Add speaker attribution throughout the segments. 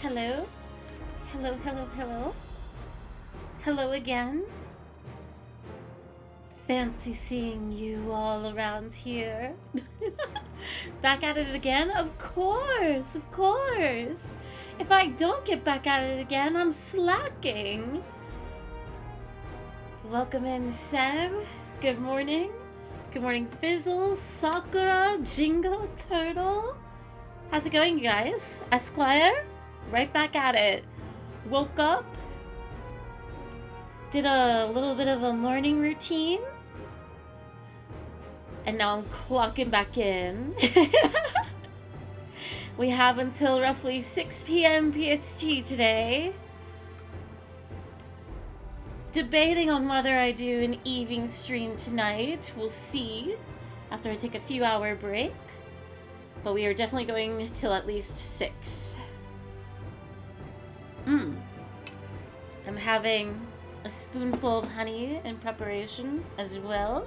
Speaker 1: Hello? Hello, hello, hello? Hello again? Fancy seeing you all around here. Back at it again? Of course, of course. If I don't get back at it again, I'm slacking. Welcome in, Seb. Good morning. Good morning, Fizzle, Sakura, Jingle, Turtle. How's it going, you guys? Esquire? Right back at it. Woke up. Did a little bit of a morning routine. And now I'm clocking back in. We have until roughly 6 p.m. PST today. Debating on whether I do an evening stream tonight. We'll see after I take a few hour break. But we are definitely going till at least 6. I'm having a spoonful of honey in preparation as well.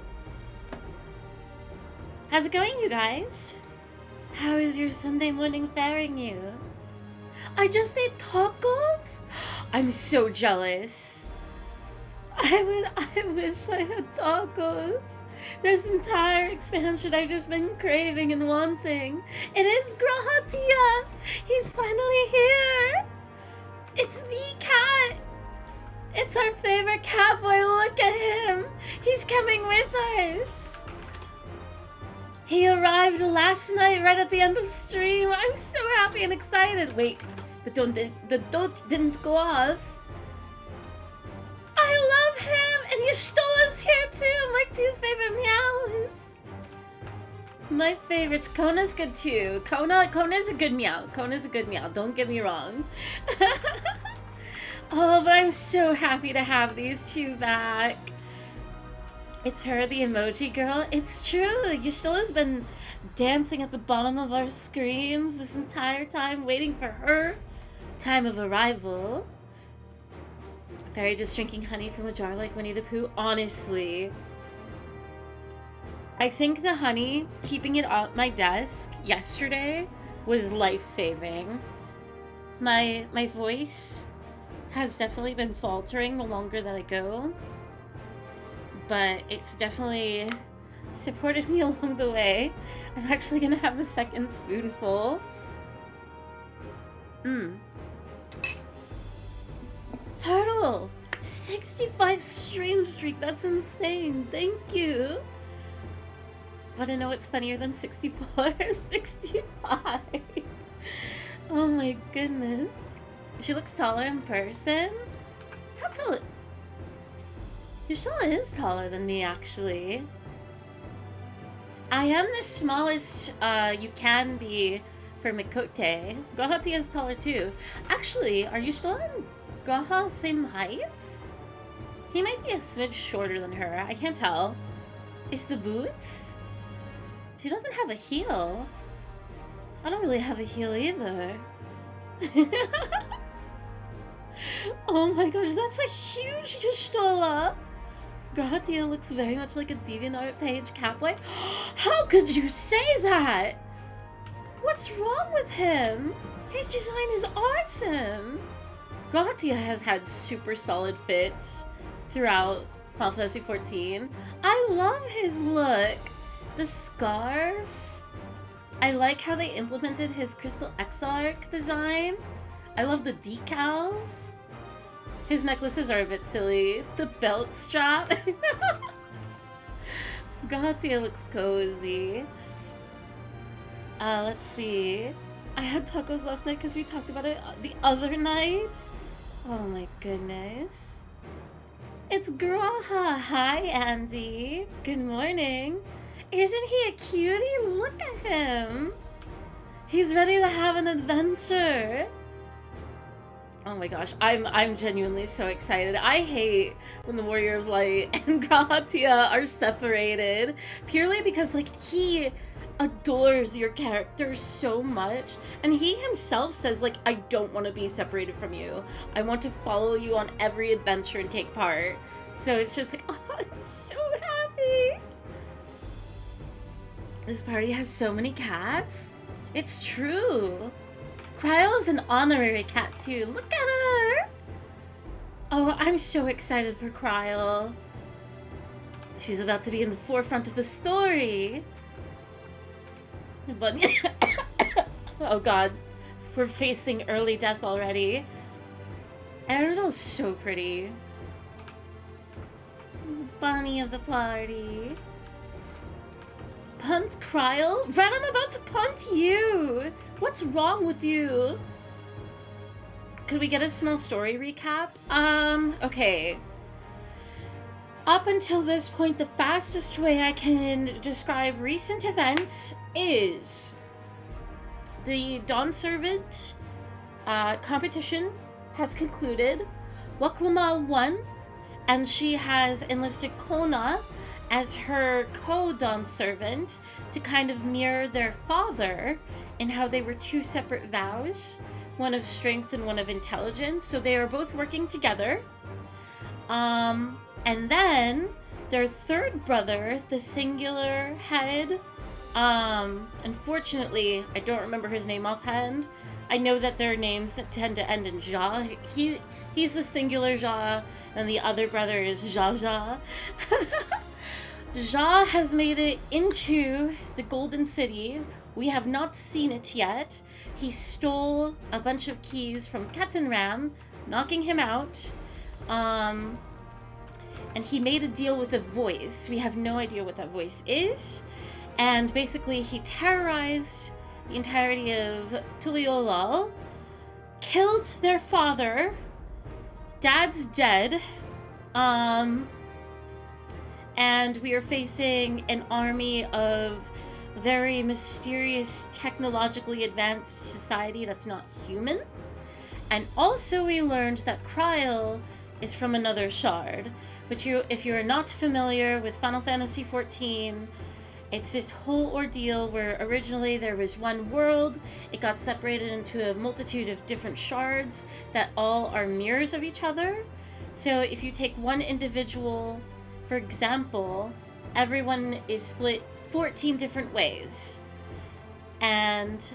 Speaker 1: How's it going, you guys? How is your Sunday morning faring you? I just ate tacos? I'm so jealous. I wish I had tacos. This entire expansion I've just been craving and wanting. It is Grahatia! He's finally here! It's the cat! It's our favorite cat boy, look at him! He's coming with us! He arrived last night right at the end of stream. I'm so happy and excited. Wait, the dot didn't go off. I love him! And Yashtola's here too! My 2 favorite meows! My favorites. Kona's good too. Kona's a good meow. Kona's a good meow. Don't get me wrong. Oh, but I'm so happy to have these 2 back. It's her, the emoji girl. It's true. Yashtola's been dancing at the bottom of our screens this entire time, waiting for her time of arrival. Fairy just drinking honey from a jar like Winnie the Pooh. Honestly, I think the honey, keeping it on my desk yesterday, was life-saving. My voice has definitely been faltering the longer that I go, but it's definitely supported me along the way. I'm actually gonna have a second spoonful. Turtle! 65 stream streak, that's insane, thank you! Wanna know what's funnier than 64? 65! Oh my goodness. She looks taller in person? How tall? Yashala is taller than me, actually. I am the smallest you can be for Mikote. Grahati is taller too. Actually, are Yashala and Graha same height? He might be a smidge shorter than her. I can't tell. It's the boots? She doesn't have a heel. I don't really have a heel either. Oh my gosh, that's a huge Yashtola! Grahatia looks very much like a DeviantArt page catboy. How could you say that? What's wrong with him? His design is awesome! Grahatia has had super solid fits throughout Final Fantasy XIV. I love his look! The scarf. I like how they implemented his Crystal Exarch design. I love the decals. His necklaces are a bit silly. The belt strap. Grahatia looks cozy. Let's see. I had tacos last night because we talked about it the other night. Oh my goodness. It's Graha. Hi, Andy. Good morning. Isn't he a cutie? Look at him. He's ready to have an adventure. Oh my gosh, I'm genuinely so excited. I hate when the Warrior of Light and Grahatia are separated, purely because like he adores your character so much, and he himself says like, I don't want to be separated from you. I want to follow you on every adventure and take part. So it's just like, oh, I'm so happy. This party has so many cats. It's true. Cryo is an honorary cat too. Look at her! Oh, I'm so excited for Cryo. She's about to be in the forefront of the story. But oh god, we're facing early death already. Annabelle's so pretty. Bunny of the party. Punt Cryo? Ren, I'm about to punt you! What's wrong with you? Could we get a small story recap? Okay. Up until this point, the fastest way I can describe recent events is the Dawn Servant competition has concluded. Waklama won, and she has enlisted Kona as her co-Dawn Servant to kind of mirror their father in how they were two separate vows, one of strength and one of intelligence. So they are both working together. And then their third brother, the singular head, unfortunately, I don't remember his name offhand. I know that their names tend to end in Ja. He's the singular Ja, and the other brother is Jaja. Ja has made it into the Golden City. We have not seen it yet. He stole a bunch of keys from Captain Ram, knocking him out. And he made a deal with a voice. We have no idea what that voice is. And basically he terrorized the entirety of Tuliolal, killed their father. Dad's dead. And we are facing an army of very mysterious, technologically advanced society that's not human. And also we learned that Cryo is from another shard, which if you're not familiar with Final Fantasy XIV, it's this whole ordeal where originally there was one world. It got separated into a multitude of different shards that all are mirrors of each other. So if you take one individual, for example, everyone is split 14 different ways. And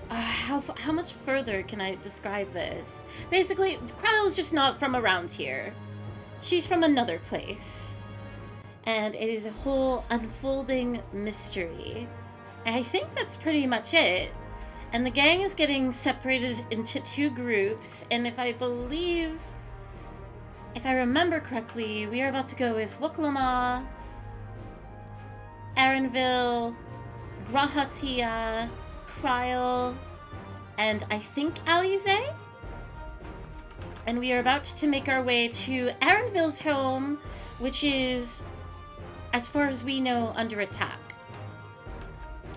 Speaker 1: how much further can I describe this? Basically, Cryo's just not from around here. She's from another place. And it is a whole unfolding mystery. And I think that's pretty much it. And the gang is getting separated into two groups, and if I remember correctly, we are about to go with Wuklama, Arenville, Grahatia, Cryo, and I think Alize. And we are about to make our way to Arenville's home, which is, as far as we know, under attack.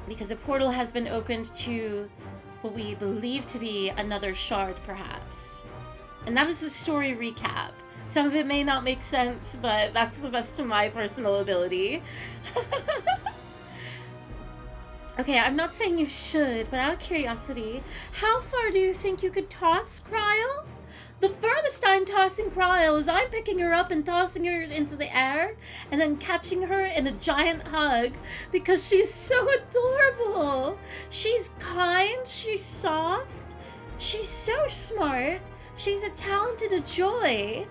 Speaker 1: Because a portal has been opened to what we believe to be another shard, perhaps. And that is the story recap. Some of it may not make sense, but that's the best of my personal ability. Okay, I'm not saying you should, but out of curiosity, how far do you think you could toss Cryo? The furthest I'm tossing Cryo is I'm picking her up and tossing her into the air and then catching her in a giant hug because she's so adorable. She's kind, she's soft, she's so smart, she's a talent and a joy.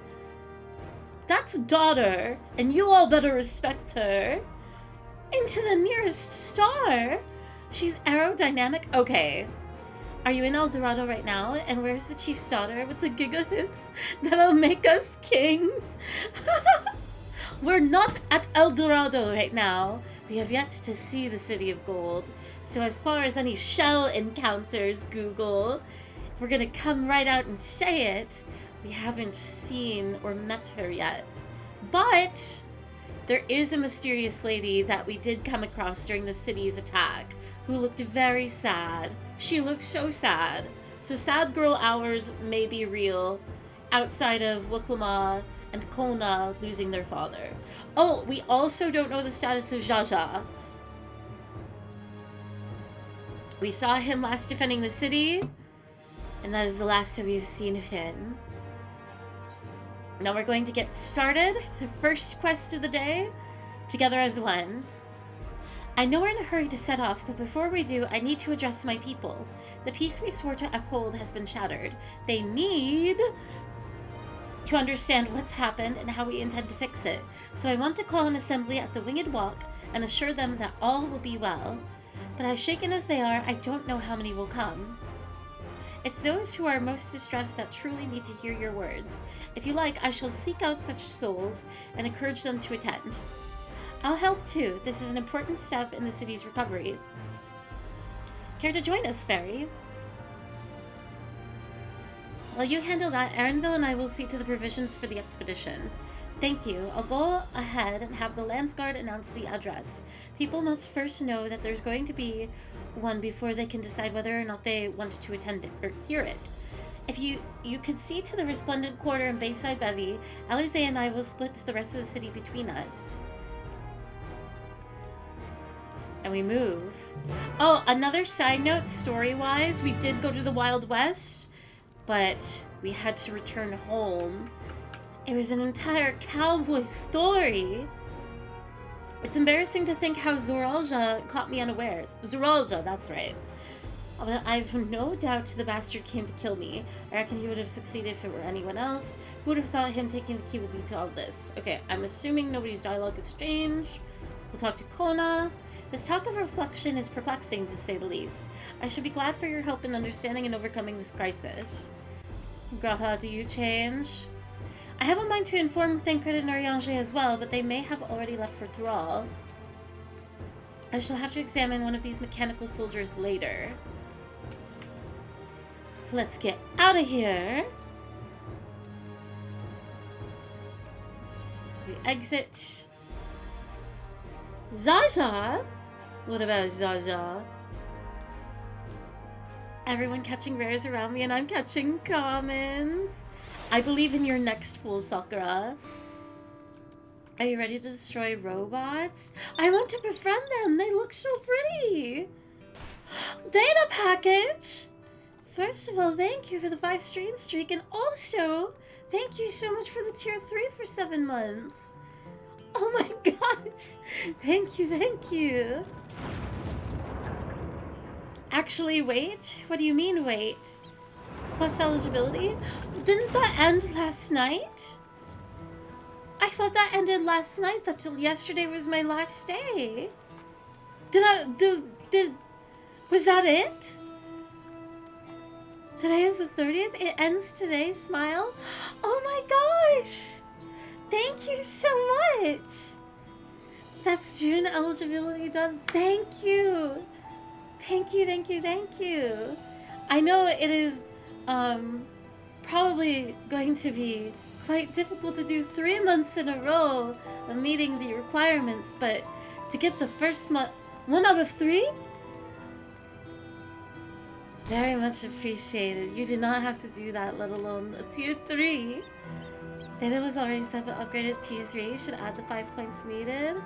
Speaker 1: That's daughter, and you all better respect her. Into the nearest star. She's aerodynamic. Okay. Are you in El Dorado right now? And where's the chief's daughter with the giga hips that'll make us kings? We're not at El Dorado right now. We have yet to see the City of Gold. So as far as any shell encounters, Google, we're gonna come right out and say it. We haven't seen or met her yet. But there is a mysterious lady that we did come across during the city's attack who looked very sad. She looked so sad. So sad girl hours may be real outside of Wuklama and Kona losing their father. Oh, we also don't know the status of Jaja. We saw him last defending the city, and that is the last that we've seen of him. Now we're going to get started. The first quest of the day, together as one. I know we're in a hurry to set off, but before we do, I need to address my people. The peace we swore to uphold has been shattered. They need to understand what's happened and how we intend to fix it. So I want to call an assembly at the Winged Walk and assure them that all will be well. But as shaken as they are, I don't know how many will come. It's those who are most distressed that truly need to hear your words. If you like, I shall seek out such souls and encourage them to attend. I'll help too. This is an important step in the city's recovery. Care to join us, Fairy? While you handle that, Erenville and I will see to the provisions for the expedition. Thank you. I'll go ahead and have the Landsguard announce the address. People must first know that there's going to be one before they can decide whether or not they want to attend it or hear it. If you could see to the Resplendent Quarter and Bayside Bevy, Alize and I will split the rest of the city between us. And we move. Oh, another side note, story-wise, we did go to the Wild West, but we had to return home. It was an entire cowboy story. It's embarrassing to think how Zoralja caught me unawares. Zoralja, that's right. I've no doubt the bastard came to kill me. I reckon he would have succeeded if it were anyone else. Who would have thought him taking the key would lead to all this? Okay, I'm assuming nobody's dialogue has changed. We'll talk to Kona. This talk of reflection is perplexing, to say the least. I should be glad for your help in understanding and overcoming this crisis. Graha, do you change? I have a mind to inform Thancred and Ariange as well, but they may have already left for Thrall. I shall have to examine one of these mechanical soldiers later. Let's get out of here. We exit. Zaza? What about Zaza? Everyone catching rares around me and I'm catching commons. I believe in your next pool, Sakura. Are you ready to destroy robots? I want to befriend them. They look so pretty. Data package. First of all, thank you for the 5 stream streak, and also thank you so much for the tier 3 for 7 months. Oh my gosh. Thank you, thank you. Actually, wait. What do you mean, wait? Plus eligibility? Didn't that end last night? I thought that ended last night. That yesterday was my last day. Was that it? Today is the 30th? It ends today, Smile? Oh my gosh! Thank you so much! That's June eligibility done. Thank you! Thank you, thank you, thank you. I know it is probably going to be quite difficult to do 3 months in a row of meeting the requirements, but to get the first month, 1 out of 3? Very much appreciated. You did not have to do that, let alone a tier 3. Data was already set but upgraded to tier 3. Should add the 5 points needed.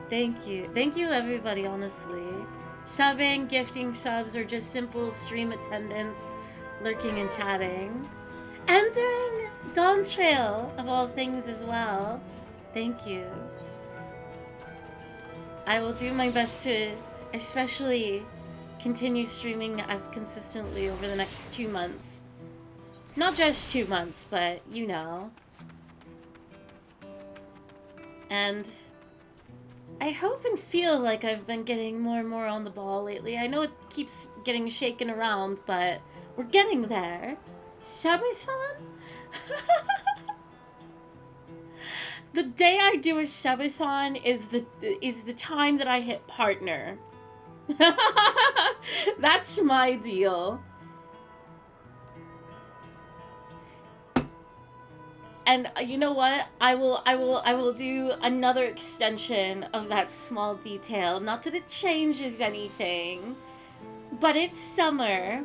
Speaker 1: Thank you. Thank you everybody, honestly. Subbing, gifting subs, or just simple stream attendance, lurking and chatting. And during Dawntrail, of all things as well. Thank you. I will do my best to especially continue streaming as consistently over the next 2 months. Not just 2 months, but you know. And I hope and feel like I've been getting more and more on the ball lately. I know it keeps getting shaken around, but we're getting there. Subathon? The day I do a subathon is the time that I hit partner. That's my deal. And you know what? I will do another extension of that small detail. Not that it changes anything, but it's summer.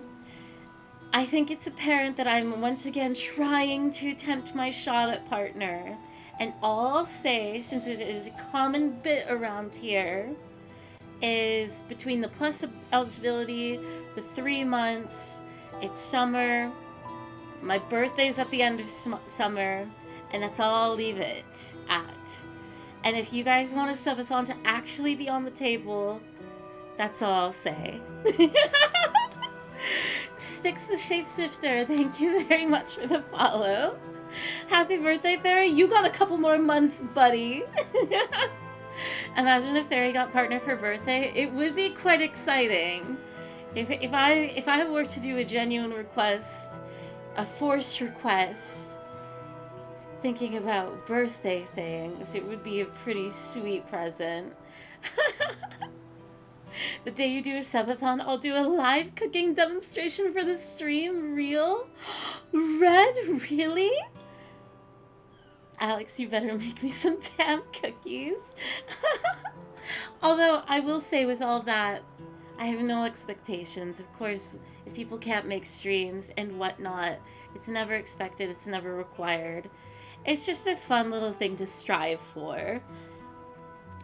Speaker 1: I think it's apparent that I'm once again trying to attempt my shot at partner. And all I'll say, since it is a common bit around here, is between the plus eligibility, the 3 months, it's summer, my birthday's at the end of summer, and that's all I'll leave it at. And if you guys want a subathon to actually be on the table, that's all I'll say. Styx the Shapeshifter, thank you very much for the follow. Happy birthday, Fairy. You got a couple more months, buddy. Imagine if Fairy got partner for birthday. It would be quite exciting. If I were to do a genuine request, a forced request, thinking about birthday things, it would be a pretty sweet present. The day you do a subathon, I'll do a live cooking demonstration for the stream. Real? Red? Really? Alex, you better make me some damn cookies. Although, I will say with all that, I have no expectations. Of course, if people can't make streams and whatnot, it's never expected, it's never required. It's just a fun little thing to strive for.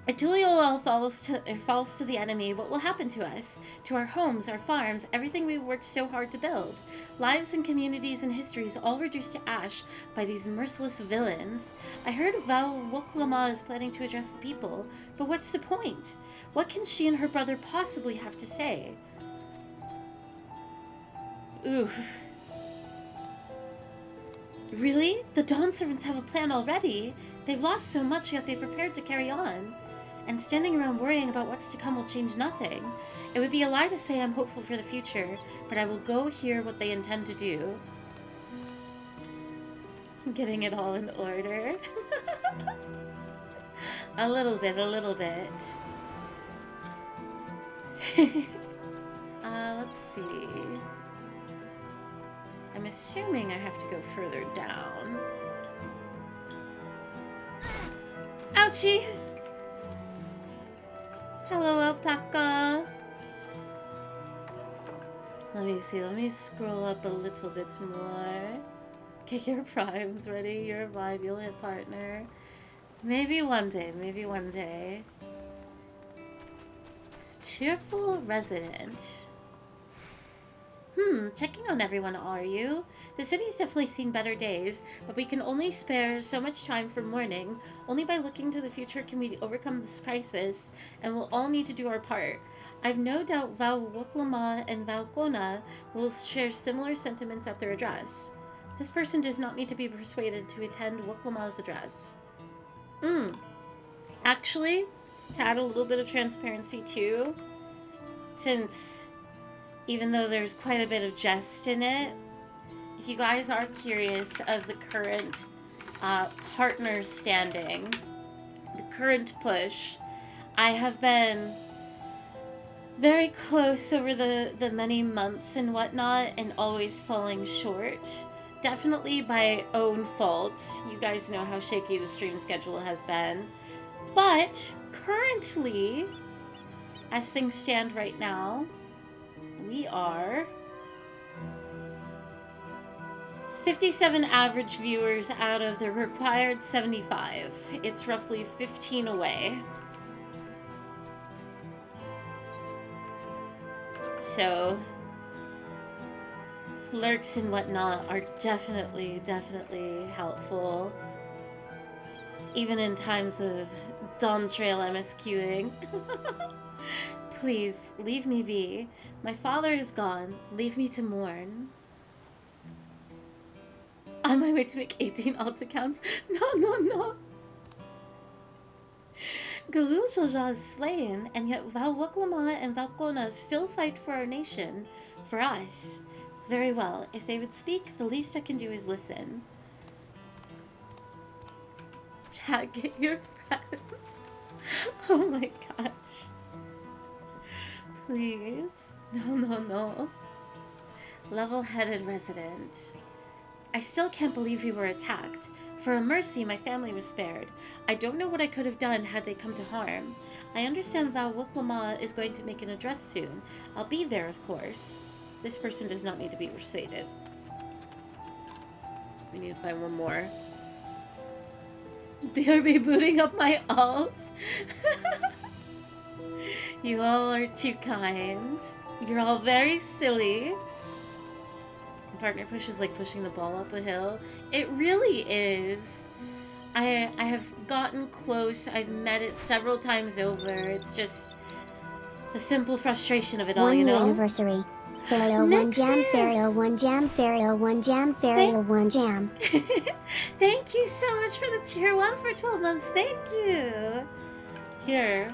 Speaker 1: If Tuliol falls to the enemy, what will happen to us? To our homes, our farms, everything we've worked so hard to build. Lives and communities and histories all reduced to ash by these merciless villains. I heard Val Woklama is planning to address the people, but what's the point? What can she and her brother possibly have to say? Oof. Really? The Dawn Servants have a plan already? They've lost so much, yet they've prepared to carry on. And standing around worrying about what's to come will change nothing. It would be a lie to say I'm hopeful for the future, but I will go hear what they intend to do. Getting it all in order. A little bit. Let's see. I'm assuming I have to go further down. Ouchie! Hello, alpaca. Let me see. Let me scroll up a little bit more. Get your primes ready. You're a vibe. You'll hit partner. Maybe one day. Maybe one day. Cheerful resident. Checking on everyone, are you? The city's definitely seen better days, but we can only spare so much time for mourning. Only by looking to the future can we overcome this crisis, and we'll all need to do our part. I've no doubt Val Woklama and Val Kona will share similar sentiments at their address. This person does not need to be persuaded to attend Woklama's address. Actually, to add a little bit of transparency too, since even though there's quite a bit of jest in it, if you guys are curious of the current partner standing, the current push, I have been very close over the many months and whatnot, and always falling short. Definitely by own fault. You guys know how shaky the stream schedule has been. But currently, as things stand right now, we are 57 average viewers out of the required 75. It's roughly 15 away. So, lurks and whatnot are definitely helpful. Even in times of Dawntrail MSQing. Please, leave me be. My father is gone. Leave me to mourn. On my way to make 18 alt accounts. No. Galul Shouja is slain, and yet Val Woklama and Val Kona still fight for our nation. For us. Very well. If they would speak, the least I can do is listen. Chat, get your friends. Oh my gosh. Please. No. Level-headed resident. I still can't believe we were attacked. For a mercy, my family was spared. I don't know what I could have done had they come to harm. I understand Val Woklama is going to make an address soon. I'll be there, of course. This person does not need to be persuaded. We need to find one more. BRB booting up my alt. You all are too kind. You're all very silly. Partner push is like pushing the ball up a hill. It really is. I have gotten close. I've met it several times over. It's just the simple frustration of it all, you know?
Speaker 2: 1 year anniversary. Fairylatte 1 jam, Fairylatte 1 jam, Fairylatte 1 jam, Fairylatte 1 jam.
Speaker 1: Thank you so much for the tier 1 for 12 months. Thank you. Here,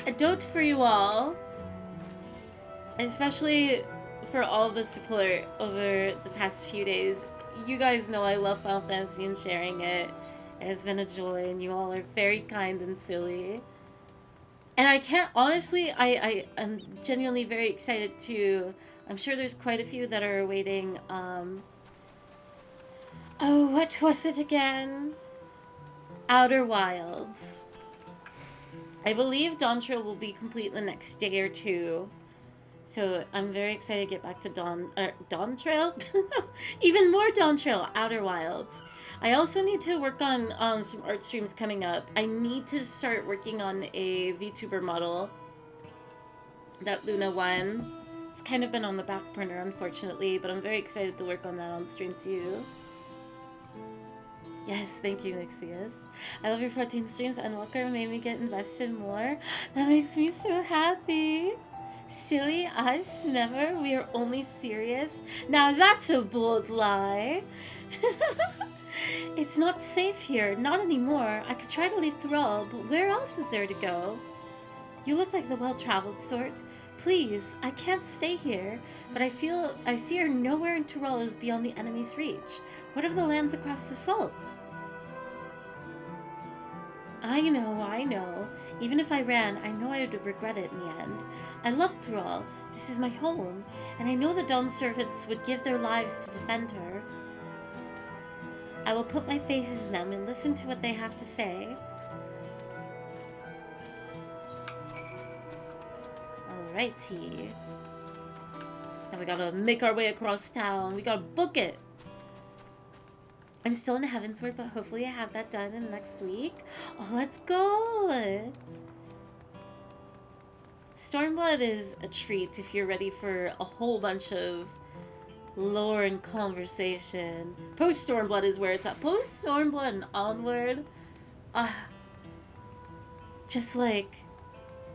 Speaker 1: a dote for you all. Especially for all the support over the past few days. You guys know I love Final Fantasy and sharing it. It has been a joy, and you all are very kind and silly. And I can't, honestly, I am genuinely very excited to, I'm sure there's quite a few that are awaiting, oh, what was it again? Outer Wilds. I believe Dawntrail will be complete the next day or two. So I'm very excited to get back to Dawntrail? Even more Dawntrail, Outer Wilds. I also need to work on some art streams coming up. I need to start working on a VTuber model. That Luna one. It's kind of been on the back burner, unfortunately, but I'm very excited to work on that on stream too. Yes, thank you, Nixius. I love your 14 streams, and Walker made me get invested more. That makes me so happy. Silly us, never. We are only serious. Now that's a bold lie. It's not safe here, not anymore. I could try to leave Thrall, but where else is there to go? You look like the well-traveled sort. Please, I can't stay here, but I fear nowhere in Tyrell is beyond the enemy's reach. What of the lands across the salt? I know. Even if I ran, I know I would regret it in the end. I love Tyrell. This is my home, and I know the Dawn servants would give their lives to defend her. I will put my faith in them and listen to what they have to say. Alrighty. Now we gotta make our way across town. We gotta book it. I'm still in Heavensward, but hopefully I have that done in the next week. Oh, let's go! Stormblood is a treat if you're ready for a whole bunch of lore and conversation. Post Stormblood is where it's at. Post Stormblood and onward. Just like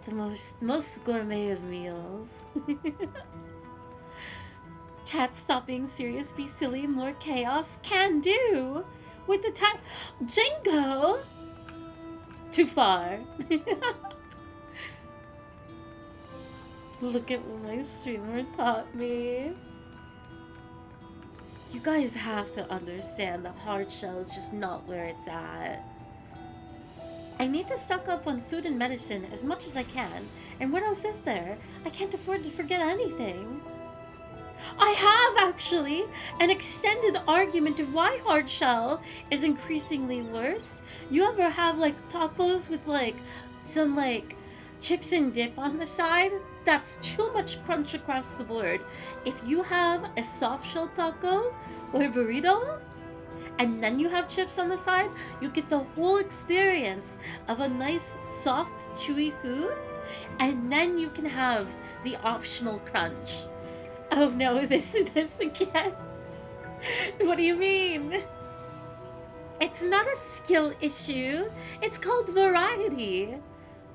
Speaker 1: the most gourmet of meals. Chat, stop being serious, be silly, more chaos. Can do! With the time. Jingo! Too far. Look at what my streamer taught me. You guys have to understand the hard shell is just not where it's at. I need to stock up on food and medicine as much as I can. And what else is there? I can't afford to forget anything. I have, actually, an extended argument of why hard shell is increasingly worse. You ever have, like, tacos with, like, some, like, chips and dip on the side? That's too much crunch across the board. If you have a soft shell taco or a burrito, and then you have chips on the side, you get the whole experience of a nice, soft, chewy food, and then you can have the optional crunch. Oh no, this again. What do you mean? It's not a skill issue. It's called variety.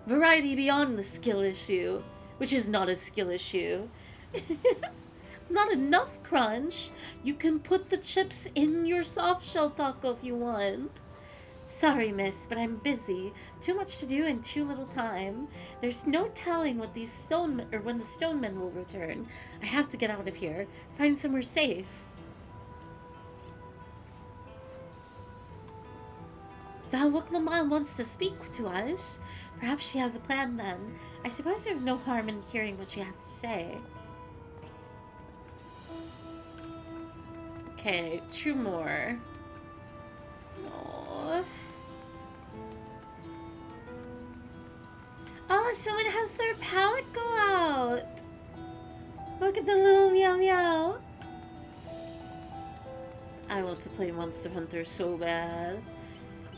Speaker 1: Variety beyond the skill issue, which is not a skill issue. Not enough crunch. You can put the chips in your soft shell taco if you want. Sorry, miss, but I'm busy. Too much to do and too little time. There's no telling what when the stonemen will return. I have to get out of here. Find somewhere safe. The Hawuknaman wants to speak to us. Perhaps she has a plan then. I suppose there's no harm in hearing what she has to say. Okay, 2 more. Aww. Oh, someone has their palette go out. Look at the little meow meow. I want to play Monster Hunter so bad.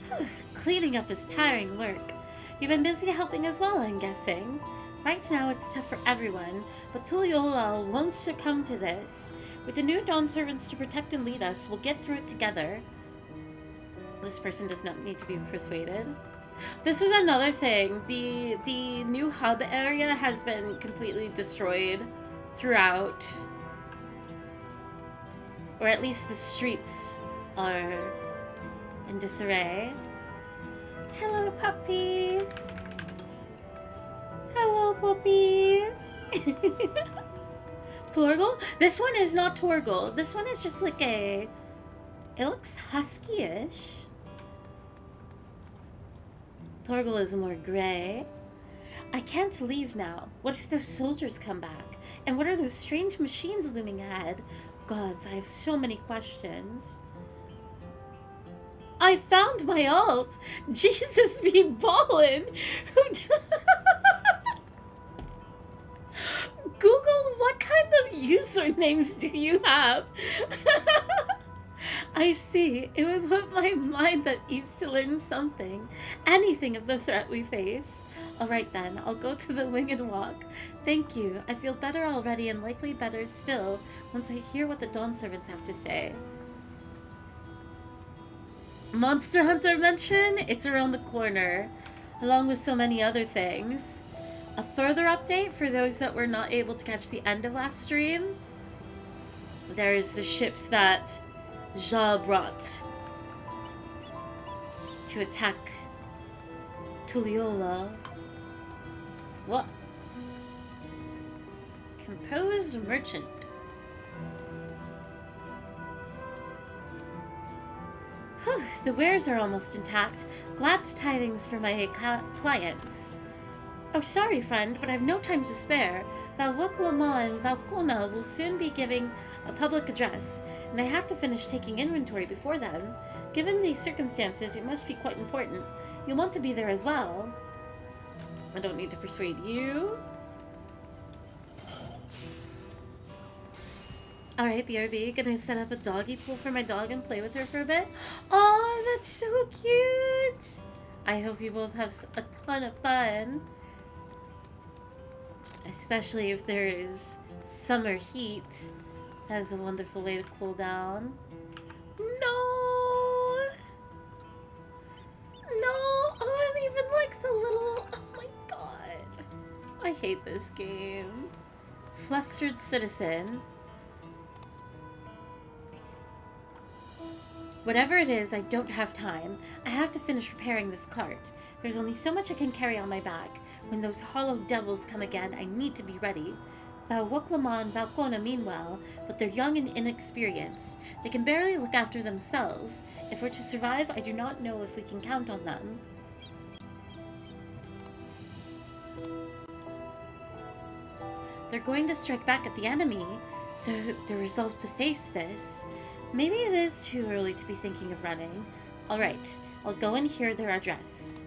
Speaker 1: Whew, cleaning up is tiring work. You've been busy helping as well, I'm guessing. Right now it's tough for everyone, but Tuliolal won't succumb to this. With the new Dawn servants to protect and lead us, we'll get through it together. This person does not need to be persuaded. This is another thing. The new hub area has been completely destroyed throughout. Or at least the streets are in disarray. Hello, puppy. Hello, puppy. Torgal? This one is not Torgal. This one is just like a... It looks husky-ish. Torgal is more gray. I can't leave now. What if those soldiers come back? And what are those strange machines looming ahead? Gods, I have so many questions. I found my alt! Jesus be ballin'! Google, what kind of usernames do you have? I see. It would put my mind at ease to learn something. Anything of the threat we face. Alright then, I'll go to the winged walk. Thank you. I feel better already and likely better still once I hear what the Dawn Servants have to say. Monster Hunter mention? It's around the corner, along with so many other things. A further update for those that were not able to catch the end of last stream. There's the ships that Ja brought to attack Tulliola. What? Compose merchant. Whew, the wares are almost intact. Glad tidings for my clients. Oh, sorry, friend, but I've no time to spare. Valvoklama and Valkona will soon be giving a public address, and I have to finish taking inventory before then. Given the circumstances, it must be quite important. You'll want to be there as well. I don't need to persuade you. Alright, BRB, gonna set up a doggy pool for my dog and play with her for a bit. Oh, that's so cute! I hope you both have a ton of fun. Especially if there is summer heat. That is a wonderful way to cool down. No! No! Oh, I don't even like the little... Oh my god. I hate this game. Flustered citizen. Whatever it is, I don't have time. I have to finish repairing this cart. There's only so much I can carry on my back. When those hollow devils come again, I need to be ready. Valwoklama and Valkona meanwhile, but they're young and inexperienced. They can barely look after themselves. If we're to survive, I do not know if we can count on them. They're going to strike back at the enemy, so they're resolved to face this. Maybe it is too early to be thinking of running. Alright, I'll go and hear their address.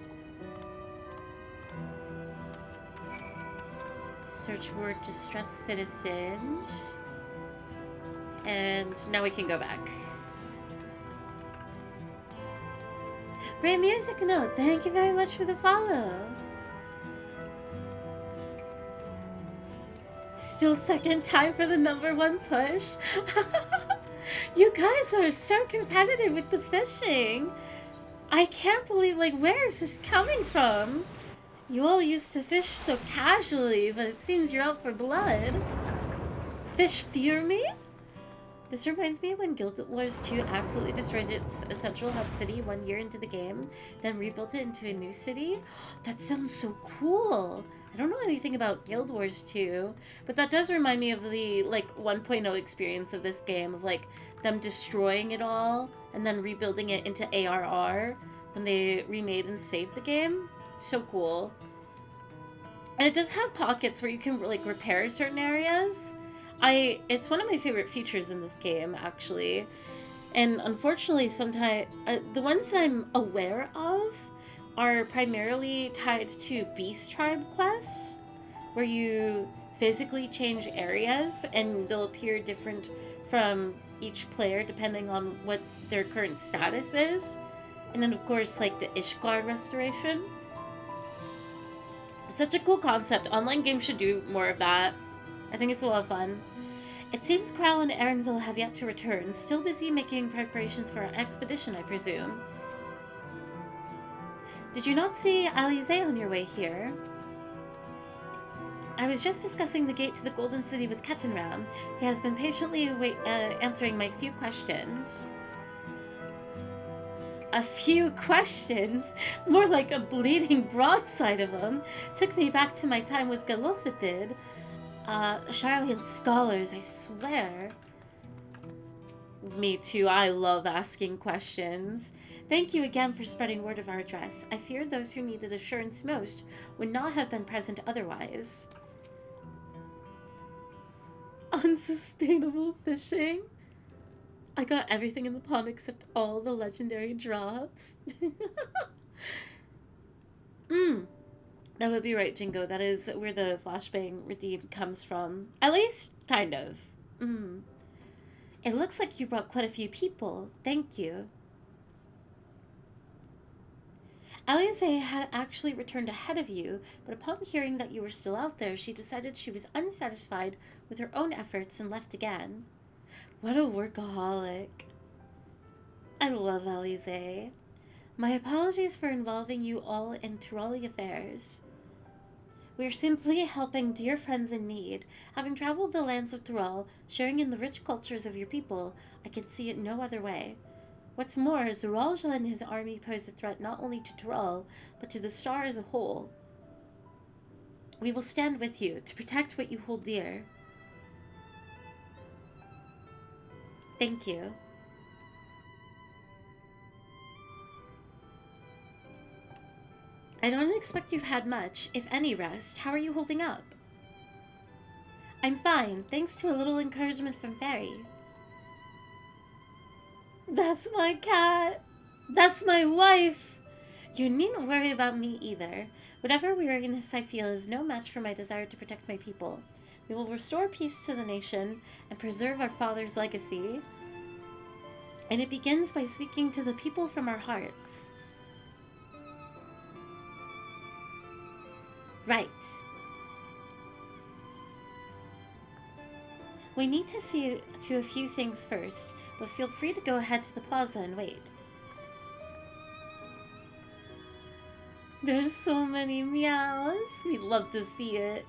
Speaker 1: Search word distressed citizens. And now we can go back. Ray Music Note, thank you very much for the follow. Still second time for the #1 push. You guys are so competitive with the fishing. I can't believe, like, where is this coming from? You all used to fish so casually, but it seems you're out for blood. Fish fear me? This reminds me of when Guild Wars 2 absolutely destroyed its central hub city 1 year into the game, then rebuilt it into a new city. That sounds so cool. I don't know anything about Guild Wars 2, but that does remind me of the, like, 1.0 experience of this game, of, like, them destroying it all and then rebuilding it into ARR when they remade and saved the game. So cool. And it does have pockets where you can, like, repair certain areas. It's one of my favorite features in this game, actually. And unfortunately, sometimes the ones that I'm aware of are primarily tied to Beast Tribe quests, where you physically change areas and they'll appear different from each player depending on what their current status is. And then, of course, like the Ishgard restoration. Such a cool concept. Online games should do more of that. I think it's a lot of fun. It seems Kral and Erenville have yet to return. Still busy making preparations for our expedition, I presume. Did you not see Alize on your way here? I was just discussing the gate to the Golden City with Ketenram. He has been patiently answering my few questions. A few questions? More like a bleeding broadside of them. Took me back to my time with Galufid did. Charlian scholars, I swear. Me too, I love asking questions. Thank you again for spreading word of our address. I fear those who needed assurance most would not have been present otherwise. Unsustainable fishing? I got everything in the pond except all the legendary drops. That would be right, Jingo. That is where the flashbang redeem comes from. At least, kind of. It looks like you brought quite a few people. Thank you. Alize had actually returned ahead of you, but upon hearing that you were still out there, she decided she was unsatisfied with her own efforts and left again. What a workaholic. I love Alize. My apologies for involving you all in Turali affairs. We are simply helping dear friends in need. Having traveled the lands of Tural, sharing in the rich cultures of your people, I can see it no other way. What's more, Zeralja and his army pose a threat not only to Tural, but to the star as a whole. We will stand with you to protect what you hold dear. Thank you. I don't expect you've had much, if any, rest. How are you holding up? I'm fine, thanks to a little encouragement from Fairy. That's my cat. That's my wife. You needn't worry about me either. Whatever weariness I feel is no match for my desire to protect my people. We will restore peace to the nation and preserve our father's legacy. And it begins by speaking to the people from our hearts. Right. We need to see to a few things first, but feel free to go ahead to the plaza and wait. There's so many meows. We'd love to see it.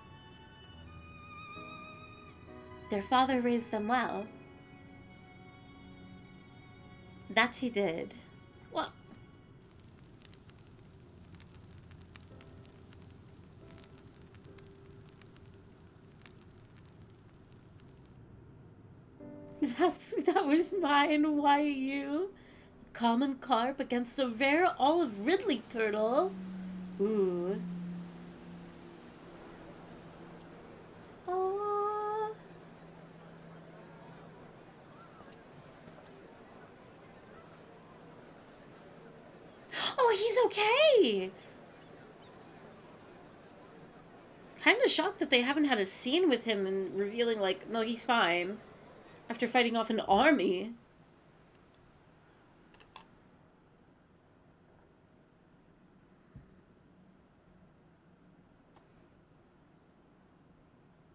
Speaker 1: Their father raised them well. That he did. Well, that was mine. Why you? Common carp against a rare olive ridley turtle. Ooh. Aww. Oh, he's okay. Kind of shocked that they haven't had a scene with him and revealing, like, no, he's fine. After fighting off an army.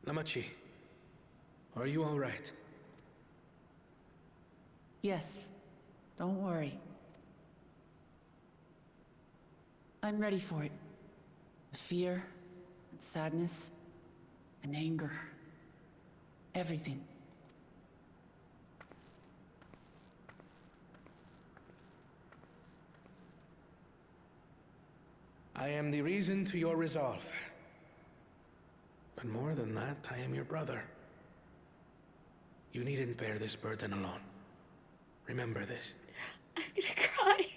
Speaker 3: Namachi, are you all right?
Speaker 4: Yes, don't worry. I'm ready for it. The fear, and sadness, and anger. Everything.
Speaker 3: I am the reason to your resolve. But more than that, I am your brother. You needn't bear this burden alone. Remember this.
Speaker 1: I'm gonna cry.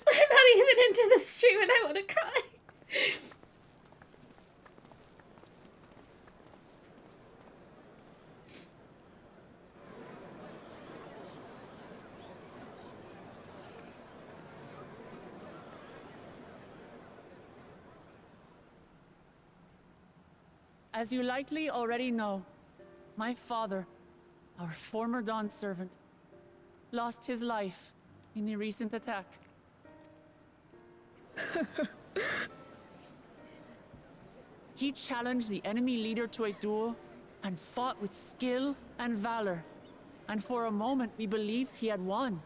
Speaker 1: I'm not even into the stream and I want to cry.
Speaker 4: As you likely already know, my father, our former Dawn servant, lost his life in the recent attack. He challenged the enemy leader to a duel and fought with skill and valor. And for a moment we believed he had won.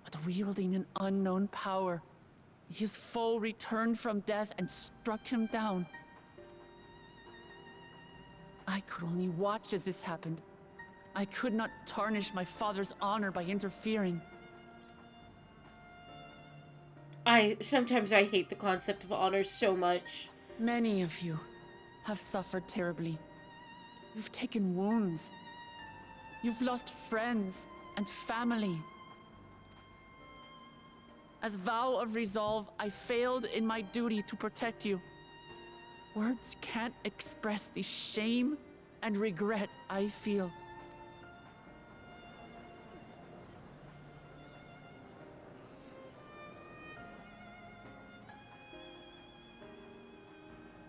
Speaker 4: But wielding an unknown power. His foe returned from death and struck him down. I could only watch as this happened. I could not tarnish my father's honor by interfering.
Speaker 1: Sometimes I hate the concept of honor so much.
Speaker 4: Many of you have suffered terribly. You've taken wounds. You've lost friends and family. As vow of resolve, I failed in my duty to protect you. Words can't express the shame and regret I feel.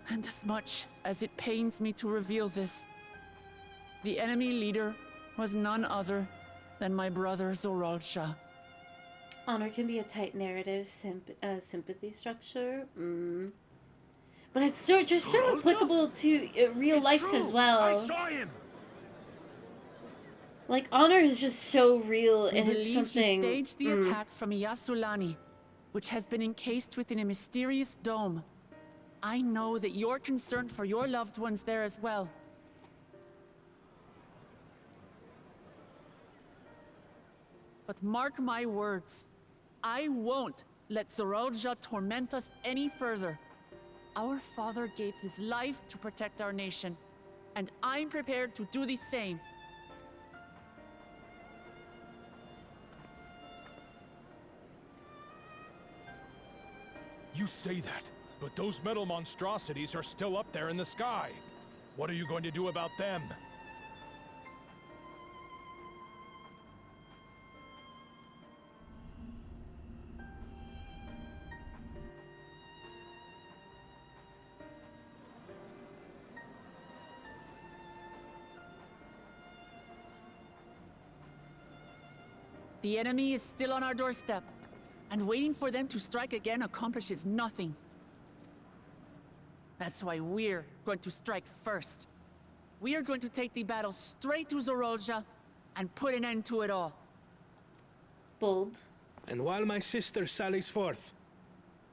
Speaker 4: And as much as it pains me to reveal this, the enemy leader was none other than my brother Zoralsha.
Speaker 1: Honor can be a tight narrative sympathy structure. But it's so applicable to real life as well.
Speaker 3: I saw him.
Speaker 1: Like, honor is just so real,
Speaker 4: We
Speaker 1: and it's
Speaker 4: believe
Speaker 1: something.
Speaker 4: he staged the attack from Yasulani, which has been encased within a mysterious dome. I know that you're concerned for your loved ones there as well. But mark my words, I won't let Zoralja torment us any further. Our father gave his life to protect our nation, and I'm prepared to do the same.
Speaker 5: You say that, but those metal monstrosities are still up there in the sky. What are you going to do about them?
Speaker 4: The enemy is still on our doorstep, and waiting for them to strike again accomplishes nothing. That's why we're going to strike first. We are going to take the battle straight to Zoralja and put an end to it all.
Speaker 1: Bold.
Speaker 3: And while my sister sallies forth,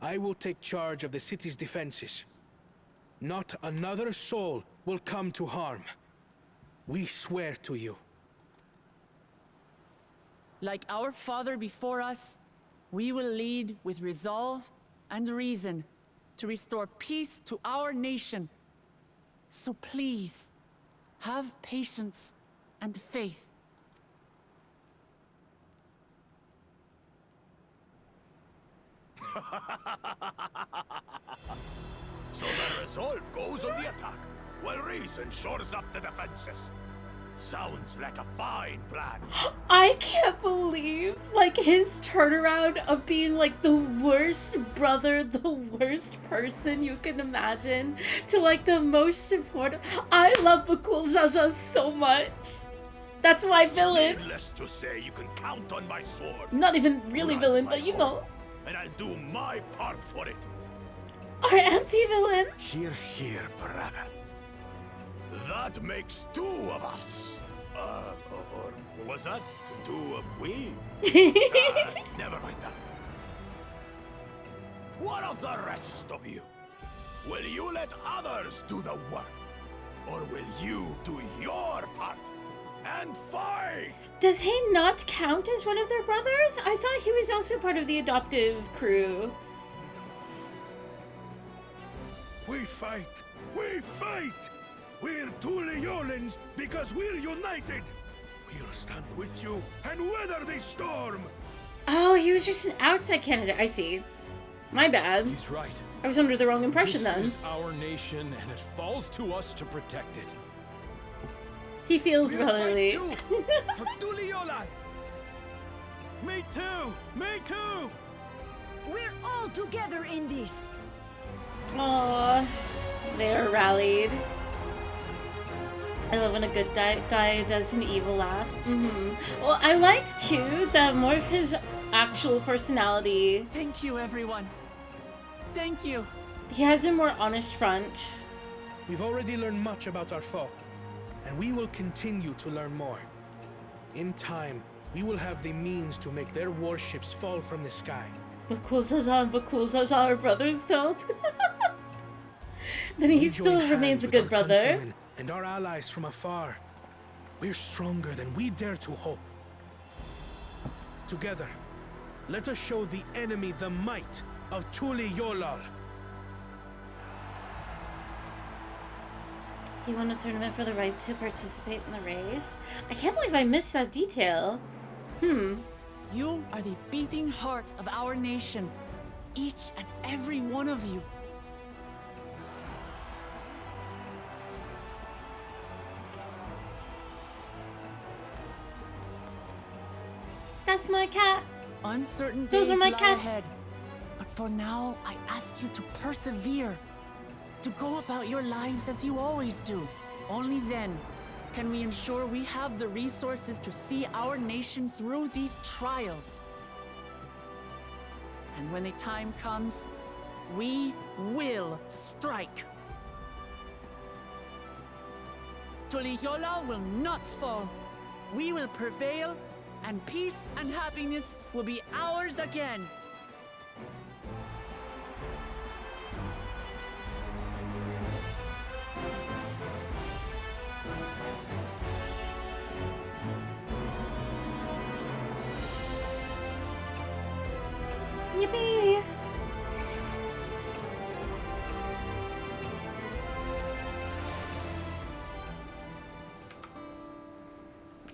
Speaker 3: I will take charge of the city's defenses. Not another soul will come to harm. We swear to you.
Speaker 4: Like our father before us, we will lead with resolve and reason to restore peace to our nation. So please, have patience and faith.
Speaker 6: So the resolve goes on the attack, while reason shores up the defenses. Sounds like a fine plan.
Speaker 1: I can't believe, like, his turnaround of being, like, the worst brother, the worst person you can imagine, to, like, the most supportive. I love Bakul Jaja so much. That's my villain.
Speaker 6: Needless to say, you can count on my sword.
Speaker 1: Not even really
Speaker 6: That's
Speaker 1: villain,
Speaker 6: my
Speaker 1: but you
Speaker 6: hope,
Speaker 1: know.
Speaker 6: And I'll do my part for it.
Speaker 1: Our anti-villain.
Speaker 6: Hear, hear, brother. That makes two of us. Or was that two of we? Never mind that. What of the rest of you? Will you let others do the work? Or will you do your part and fight?
Speaker 1: Does he not count as one of their brothers? I thought he was also part of the adoptive crew.
Speaker 3: We fight! We fight! We're two Leolans because we're united! We'll stand with you and weather this storm!
Speaker 1: Oh, he was just an outside candidate. I see. My bad.
Speaker 5: He's right.
Speaker 1: I was under the wrong impression
Speaker 5: This
Speaker 1: then.
Speaker 5: is our nation, and it falls to us to protect it.
Speaker 1: He feels brotherly.
Speaker 5: For Duliolai! Me too! Me too!
Speaker 7: We're all together in this.
Speaker 1: Aww. They are rallied. I love when a good guy does an evil laugh. Well, I like, too, that more of his actual personality.
Speaker 4: Thank you, everyone. Thank you.
Speaker 1: He has a more honest front.
Speaker 3: We've already learned much about our foe, and we will continue to learn more. In time, we will have the means to make their warships fall from the sky.
Speaker 1: Because our brother still. Then he
Speaker 3: We
Speaker 1: still
Speaker 3: join
Speaker 1: remains
Speaker 3: hands
Speaker 1: a
Speaker 3: with
Speaker 1: good
Speaker 3: our
Speaker 1: brother.
Speaker 3: countrymen and our allies from afar. We're stronger than we dare to hope. Together, let us show the enemy the might of Tuli Yolal.
Speaker 1: He won a tournament for the right to participate in the race. I can't believe I missed that detail.
Speaker 4: You are the beating heart of our nation. Each and every one of you.
Speaker 1: That's my cat.
Speaker 4: Uncertain
Speaker 1: Those
Speaker 4: days
Speaker 1: are my
Speaker 4: lie
Speaker 1: cats.
Speaker 4: ahead. But for now, I ask you to persevere. To go about your lives as you always do. Only then can we ensure we have the resources to see our nation through these trials. And when the time comes, we will strike. Tuliyola will not fall. We will prevail, and peace and happiness will be ours again.
Speaker 1: Yippee!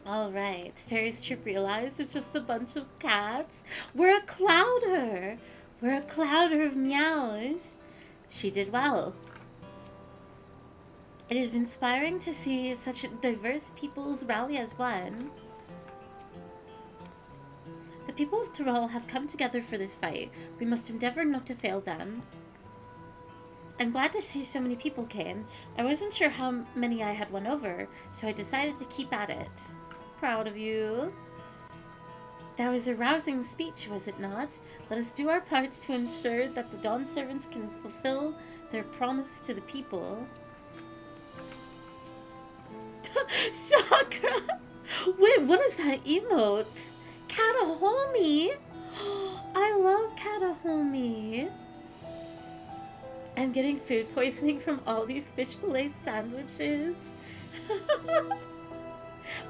Speaker 1: Alright, Fairy's Trip realized it's just a bunch of cats. We're a clouder! We're a clouder of meows. She did well. It is inspiring to see such diverse peoples rally as one. The people of Tyrol have come together for this fight. We must endeavor not to fail them. I'm glad to see so many people came. I wasn't sure how many I had won over, so I decided to keep at it. Proud of you. That was a rousing speech, was it not? Let us do our part to ensure that the Dawn servants can fulfill their promise to the people. Sakura! Wait, what is that emote? Katahomie? I love Katahomie. I'm getting food poisoning from all these fish fillet sandwiches.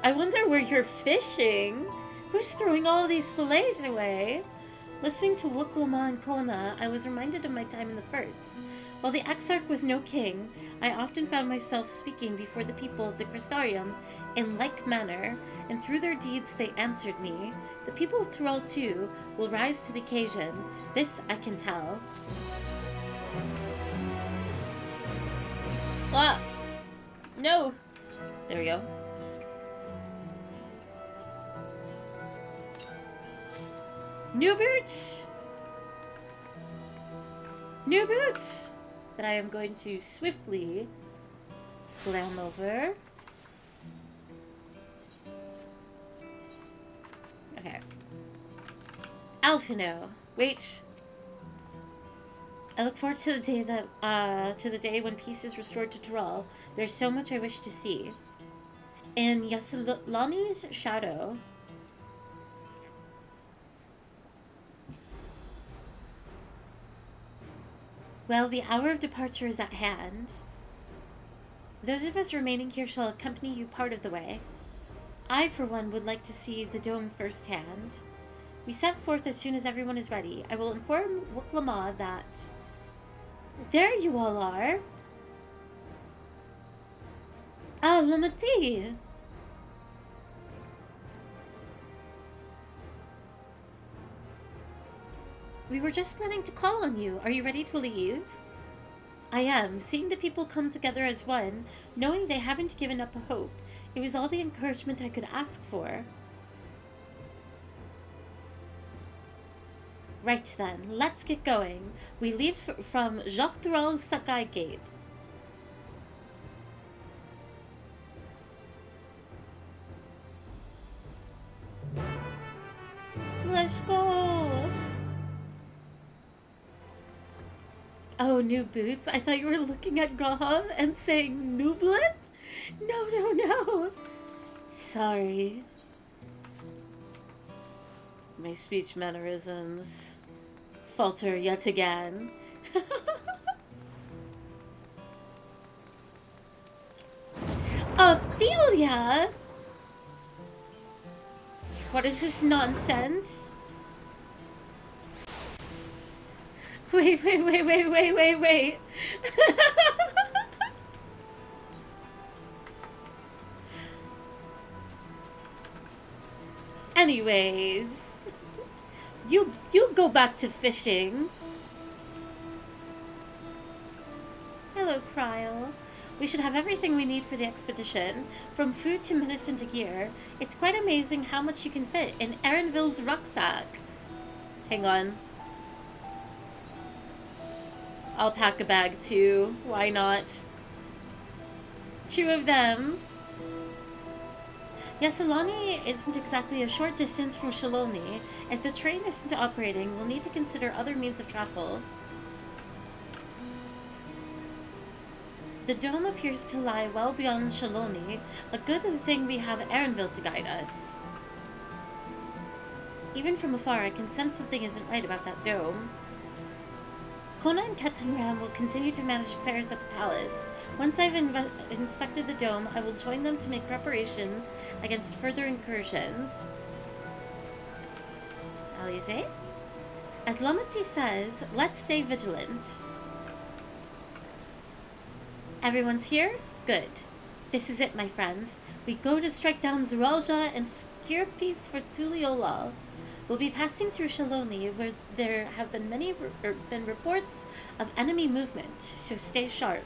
Speaker 1: I wonder where you're fishing. Who's throwing all of these fillets away? Listening to Wuklama and Kona, I was reminded of my time in the First. While the Exarch was no king, I often found myself speaking before the people of the Crystarium in like manner, and through their deeds they answered me. The people of Tyrol, too, will rise to the occasion. This I can tell. Ah! No! There we go. New boots! New boots! That I am going to swiftly glam over. Okay. Alphino. Wait. I look forward to the day that when peace is restored to Tyrol. There's so much I wish to see. In Yasilani's shadow. Well, the hour of departure is at hand. Those of us remaining here shall accompany you part of the way. I, for one, would like to see the dome firsthand. We set forth as soon as everyone is ready. I will inform Wuklama that... There you all are! Ah, Lamati! We were just planning to call on you. Are you ready to leave? I am. Seeing the people come together as one, knowing they haven't given up a hope, it was all the encouragement I could ask for. Right then, let's get going. We leave from Jacques Durand Sakai Gate. Let's go! Oh, new boots? I thought you were looking at Graha and saying Nublet? No, no, no. Sorry. My speech mannerisms falter yet again. Ophelia? What is this nonsense? Wait. Anyways, you go back to fishing. Hello, Cryle. We should have everything we need for the expedition, from food to medicine to gear. It's quite amazing how much you can fit in Erenville's rucksack. Hang on. I'll pack a bag too. Why not? 2 of them. Yasalani isn't exactly a short distance from Shaloni. If the train isn't operating, we'll need to consider other means of travel. The dome appears to lie well beyond Shaloni, a good thing we have Erenville to guide us. Even from afar, I can sense something isn't right about that dome. Kona and Ketenram will continue to manage affairs at the palace. Once I've inspected the dome, I will join them to make preparations against further incursions. Alize? As Lomati says, let's stay vigilant. Everyone's here? Good. This is it, my friends. We go to strike down Zeralja and secure peace for Tuliyola. We'll be passing through Shaloni, where there have been been reports of enemy movement, so stay sharp.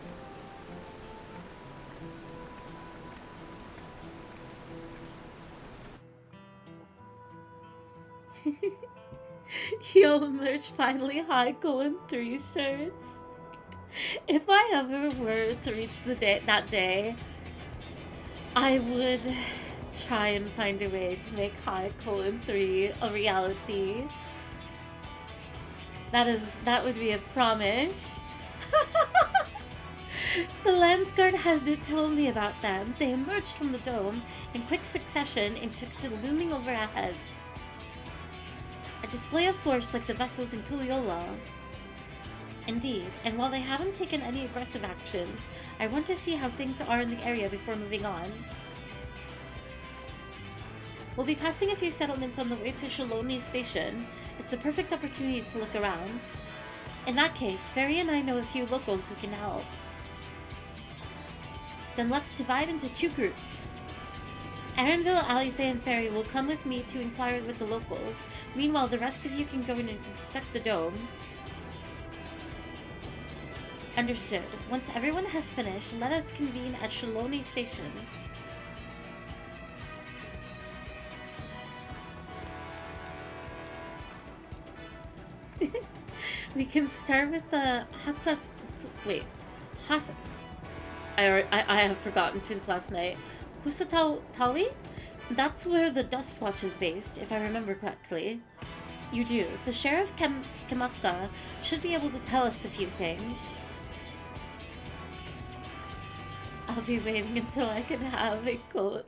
Speaker 1: You'll merch finally high colon 3 shirts. If I ever were to reach that day, I would try and find a way to make high colon 3 a reality. That would be a promise. The Landsguard had told me about them. They emerged from the dome in quick succession and took to looming overhead. A display of force like the vessels in Tuliyola. Indeed, and while they haven't taken any aggressive actions, I want to see how things are in the area before moving on. We'll be passing a few settlements on the way to Shaloni Station. It's the perfect opportunity to look around. In that case, Ferry and I know a few locals who can help. Then let's divide into 2 groups. Erenville, Alice, and Ferry will come with me to inquire with the locals. Meanwhile, the rest of you can go in and inspect the dome. Understood. Once everyone has finished, let us convene at Shaloni Station. We can start with the Hatsa... Wait. I have forgotten since last night. Husatawi? That's where the Dust Watch is based, if I remember correctly. You do. The Sheriff Kamaka should be able to tell us a few things. I'll be waiting until I can have a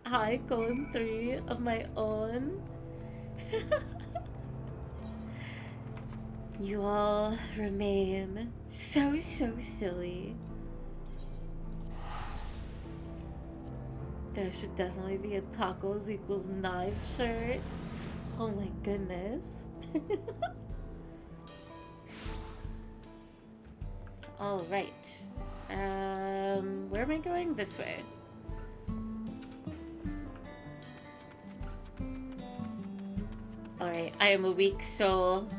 Speaker 1: high colon 3 of my own. You all remain so silly. There should definitely be a tacos equals knife shirt. Oh my goodness. Alright. Where am I going? This way. Alright, I am a weak soul.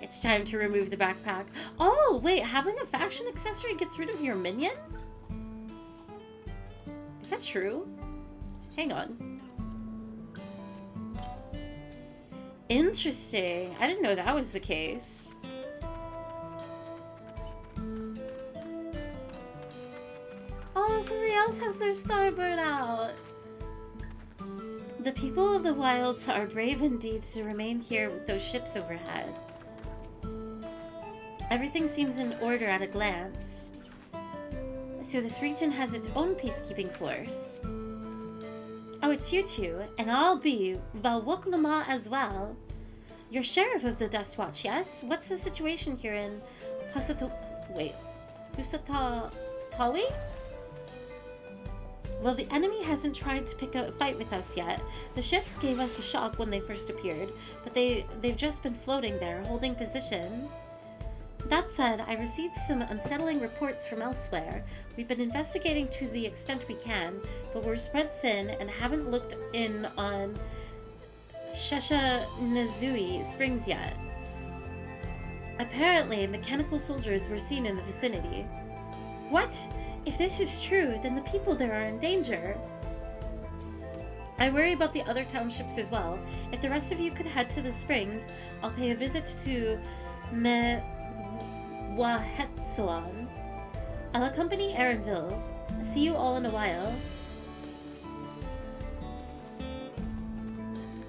Speaker 1: It's time to remove the backpack. Oh, wait, having a fashion accessory gets rid of your minion? Is that true? Hang on. Interesting. I didn't know that was the case. Oh, somebody else has their starboard out. The people of the wilds are brave indeed to remain here with those ships overhead. Everything seems in order at a glance. So this region has its own peacekeeping force. Oh, it's you two, and I'll be Valwoklama as well. You're sheriff of the Dust Watch, yes? What's the situation here in Husatawi? Well, the enemy hasn't tried to pick a fight with us yet. The ships gave us a shock when they first appeared, but they've just been floating there, holding position. That said, I received some unsettling reports from elsewhere. We've been investigating to the extent we can, but we're spread thin and haven't looked in on Sheshanazui Springs yet. Apparently, mechanical soldiers were seen in the vicinity. What? If this is true, then the people there are in danger. I worry about the other townships as well. If the rest of you could head to the springs, I'll pay a visit to Mewahetsuan. I'll accompany Erinville. See you all in a while.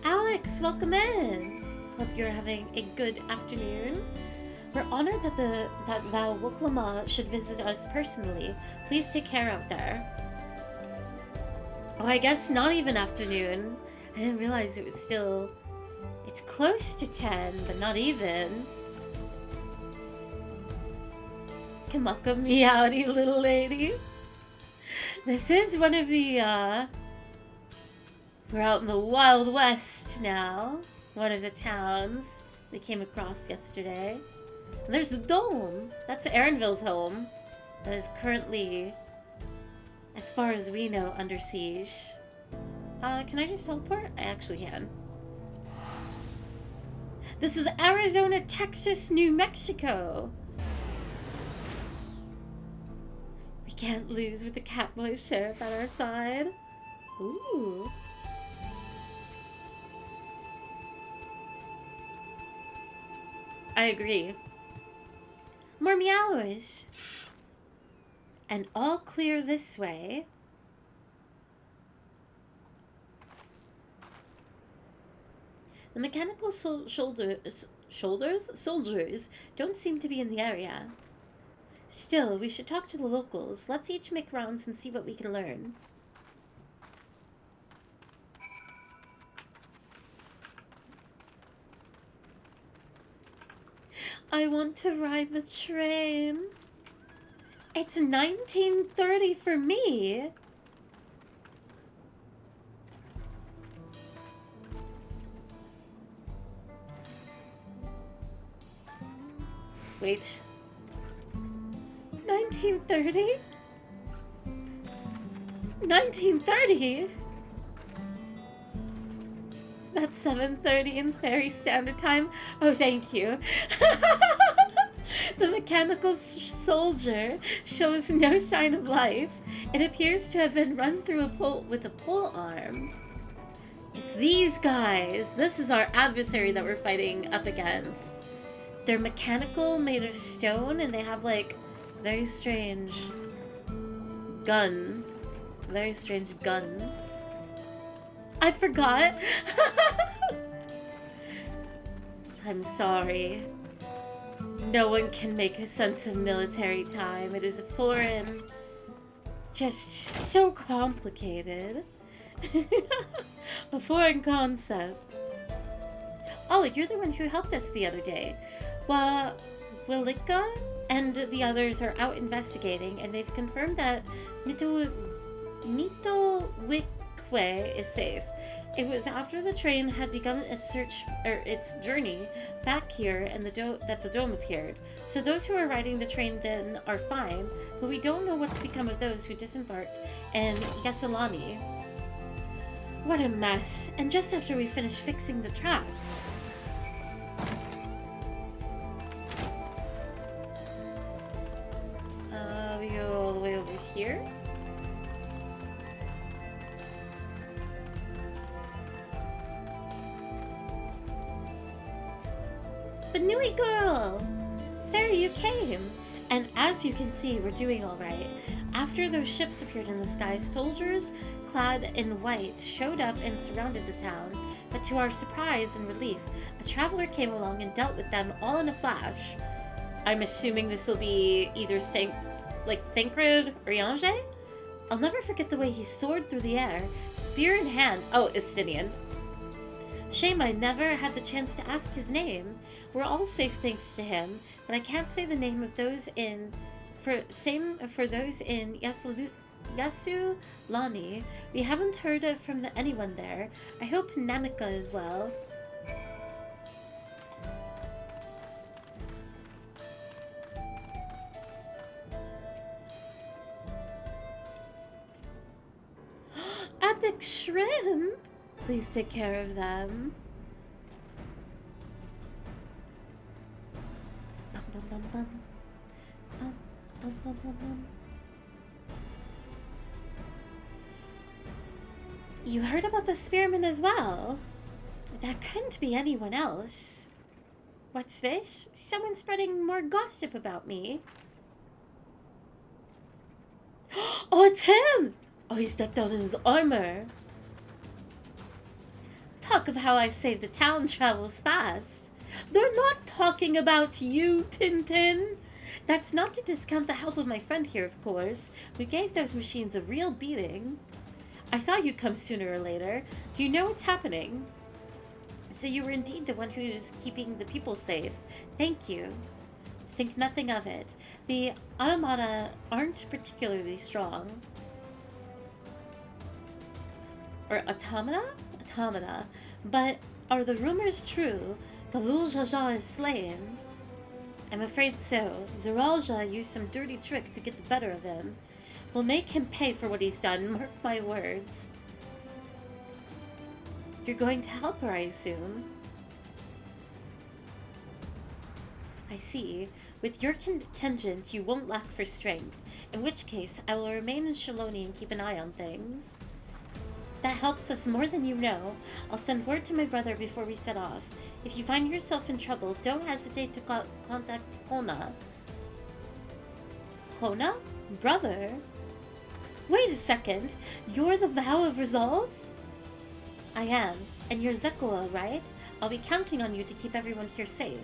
Speaker 1: Alex, welcome in! Hope you're having a good afternoon. We're honored that Val Wuklama should visit us personally. Please take care out there. Oh, I guess not even afternoon. I didn't realize it was still... It's close to 10, but not even. Kamaka meowdy, little lady. This is one of the, We're out in the Wild West now. One of the towns we came across yesterday. And there's the dome. That's Erinville's home. That is currently, as far as we know, under siege. Can I just teleport? I actually can. This is Arizona, Texas, New Mexico. We can't lose with the Catboy Sheriff at our side. Ooh. I agree. More meowers. And all clear this way. The mechanical soldiers don't seem to be in the area. Still, we should talk to the locals. Let's each make rounds and see what we can learn. I want to ride the train. It's 19:30 for me. Wait. 19:30? 19:30? That's 7:30 in Fairy Standard Time. Oh, thank you. The mechanical soldier shows no sign of life. It appears to have been run through a pole with a pole arm. It's these guys. This is our adversary that we're fighting up against. They're mechanical, made of stone, and they have like very strange gun. Very strange gun. I forgot. I'm sorry. No one can make a sense of military time. It is a foreign, just so complicated. A foreign concept. Oh, you're the one who helped us the other day. Well, Willika and the others are out investigating, and they've confirmed that Nitowikwe is safe. It was after the train had begun its journey back here, and that the dome appeared. So those who are riding the train then are fine, but we don't know what's become of those who disembarked in Yasalani. What a mess! And just after we finished fixing the tracks. We go all the way over here. Banui girl! There you came! And as you can see, we're doing alright. After those ships appeared in the sky, soldiers clad in white showed up and surrounded the town. But to our surprise and relief, a traveler came along and dealt with them all in a flash. I'm assuming this will be either Thancred or Yangé? I'll never forget the way he soared through the air, spear in hand. Oh, Estinian. Shame I never had the chance to ask his name. We're all safe thanks to him, but I can't say the name of those in... for those in Yasulani. We haven't heard from anyone there. I hope Namika is well. Epic shrimp! Please take care of them. Bum, bum, bum, bum. Bum, bum, bum, bum, bum. You heard about the spearman as well? That couldn't be anyone else. What's this? Someone spreading more gossip about me. Oh, it's him! Oh, he's decked out in his armor. Talk of how I've saved the town travels fast. They're not talking about you, Tintin. That's not to discount the help of my friend here, of course. We gave those machines a real beating. I thought you'd come sooner or later. Do you know what's happening? So you were indeed the one who's keeping the people safe. Thank you. Think nothing of it. The automata aren't particularly strong. Or automata? Automata. But are the rumors true? Galul Jaja is slain. I'm afraid so. Zeralja used some dirty trick to get the better of him. We'll make him pay for what he's done, mark my words. You're going to help her, I assume. I see. With your contingent, you won't lack for strength, in which case I will remain in Shaloni and keep an eye on things. That helps us more than you know. I'll send word to my brother before we set off. If you find yourself in trouble, don't hesitate to contact Kona. Kona? Brother? Wait a second. You're the Vow of Resolve? I am. And you're Zekoa, right? I'll be counting on you to keep everyone here safe.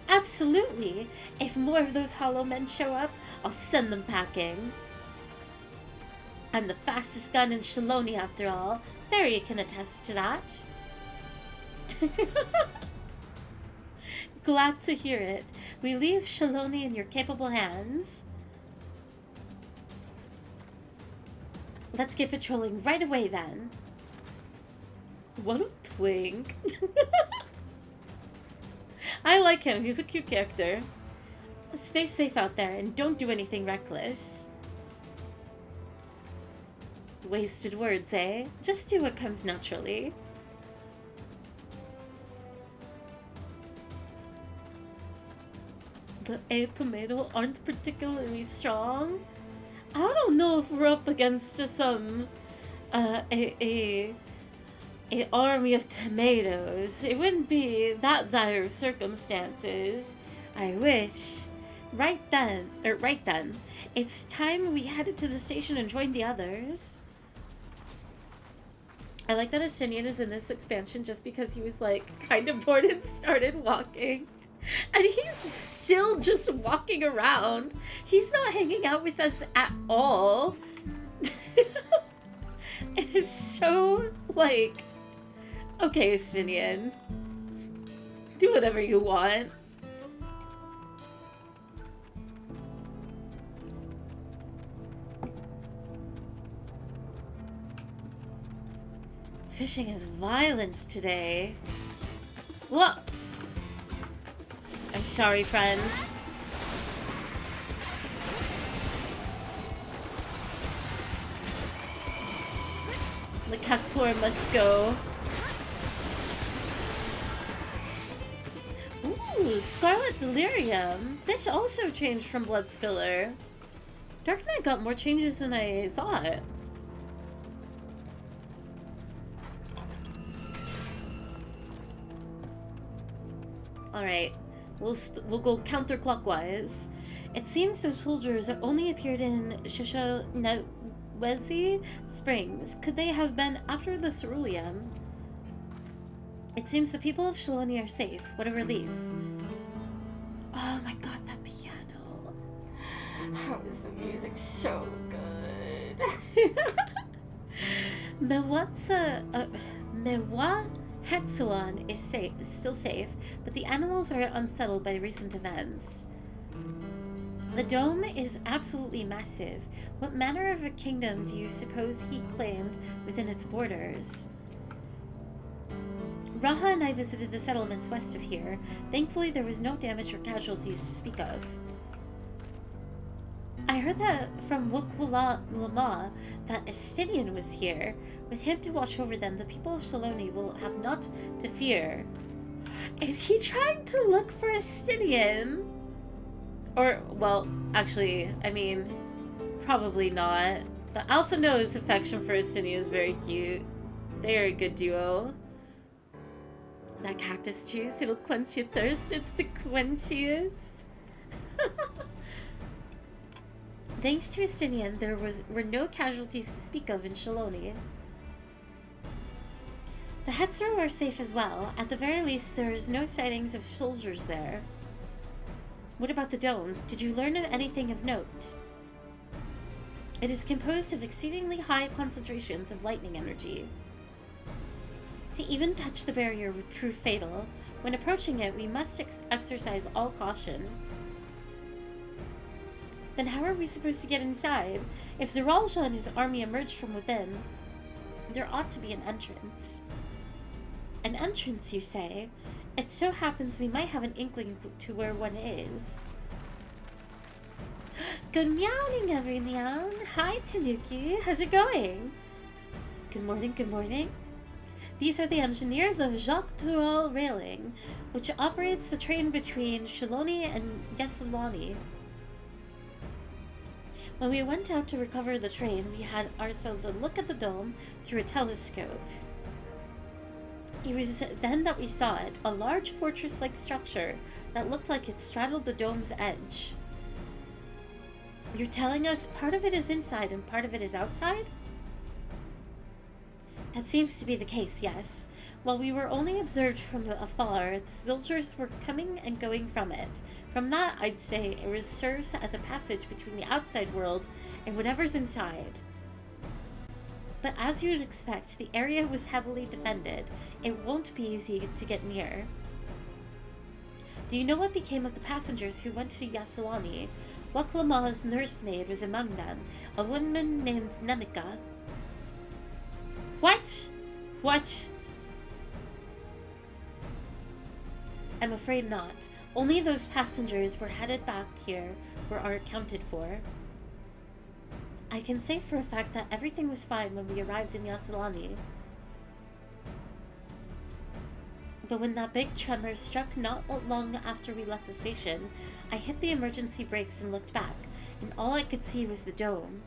Speaker 1: Absolutely. If more of those hollow men show up, I'll send them packing. I'm the fastest gun in Shaloni after all. Fairy can attest to that. Glad to hear it. We leave Shaloni in your capable hands. Let's get patrolling right away then. What a twink. I like him. He's a cute character. Stay safe out there and don't do anything reckless. Wasted words, eh? Just do what comes naturally. The A tomato aren't particularly strong. I don't know if we're up against some a army of tomatoes. It wouldn't be that dire of circumstances. I wish. Right then, it's time we headed to the station and joined the others. I like that Astinian is in this expansion just because he was like kind of bored and started walking. And he's still just walking around. He's not hanging out with us at all. It is so like, okay, Astinian, do whatever you want. Fishing is violent today. Look! I'm sorry, friend. The Cactuar must go. Ooh, Scarlet Delirium. This also changed from Blood Spiller. Dark Knight got more changes than I thought. Alright, we'll go counterclockwise. It seems those soldiers only appeared in Shoshonewezi Springs. Could they have been after the ceruleum? It seems the people of Shaloni are safe. What a relief. Oh my god, that piano. How is the music so good? Mewa Hetsuan is still safe, but the animals are unsettled by recent events. The dome is absolutely massive. What manner of a kingdom do you suppose he claimed within its borders? Raha and I visited the settlements west of here. Thankfully, there was no damage or casualties to speak of. I heard that from Wukulama that Estinian was here. With him to watch over them, the people of Saloni will have naught to fear. Is he trying to look for Estinian? Or, well, actually, I mean, probably not. The Alpha Noah's affection for Estinian is very cute. They are a good duo. That cactus juice, it'll quench your thirst. It's the quenchiest. Thanks to Estinian, there were no casualties to speak of in Shaloni. The Hetzro are safe as well. At the very least, there is no sightings of soldiers there. What about the dome? Did you learn anything of note? It is composed of exceedingly high concentrations of lightning energy. To even touch the barrier would prove fatal. When approaching it, we must exercise all caution. Then how are we supposed to get inside? If Zeralja and his army emerged from within, there ought to be an entrance. An entrance, you say? It so happens we might have an inkling to where one is. Good morning, everyone. Hi, Tanuki. How's it going? Good morning, good morning. These are the engineers of Jacques Tourelle Railing, which operates the train between Shaloni and Yesolani. When we went out to recover the train, we had ourselves a look at the dome through a telescope. It was then that we saw it, a large fortress-like structure that looked like it straddled the dome's edge. You're telling us part of it is inside and part of it is outside? That seems to be the case, yes. While we were only observed from afar, the soldiers were coming and going from it. From that, I'd say it serves as a passage between the outside world and whatever's inside. But as you'd expect, the area was heavily defended. It won't be easy to get near. Do you know what became of the passengers who went to Yasalani? Waklama's nursemaid was among them, a woman named Nanika. What? What? I'm afraid not. Only those passengers were headed back here are accounted for. I can say for a fact that everything was fine when we arrived in Yasalani. But when that big tremor struck not long after we left the station, I hit the emergency brakes and looked back, and all I could see was the dome.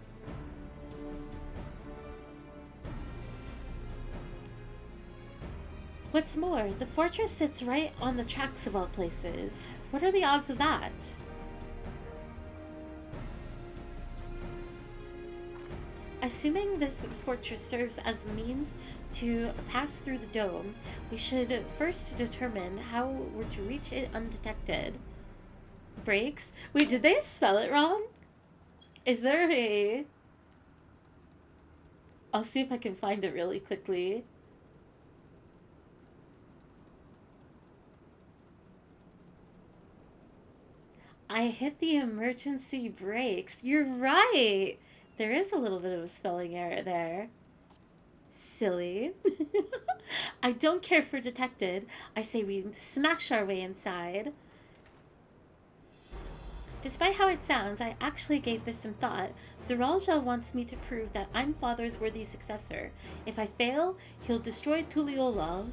Speaker 1: What's more, the fortress sits right on the tracks of all places. What are the odds of that? Assuming this fortress serves as a means to pass through the dome, we should first determine how we're to reach it undetected. Brakes? Wait, did they spell it wrong? Is there a... I'll see if I can find it really quickly. I hit the emergency brakes. You're right! There is a little bit of a spelling error there. Silly. I don't care for detected. I say we smash our way inside. Despite how it sounds, I actually gave this some thought. Zeralja wants me to prove that I'm Father's worthy successor. If I fail, he'll destroy Tuliyola.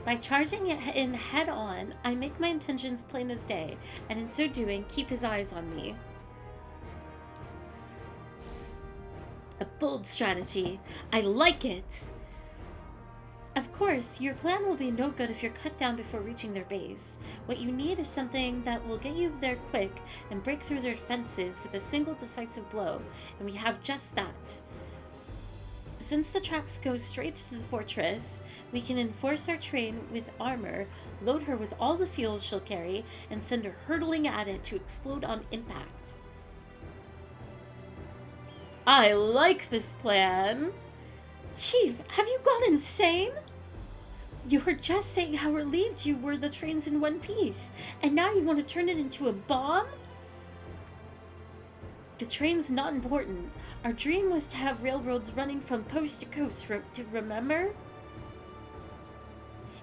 Speaker 1: By charging it in head-on, I make my intentions plain as day, and in so doing, keep his eyes on me. A bold strategy. I like it! Of course, your plan will be no good if you're cut down before reaching their base. What you need is something that will get you there quick and break through their defenses with a single decisive blow, and we have just that. Since the tracks go straight to the fortress, we can enforce our train with armor, load her with all the fuel she'll carry, and send her hurtling at it to explode on impact. I like this plan! Chief, have you gone insane? You were just saying how relieved you were the train's in one piece, and now you want to turn it into a bomb? The train's not important. Our dream was to have railroads running from coast to coast, remember?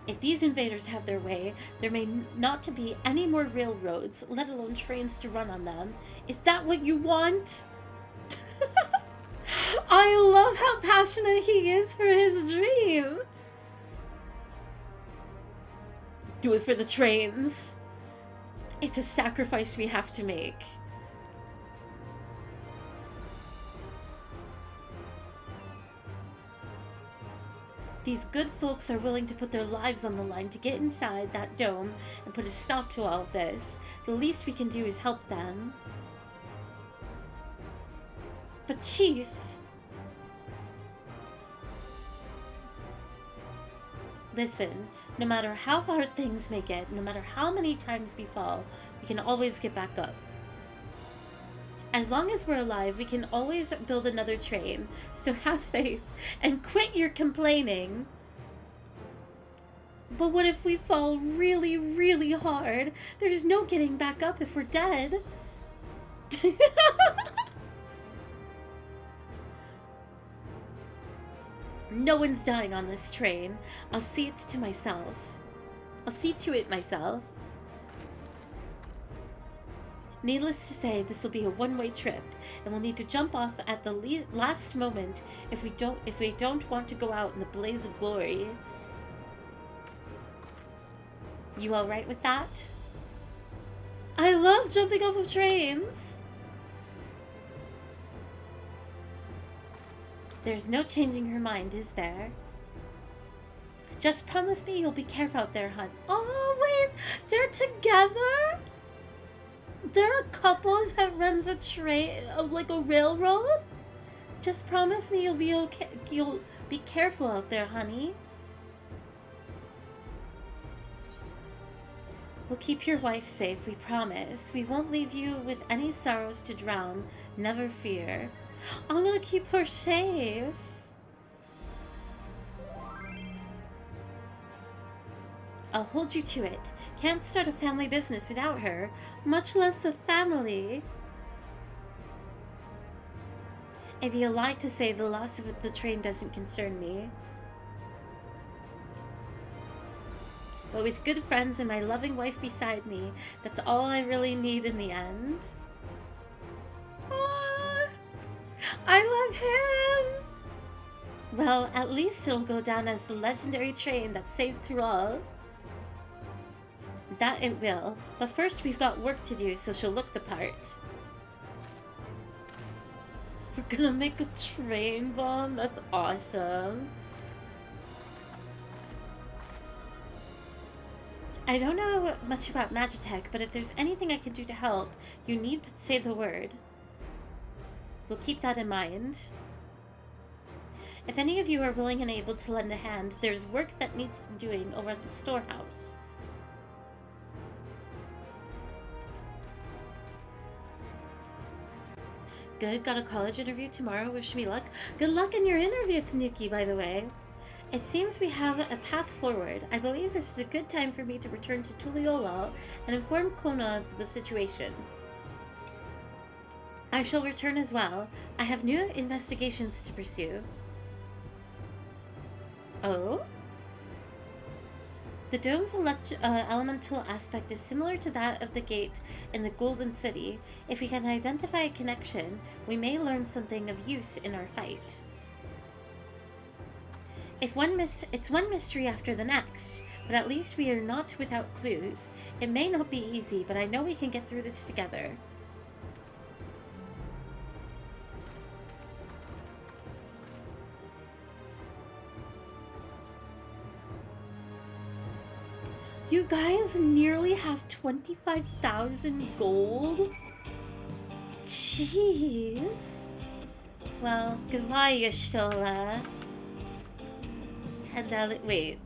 Speaker 1: If these invaders have their way, there may not to be any more railroads, let alone trains to run on them. Is that what you want? I love how passionate he is for his dream. Do it for the trains. It's a sacrifice we have to make. These good folks are willing to put their lives on the line to get inside that dome and put a stop to all of this. The least we can do is help them. But Chief... Listen, no matter how hard things may get, no matter how many times we fall, we can always get back up. As long as we're alive, we can always build another train. So have faith and quit your complaining. But what if we fall really, really hard? There's no getting back up if we're dead. No one's dying on this train. I'll see it to myself. I'll see to it myself. Needless to say, this will be a one-way trip, and we'll need to jump off at the last moment if we don't want to go out in the blaze of glory. You all right with that? I love jumping off of trains. There's no changing her mind, is there? Just promise me you'll be careful out there, hon. Oh, wait! They're together? They're a couple that runs a train, like a railroad? Just promise me you'll be okay. You'll be careful out there, honey. We'll keep your wife safe, we promise. We won't leave you with any sorrows to drown. Never fear. I'm gonna keep her safe. I'll hold you to it. Can't start a family business without her, much less a family. It'd be a lie to say the loss of the train doesn't concern me. But with good friends and my loving wife beside me, that's all I really need in the end. Aww, I love him! Well, at least it'll go down as the legendary train that saved Tyrol. That it will, but first we've got work to do so she'll look the part. We're gonna make a train bomb? That's awesome. I don't know much about Magitech, but if there's anything I can do to help, you need but say the word. We'll keep that in mind. If any of you are willing and able to lend a hand, there's work that needs doing over at the storehouse. Good, got a college interview tomorrow, wish me luck. Good luck in your interview, Tanuki, by the way. It seems we have a path forward. I believe this is a good time for me to return to Tuliyola and inform Kona of the situation. I shall return as well. I have new investigations to pursue. Oh? The dome's elemental aspect is similar to that of the gate in the Golden City. If we can identify a connection, we may learn something of use in our fight. It's one mystery after the next, but at least we are not without clues. It may not be easy, but I know we can get through this together. You guys nearly have 25,000 gold? Jeez. Well, goodbye, Yashtola. And wait.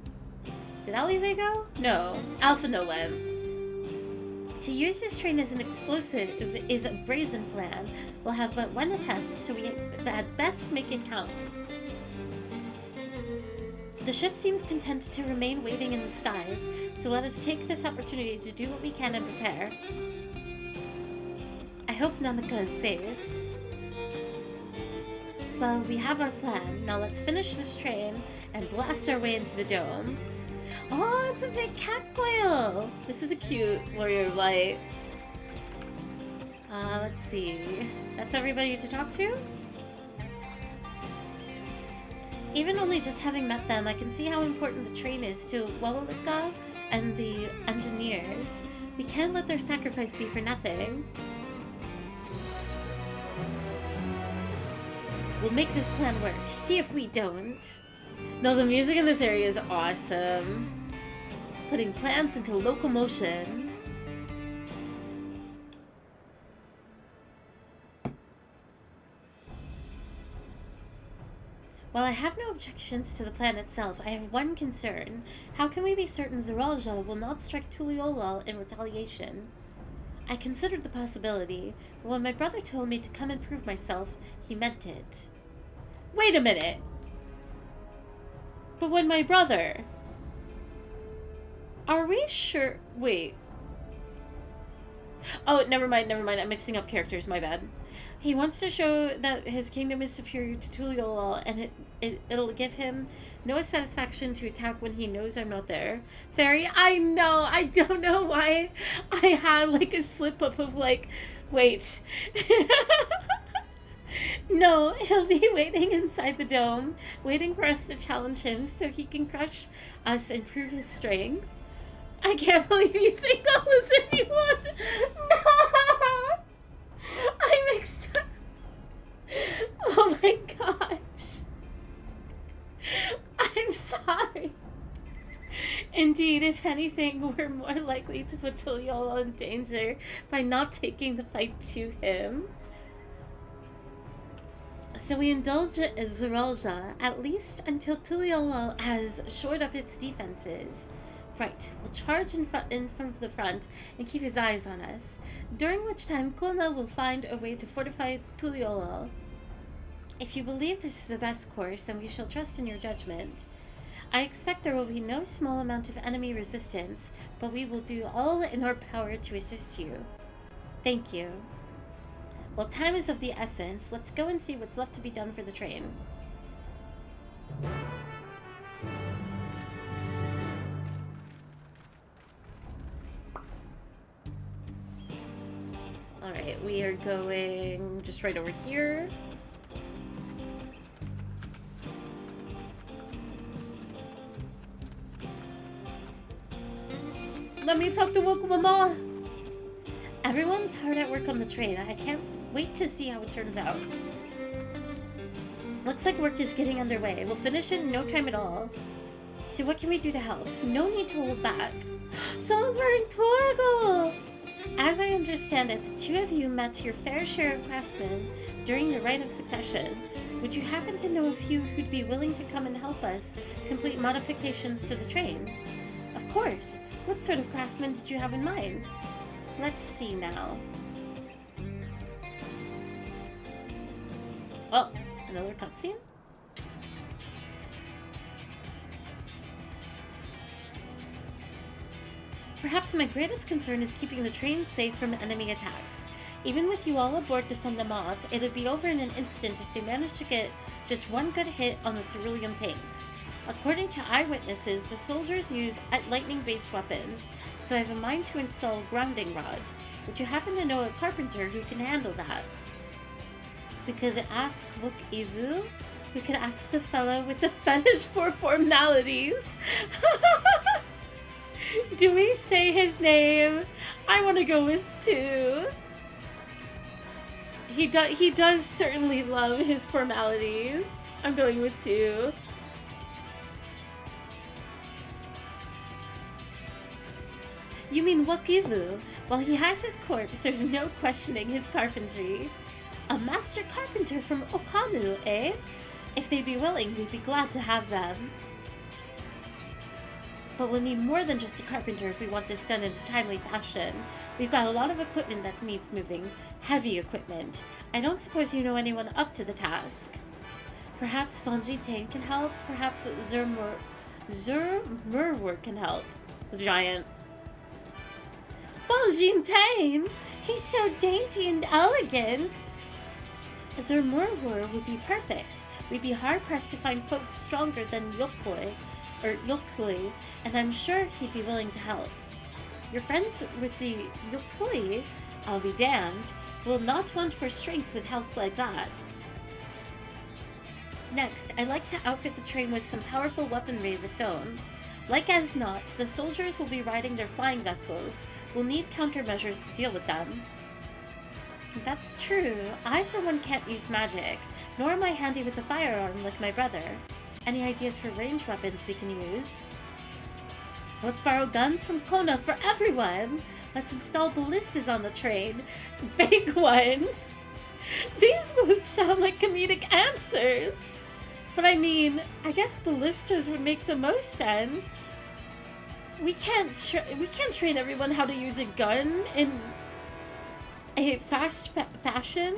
Speaker 1: Did Alize go? No. Alphino went. To use this train as an explosive is a brazen plan. We'll have but one attempt, so we had best make it count. The ship seems content to remain waiting in the skies, so let us take this opportunity to do what we can and prepare. I hope Namika is safe. Well, we have our plan. Now let's finish this train and blast our way into the dome. Oh, it's a big cat quail! This is a cute warrior of light. Let's see. That's everybody to talk to? Even only just having met them, I can see how important the train is to Wawalika and the engineers. We can't let their sacrifice be for nothing. We'll make this plan work. See if we don't. No, the music in this area is awesome. Putting plans into locomotion. While I have no objections to the plan itself, I have one concern. How can we be certain Zeralja will not strike Tuliolal in retaliation? I considered the possibility, but when my brother told me to come and prove myself, he meant it. Wait a minute! But when my brother... Are we sure... Wait. Oh, never mind. I'm mixing up characters, my bad. He wants to show that his kingdom is superior to Tuliolal, and it'll give him no satisfaction to attack when he knows I'm not there. Fairy, I know! I don't know why I had, like, a slip-up of, like, wait. No, he'll be waiting inside the dome, waiting for us to challenge him so he can crush us and prove his strength. I can't believe you think I'll listen to you. No! I mixed up. Oh my gosh. I'm sorry. Indeed, if anything, we're more likely to put Tuliolal in danger by not taking the fight to him. So we indulge Zeralja, at least until Tuliolal has shored up its defenses. Right, we'll charge in front of the front and keep his eyes on us, during which time Kulna will find a way to fortify Tuliolal. If you believe this is the best course, then we shall trust in your judgment. I expect there will be no small amount of enemy resistance, but we will do all in our power to assist you. Thank you. Well, time is of the essence. Let's go and see what's left to be done for the train. Alright, we are going just right over here. Let me talk to Woke Mama! Everyone's hard at work on the train. I can't wait to see how it turns out. Looks like work is getting underway. We'll finish it in no time at all. So what can we do to help? No need to hold back. Someone's wearing Torgal! As I understand it, the two of you met your fair share of craftsmen during the Rite of Succession. Would you happen to know a few who'd be willing to come and help us complete modifications to the train? Of course! What sort of craftsmen did you have in mind? Let's see now. Oh, another cutscene? Perhaps my greatest concern is keeping the train safe from enemy attacks. Even with you all aboard to fend them off, it'd be over in an instant if they managed to get just one good hit on the cerulean tanks. According to eyewitnesses, the soldiers use lightning-based weapons, so I have a mind to install grounding rods. Would you happen to know a carpenter who can handle that? We could ask Wook Ivu. We could ask the fellow with the fetish for formalities. Do we say his name? I want to go with 2. He does certainly love his formalities. I'm going with 2. You mean Wakivu? While he has his corpse, there's no questioning his carpentry. A master carpenter from Okanu, eh? If they'd be willing, we'd be glad to have them. But we'll need more than just a carpenter if we want this done in a timely fashion. We've got a lot of equipment that needs moving. Heavy equipment. I don't suppose you know anyone up to the task. Perhaps Fanji Tane can help? Perhaps Zur Murwer can help. The giant. Fonjintain! He's so dainty and elegant! Zur Murwer would be perfect. We'd be hard-pressed to find folks stronger than Yokui, and I'm sure he'd be willing to help. Your friends with the Yokui, I'll be damned, will not want for strength with health like that. Next, I'd like to outfit the train with some powerful weaponry of its own. Like as not, the soldiers will be riding their flying vessels. We'll need countermeasures to deal with them. That's true. I, for one, can't use magic, nor am I handy with a firearm like my brother. Any ideas for ranged weapons we can use? Let's borrow guns from Kona for everyone! Let's install ballistas on the train. Big ones! These both sound like comedic answers! But I mean, I guess ballistas would make the most sense. We can't train everyone how to use a gun in a fast fashion.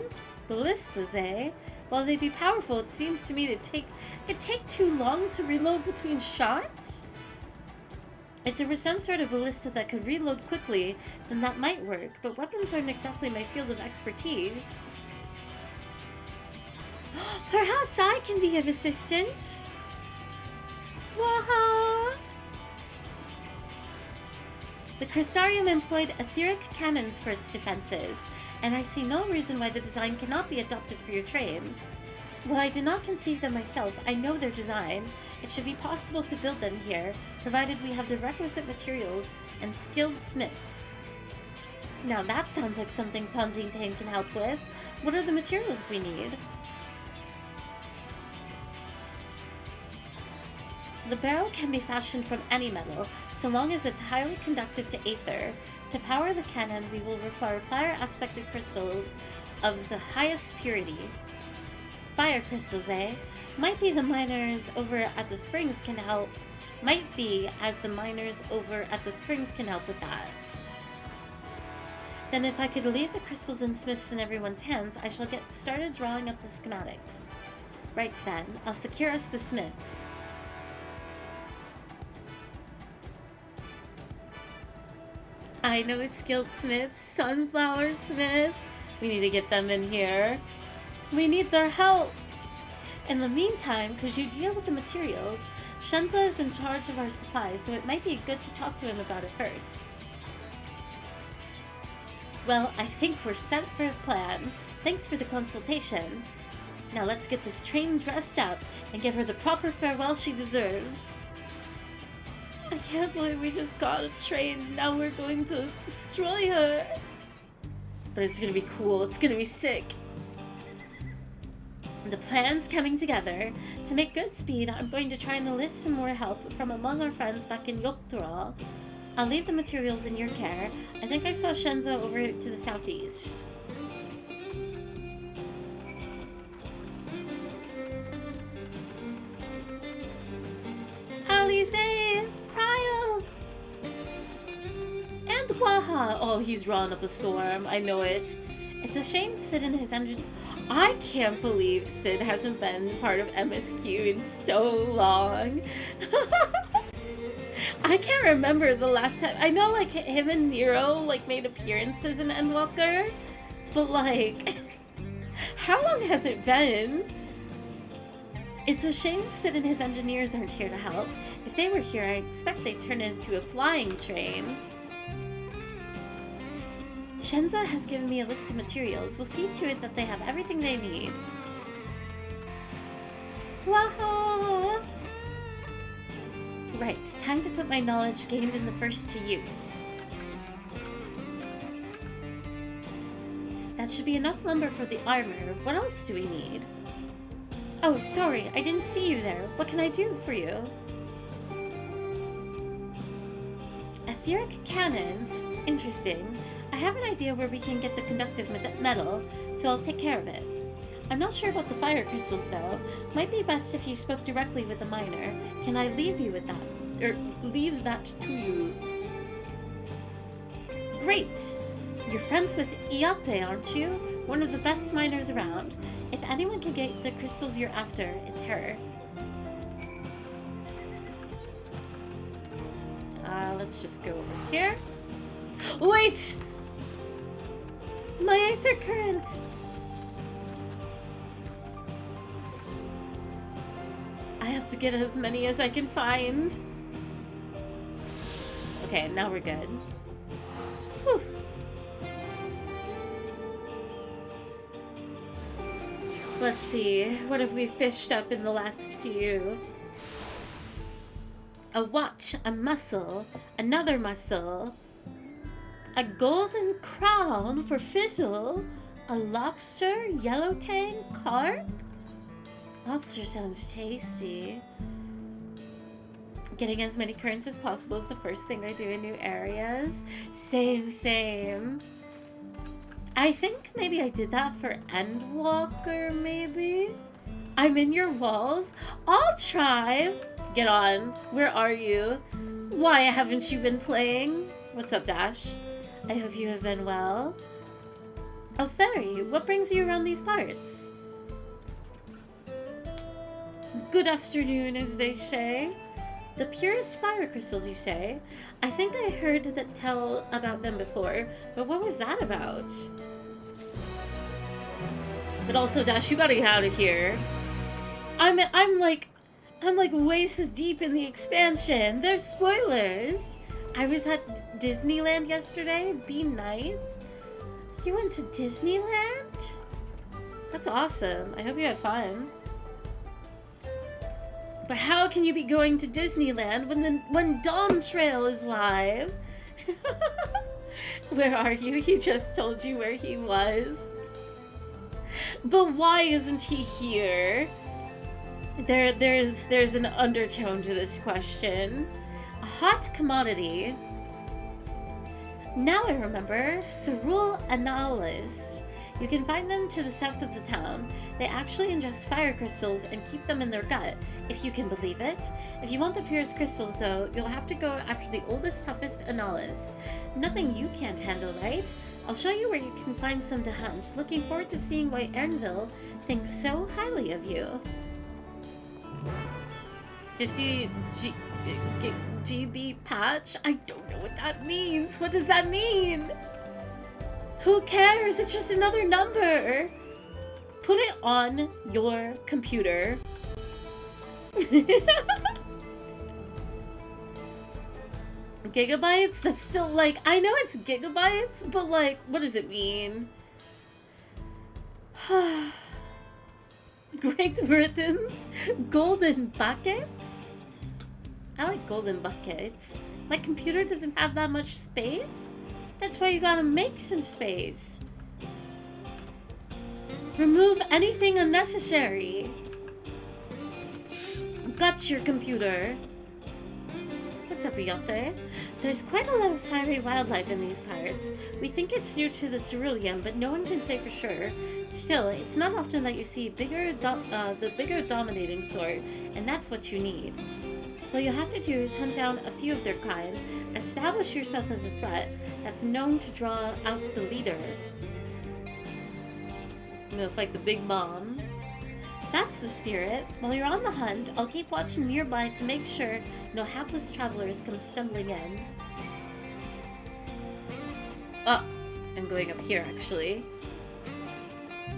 Speaker 1: Ballistas, eh? While they'd be powerful, it seems to me it'd take too long to reload between shots. If there was some sort of ballista that could reload quickly, then that might work, but weapons aren't exactly my field of expertise. Perhaps I can be of assistance. Waha! The Crystarium employed etheric cannons for its defenses, and I see no reason why the design cannot be adopted for your train. While I did not conceive them myself, I know their design. It should be possible to build them here, provided we have the requisite materials and skilled smiths. Now that sounds like something Fonjintain can help with. What are the materials we need? The barrel can be fashioned from any metal, so long as it's highly conductive to aether. To power the cannon, we will require fire-aspected crystals of the highest purity. Fire crystals, eh? Might be the miners over at the springs can help. Might be as the miners over at the springs can help with that. Then if I could leave the crystals and smiths in everyone's hands, I shall get started drawing up the schematics. Right then, I'll secure us the smiths. I know a skilled smith, Sunflower Smith. We need to get them in here. We need their help. In the meantime, could you deal with the materials? Shenza is in charge of our supplies, so it might be good to talk to him about it first. Well, I think we're set for a plan. Thanks for the consultation. Now let's get this train dressed up and give her the proper farewell she deserves. I can't believe we just got a train and now we're going to destroy her. But it's gonna be cool, it's gonna be sick. The plan's coming together. To make good speed, I'm going to try and enlist some more help from among our friends back in Dawntrail. I'll leave the materials in your care. I think I saw Shenza over to the southeast. Alize! Cryo! And Waha! Oh, he's drawn up a storm. I know it. It's a shame Sid and his engine... I can't believe Sid hasn't been part of MSQ in so long. I can't remember the last time. I know, like, him and Nero, like, made appearances in Endwalker. But, like, how long has it been? It's a shame Sid and his engineers aren't here to help. If they were here, I expect they'd turn it into a flying train. Shenza has given me a list of materials. We'll see to it that they have everything they need. Waha! Right, time to put my knowledge gained in the first to use. That should be enough lumber for the armor. What else do we need? Oh, sorry, I didn't see you there. What can I do for you? Etheric cannons? Interesting. I have an idea where we can get the conductive metal, so I'll take care of it. I'm not sure about the fire crystals, though. Might be best if you spoke directly with a miner. Can I leave you with that? Or leave that to you? Great! You're friends with Iate, aren't you? One of the best miners around. If anyone can get the crystals you're after, it's her. let's just go over here. Wait! My aether currents! I have to get as many as I can find. Okay, now we're good. Whew. Let's see, what have we fished up in the last few? A watch, a mussel, another mussel, a golden crown for Fizzle, a lobster, yellow tang, carp? Lobster sounds tasty. Getting as many currents as possible is the first thing I do in new areas. Same. I think maybe I did that for Endwalker, maybe? I'm in your walls? I'll try! Get on. Where are you? Why haven't you been playing? What's up, Dash? I hope you have been well. Oh, Fairy, what brings you around these parts? Good afternoon, as they say. The purest fire crystals, you say? I think I heard that tell about them before, but what was that about? But also, Dash, you gotta get out of here. I'm like waist deep in the expansion. There's spoilers. I was at Disneyland yesterday. Be nice. You went to Disneyland? That's awesome. I hope you had fun. But how can you be going to Disneyland when Dawntrail is live? Where are you? He just told you where he was. But why isn't he here? There's an undertone to this question. A hot commodity. Now I remember. Cerule Analysis. You can find them to the south of the town. They actually ingest fire crystals and keep them in their gut, if you can believe it. If you want the purest crystals, though, you'll have to go after the oldest, toughest Analysis. Nothing you can't handle, right? I'll show you where you can find some to hunt. Looking forward to seeing why Ernville thinks so highly of you. 50 GB patch? I don't know what that means. What does that mean? Who cares? It's just another number. Put it on your computer. Gigabytes? That's still like, I know it's gigabytes, but like, what does it mean? Great Britain's golden buckets? I like golden buckets. My computer doesn't have that much space? That's why you gotta make some space. Remove anything unnecessary. Got your computer. What's up, Yote? There's quite a lot of fiery wildlife in these parts. We think it's due to the cerulean, but no one can say for sure. Still, it's not often that you see the bigger dominating sort, and that's what you need. What you'll have to do is hunt down a few of their kind, establish yourself as a threat that's known to draw out the leader. I'm gonna fight the big mom. That's the spirit. While you're on the hunt, I'll keep watching nearby to make sure no hapless travelers come stumbling in. Oh, I'm going up here actually.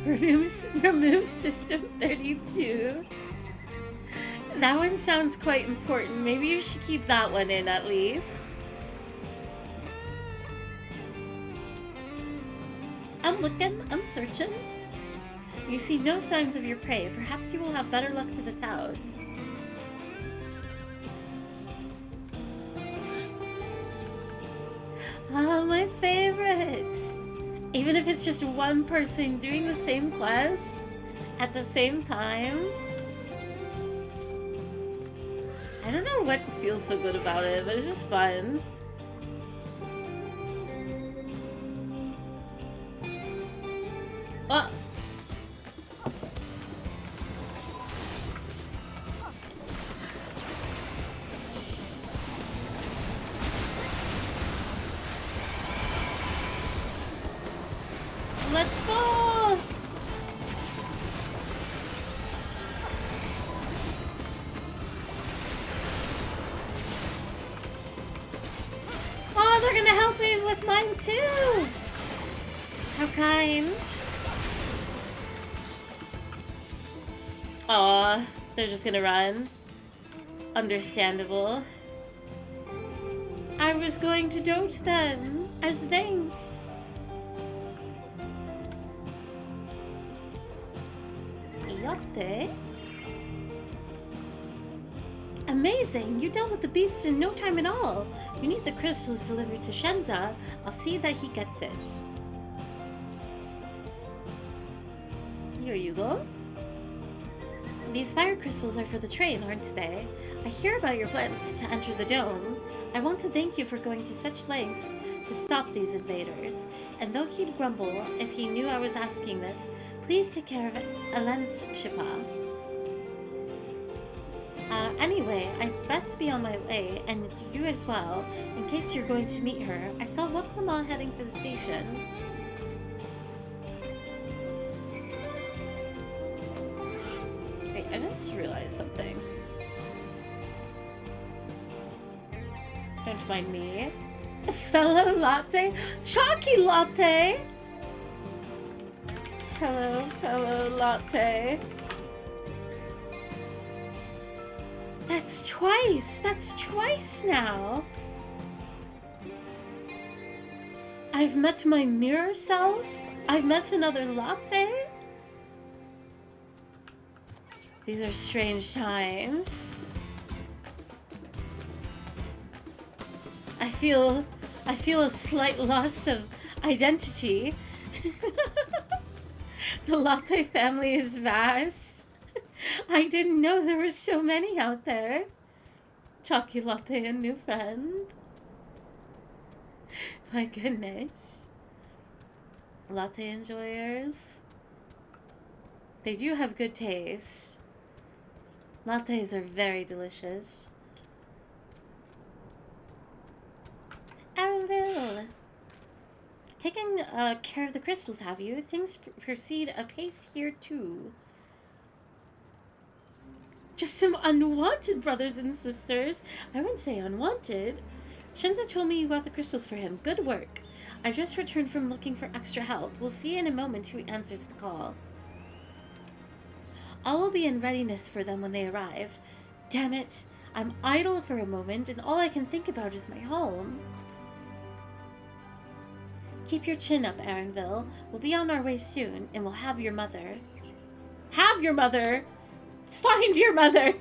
Speaker 1: Remove system 32. That one sounds quite important. Maybe you should keep that one in at least. I'm looking, I'm searching. You see no signs of your prey. Perhaps you will have better luck to the south. Ah, my favorite! Even if it's just one person doing the same quest at the same time. I don't know what feels so good about it, but it's just fun. Oh! Let's go! Oh, they're gonna help me with mine too! How kind. Aw, they're just gonna run. Understandable. I was going to dote then, as thanks. Yatte. Amazing! You dealt with the beast in no time at all. You need the crystals delivered to Shenza. I'll see that he gets it. Here you go. These fire crystals are for the train, aren't they? I hear about your plans to enter the dome. I want to thank you for going to such lengths to stop these invaders. And though he'd grumble if he knew I was asking this, please take care of Elens Shippa. Anyway, I'd best be on my way, and you as well, in case you're going to meet her. I saw Woklama heading for the station. Wait, I just realized something. Don't mind me. Fellow latte? Chalky latte! Hello, fellow latte. That's twice! That's twice now! I've met my mirror self? I've met another latte? These are strange times. I feel a slight loss of identity. The latte family is vast. I didn't know there were so many out there. Chalky latte and new friend. My goodness. Latte enjoyers. They do have good taste. Lattes are very delicious. Arville! Taking care of the crystals, have you? Things proceed apace here too. Just some unwanted brothers and sisters. I wouldn't say unwanted. Shenza told me you got the crystals for him. Good work. I just returned from looking for extra help. We'll see in a moment who answers the call. All will be in readiness for them when they arrive. Damn it. I'm idle for a moment, and all I can think about is my home. Keep your chin up, Aaronville. We'll be on our way soon, and we'll have your mother. Have your mother? Find your mother!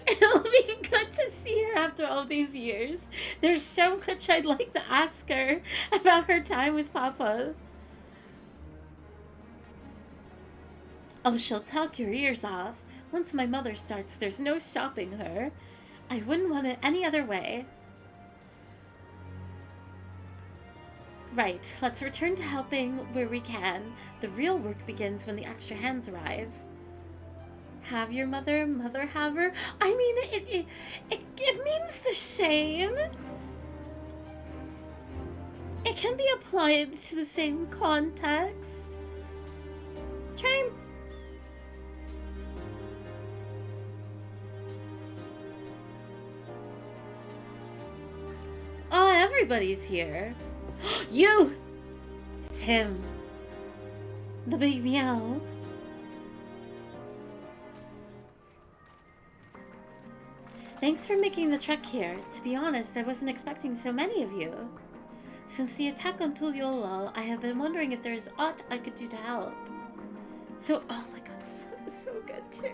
Speaker 1: It'll be good to see her after all these years. There's so much I'd like to ask her about her time with Papa. Oh, she'll talk your ears off. Once my mother starts, there's no stopping her. I wouldn't want it any other way. Right, let's return to helping where we can. The real work begins when the extra hands arrive. Have your mother, mother have her? I mean, it means the same. It can be applied to the same context. Try and... Oh, everybody's here. You! It's him. The big meow. Thanks for making the trek here. To be honest, I wasn't expecting so many of you. Since the attack on Tuliolal, I have been wondering if there is aught I could do to help. So, oh my god, this song is so good too.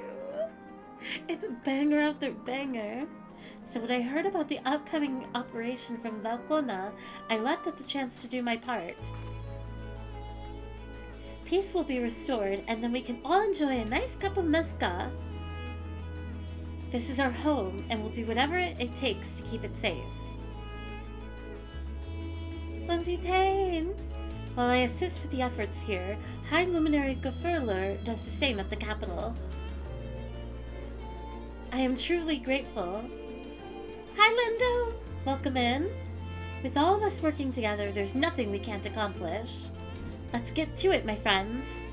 Speaker 1: It's banger after banger. So when I heard about the upcoming operation from Valkona, I leapt at the chance to do my part. Peace will be restored, and then we can all enjoy a nice cup of mezca. This is our home, and we'll do whatever it takes to keep it safe. Fontaine! While I assist with the efforts here, High Luminary Gafurler does the same at the capital. I am truly grateful. Hi, Lindo! Welcome in. With all of us working together, there's nothing we can't accomplish. Let's get to it, my friends.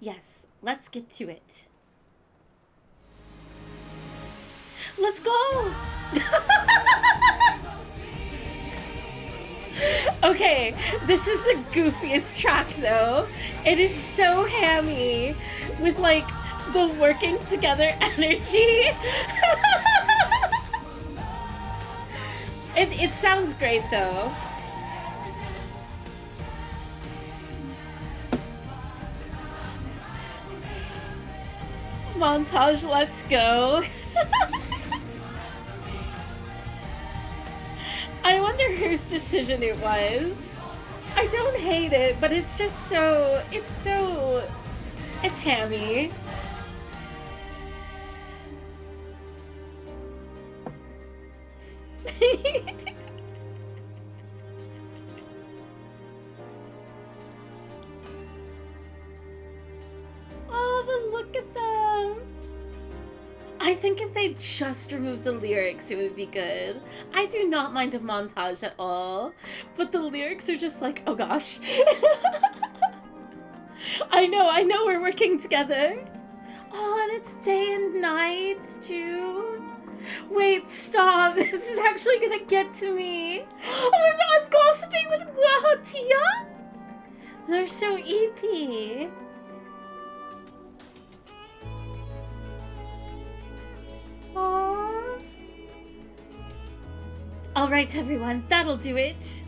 Speaker 1: Yes, let's get to it. Let's go! Okay, this is the goofiest track though. It is so hammy with like the working together energy. It sounds great though. Montage, let's go. I wonder whose decision it was. I don't hate it, but it's just so, it's hammy. Oh, but look at them. I think if they just removed the lyrics, it would be good. I do not mind a montage at all, but the lyrics are just like, oh gosh. I know, we're working together. Oh, and it's day and night, too. Wait, stop. This is actually gonna get to me. Oh, I'm gossiping with Guahatia? They're so eepy. Aww. Alright, everyone, that'll do it.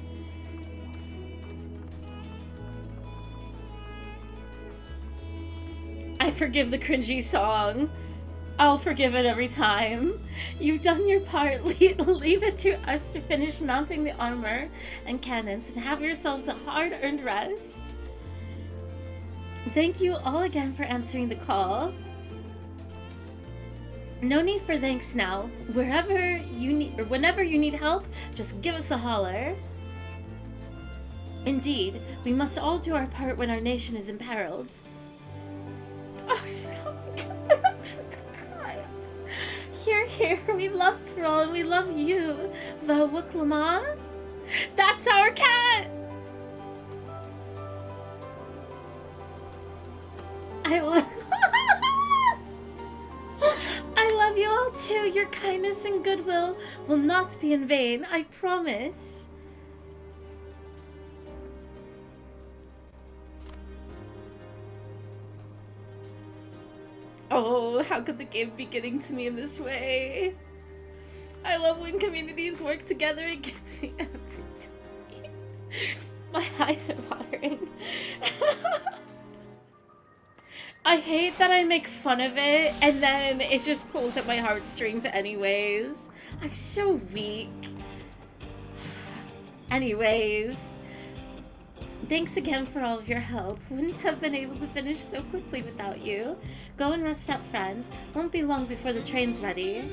Speaker 1: I forgive the cringy song. I'll forgive it every time. You've done your part. Leave it to us to finish mounting the armor and cannons and have yourselves a hard-earned rest. Thank you all again for answering the call. No need for thanks now. Wherever you need, or whenever you need help, just give us a holler. Indeed, we must all do our part when our nation is imperiled. Oh, so good. I'm actually gonna cry. Here, we love Troll and we love you, Vavuklama. That's our cat! I love you all too. Your kindness and goodwill will not be in vain, I promise. Oh, how could the game be getting to me in this way? I love when communities work together. It gets me every time. My eyes are watering. I hate that I make fun of it and then it just pulls at my heartstrings anyways. I'm so weak. Anyways, thanks again for all of your help. Wouldn't have been able to finish so quickly without you. Go and rest up, friend. Won't be long before the train's ready.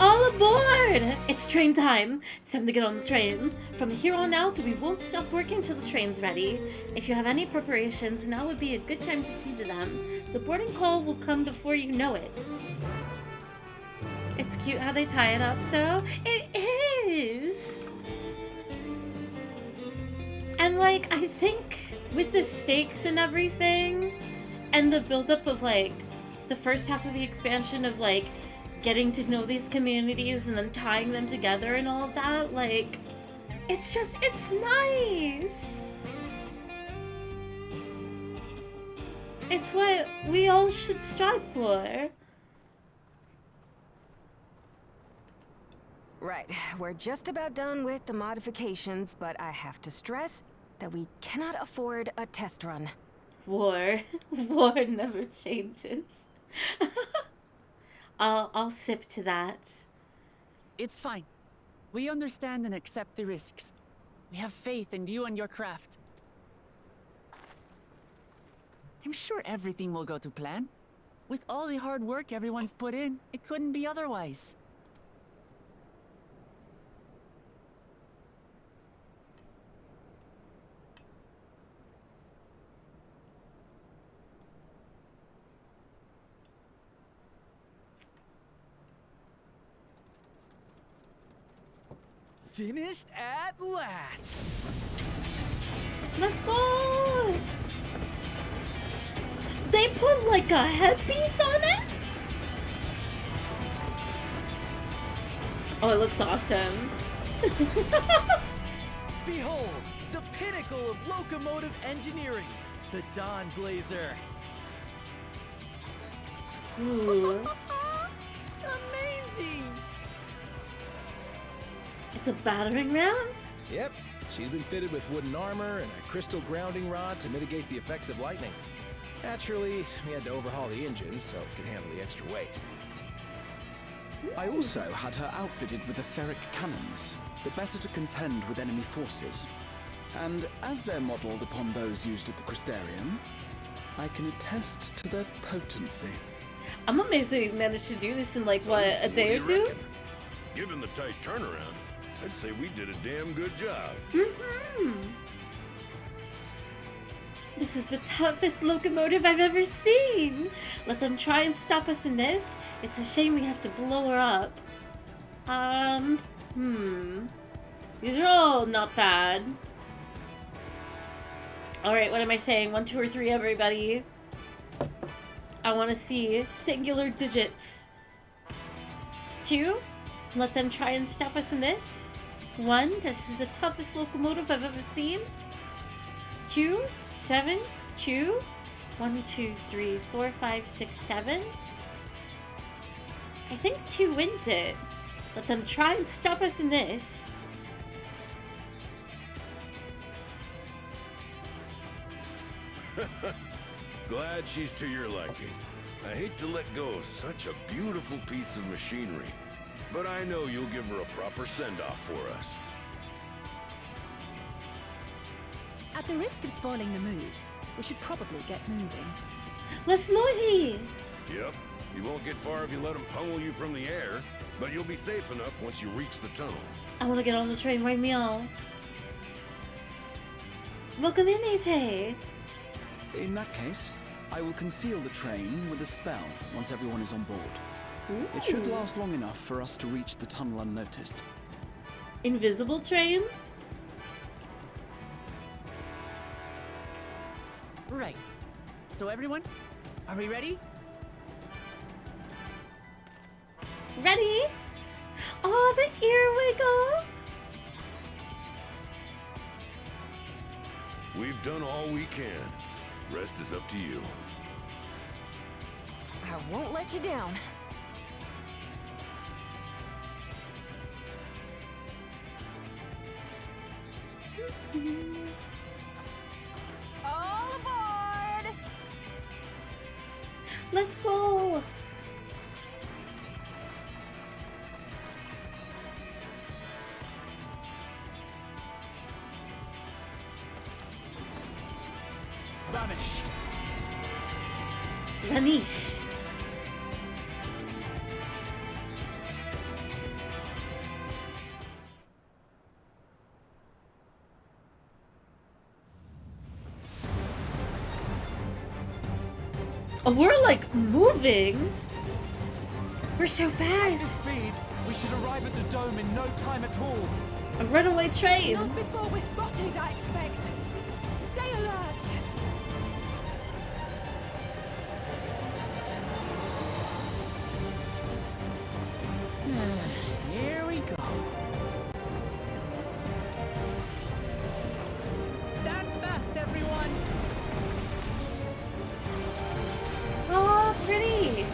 Speaker 1: All aboard! It's train time. It's time to get on the train. From here on out, we won't stop working till the train's ready. If you have any preparations, now would be a good time to see to them. The boarding call will come before you know it. It's cute how they tie it up, though. It is! And, like, I think with the stakes and everything, and the buildup of, like, the first half of the expansion of, like, getting to know these communities and then tying them together and all of that, like, it's just, it's nice. It's what we all should strive for.
Speaker 8: Right, we're just about done with the modifications, but I have to stress that we cannot afford a test run.
Speaker 1: War never changes. I'll sip to that.
Speaker 4: It's fine. We understand and accept the risks. We have faith in you and your craft. I'm sure everything will go to plan. With all the hard work everyone's put in, it couldn't be otherwise.
Speaker 9: Finished at last!
Speaker 1: Let's go! They put like a headpiece on it? Oh, it looks awesome.
Speaker 9: Behold, the pinnacle of locomotive engineering, the Dawn Blazer.
Speaker 1: Ooh.
Speaker 9: Amazing!
Speaker 1: It's a battering ram?
Speaker 9: Yep, she's been fitted with wooden armor and a crystal grounding rod to mitigate the effects of lightning. Naturally, we had to overhaul the engine so it could handle the extra weight.
Speaker 10: I also had her outfitted with etheric cannons, the better to contend with enemy forces. And as they're modeled upon those used at the Crystarium, I can attest to their potency.
Speaker 1: I'm amazed they managed to do this in like, what, a day or
Speaker 6: What do you
Speaker 1: two?
Speaker 6: reckon? Given the tight turnaround, I'd say we did a damn good job.
Speaker 1: This is the toughest locomotive I've ever seen! Let them try and stop us in this. It's a shame we have to blow her up. These are all not bad. Alright, what am I saying? 1, 2, or 3, everybody. I want to see singular digits. 2, let them try and stop us in this. 1, this is the toughest locomotive I've ever seen. 2, 7, 2, 1, 2, 3, 4, 5, 6, 7. I think 2 wins it. Let them try and stop us in this.
Speaker 6: Glad she's to your liking. I hate to let go of such a beautiful piece of machinery, but I know you'll give her a proper send-off for us.
Speaker 11: At the risk of spoiling the mood, we should probably get moving.
Speaker 1: Let's mosey!
Speaker 6: Yep, you won't get far if you let them pummel you from the air, but you'll be safe enough once you reach the tunnel.
Speaker 1: I want to get on the train right now. Welcome in, AJ.
Speaker 10: In that case, I will conceal the train with a spell once everyone is on board.
Speaker 1: Ooh.
Speaker 10: It should last long enough for us to reach the tunnel unnoticed.
Speaker 1: Invisible train?
Speaker 4: Right. So everyone, are we ready?
Speaker 1: Ready? Oh, the ear wiggle!
Speaker 6: We've done all we can. Rest is up to you.
Speaker 8: I won't let you down. All aboard!
Speaker 1: Let's go!
Speaker 9: Vanish!
Speaker 1: Vanish. Oh, we're like moving. We're so
Speaker 9: At this
Speaker 1: fast.
Speaker 9: speed, we should arrive at the dome in no time at all.
Speaker 1: A runaway train.
Speaker 11: Not before we're spotted, I expect. Stay alert!
Speaker 4: Here we go. Stand fast, everyone.
Speaker 1: Oh, pretty.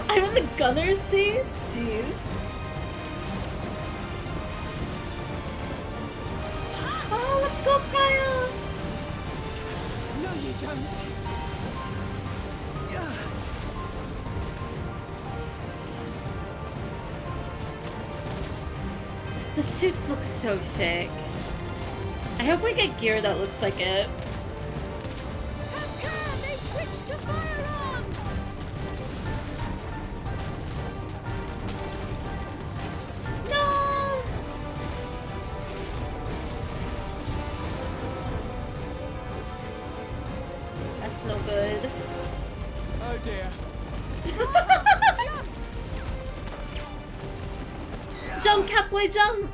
Speaker 1: I'm in the gunner's seat? Jeez. Oh, let's go, Kyle!
Speaker 11: No, you don't.
Speaker 1: The suits look so sick. I hope we get gear that looks like it.
Speaker 11: They switched to firearms!
Speaker 1: No! That's no good.
Speaker 9: Oh dear.
Speaker 11: Jump!
Speaker 1: Jump, Catboy, jump!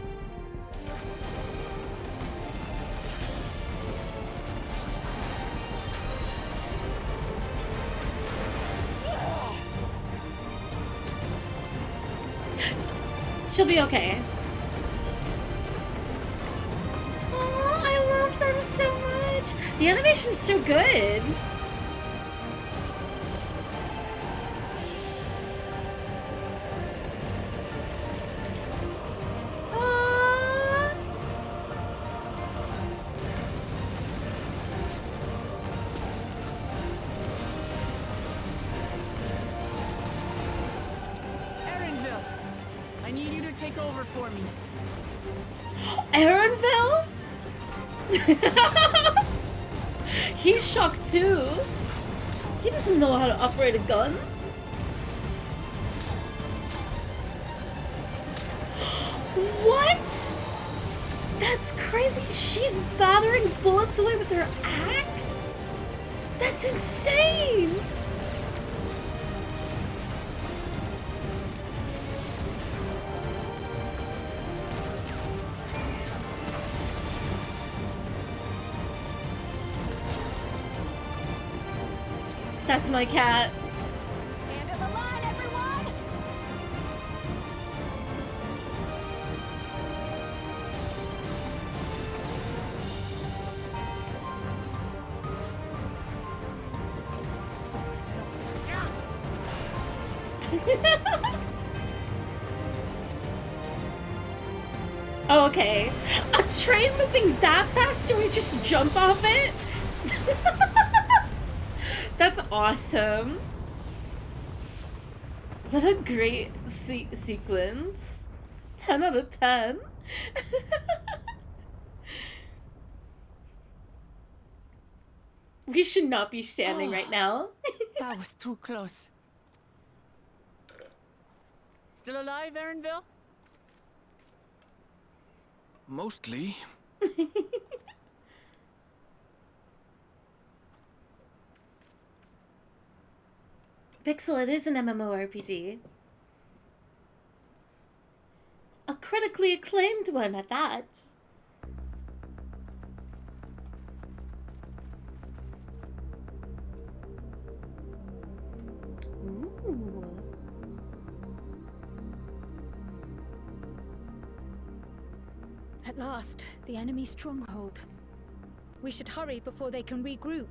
Speaker 1: She'll be okay. Oh, I love them so much. The animation's so good. Aww.
Speaker 4: Erenville, I need you to take over for me.
Speaker 1: Erenville? He's shocked too. He doesn't know how to operate a gun. What? That's crazy. She's battering bullets away with her axe? That's insane. That's my cat.
Speaker 7: End of the line, everyone!
Speaker 1: Oh, okay. A train moving that fast, so we just jump off it? That's awesome. What a great sequence. 10 out of 10. We should not be standing right now.
Speaker 4: That was too close. Still alive, Erenville?
Speaker 10: Mostly.
Speaker 1: Pixel, it is an MMORPG. A critically acclaimed one at that. Ooh.
Speaker 11: At last, the enemy stronghold. We should hurry before they can regroup.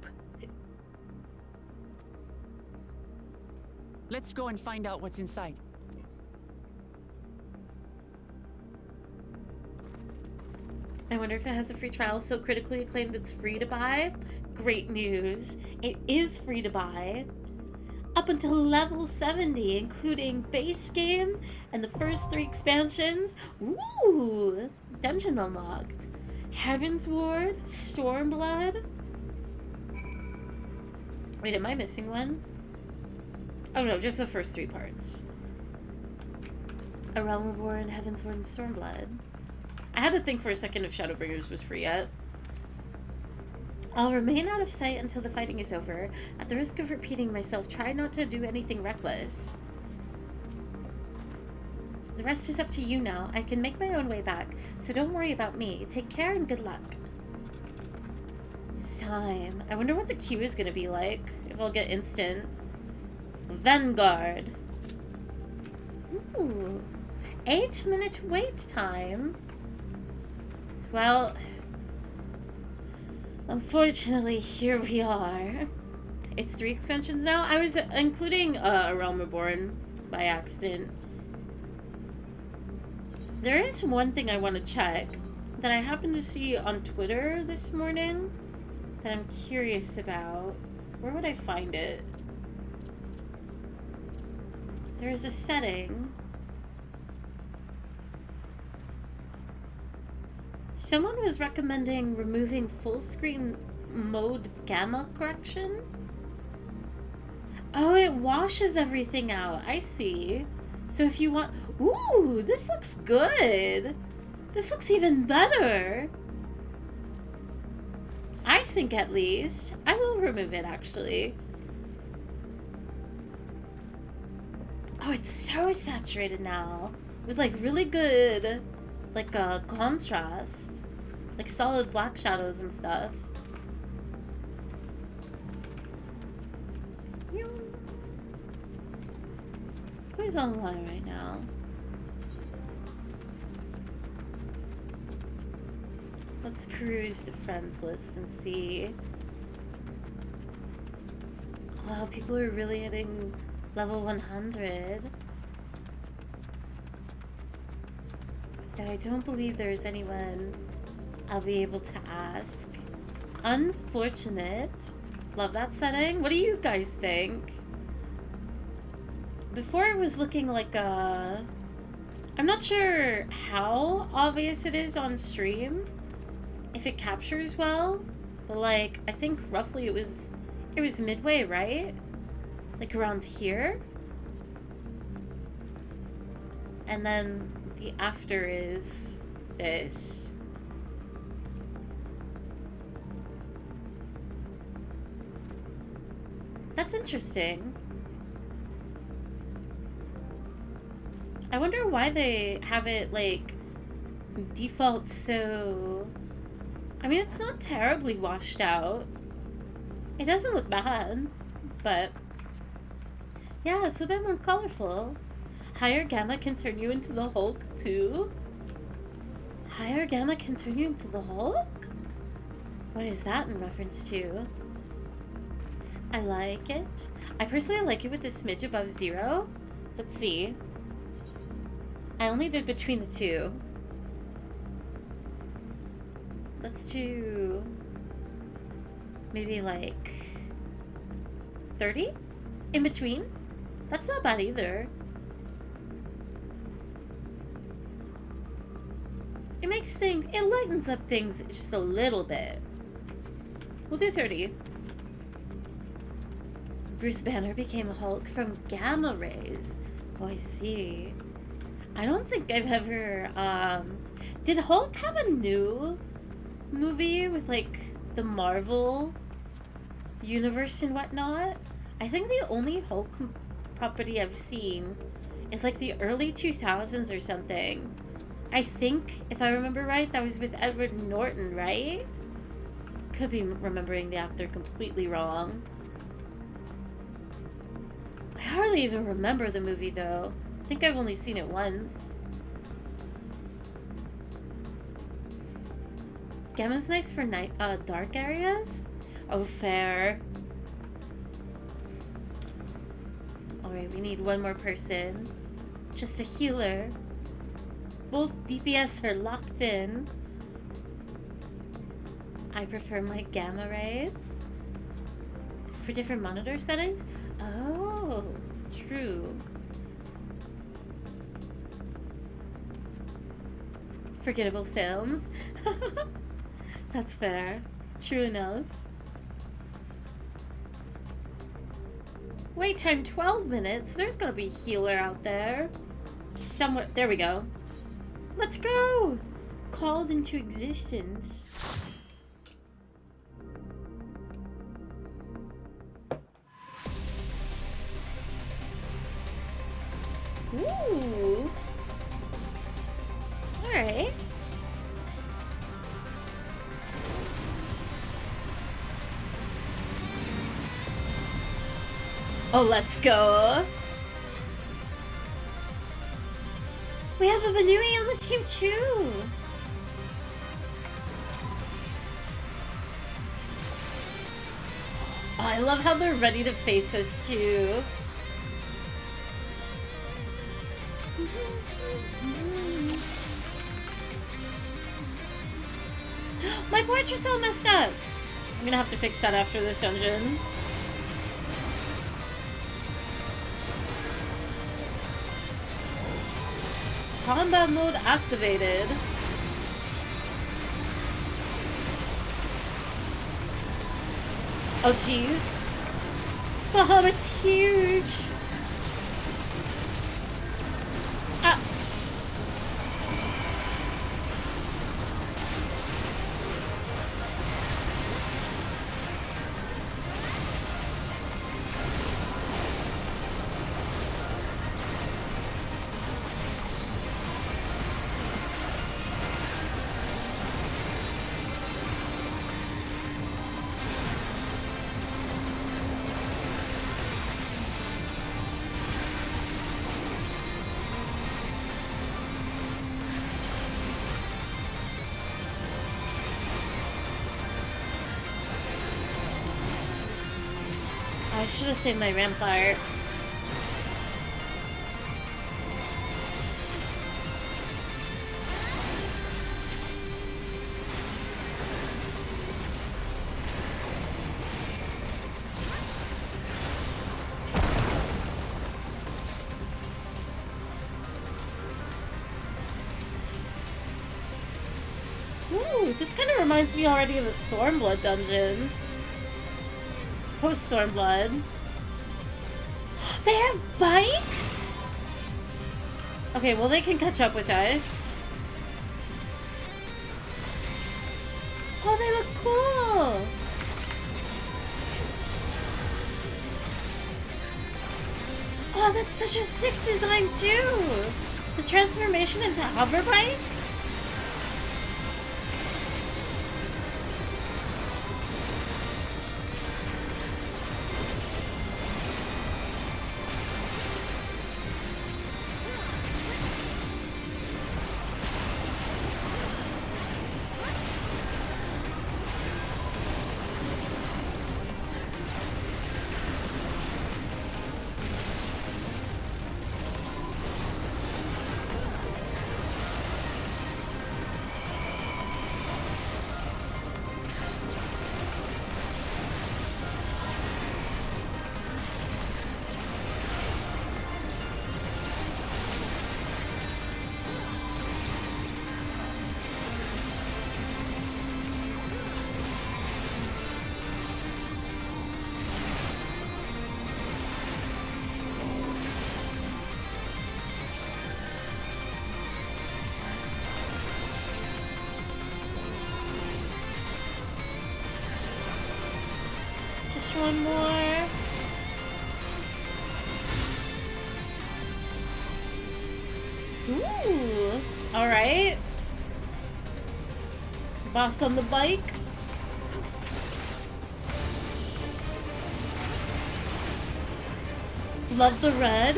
Speaker 4: Let's go and find out what's inside.
Speaker 1: I wonder if it has a free trial. So critically acclaimed, it's free to buy. Great news. It is free to buy. Up until level 70, including base game and the first 3 expansions. Ooh! Dungeon unlocked. Heaven's Ward, Stormblood. Wait, am I missing one? Oh no, just the first 3 parts. A Realm Reborn, Heaven's Ward, and Stormblood. I had to think for a second if Shadowbringers was free yet. I'll remain out of sight until the fighting is over. At the risk of repeating myself, try not to do anything reckless. The rest is up to you now. I can make my own way back, so don't worry about me. Take care and good luck. It's time. I wonder what the queue is gonna be like. If I'll get instant. Vanguard. Ooh. 8-minute wait time. Well, unfortunately, here we are. It's 3 expansions now. I was including A Realm Reborn by accident. There is one thing I want to check that I happened to see on Twitter this morning that I'm curious about. Where would I find it? There's a setting. Someone was recommending removing full screen mode gamma correction. Oh, it washes everything out. I see. So if you want... Ooh, this looks good. This looks even better. I think at least. I will remove it, actually. Oh, it's so saturated now. with like really good like contrast, like solid black shadows and stuff. Who's online right now? Let's peruse the friends list and see. Wow, people are really hitting level 100. Yeah, I don't believe there's anyone I'll be able to ask. Unfortunate. Love that setting. What do you guys think? Before it was looking like a... I'm not sure how obvious it is on stream, if it captures well, but like, I think roughly it was midway, right? Like around here? And then the after is this. That's interesting. I wonder why they have it, like, default so... I mean, it's not terribly washed out. It doesn't look bad, but... yeah, it's a bit more colorful. Higher gamma can turn you into the Hulk, too? Higher gamma can turn you into the Hulk? What is that in reference to? I like it. I personally like it with a smidge above 0. Let's see. I only did between the two. Let's do maybe like 30 in between. That's not bad either. It makes things, it lightens up things just a little bit. We'll do 30. Bruce Banner became Hulk from gamma rays. Oh, I see. I don't think I've ever, did Hulk have a new movie with, like, the Marvel universe and whatnot? I think the only Hulk property I've seen is, like, the early 2000s or something. I think, if I remember right, that was with Edward Norton, right? Could be remembering the actor completely wrong. I hardly even remember the movie, though. I think I've only seen it once. Gamma's nice for night, dark areas? Oh, fair. Alright, we need one more person. Just a healer. Both DPS are locked in. I prefer my gamma rays. For different monitor settings? Oh, true. Forgettable films. That's fair. True enough. Wait time 12 minutes. There's gotta be a healer out there. Somewhere. There we go. Let's go! Called into existence. Ooh. Alright. Oh, let's go. We have a Banui on the team too. Oh, I love how they're ready to face us too. My portrait's all messed up. I'm gonna have to fix that after this dungeon. Combat mode activated. Oh jeez. Oh, it's huge. Ah. I should have saved my Rampart. Ooh, this kind of reminds me already of a Stormblood dungeon. Post Stormblood. They have bikes? Okay, well they can catch up with us. Oh, they look cool! Oh, that's such a sick design too! The transformation into hover bike? One more. Ooh. All right. Boss on the bike. Love the red.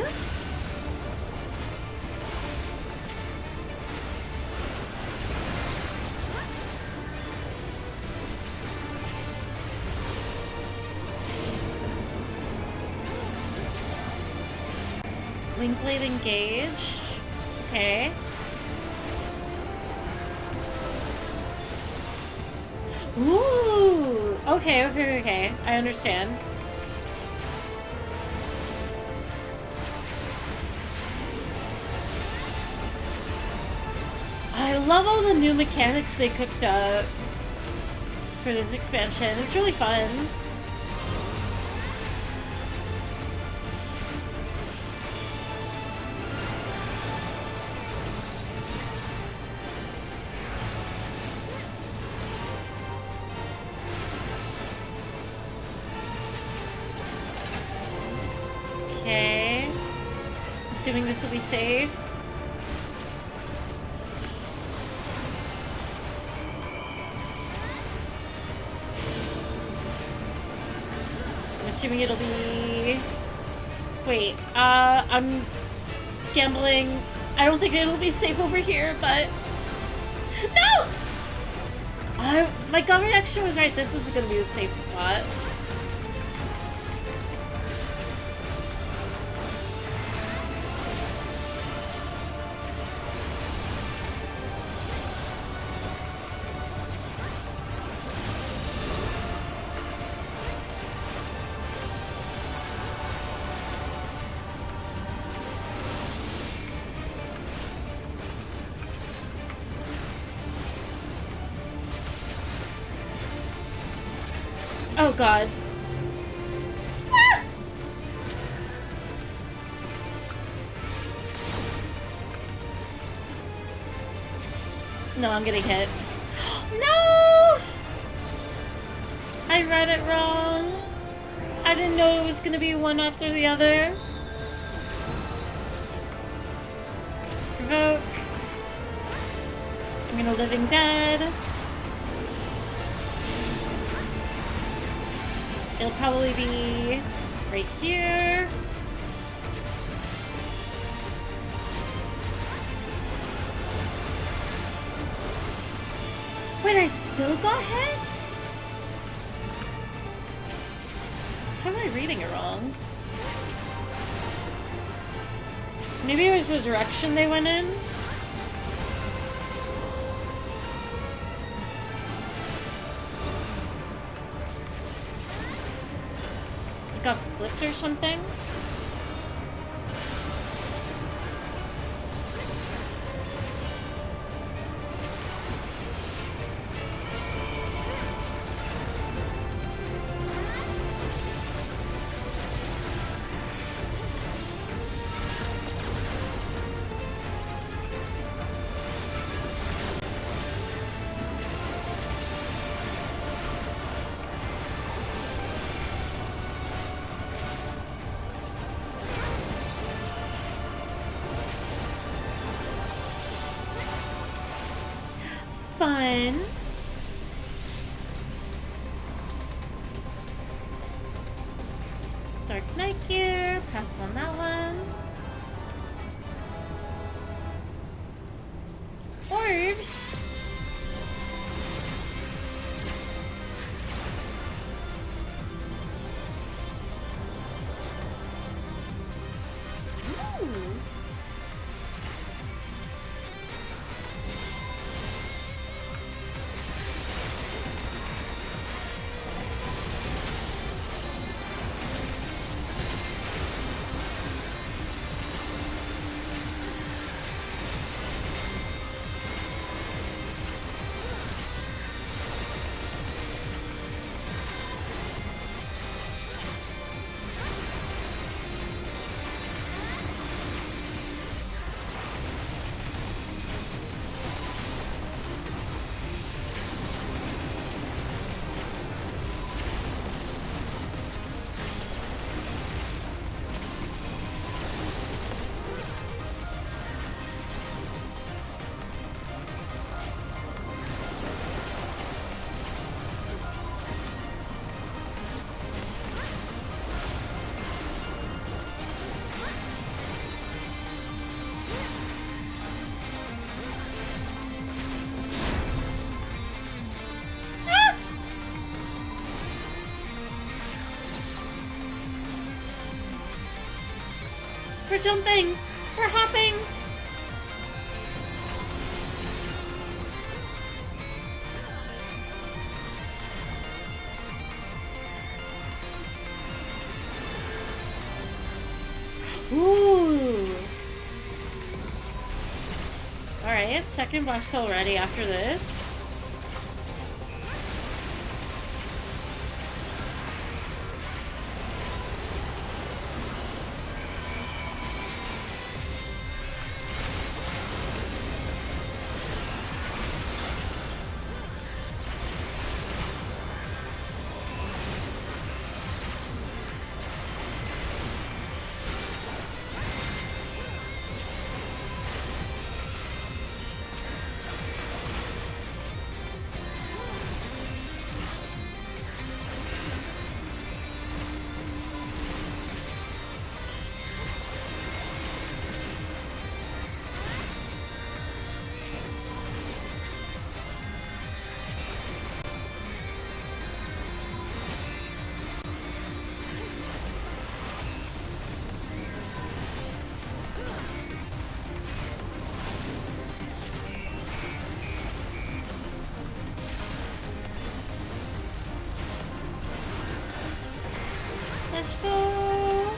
Speaker 1: Link blade engage. Okay. Ooh. Okay. I understand. I love all the new mechanics they cooked up for this expansion. It's really fun. Assuming this will be safe. I'm assuming it'll be... Wait, I'm gambling. I don't think it'll be safe over here, but... No! My gut reaction was right, this was gonna be the safe spot. Oh god. Ah! No, I'm getting hit. No! I read it wrong. I didn't know it was gonna be one after the other. Provoke. I'm gonna Living Dead. It'll probably be right here. Wait, I still got hit? How am I reading it wrong? Maybe it was the direction they went in? It got flipped or something? Fun. Dark Knight gear, pass on that one. Orbs. Ooh. We're jumping! We're hopping! Ooh! Alright, second boss already after this. Let's go!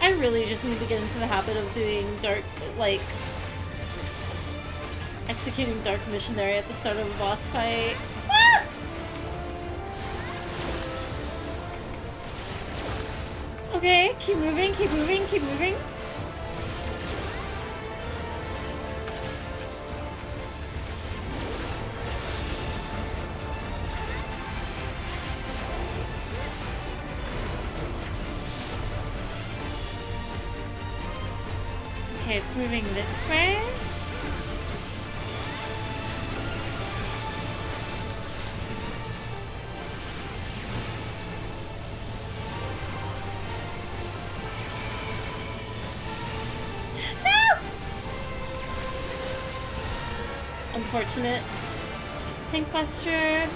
Speaker 1: I really just need to get into the habit of doing dark, like, executing Dark Missionary at the start of a boss fight. Ah! Okay, keep moving, keep moving, keep moving. Okay, it's moving this way. Unfortunate. Tank Buster.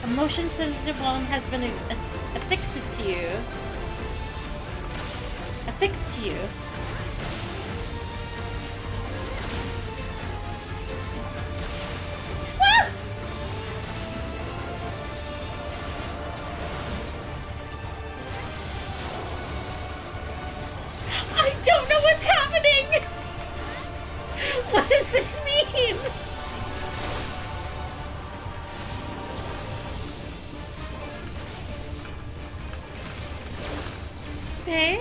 Speaker 1: A motion sensitive bomb has been affixed to you. Affixed to you. Ah! I don't know what's happening! What does this mean? Okay.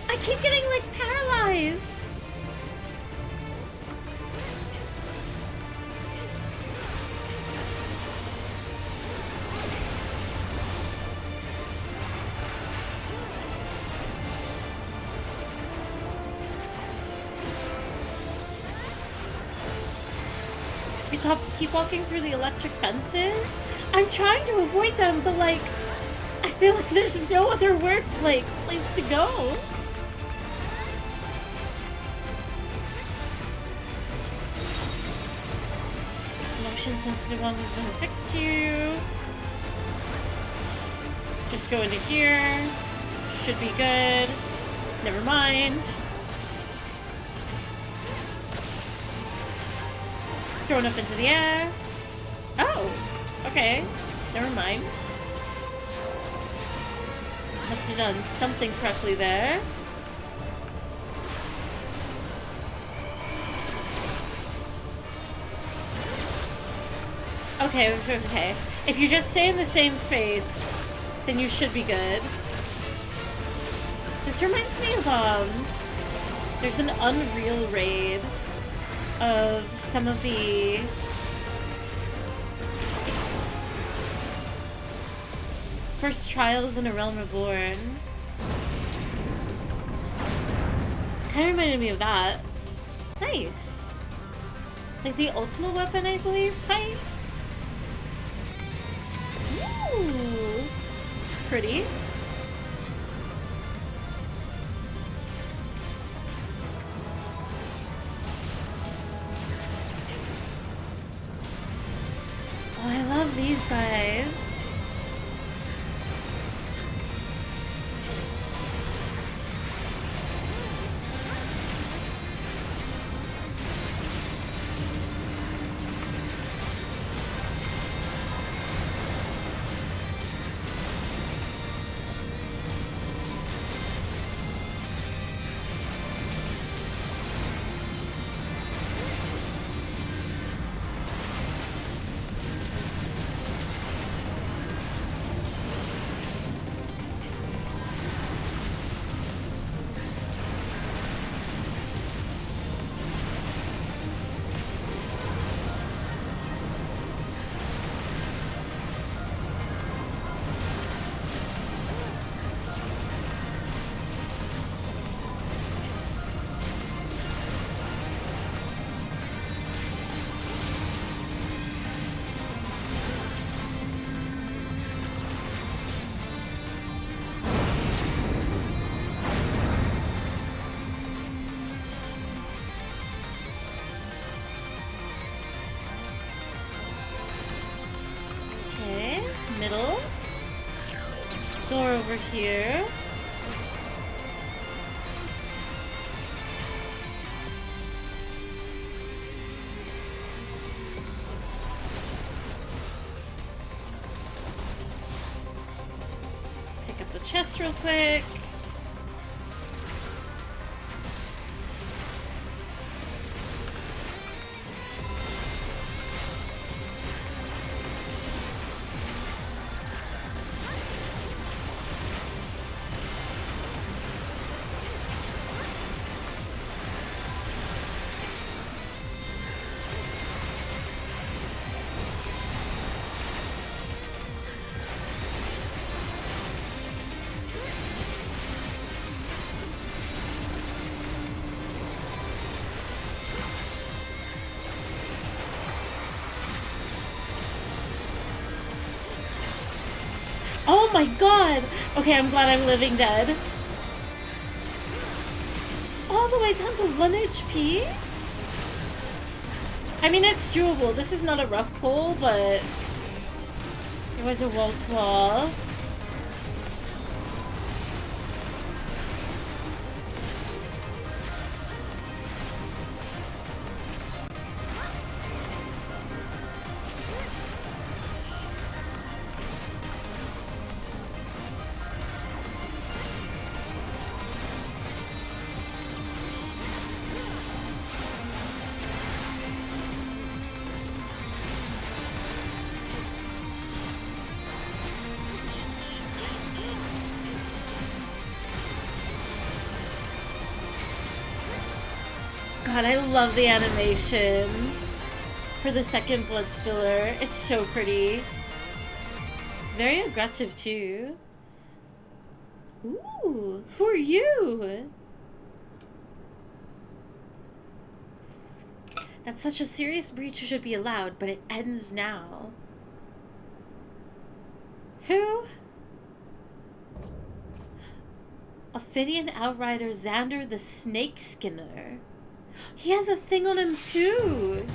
Speaker 1: I keep getting, like, paralyzed. We keep walking through the electric fences. I'm trying to avoid them, but, like, I feel like there's no other place to go. Motion sensitive one was gonna fix you. Just go into here. Should be good. Never mind. Thrown up into the air. Oh, okay. Never mind. Must have done something correctly there. Okay, okay. If you just stay in the same space, then you should be good. This reminds me of, there's an Unreal raid of some of the first trials in A Realm Reborn. Kinda reminded me of that. Nice. Like the ultimate weapon, I believe, fight? Ooh. Pretty. Oh, I love these guys. Over here. Pick up the chest real quick. my god! Okay, I'm glad I'm living dead. All the way down to 1 HP? I mean, it's doable. This is not a rough pull, but it was a wall-to-wall. God, I love the animation for the second blood spiller. It's so pretty. Very aggressive too. Ooh, who are you? That's such a serious breach should be allowed, but it ends now. Who? Ophidian Outrider Xander the Snake Skinner. He has a thing on him too.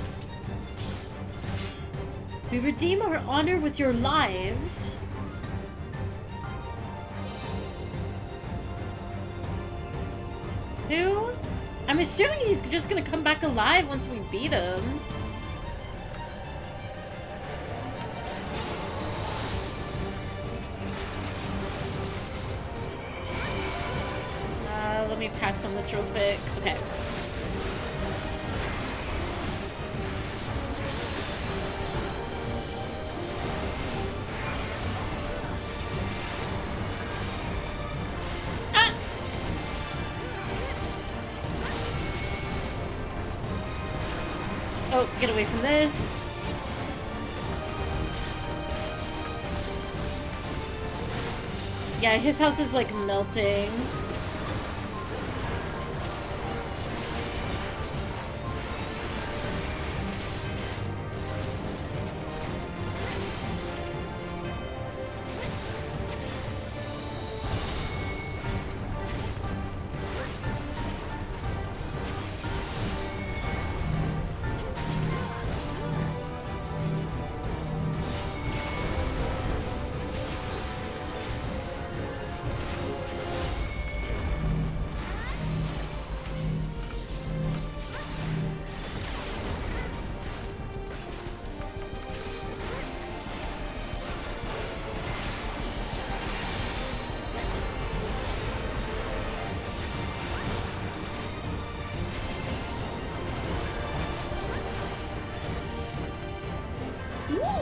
Speaker 1: We redeem our honor with your lives. Who? I'm assuming he's just gonna come back alive once we beat him. Let me pass on this real quick. Okay. Oh, get away from this. Yeah, his health is like melting.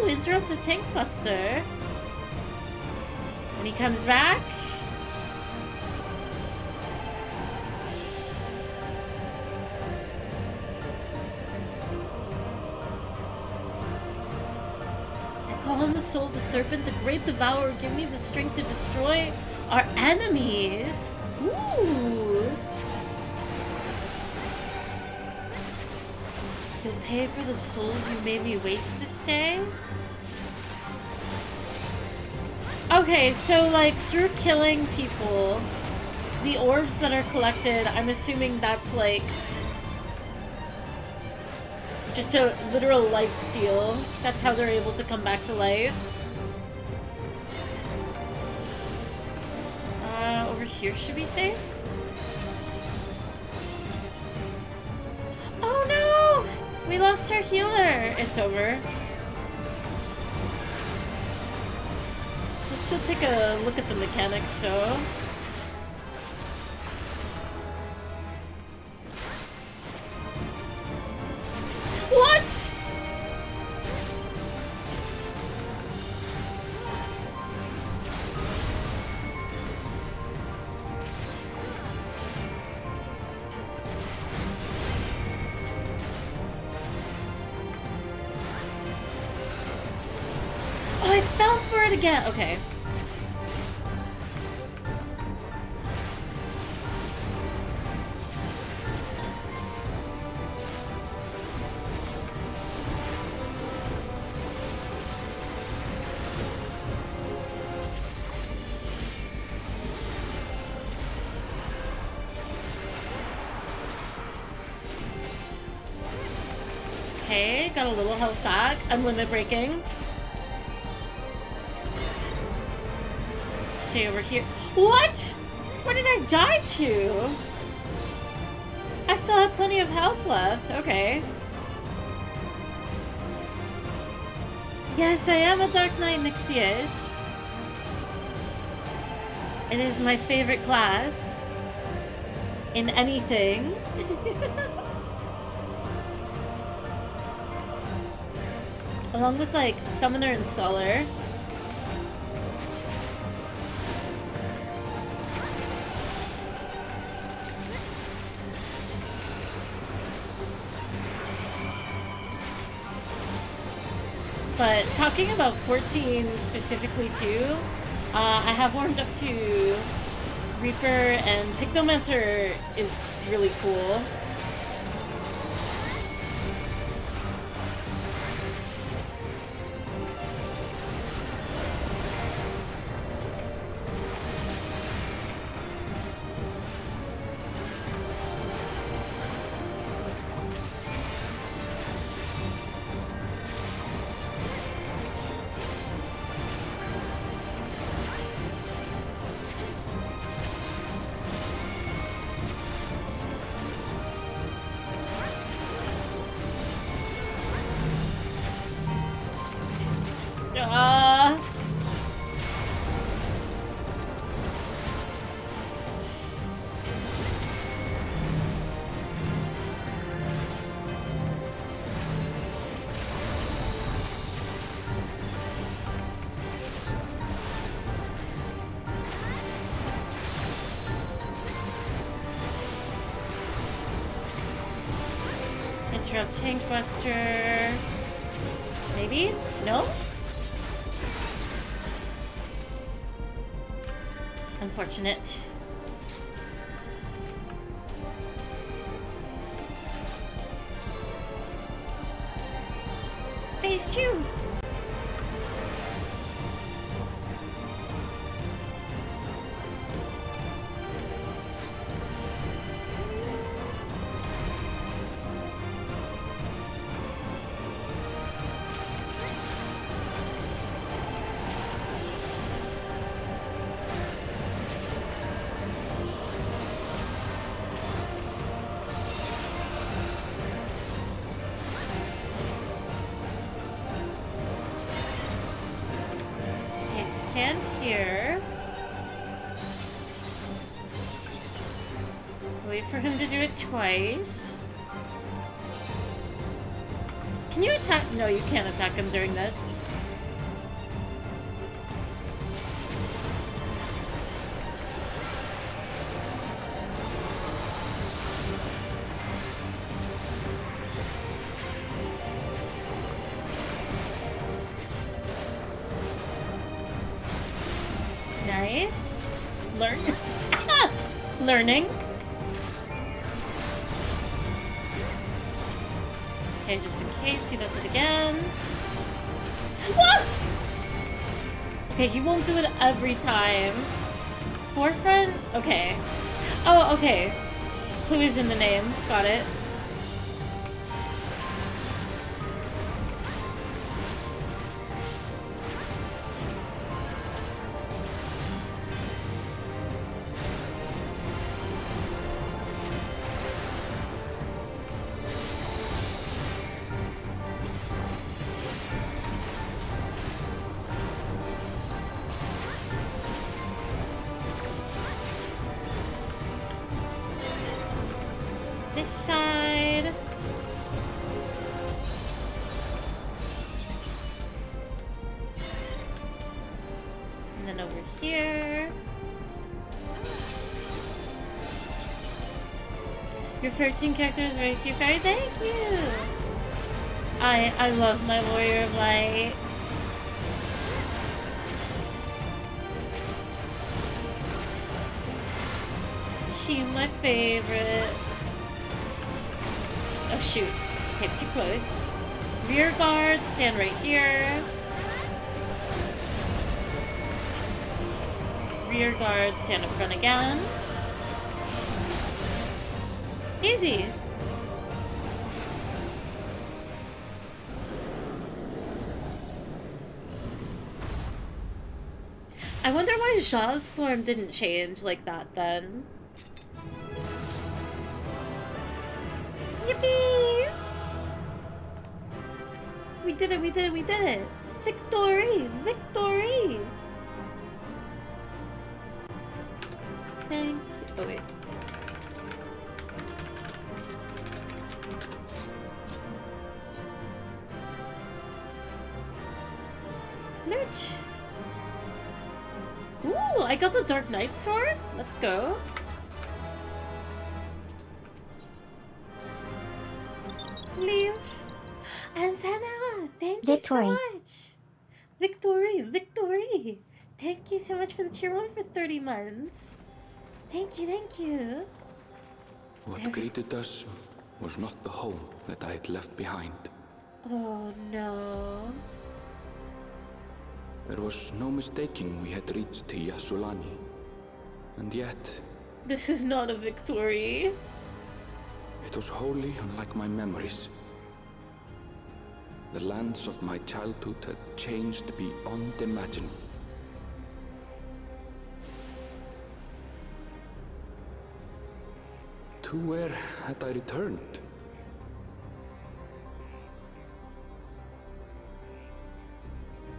Speaker 1: Interrupt the tank buster. When he comes back. I call him the soul of the serpent, the great devourer. Give me the strength to destroy our enemies. Ooh. You'll pay for the souls you made me waste this day? Okay, so like through killing people, the orbs that are collected, I'm assuming that's like just a literal life steal. That's how they're able to come back to life. Over here should be safe? Oh no! We lost our healer! It's over. Let's still take a look at the mechanics, so. What?! Oh, I fell for it again! Okay. Okay, got a little health back. I'm limit breaking. Stay over here. What? Where did I die to? I still have plenty of health left. Okay. Yes, I am a Dark Knight Nixius. It is my favorite class in anything. Along with like Summoner and Scholar. But talking about 14 specifically too, I have warmed up to Reaper, and Pictomancer is really cool. Interrupt Tank Buster. Maybe? No? Unfortunate. Phase 2! Stand here. Wait for him to do it twice. Can you attack? No, you can't attack him during this. Nice. Learning. Okay, just in case he does it again. Whoa! Okay, he won't do it every time. Forefront? Okay. Oh, okay. Clue is in the name. Got it. This side. And then over here. Your 13 character is very cute, Fairy. Thank you! I love my Warrior of Light. She's my favorite. Oh shoot. Okay, too close. Rear guard, stand right here. Rear guard, stand up front again. Easy. I wonder why Zha's form didn't change like that then. Yippee! We did it, we did it, we did it! Victory! Victory! Thank you. Oh, wait. Loot! Ooh, I got the Dark Knight sword? Let's go. Leave. And Sana, thank
Speaker 2: Victory.
Speaker 1: you so much. Victory, victory. Thank you so much for the tier 1 for 30 months. Thank you, thank you.
Speaker 12: What greeted us was not the home that I had left behind.
Speaker 1: Oh no.
Speaker 12: There was no mistaking we had reached Yasulani. And yet,
Speaker 1: This is not a victory.
Speaker 12: it was wholly unlike my memories. The lands of my childhood had changed beyond imagining. To where had I returned?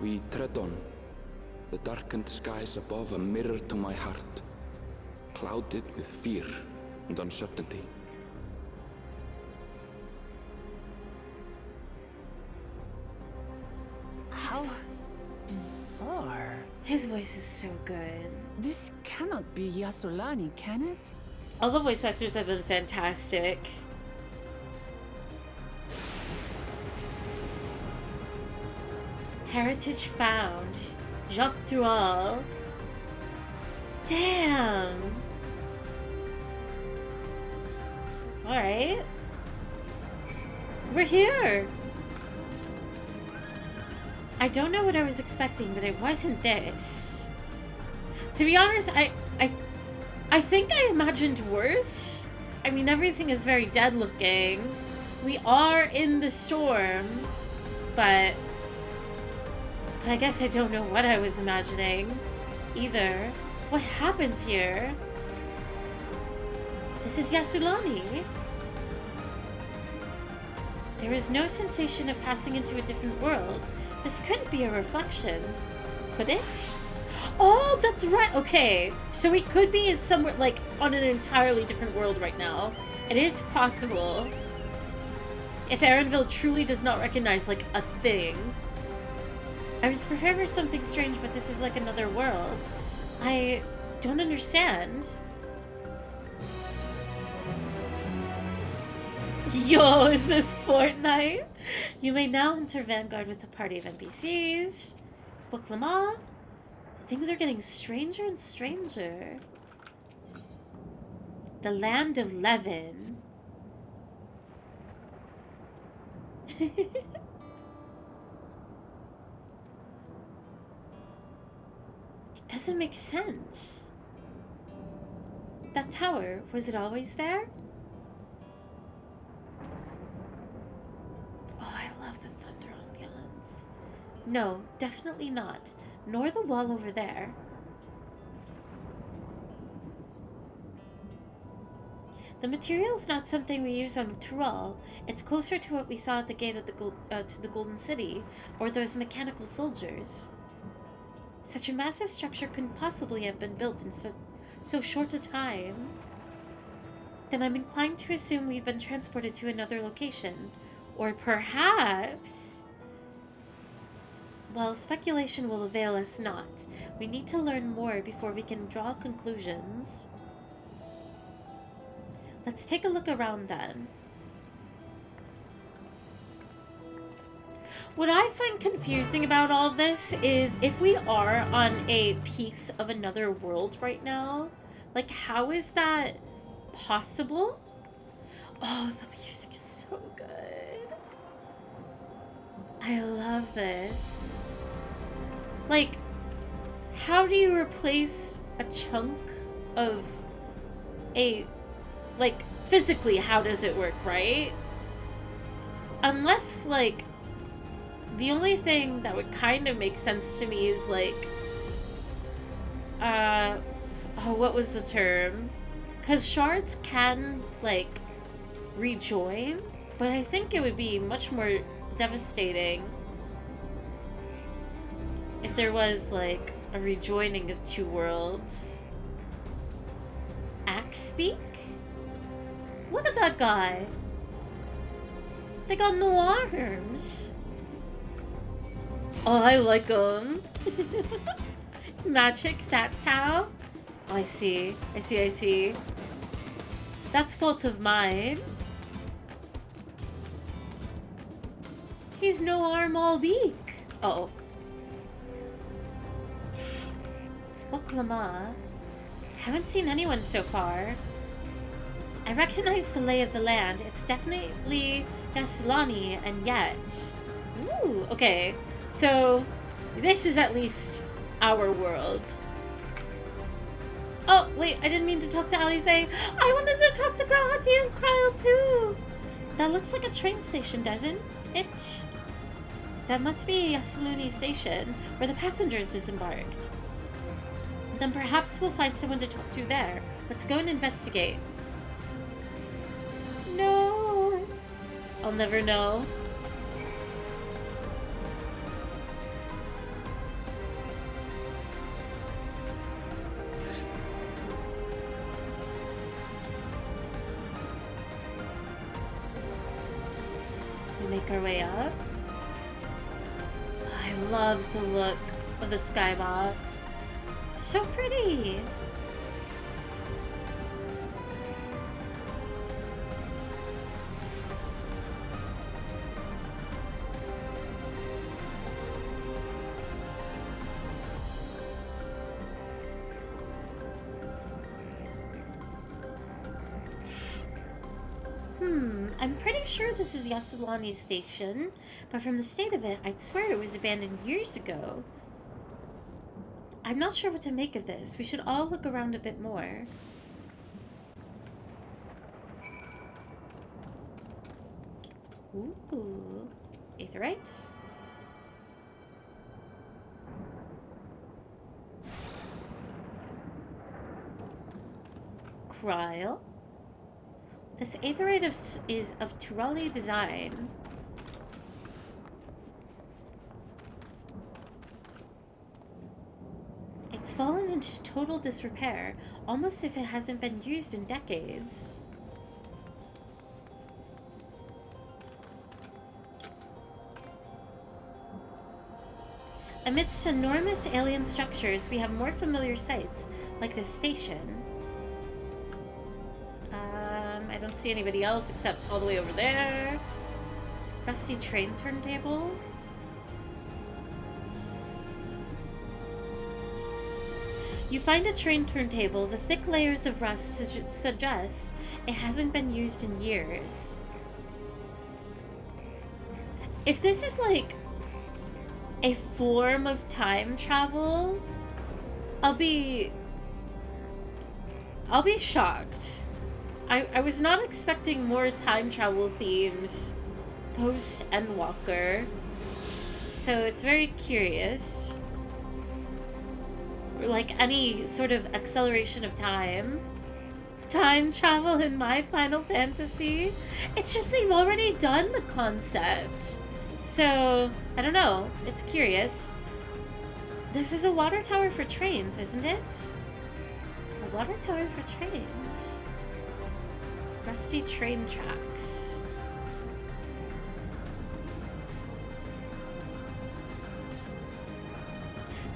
Speaker 12: We tread on, the darkened skies above a mirror to my heart, clouded with fear and uncertainty.
Speaker 4: How bizarre.
Speaker 1: His voice is so good.
Speaker 4: This cannot be Yasulani, can it?
Speaker 1: All the voice actors have been fantastic. Heritage found. Jacques Dural. Damn. Alright. We're here. I don't know what I was expecting, but it wasn't this. To be honest, I think I imagined worse. I mean, everything is very dead looking. We are in the storm, but I guess I don't know what I was imagining either. What happened here? This is Yasulani. There is no sensation of passing into a different world. This couldn't be a reflection. Could it? Oh, that's right. Okay. So we could be somewhere, like, on an entirely different world right now. It is possible. If Erenville truly does not recognize, like, a thing. I was prepared for something strange, but this is like another world. I don't understand. Yo, is this Fortnite? You may now enter Vanguard with a party of NPCs. Buklama. Things are getting stranger and stranger. The land of Levin. It doesn't make sense. That tower, was it always there? Oh, I love the thunder ambiance. No, definitely not. Nor the wall over there. The material's not something we use on Tural. It's closer to what we saw at the gate of to the Golden City, or those mechanical soldiers. Such a massive structure couldn't possibly have been built in so short a time. Then I'm inclined to assume we've been transported to another location. Or perhaps... Well, speculation will avail us not. We need to learn more before we can draw conclusions. Let's take a look around then. What I find confusing about all this is if we are on a piece of another world right now, like how is that possible? Oh, the music is so good. I love this. Like, how do you replace a chunk of a... Like, physically, how does it work, right? Unless, like, the only thing that would kind of make sense to me is, like, Oh, what was the term? Because shards can, like, rejoin, but I think it would be much more devastating if there was, like, a rejoining of two worlds. Axe speak? Look at that guy. They got no arms. Oh, I like them. Magic, that's how? Oh, I see. I see, I see. That's fault of mine. He's no arm, all beak. Uh-oh. Oklama. Haven't seen anyone so far. I recognize the lay of the land. It's definitely Yasulani and yet. Ooh, okay. So, this is at least our world. Oh, wait, I didn't mean to talk to Alize. I wanted to talk to Grahati and Kryl too. That looks like a train station, doesn't it? That must be Yasulani station, where the passengers disembarked. Then perhaps we'll find someone to talk to there. Let's go and investigate. No. I'll never know. We make our way up. I love the look of the skybox. So pretty! I'm pretty sure this is Yasulani Station, but from the state of it, I'd swear it was abandoned years ago. I'm not sure what to make of this. We should all look around a bit more. Ooh. Aetheryte. Kryl. This aetheryte is of Turali design. It's fallen into total disrepair, almost if it hasn't been used in decades. Amidst enormous alien structures, we have more familiar sights, like this station. I don't see anybody else except all the way over there. Rusty train turntable. You find a train turntable. The thick layers of rust suggest it hasn't been used in years. If this is like a form of time travel, I'll be shocked. I was not expecting more time travel themes post Endwalker, so it's very curious. Or like any sort of acceleration of time travel in my Final Fantasy. It's just they've already done the concept, so I don't know. It's curious. This is a water tower for trains, isn't it? A water tower for trains. Rusty train tracks.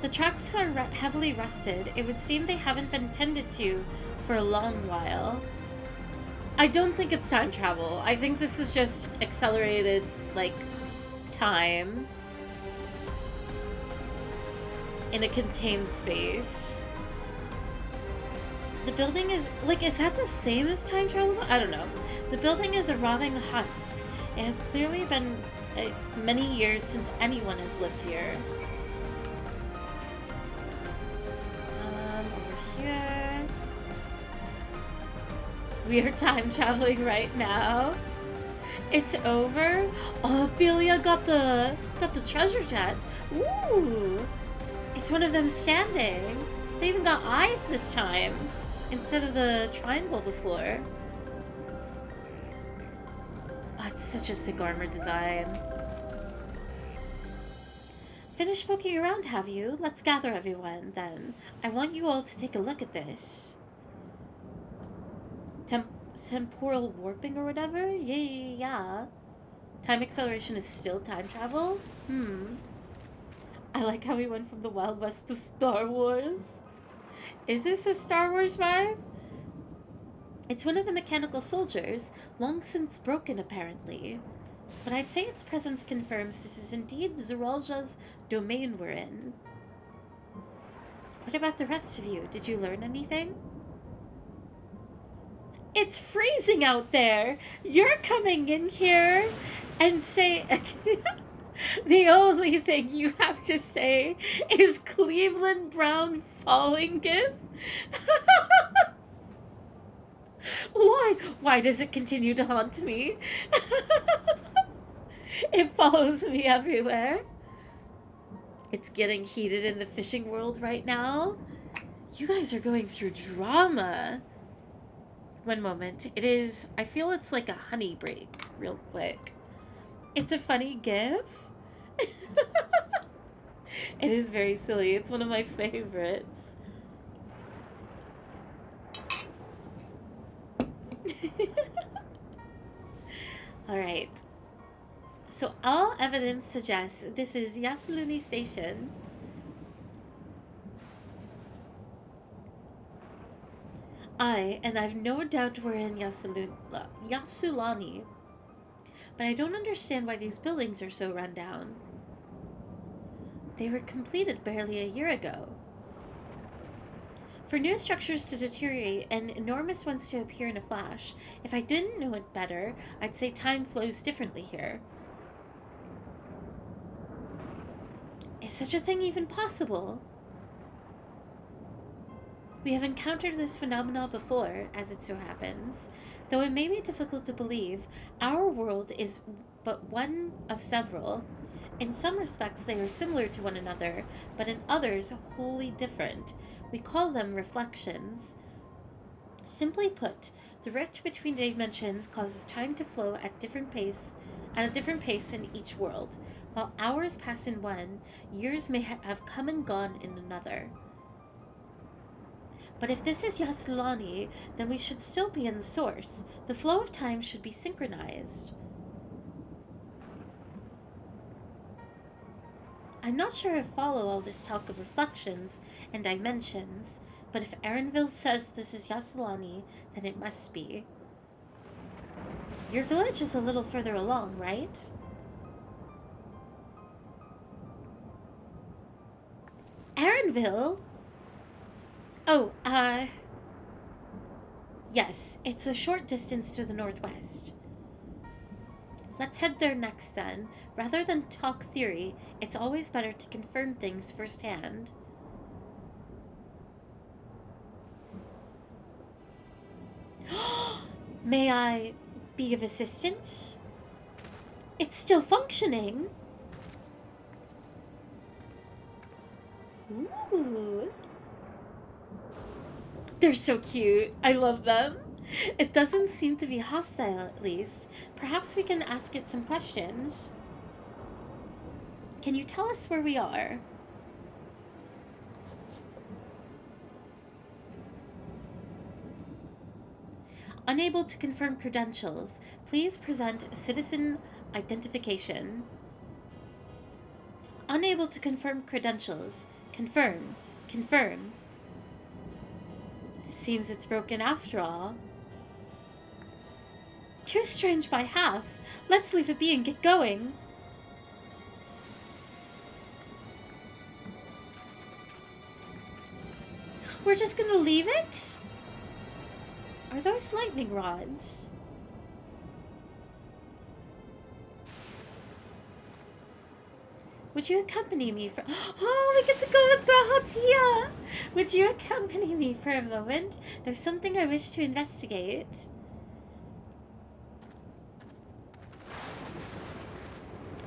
Speaker 1: The tracks are heavily rusted. It would seem they haven't been tended to for a long while. I don't think it's time travel. I think this is just accelerated, like, time in a contained space. The building is, like, is that the same as time travel? I don't know. The building is a rotting husk. It has clearly been many years since anyone has lived here. Over here. We are time traveling right now. It's over. Oh, Ophelia got the treasure chest. Ooh. It's one of them standing. They even got eyes this time, instead of the triangle before. Oh, it's such a sick armor design. Finished poking around, have you? Let's gather everyone, then. I want you all to take a look at this. Temporal warping or whatever? Yeah. Time acceleration is still time travel? I like how we went from the Wild West to Star Wars. Is this a Star Wars vibe? It's one of the mechanical soldiers, long since broken apparently. But I'd say its presence confirms this is indeed Zeralja's domain we're in. What about the rest of you? Did you learn anything? It's freezing out there! You're coming in here and say... The only thing you have to say is Cleveland Brown falling gif? Why? Why does it continue to haunt me? It follows me everywhere. It's getting heated in the fishing world right now. You guys are going through drama. One moment. It is... I feel it's like a honey break, real quick. It's a funny gif. It is very silly. It's one of my favorites. Alright. So all evidence suggests this is Yasuluni Station. And I've no doubt we're in Yasulani. But I don't understand why these buildings are so run down. They were completed barely a year ago. For new structures to deteriorate and enormous ones to appear in a flash, if I didn't know it better, I'd say time flows differently here. Is such a thing even possible? We have encountered this phenomenon before, as it so happens. Though it may be difficult to believe, our world is but one of several. In some respects they are similar to one another, but in others wholly different. We call them reflections. Simply put, the rift between dimensions causes time to flow at a different pace in each world. While hours pass in one, years may have come and gone in another. But if this is Yasulani, then we should still be in the source. The flow of time should be synchronized. I'm not sure I follow all this talk of reflections and dimensions, but if Erenville says this is Yasulani, then it must be. Your village is a little further along, right? Erenville? Oh, yes, it's a short distance to the northwest. Let's head there next then. Rather than talk theory, it's always better to confirm things firsthand. May I be of assistance? It's still functioning. Ooh. They're so cute. I love them. It doesn't seem to be hostile, at least. Perhaps we can ask it some questions. Can you tell us where we are? Unable to confirm credentials. Please present citizen identification. Unable to confirm credentials. Confirm. Confirm. Seems it's broken after all. Too strange by half. Let's leave it be and get going. We're just gonna leave it? Are those lightning rods? Would you accompany me for... Oh, we get to go with Grahatia! Would you accompany me for a moment? There's something I wish to investigate.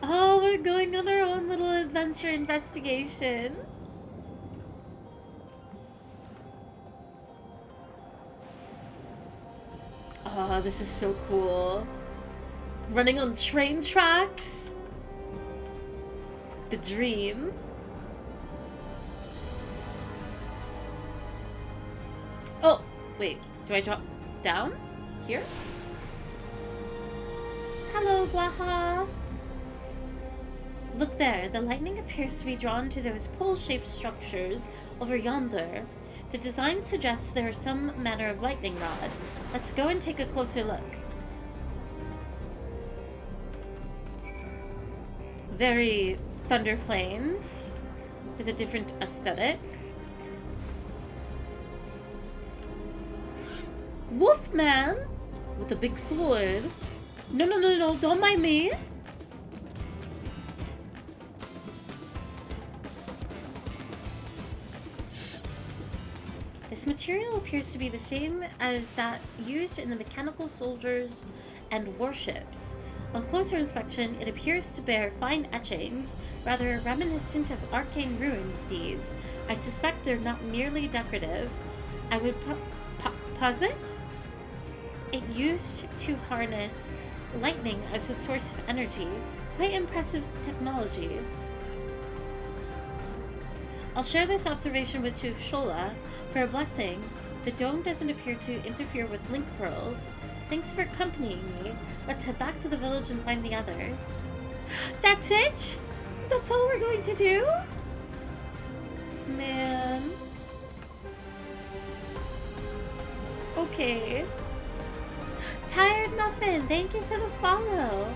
Speaker 1: Oh, we're going on our own little adventure investigation. Oh, this is so cool. Running on train tracks. The dream. Oh, wait. Do I drop down? Here? Hello, Guaha. Look there. The lightning appears to be drawn to those pole-shaped structures over yonder. The design suggests there is some manner of lightning rod. Let's go and take a closer look. Very Thunder Plains, with a different aesthetic. Wolfman with a big sword. No, no, no, no, don't mind me. This material appears to be the same as that used in the mechanical soldiers and warships. On closer inspection, it appears to bear fine etchings, rather reminiscent of arcane ruins, these. I suspect they're not merely decorative. I would posit it used to harness lightning as a source of energy. Quite impressive technology. I'll share this observation with Shola for a blessing. The dome doesn't appear to interfere with link pearls. Thanks for accompanying me. Let's head back to the village and find the others. That's it? That's all we're going to do? Man. Okay. Tired Muffin, thank you for the follow.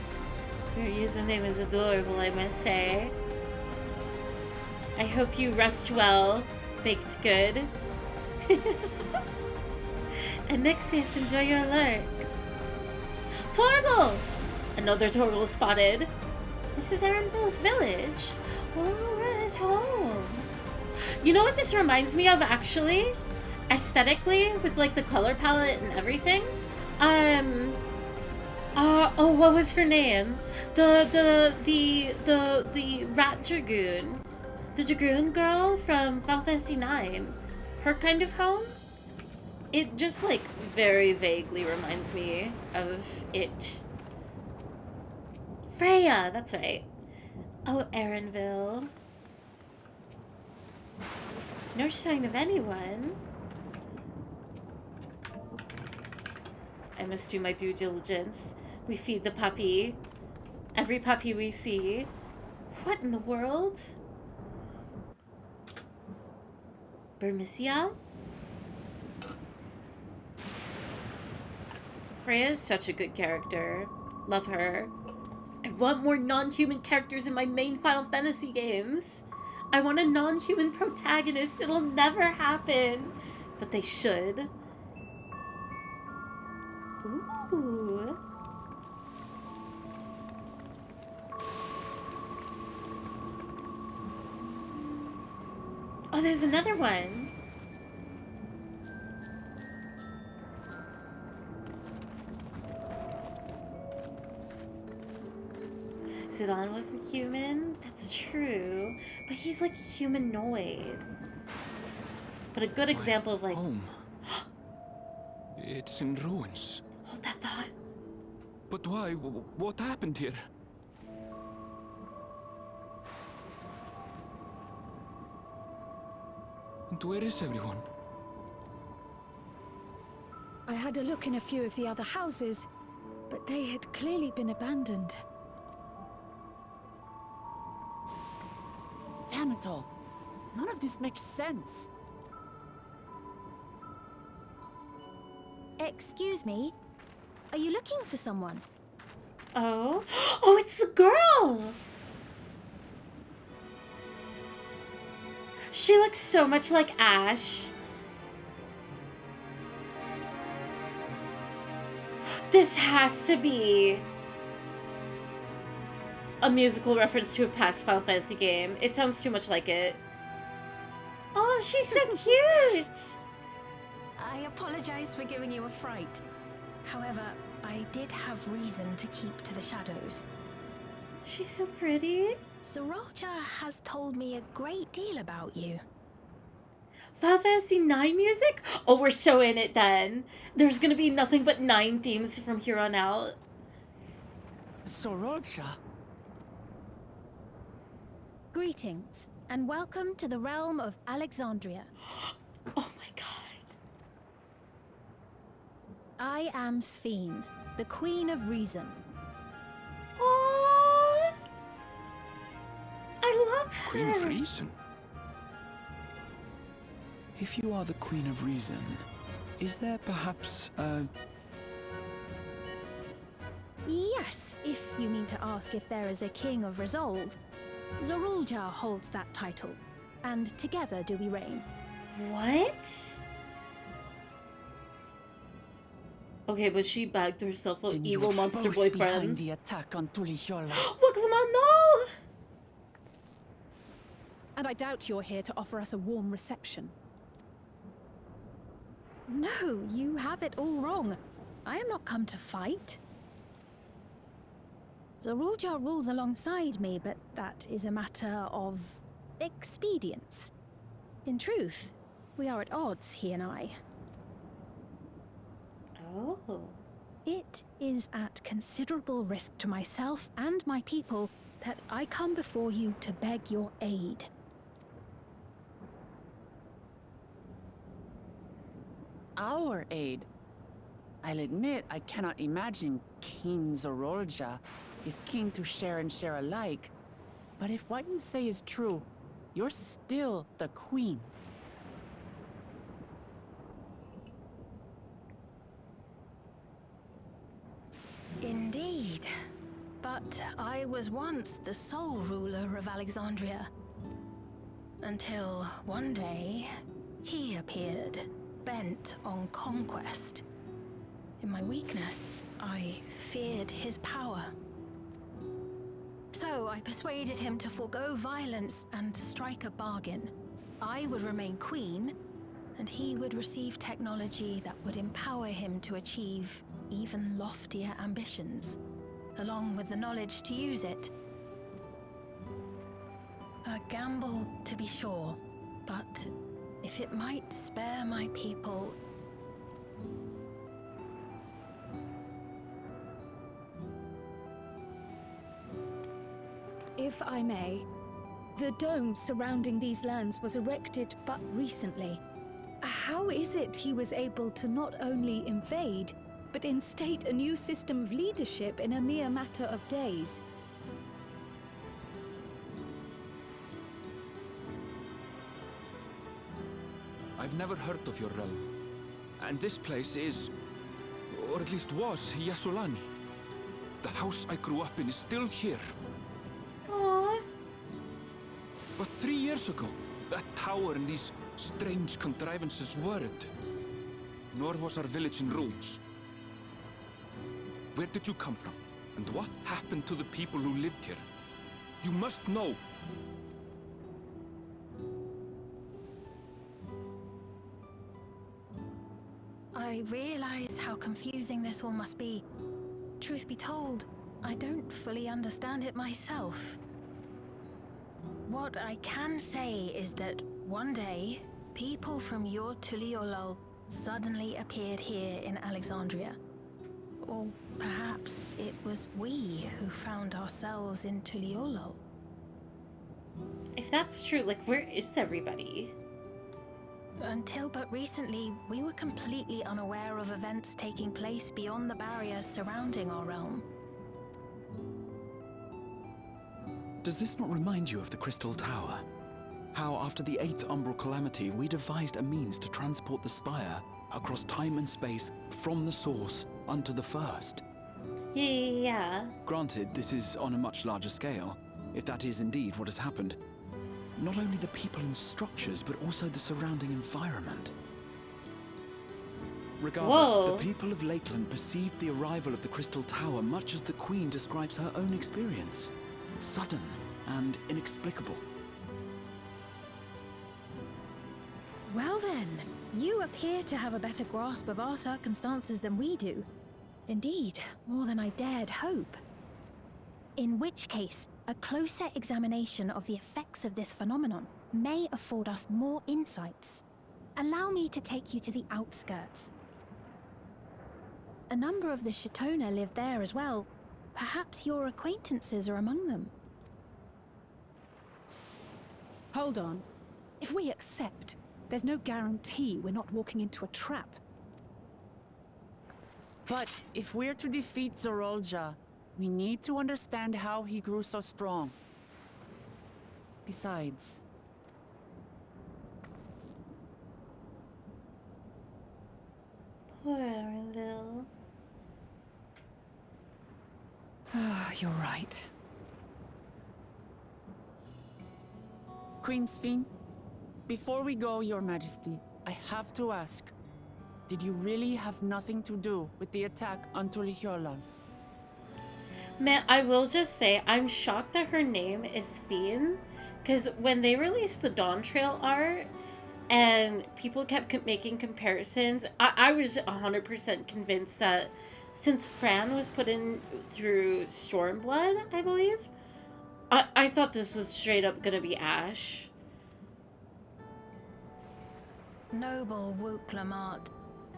Speaker 1: Your username is adorable, I must say. I hope you rest well, baked good. And Nixius, enjoy your alert. Torgal! Another Torgal spotted. This is Erenville's village. Oh, we're his home. You know what this reminds me of, actually? Aesthetically, with like the color palette and everything. Oh, what was her name? The rat dragoon. The dragoon girl from Final Fantasy IX. Her kind of home? It just, like, very vaguely reminds me of it. Freya, that's right. Oh, Erenville. No sign of anyone. I must do my due diligence. We feed the puppy. Every puppy we see. What in the world? Burmisia? Freya is such a good character. Love her. I want more non-human characters in my main Final Fantasy games. I want a non-human protagonist. It'll never happen. But they should. Ooh. Oh, there's another one. Zidane wasn't human? That's true. But he's like humanoid. But a good example of like...
Speaker 12: home. It's in ruins.
Speaker 1: Hold that thought.
Speaker 12: But why? What happened here? And where is everyone?
Speaker 11: I had a look in a few of the other houses, but they had clearly been abandoned.
Speaker 4: Damn it all. None of this makes sense.
Speaker 13: Excuse me? Are you looking for someone?
Speaker 1: Oh? Oh, it's the girl! She looks so much like Ash. This has to be a musical reference to a past Final Fantasy game. It sounds too much like it. Oh, she's so cute!
Speaker 8: I apologize for giving you a fright. However, I did have reason to keep to the shadows.
Speaker 1: She's so pretty.
Speaker 8: Sriracha has told me a great deal about you.
Speaker 1: Final Fantasy 9 music? Oh, we're so in it then. There's gonna be nothing but 9 themes from here on out.
Speaker 4: Sorolcha?
Speaker 13: Greetings, and welcome to the realm of Alexandria.
Speaker 1: Oh my god.
Speaker 13: I am Sphene, the Queen of Reason.
Speaker 1: Aww. I love her.
Speaker 12: Queen of Reason?
Speaker 10: If you are the Queen of Reason, is there perhaps a...
Speaker 13: Yes, if you mean to ask if there is a King of Resolve. Zorulja holds that title, and together do we reign.
Speaker 1: What? Okay, but she bagged herself an evil monster boyfriend.
Speaker 4: The attack on Tulihiola.
Speaker 1: Look, Lamont, no!
Speaker 11: And I doubt you're here to offer us a warm reception.
Speaker 13: No, you have it all wrong. I am not come to fight. Zorulja rules alongside me, but that is a matter of expedience. In truth, we are at odds, he and I.
Speaker 1: Oh.
Speaker 13: It is at considerable risk to myself and my people that I come before you to beg your aid.
Speaker 4: Our aid? I'll admit I cannot imagine King Zorolja is keen to share and share alike. But if what you say is true, you're still the queen.
Speaker 8: Indeed. But I was once the sole ruler of Alexandria. Until one day, he appeared, bent on conquest. In my weakness, I feared his power. So I persuaded him to forego violence and strike a bargain. I would remain queen, and he would receive technology that would empower him to achieve even loftier ambitions, along with the knowledge to use it. A gamble, to be sure, but if it might spare my people...
Speaker 11: If I may, the dome surrounding these lands was erected but recently. How is it he was able to not only invade, but instate a new system of leadership in a mere matter of days?
Speaker 12: I've never heard of your realm. And this place is, or at least was, Yasulani. The house I grew up in is still here.
Speaker 1: Aww.
Speaker 12: But 3 years ago, that tower and these strange contrivances weren't. Nor was our village in ruins. Where did you come from? And what happened to the people who lived here? You must know!
Speaker 8: I realize how confusing this all must be. Truth be told, I don't fully understand it myself. What I can say is that one day, people from your Tuliolol suddenly appeared here in Alexandria. Or perhaps it was we who found ourselves in Tuliolol.
Speaker 1: If that's true, like, where is everybody?
Speaker 8: Until but recently, we were completely unaware of events taking place beyond the barrier surrounding our realm.
Speaker 10: Does this not remind you of the Crystal Tower? How after the 8th Umbral Calamity, we devised a means to transport the Spire across time and space from the source unto the first.
Speaker 1: Yeah.
Speaker 10: Granted, this is on a much larger scale, if that is indeed what has happened. Not only the people and structures, but also the surrounding environment. Regardless,
Speaker 1: Whoa.
Speaker 10: the people of Lakeland perceived the arrival of the Crystal Tower much as the Queen describes her own experience. Sudden and inexplicable.
Speaker 13: Well then, you appear to have a better grasp of our circumstances than we do. Indeed, more than I dared hope. In which case, a closer examination of the effects of this phenomenon may afford us more insights. allow me to take you to the outskirts. A number of the Shatona live there as well. Perhaps your acquaintances are among them.
Speaker 11: Hold on. If we accept, there's no guarantee we're not walking into a trap.
Speaker 4: But if we're to defeat Zorolja, we need to understand how he grew so strong. Besides...
Speaker 1: Poor Arendelle.
Speaker 11: You're right.
Speaker 4: Queen Sphene, before we go, Your Majesty, I have to ask, did you really have nothing to do with the attack on Tulihyolal?
Speaker 1: Man, I will just say, I'm shocked that her name is Sphene, because when they released the Dawntrail art, and people kept making comparisons, I was 100% convinced that since Fran was put in through Stormblood, I believe, I thought this was straight up gonna be Ash.
Speaker 8: Noble Wook Lamart,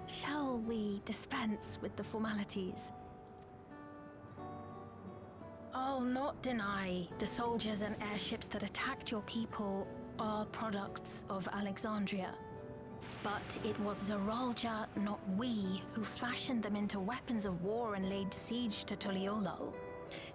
Speaker 8: shall we dispense with the formalities? I'll not deny the soldiers and airships that attacked your people are products of Alexandria. But it was Zorolja, not we, who fashioned them into weapons of war and laid siege to Tuliolal.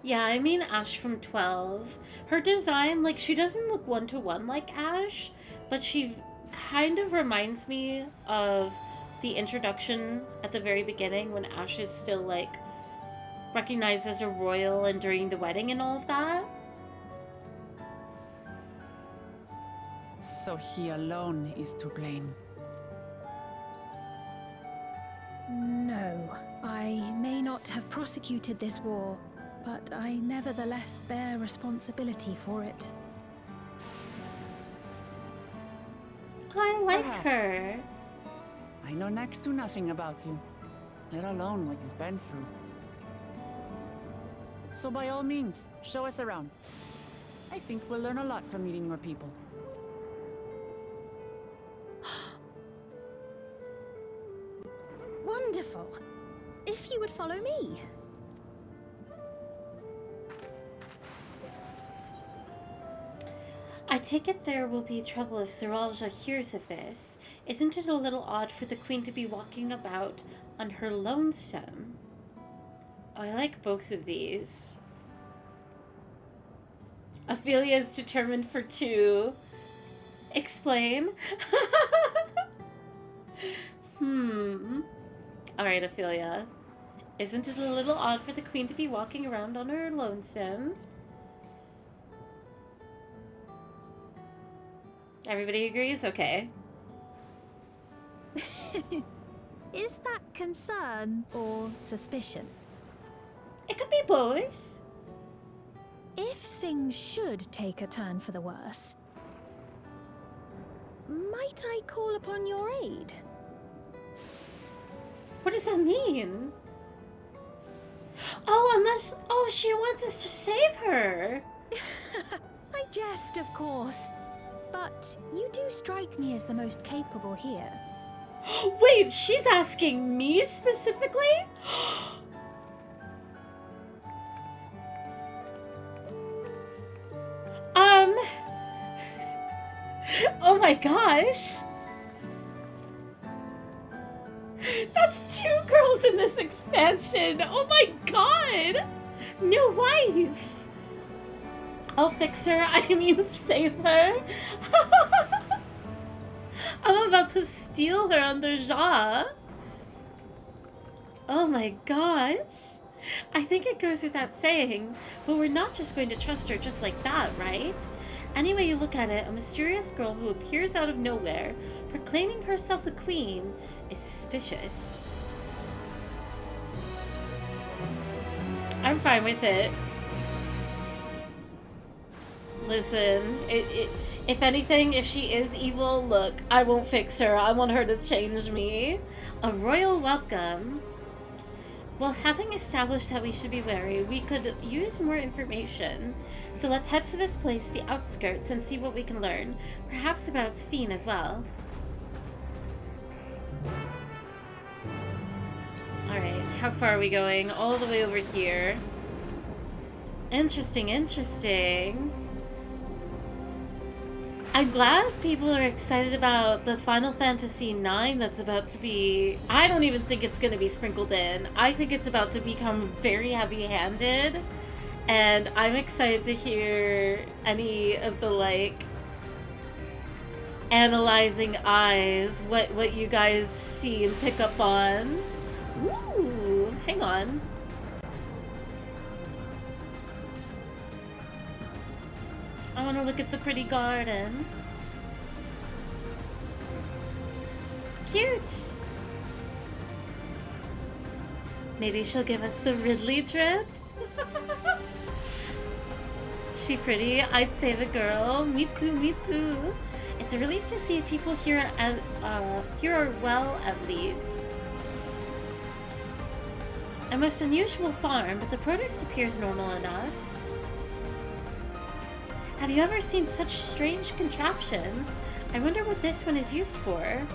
Speaker 1: Yeah, I mean Ash from 12. Her design, like, she doesn't look one-to-one like Ash, but she kind of reminds me of the introduction at the very beginning when Ash is still, like, recognized as a royal and during the wedding and all of that.
Speaker 4: So he alone is to blame.
Speaker 13: No, I may not have prosecuted this war, but I nevertheless bear responsibility for it.
Speaker 1: I like
Speaker 4: Perhaps.
Speaker 1: her.
Speaker 4: I know next to nothing about you, let alone what you've been through. So by all means, show us around. I think we'll learn a lot from meeting your people.
Speaker 13: Wonderful. If you would follow me.
Speaker 1: I take it there will be trouble if Zorolja hears of this. Isn't it a little odd for the queen to be walking about on her lonesome? Oh, I like both of these. Ophelia is determined for 2. Explain. Alright, Ophelia. Isn't it a little odd for the queen to be walking around on her lonesome? Everybody agrees? Okay.
Speaker 13: Is that concern or suspicion?
Speaker 1: It could be both.
Speaker 13: If things should take a turn for the worse, might I call upon your aid?
Speaker 1: What does that mean? Oh, unless... Oh, she wants us to save her.
Speaker 13: I jest, of course. But you do strike me as the most capable here.
Speaker 1: Wait, she's asking me specifically? Oh my gosh. That's 2 girls in this expansion. Oh my god. New wife. I'll fix her. I mean, save her. I'm about to steal her under jaw. Oh my gosh. I think it goes without saying, but we're not just going to trust her just like that, right? Any way you look at it, a mysterious girl who appears out of nowhere, proclaiming herself a queen, is suspicious. I'm fine with it. Listen, if anything, if she is evil, look, I won't fix her. I want her to change me. A royal welcome. Well, having established that we should be wary, we could use more information. So let's head to this place, the outskirts, and see what we can learn. Perhaps about Sphene as well. How far are we going? All the way over here. Interesting, interesting. I'm glad people are excited about the Final Fantasy IX that's about to be... I don't even think it's going to be sprinkled in. I think it's about to become very heavy-handed. And I'm excited to hear any of the, like, analyzing eyes, what you guys see and pick up on. Ooh, hang on. I want to look at the pretty garden. Cute. Maybe she'll give us the Ridley drip. She pretty? I'd say the girl. Me too, me too. It's a relief to see people here are well, at least. A most unusual farm, but the produce appears normal enough. Have you ever seen such strange contraptions? I wonder what this one is used for.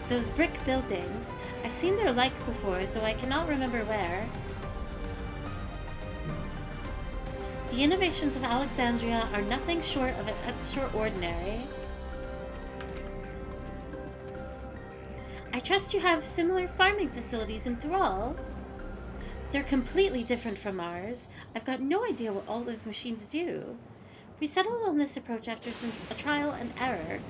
Speaker 1: Those brick buildings. I've seen their like before, though I cannot remember where. The innovations of Alexandria are nothing short of extraordinary. I trust you have similar farming facilities in Thrall. They're completely different from ours. I've got no idea what all those machines do. We settled on this approach after a trial and error.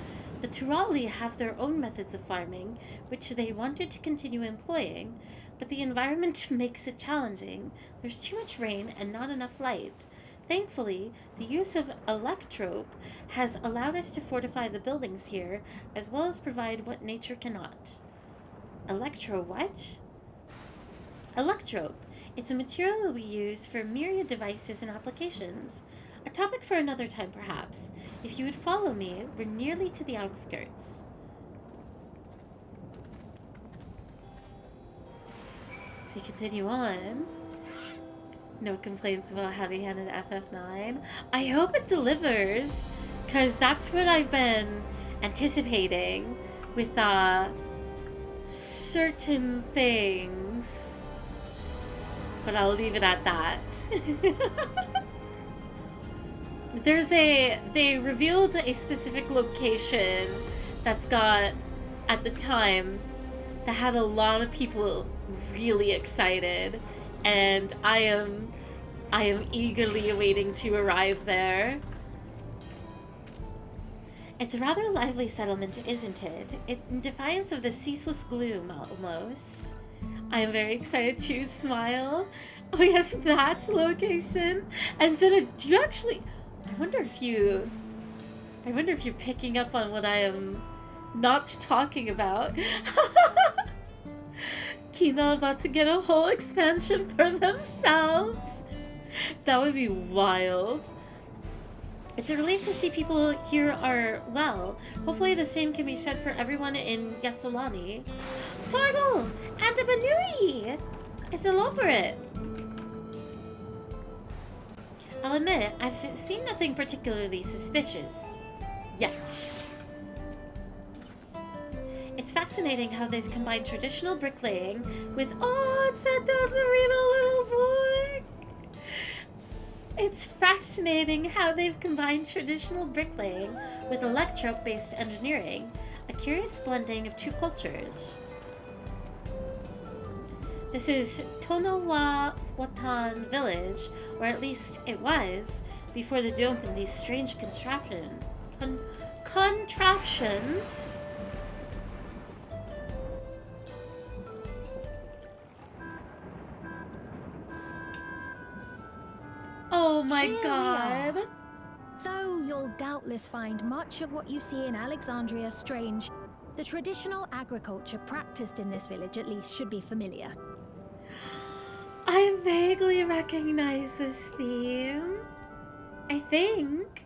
Speaker 1: The Turali have their own methods of farming, which they wanted to continue employing, but the environment makes it challenging. There's too much rain and not enough light. Thankfully, the use of electrope has allowed us to fortify the buildings here, as well as provide what nature cannot. Electro what? Electrope. It's a material that we use for myriad devices and applications. A topic for another time, perhaps. If you would follow me, we're nearly to the outskirts. We continue on. No complaints about heavy-handed FF9. I hope it delivers, because that's what I've been anticipating with certain things. But I'll leave it at that. They revealed a specific location that's got, at the time, that had a lot of people really excited, and I am eagerly awaiting to arrive there. It's a rather lively settlement, isn't it? In defiance of the ceaseless gloom, almost. I am very excited to smile. Oh yes, that location. And then do you actually... I wonder if you're picking up on what I am not talking about. Kina about to get a whole expansion for themselves. That would be wild. It's a relief to see people here are well. Hopefully the same can be said for everyone in Yasolani. Torgal! And the Banui! It's elaborate. I'll admit, I've seen nothing particularly suspicious. Yet. It's fascinating how they've combined traditional bricklaying with... Oh, it sat down to read a little boy! It's fascinating how they've combined traditional bricklaying with electrope-based engineering, a curious blending of two cultures. This is Tonawatan village, or at least it was, before the dome and these strange contraptions. Oh my god!
Speaker 13: Though you'll doubtless find much of what you see in Alexandria strange, the traditional agriculture practiced in this village at least should be familiar.
Speaker 1: I vaguely recognize this theme. I think.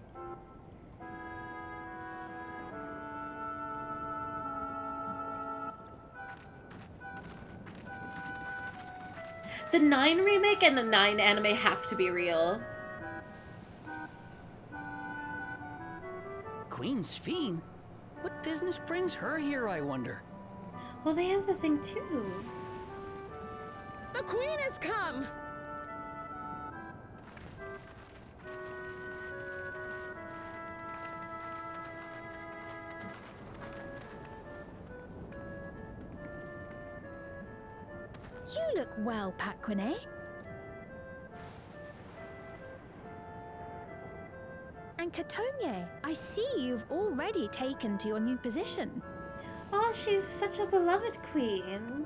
Speaker 1: The 9 remake and the 9 anime have to be real.
Speaker 10: Queen's Fiend? What business brings her here, I wonder?
Speaker 1: Well, they have the thing too.
Speaker 4: The queen has come!
Speaker 13: You look well, Paquine. And Katonye, I see you've already taken to your new position.
Speaker 1: Oh, she's such a beloved queen.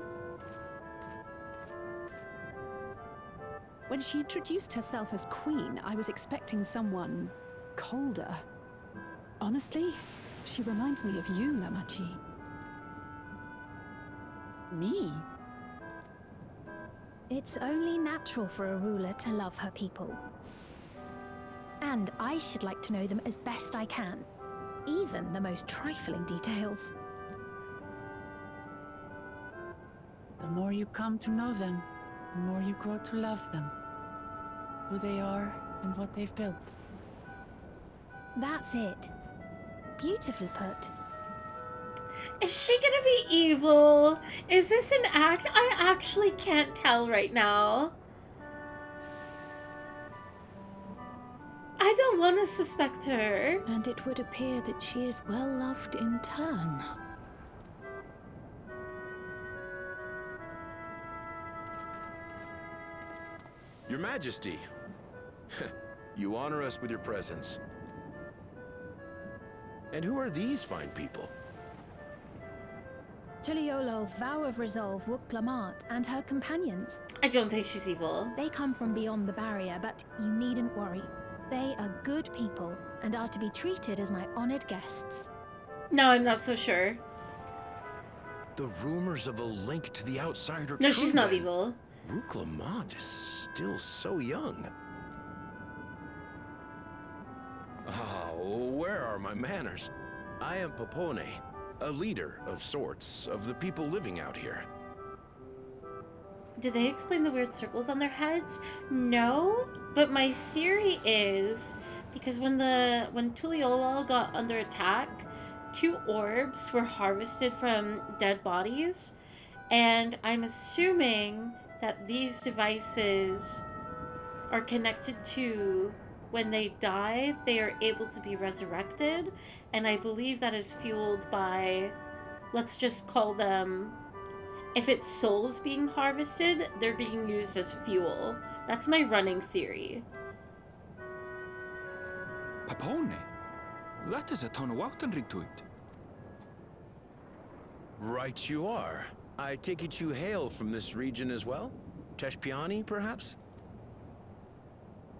Speaker 11: When she introduced herself as queen, I was expecting someone colder. Honestly, she reminds me of you, Namachi.
Speaker 4: Me?
Speaker 13: It's only natural for a ruler to love her people. And I should like to know them as best I can, even the most trifling details.
Speaker 4: The more you come to know them, the more you grow to love them. Who they are and what they've built.
Speaker 13: That's it. Beautifully put.
Speaker 1: Is she gonna be evil? Is this an act? I actually can't tell right now. I don't want to suspect her.
Speaker 11: And it would appear that she is well loved in turn.
Speaker 6: Your Majesty, you honor us with your presence. And who are these fine people?
Speaker 13: Tuliolol's vow of resolve, Wuk-Lamat, and her companions.
Speaker 1: I don't think she's evil.
Speaker 13: They come from beyond the barrier, but you needn't worry. They are good people and are to be treated as my honored guests.
Speaker 1: No, I'm not so sure.
Speaker 6: The rumors of a link to the outsider.
Speaker 1: No, she's not evil.
Speaker 6: Wuk-Lamat is still so young. Oh, where are my manners? I am Popone, a leader of sorts of the people living out here.
Speaker 1: Did they explain the weird circles on their heads? No, but my theory is because when Tuliolol got under attack, 2 orbs were harvested from dead bodies, and I'm assuming that these devices are connected to when they die, they are able to be resurrected, and I believe that is fueled by, let's just call them, if it's souls being harvested, they're being used as fuel. That's my running theory.
Speaker 12: Papone? That is a ton of Wautenrig to it.
Speaker 6: Right you are. I take it you hail from this region as well? Teshpiani, perhaps?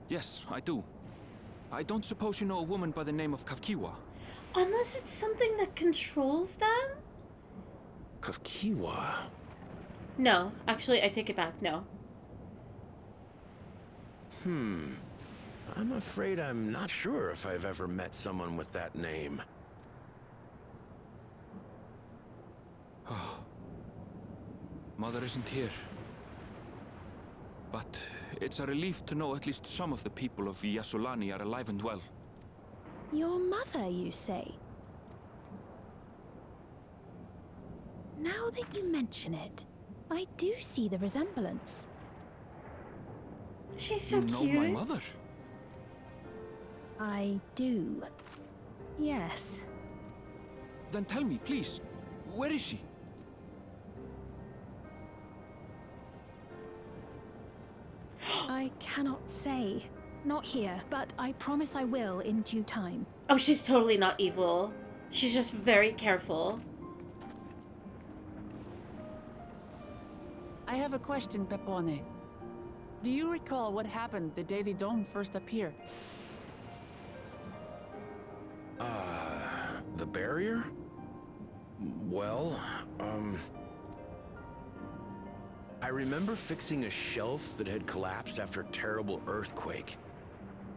Speaker 12: Yes, I do. I don't suppose you know a woman by the name of Kavkiwa?
Speaker 1: Unless it's something that controls them?
Speaker 6: Kavkiwa?
Speaker 1: No, actually, I take it back, no.
Speaker 6: I'm afraid I'm not sure if I've ever met someone with that name.
Speaker 12: Oh. Mother isn't here. But it's a relief to know at least some of the people of Yasulani are alive and well.
Speaker 13: Your mother, you say? Now that you mention it, I do see the resemblance.
Speaker 1: She's so cute.
Speaker 12: You know my mother?
Speaker 13: I do. Yes.
Speaker 12: Then tell me, please, where is she?
Speaker 13: I cannot say. Not here, but I promise I will in due time.
Speaker 1: Oh, she's totally not evil. She's just very careful.
Speaker 4: I have a question, Pepone. Do you recall what happened the day the dome first appeared?
Speaker 6: The barrier? Well, I remember fixing a shelf that had collapsed after a terrible earthquake.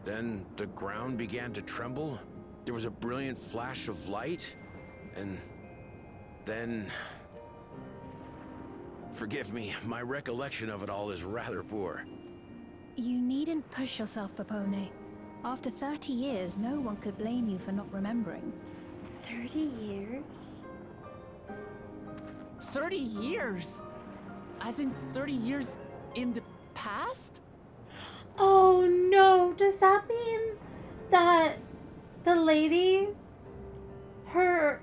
Speaker 6: Then the ground began to tremble. There was a brilliant flash of light, and then... Forgive me, my recollection of it all is rather poor.
Speaker 13: You needn't push yourself, Popone. After 30 years, no one could blame you for not remembering.
Speaker 1: 30 years?
Speaker 4: 30 years? As in 30 years past?
Speaker 1: Oh no, does that mean that the lady, her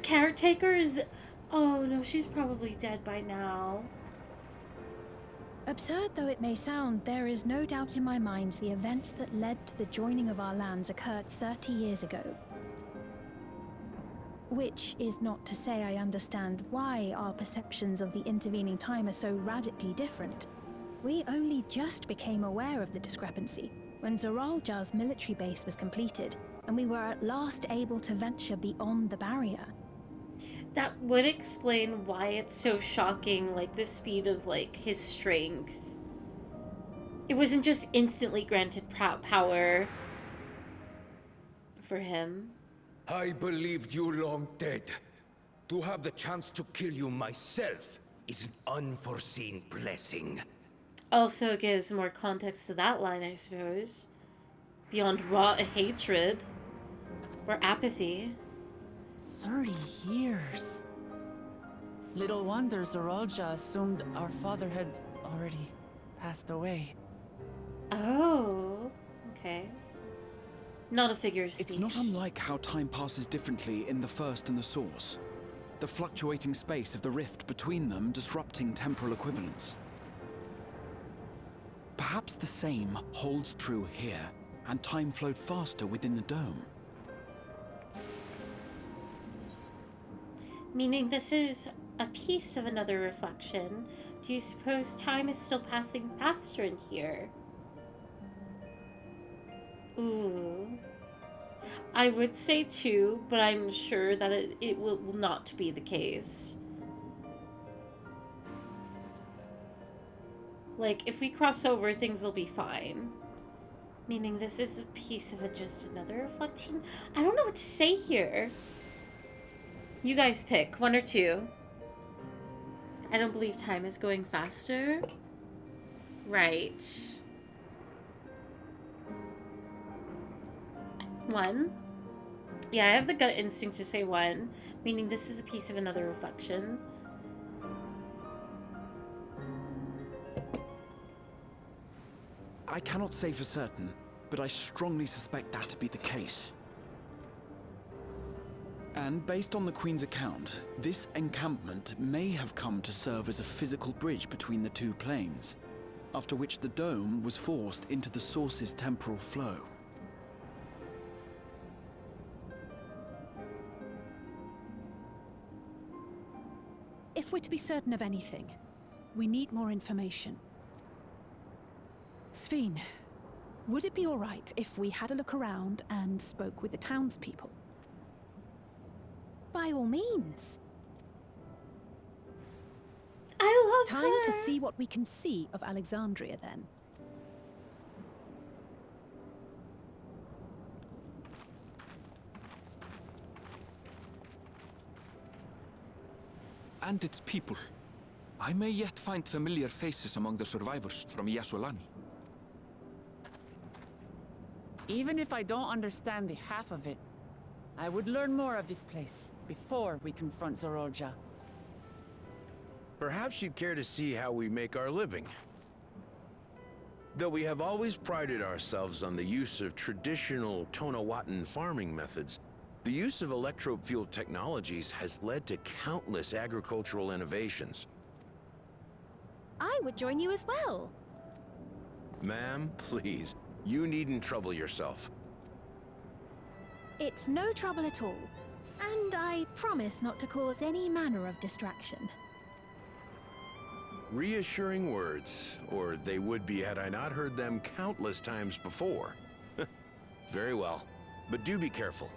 Speaker 1: caretaker is, oh no, she's probably dead by now.
Speaker 13: Absurd though it may sound, there is no doubt in my mind the events that led to the joining of our lands occurred 30 years ago. Which is not to say I understand why our perceptions of the intervening time are so radically different. We only just became aware of the discrepancy when Zoralja's military base was completed, and we were at last able to venture beyond the barrier.
Speaker 1: That would explain why it's so shocking, like the speed of like his strength. It wasn't just instantly granted power for him.
Speaker 14: I believed you long dead. To have the chance to kill you myself is an unforeseen blessing.
Speaker 1: Also gives more context to that line, I suppose. Beyond raw hatred or apathy.
Speaker 4: 30 years. Little wonder Zoralja assumed our father had already passed away.
Speaker 1: Oh, okay. Not a figure of speech.
Speaker 10: It's not unlike how time passes differently in the First and the Source. The fluctuating space of the rift between them disrupting temporal equivalence. Perhaps the same holds true here, and time flowed faster within the dome.
Speaker 1: Meaning this is a piece of another reflection. Do you suppose time is still passing faster in here? Ooh. I would say 2, but I'm sure that it will not be the case. Like, if we cross over, things will be fine. Meaning this is a piece of just another reflection? I don't know what to say here. You guys pick, 1 or 2. I don't believe time is going faster. Right. 1. Yeah, I have the gut instinct to say 1, meaning this is a piece of another reflection.
Speaker 10: I cannot say for certain, but I strongly suspect that to be the case. And based on the Queen's account, this encampment may have come to serve as a physical bridge between the two planes, after which the dome was forced into the Source's temporal flow.
Speaker 11: If we're to be certain of anything, we need more information. Sveen, would it be all right if we had a look around and spoke with the townspeople?
Speaker 13: By all means.
Speaker 1: I love
Speaker 11: Time
Speaker 1: her.
Speaker 11: to see what we can see of Alexandria, then.
Speaker 12: And its people. I may yet find familiar faces among the survivors from Yasolani.
Speaker 4: Even if I don't understand the half of it, I would learn more of this place before we confront Zoralja.
Speaker 6: Perhaps you'd care to see how we make our living. Though we have always prided ourselves on the use of traditional Tonawatan farming methods, the use of electro-fueled technologies has led to countless agricultural innovations.
Speaker 13: I would join you as well.
Speaker 6: Ma'am, please, you needn't trouble yourself.
Speaker 13: It's no trouble at all. And I promise not to cause any manner of distraction.
Speaker 6: Reassuring words, or they would be had I not heard them countless times before. Very well, but do be careful.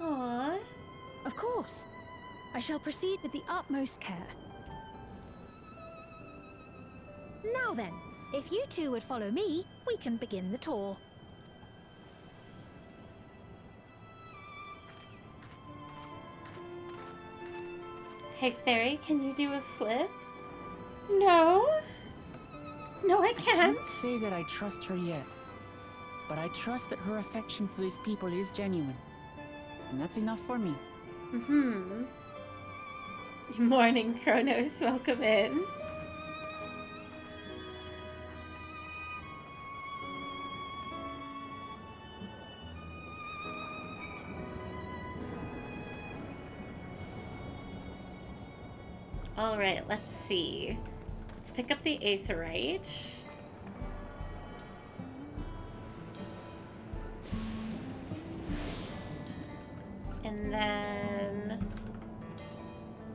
Speaker 1: Aww.
Speaker 13: Of course. I shall proceed with the utmost care. Now then, if you two would follow me, we can begin the tour.
Speaker 1: Hey, Fairy, can you do a flip? No. No, I
Speaker 4: I
Speaker 1: can't.
Speaker 4: can't say that I trust her yet, but I trust that her affection for these people is genuine. And that's enough for me.
Speaker 1: Mm-hmm. Morning, Kronos. Welcome in. Alright, let's see. Let's pick up the aetheryte. And then...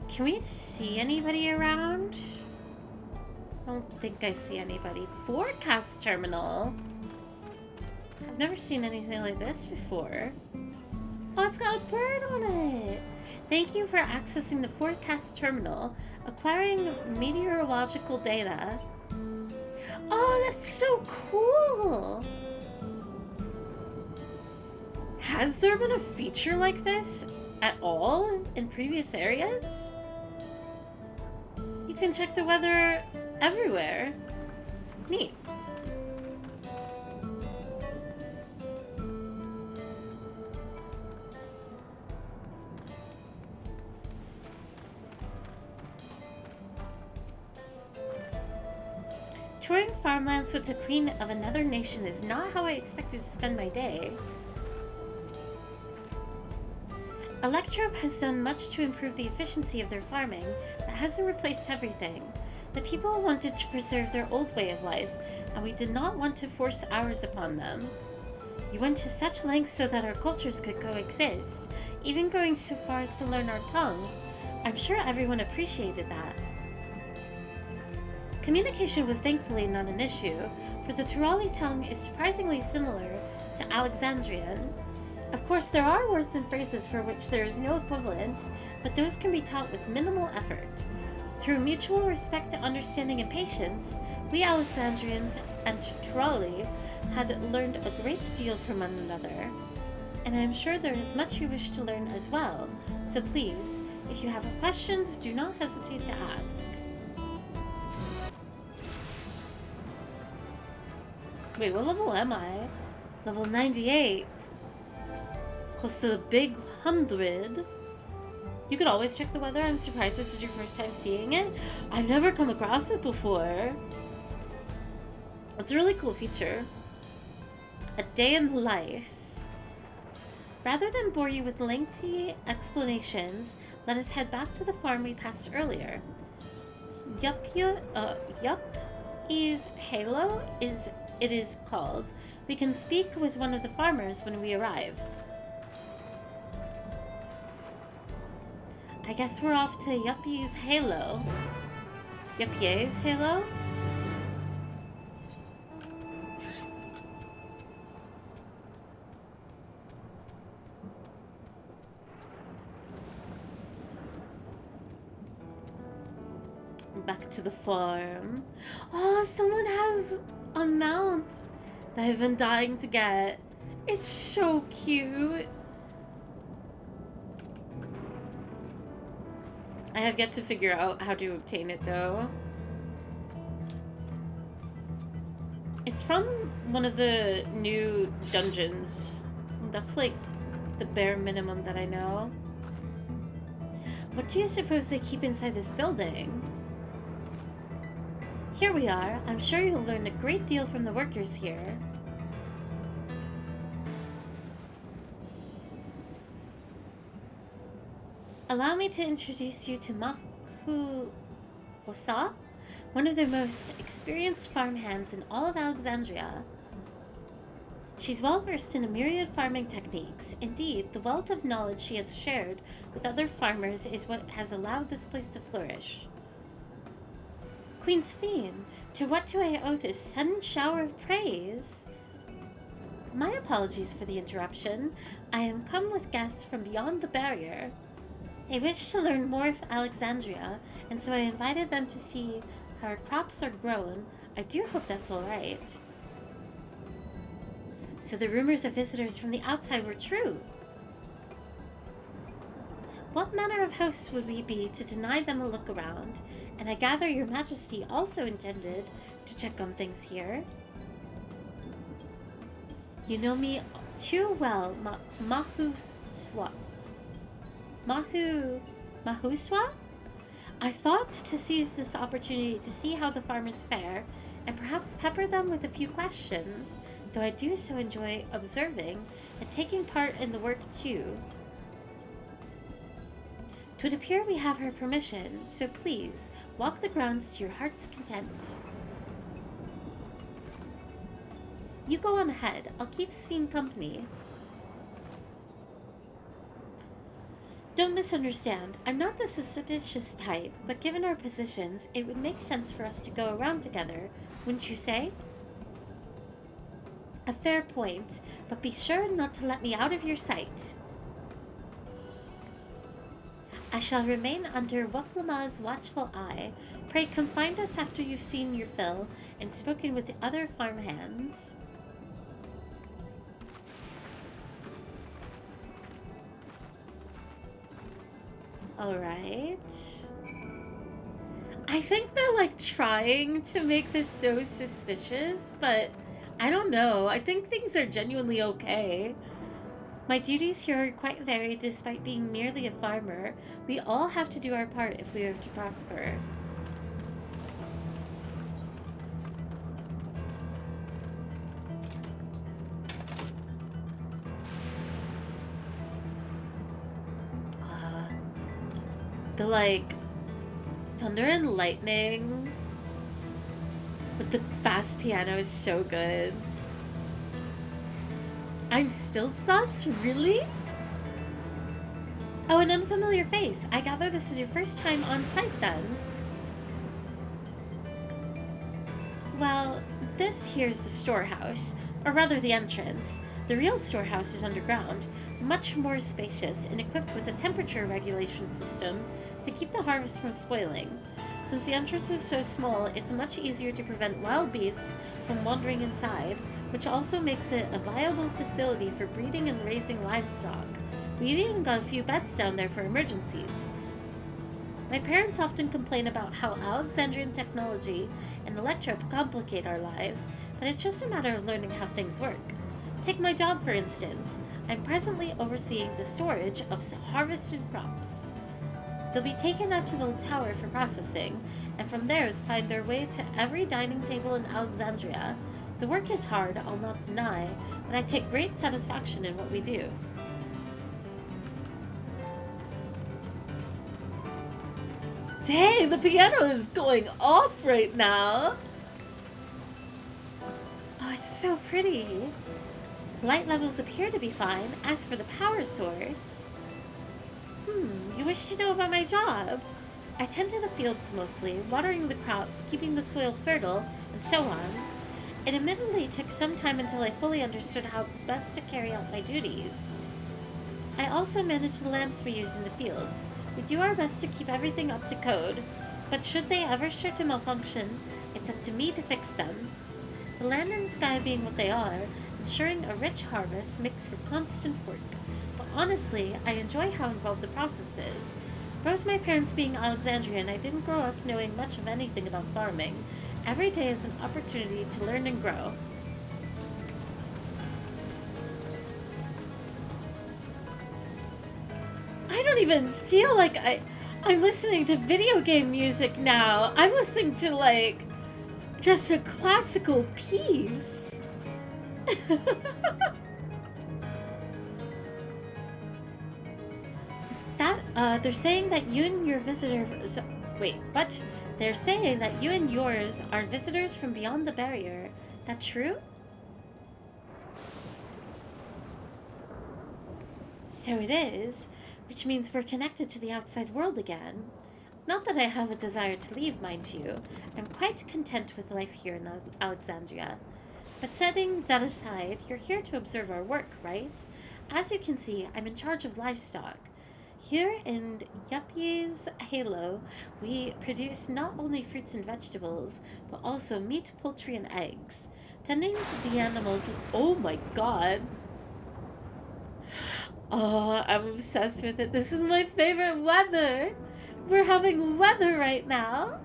Speaker 1: Can we see anybody around? I don't think I see anybody. Forecast terminal? I've never seen anything like this before. Oh, it's got a bird on it! Thank you for accessing the forecast terminal, acquiring meteorological data. Oh, that's so cool! Has there been a feature like this at all in previous areas? You can check the weather everywhere. Neat. Touring farmlands with the queen of another nation is not how I expected to spend my day. Electrope has done much to improve the efficiency of their farming, but hasn't replaced everything. The people wanted to preserve their old way of life, and we did not want to force ours upon them. You went to such lengths so that our cultures could coexist, even going so far as to learn our tongue. I'm sure everyone appreciated that. Communication was thankfully not an issue, for the Turali tongue is surprisingly similar to Alexandrian. Of course, there are words and phrases for which there is no equivalent, but those can be taught with minimal effort. Through mutual respect, understanding, and patience, we Alexandrians and Turali had learned a great deal from one another. And I am sure there is much you wish to learn as well, so please, if you have questions, do not hesitate to ask. Wait, what level am I? Level 98. Close to the big 100. You can always check the weather. I'm surprised this is your first time seeing it. I've never come across it before. It's a really cool feature. A day in the life. Rather than bore you with lengthy explanations, let us head back to the farm we passed earlier. Yup is Halo it is called. We can speak with one of the farmers when we arrive. I guess we're off to Yuppie's Halo. Yuppie's Halo? Back to the farm. Oh, someone has a mount that I've been dying to get. It's so cute. I have yet to figure out how to obtain it though. It's from one of the new dungeons. That's like the bare minimum that I know. What do you suppose they keep inside this building? Here we are. I'm sure you'll learn a great deal from the workers here. Allow me to introduce you to Mahuosa, one of the most experienced farmhands in all of Alexandria. She's well versed in a myriad farming techniques. Indeed, the wealth of knowledge she has shared with other farmers is what has allowed this place to flourish. Queen Sphene, to what do I owe this sudden shower of praise? My apologies for the interruption. I am come with guests from beyond the barrier. They wish to learn more of Alexandria, and so I invited them to see how our crops are grown. I do hope that's all right. So the rumors of visitors from the outside were true. What manner of hosts would we be to deny them a look around? And I gather your majesty also intended to check on things here. You know me too well, Mahuswa. I thought to seize this opportunity to see how the farmers fare, and perhaps pepper them with a few questions, though I do so enjoy observing and taking part in the work too. 'Twould appear we have her permission, so please, walk the grounds to your heart's content. You go on ahead. I'll keep Sphene company. Don't misunderstand. I'm not the suspicious type, but given our positions, it would make sense for us to go around together, wouldn't you say? A fair point, but be sure not to let me out of your sight. I shall remain under Waklama's watchful eye. Pray come find us after you've seen your fill and spoken with the other farmhands. Alright. I think they're like trying to make this so suspicious, but I don't know. I think things are genuinely okay. My duties here are quite varied despite being merely a farmer. We all have to do our part if we are to prosper. The like thunder and lightning with the fast piano is so good. I'm still sus? Really? Oh, an unfamiliar face. I gather this is your first time on site then. Well, this here's the storehouse, or rather the entrance. The real storehouse is underground, much more spacious and equipped with a temperature regulation system to keep the harvest from spoiling. Since the entrance is so small, it's much easier to prevent wild beasts from wandering inside, which also makes it a viable facility for breeding and raising livestock. We've even got a few beds down there for emergencies. My parents often complain about how Alexandrian technology and electro complicate our lives, but it's just a matter of learning how things work. Take my job, for instance. I'm presently overseeing the storage of harvested crops. They'll be taken up to the tower for processing, and from there find their way to every dining table in Alexandria. The work is hard, I'll not deny, but I take great satisfaction in what we do. Dang, the piano is going off right now! Oh, it's so pretty. Light levels appear to be fine. As for the power source... you wish to know about my job? I tend to the fields mostly, watering the crops, keeping the soil fertile, and so on. It admittedly took some time until I fully understood how best to carry out my duties. I also manage the lamps we use in the fields. We do our best to keep everything up to code, but should they ever start to malfunction, it's up to me to fix them. The land and sky being what they are, ensuring a rich harvest makes for constant work. But honestly, I enjoy how involved the process is. Both my parents being Alexandrian, I didn't grow up knowing much of anything about farming. Every day is an opportunity to learn and grow. I don't even feel like I'm listening to video game music now. I'm listening to like just a classical piece. They're saying that you and your visitors... Wait, what? They're saying that you and yours are visitors from beyond the barrier. That true? So it is, which means we're connected to the outside world again. Not that I have a desire to leave, mind you. I'm quite content with life here in Alexandria. But setting that aside, you're here to observe our work, right? As you can see, I'm in charge of livestock. Here in Yuppie's Halo, we produce not only fruits and vegetables, but also meat, poultry, and eggs. Tending to the animals is... Oh my god! Oh, I'm obsessed with it. This is my favorite weather! We're having weather right now!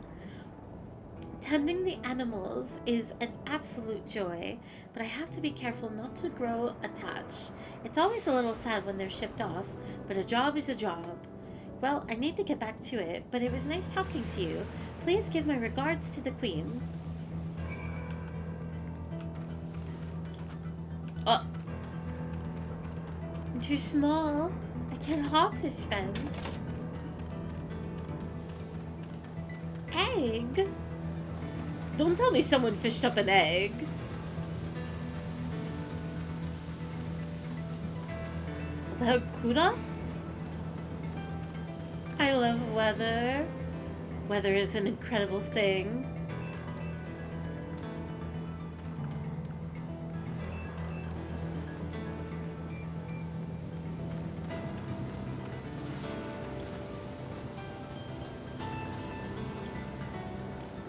Speaker 1: Tending the animals is an absolute joy, but I have to be careful not to grow attached. It's always a little sad when they're shipped off, but a job is a job. Well, I need to get back to it, but it was nice talking to you. Please give my regards to the Queen. Oh! I'm too small. I can't hop this fence. egg? Don't tell me someone fished up an egg. The Kuda? I love weather. Weather is an incredible thing.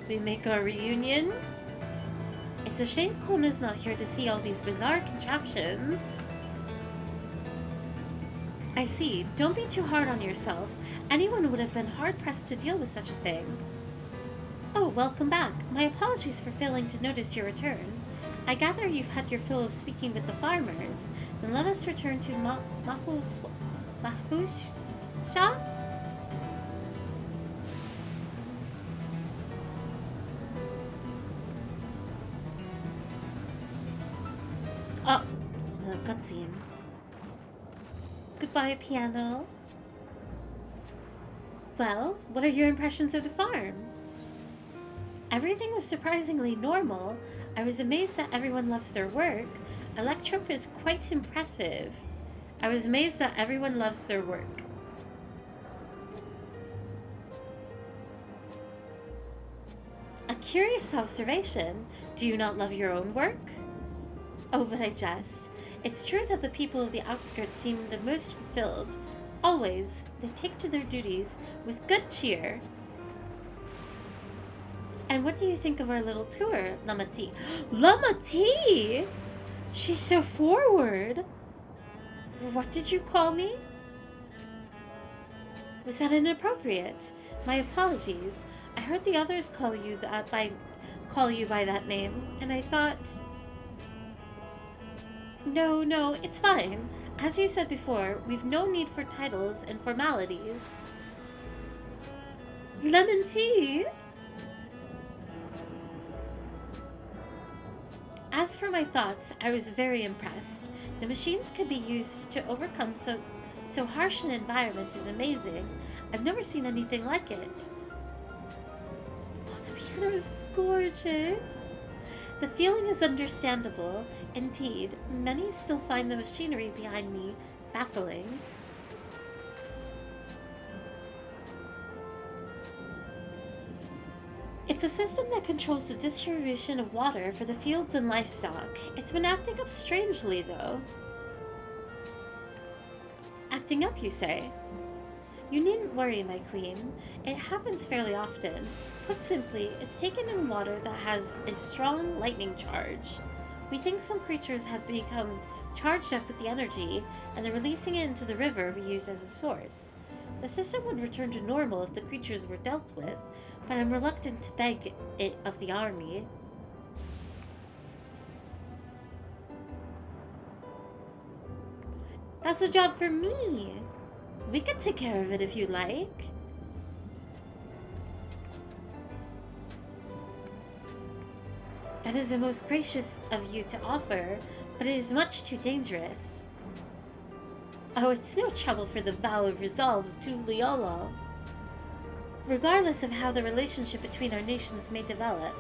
Speaker 1: We make our reunion. It's a shame Kona's not here to see all these bizarre contraptions. I see. Don't be too hard on yourself. Anyone would have been hard-pressed to deal with such a thing. Oh, welcome back. My apologies for failing to notice your return. I gather you've had your fill of speaking with the farmers. Then let us return to Mahusha? Oh, another cutscene. Goodbye, piano. Well, what are your impressions of the farm? Everything was surprisingly normal. I was amazed that everyone loves their work. Electrop is quite impressive. I was amazed that everyone loves their work. A curious observation. Do you not love your own work? Oh, but I jest. It's true that the people of the outskirts seem the most fulfilled. Always, they take to their duties with good cheer. And what do you think of our little tour, Lamati? Lamati! She's so forward! What did you call me? Was that inappropriate? My apologies. I heard the others call you by that name, and I thought... No, it's fine. As you said before, we've no need for titles and formalities. Lemon tea! As for my thoughts, I was very impressed. The machines could be used to overcome so harsh an environment is amazing. I've never seen anything like it. Oh, the piano is gorgeous. The feeling is understandable. Indeed, many still find the machinery behind me baffling. It's a system that controls the distribution of water for the fields and livestock. It's been acting up strangely, though. Acting up, you say? You needn't worry, my queen. It happens fairly often. Put simply, it's taken in water that has a strong lightning charge. We think some creatures have become charged up with the energy, and they're releasing it into the river we use as a source. The system would return to normal if the creatures were dealt with, but I'm reluctant to beg it of the army. That's a job for me. We could take care of it if you like. That is the most gracious of you to offer, but it is much too dangerous. Oh, it's no trouble for the vow of resolve of Tuliolo. Regardless of how the relationship between our nations may develop,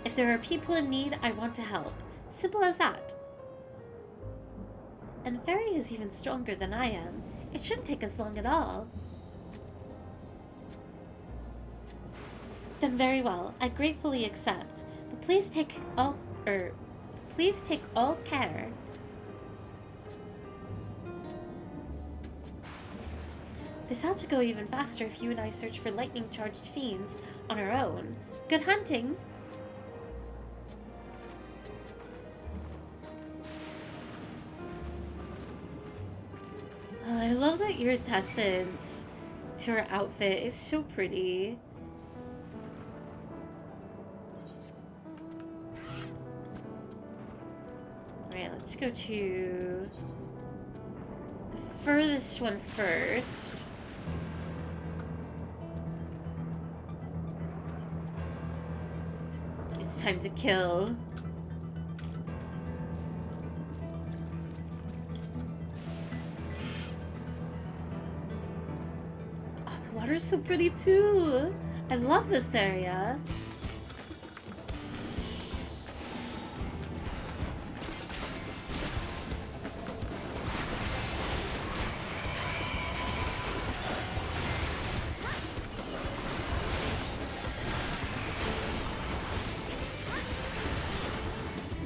Speaker 1: if there are people in need, I want to help. Simple as that. And Fairy is even stronger than I am. It shouldn't take us long at all. Then very well, I gratefully accept. But please take all care. This ought to go even faster if you and I search for lightning-charged fiends on our own. Good hunting! Oh, I love that iridescence to her outfit is so pretty. Alright, let's go to the furthest one first. It's time to kill. Oh, the water's so pretty too. I love this area.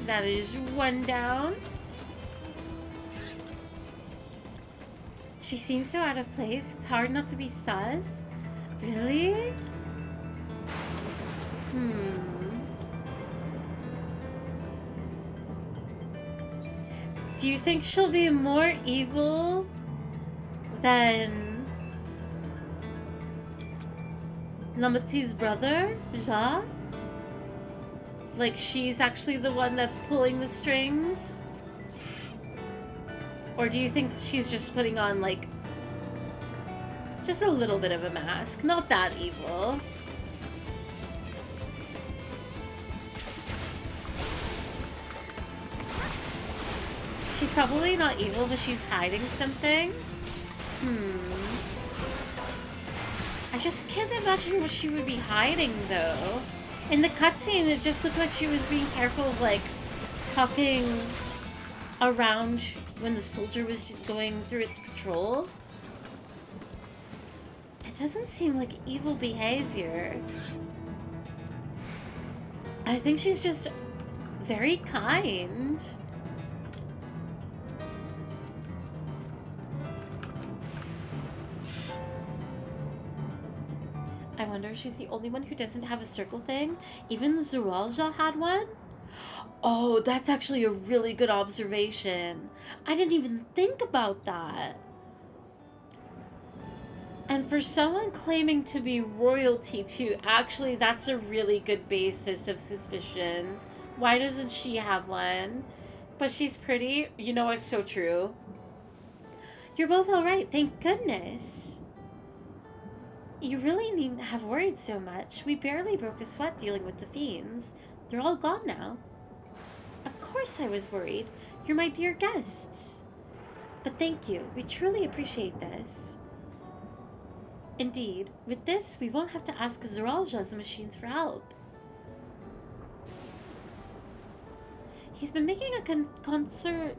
Speaker 1: That is one down. She seems so out of place. It's hard not to be sus. Really? Do you think she'll be more evil than Namati's brother, Ja? Like she's actually the one that's pulling the strings? Or do you think she's just putting on like just a little bit of a mask? Not that evil. She's probably not evil, but she's hiding something. I just can't imagine what she would be hiding though. In the cutscene, it just looked like she was being careful of like talking around when the soldier was going through its patrol. It doesn't seem like evil behavior. I think she's just very kind. I wonder if she's the only one who doesn't have a circle thing. Even Zuralja had one. Oh, that's actually a really good observation. I didn't even think about that. And for someone claiming to be royalty too, actually that's a really good basis of suspicion. Why doesn't she have one? But she's pretty. You know, it's so true. You're both alright, thank goodness. You really needn't have worried so much. We barely broke a sweat dealing with the fiends. They're all gone now. Of course I was worried. You're my dear guests. But thank you. We truly appreciate this. Indeed, with this, we won't have to ask Zeralja's machines for help. He's been making a concerted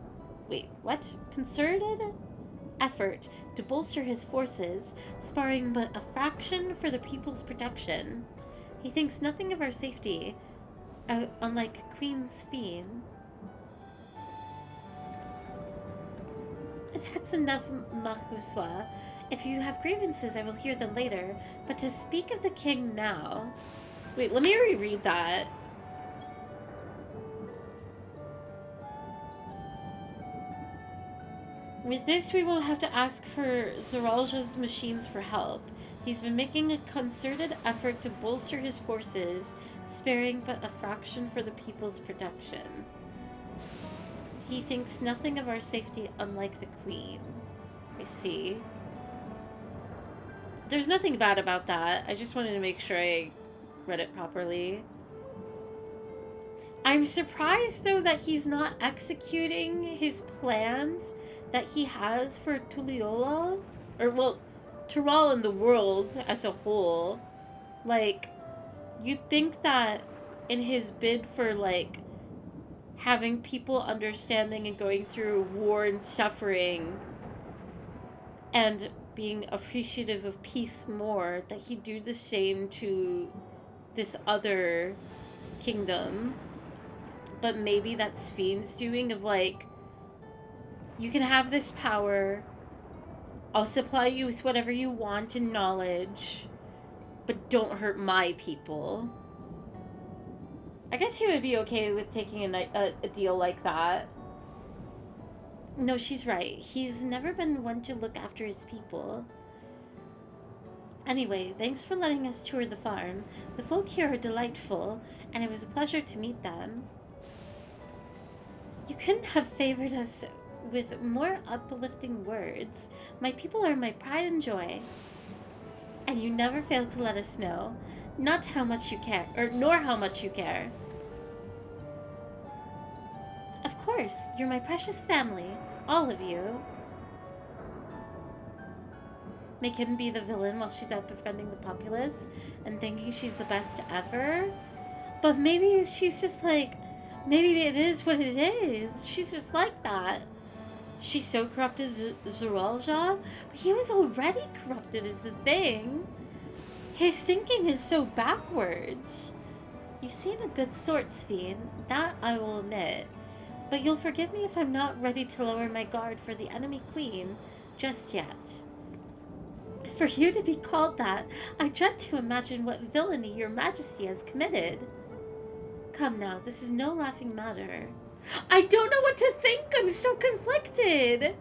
Speaker 1: effort to bolster his forces, sparing but a fraction for the people's protection. He thinks nothing of our safety, unlike Queen's Fiend. That's enough, Mahuswa. If you have grievances, I will hear them later, but to speak of the king now... Wait, let me reread that. With this, we won't have to ask for Zeralja's machines for help. He's been making a concerted effort to bolster his forces, sparing but a fraction for the people's protection. He thinks nothing of our safety, unlike the Queen. I see. There's nothing bad about that. I just wanted to make sure I read it properly. I'm surprised, though, that he's not executing his plans that he has for Tuliyollal, or, well, Tural and the world as a whole. Like, you'd think that in his bid for, like, having people understanding and going through war and suffering and being appreciative of peace more, that he'd do the same to this other kingdom. But maybe that's Fiend's doing of, like, you can have this power, I'll supply you with whatever you want and knowledge, but don't hurt my people. I guess he would be okay with taking a deal like that. No, she's right. He's never been one to look after his people. Anyway, thanks for letting us tour the farm. The folk here are delightful, and it was a pleasure to meet them. You couldn't have favored us with more uplifting words. My people are my pride and joy. And you never fail to let us know, not how much you care, nor how much you care. Of course, you're my precious family, all of you. make him be the villain while she's out befriending the populace and thinking she's the best ever. But maybe she's just like, maybe it is what it is. She's just like that. She so corrupted Zeralja, but he was already corrupted is the thing. His thinking is so backwards. You seem a good sort, Sphene, that I will admit. But you'll forgive me if I'm not ready to lower my guard for the enemy queen just yet. For you to be called that, I dread to imagine what villainy your majesty has committed. Come now, this is no laughing matter. I don't know what to think, I'm so conflicted.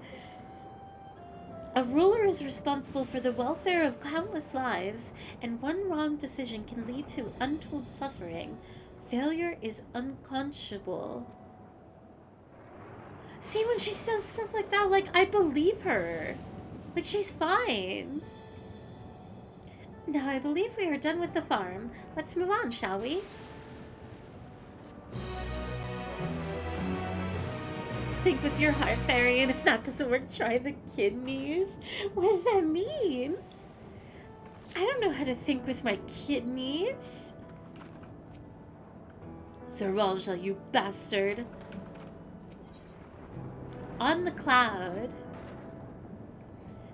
Speaker 1: A ruler is responsible for the welfare of countless lives, and one wrong decision can lead to untold suffering. Failure is unconscionable. See, when she says stuff like that, like, I believe her. Like, she's fine. Now, I believe we are done with the farm. Let's move on, shall we? Think with your heart, Fairy, and if that doesn't work, try the kidneys. What does that mean? I don't know how to think with my kidneys. Zeralja, you bastard. On the cloud.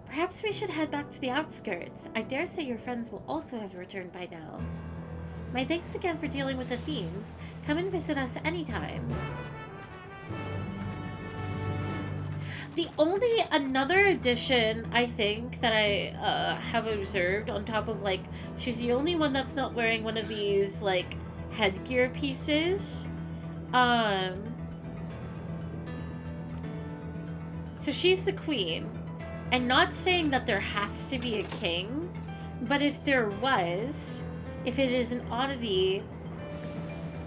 Speaker 1: Perhaps we should head back to the outskirts. I dare say your friends will also have returned by now. My thanks again for dealing with the themes. Come and visit us anytime. The only another addition, I think, that I have observed on top of, like, she's the only one that's not wearing one of these, like, headgear pieces. So she's the queen. And not saying that there has to be a king, but if there was, if it is an oddity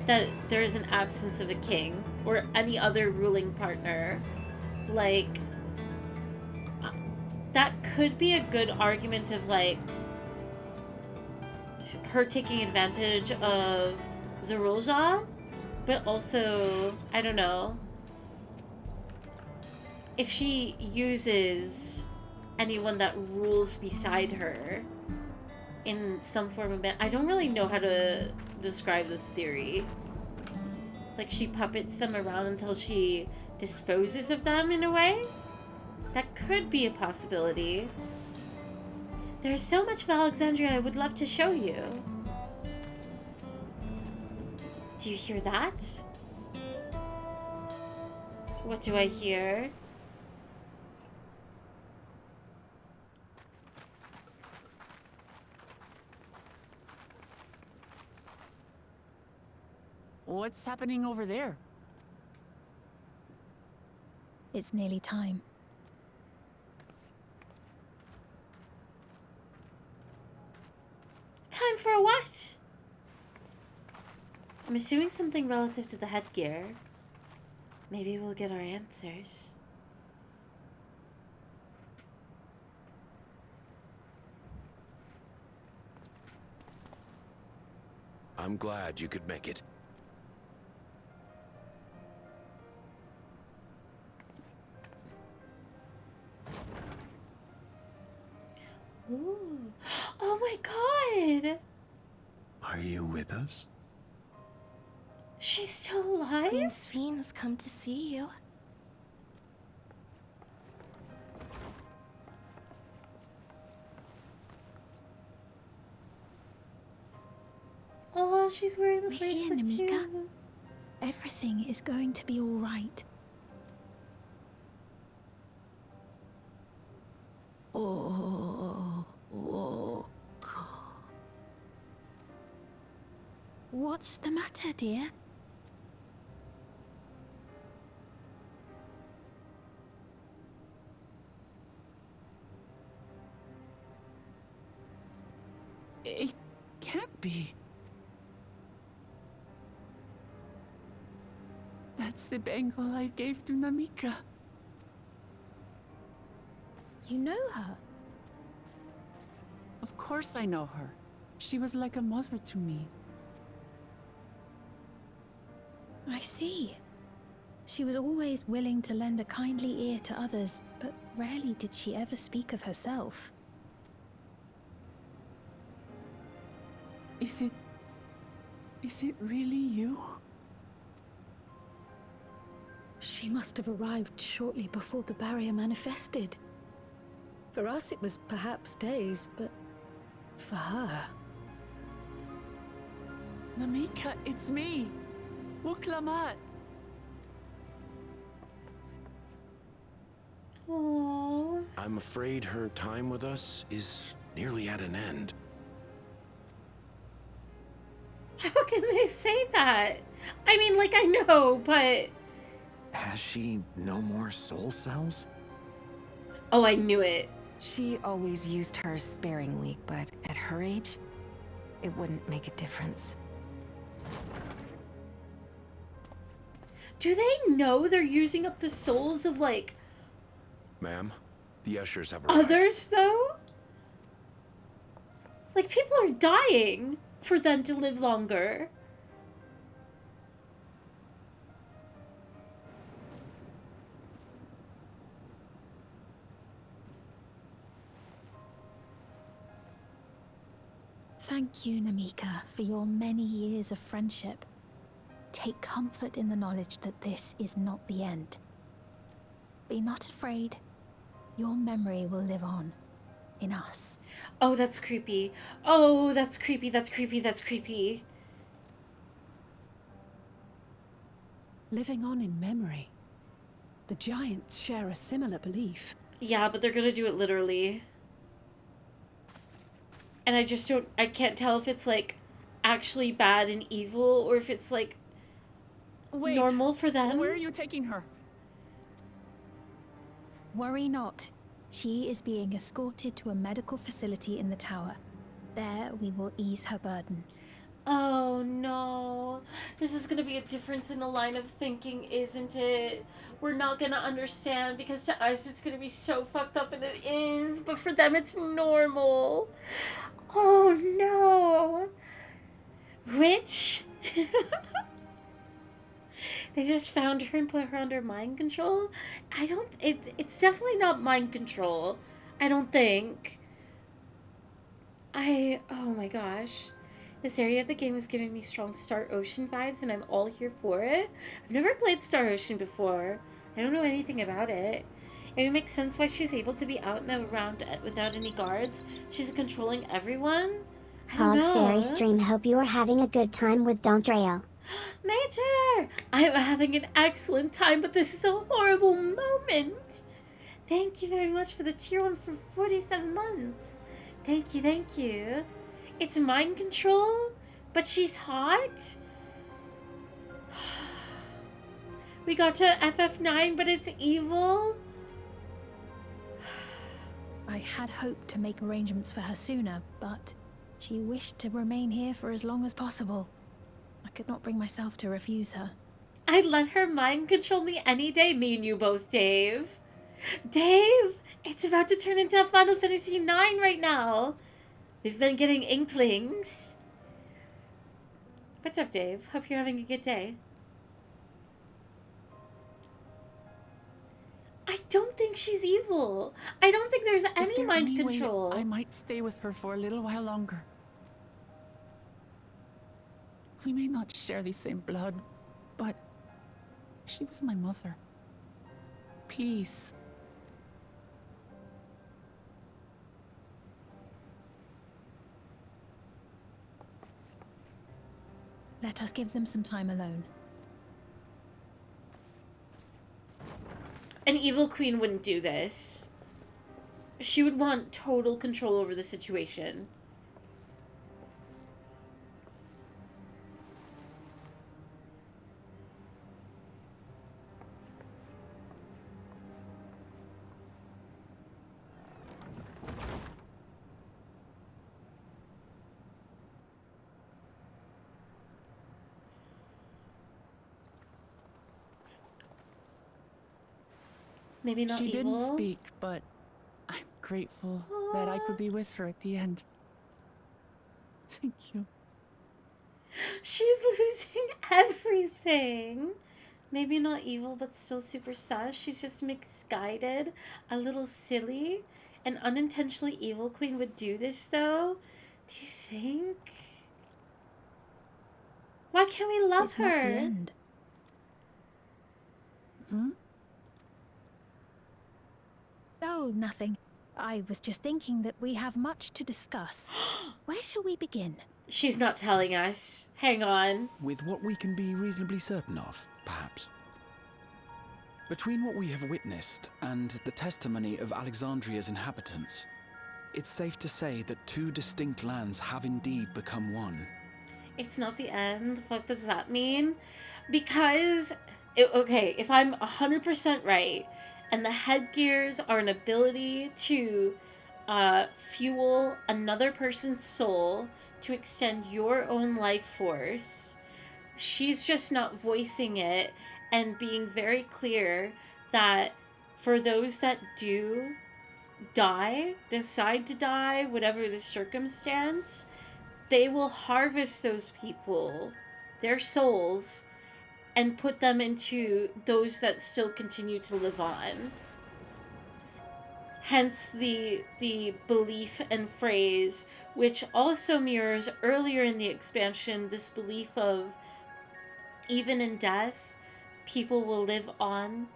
Speaker 1: that there is an absence of a king or any other ruling partner, like, that could be a good argument of, like, her taking advantage of Zeralja, but also, I don't know, if she uses anyone that rules beside her in some form of... I don't really know how to describe this theory. Like, she puppets them around until she disposes of them in a way? That could be a possibility. There's so much of Alexandria I would love to show you. Do you hear that? What do I hear?
Speaker 4: What's happening over there?
Speaker 13: It's nearly time.
Speaker 1: Time for a what? I'm assuming something relative to the headgear. Maybe we'll get our answers.
Speaker 6: I'm glad you could make it.
Speaker 1: Ooh. Oh my god!
Speaker 15: Are you with us?
Speaker 1: She's still alive?
Speaker 8: Queen Sphene has come to see you.
Speaker 1: Oh, she's wearing the
Speaker 8: We're here,
Speaker 1: bracelet
Speaker 8: Namika.
Speaker 1: too.
Speaker 13: Everything is going to be all right.
Speaker 8: Oh,
Speaker 13: What's the matter, dear?
Speaker 4: It can't be. That's the bangle I gave to Namika.
Speaker 13: You know her?
Speaker 4: Of course I know her. She was like a mother to me.
Speaker 13: I see. She was always willing to lend a kindly ear to others, but rarely did she ever speak of herself.
Speaker 4: Is it really you?
Speaker 11: She must have arrived shortly before the barrier manifested. For us, it was perhaps days, but for her...
Speaker 4: Namika, it's me! Wuklamat!
Speaker 1: Aww.
Speaker 6: I'm afraid her time with us is nearly at an end.
Speaker 1: How can they say that? I mean, like, I know, but...
Speaker 15: Has she no more soul cells?
Speaker 1: Oh, I knew it.
Speaker 16: She always used hers sparingly, but at her age, it wouldn't make a difference.
Speaker 1: Do they know they're using up the souls of, like...
Speaker 6: Ma'am, the ushers have arrived.
Speaker 1: Others, though? Like, people are dying for them to live longer.
Speaker 13: Thank you, Namika, for your many years of friendship. Take comfort in the knowledge that this is not the end. Be not afraid. Your memory will live on. In us.
Speaker 1: Oh, that's creepy. Oh, that's creepy, that's creepy, that's creepy.
Speaker 11: Living on in memory. The giants share a similar belief.
Speaker 1: Yeah, but they're gonna do it literally. And I can't tell if it's, like, actually bad and evil, or if it's, like,
Speaker 4: Wait,
Speaker 1: normal for them.
Speaker 4: Where are you taking her?
Speaker 13: Worry not. She is being escorted to a medical facility in the tower. There, we will ease her burden.
Speaker 1: Oh, no. This is gonna be a difference in the line of thinking, isn't it? We're not gonna understand, because to us it's gonna be so fucked up, and it is, but for them it's normal. Oh, no. Which? They just found her and put her under mind control? It's definitely not mind control. I don't think. Oh my gosh. This area of the game is giving me strong Star Ocean vibes, and I'm all here for it. I've never played Star Ocean before. I don't know anything about it. It makes sense why she's able to be out and around without any guards. She's controlling everyone. I don't know.
Speaker 2: Fairy Stream, hope you are having a good time with Dawntrail.
Speaker 1: Major! I'm having an excellent time, but this is a horrible moment. Thank you very much for the tier 1 for 47 months. Thank you, thank you. It's mind control, but she's hot? We got to FF9, but it's evil?
Speaker 13: I had hoped to make arrangements for her sooner, but she wished to remain here for as long as possible. I could not bring myself to refuse her.
Speaker 1: I'd let her mind control me any day, me and you both, Dave. Dave, it's about to turn into Final Fantasy IX right now. We've been getting inklings. What's up, Dave? Hope you're having a good day. I don't think she's evil. I don't think there's any mind control.
Speaker 4: I might stay with her for a little while longer. We may not share the same blood, but she was my mother. Please.
Speaker 13: Let us give them some time alone.
Speaker 1: An evil queen wouldn't do this. She would want total control over the situation. Maybe not
Speaker 4: evil. She didn't speak, but I'm grateful that I could be with her at the end. Thank you.
Speaker 1: She's losing everything. Maybe not evil, but still super sus. She's just misguided, a little silly. An unintentionally evil queen would do this, though? Do you think? Why can't we love
Speaker 11: It's not the
Speaker 1: her?
Speaker 11: end. Hmm? Oh, nothing. I was just thinking that we have much to discuss. Where shall we begin?
Speaker 1: She's not telling us. Hang on.
Speaker 10: With what we can be reasonably certain of, perhaps. Between what we have witnessed and the testimony of Alexandria's inhabitants, it's safe to say that two distinct lands have indeed become one.
Speaker 1: It's not the end. The fuck does that mean? Because, okay, if I'm 100% right, and the headgears are an ability to fuel another person's soul to extend your own life force, she's just not voicing it and being very clear that for those that do die, decide to die, whatever the circumstance, they will harvest those people, their souls, and put them into those that still continue to live on. Hence the belief and phrase, which also mirrors earlier in the expansion, this belief of even in death, people will live on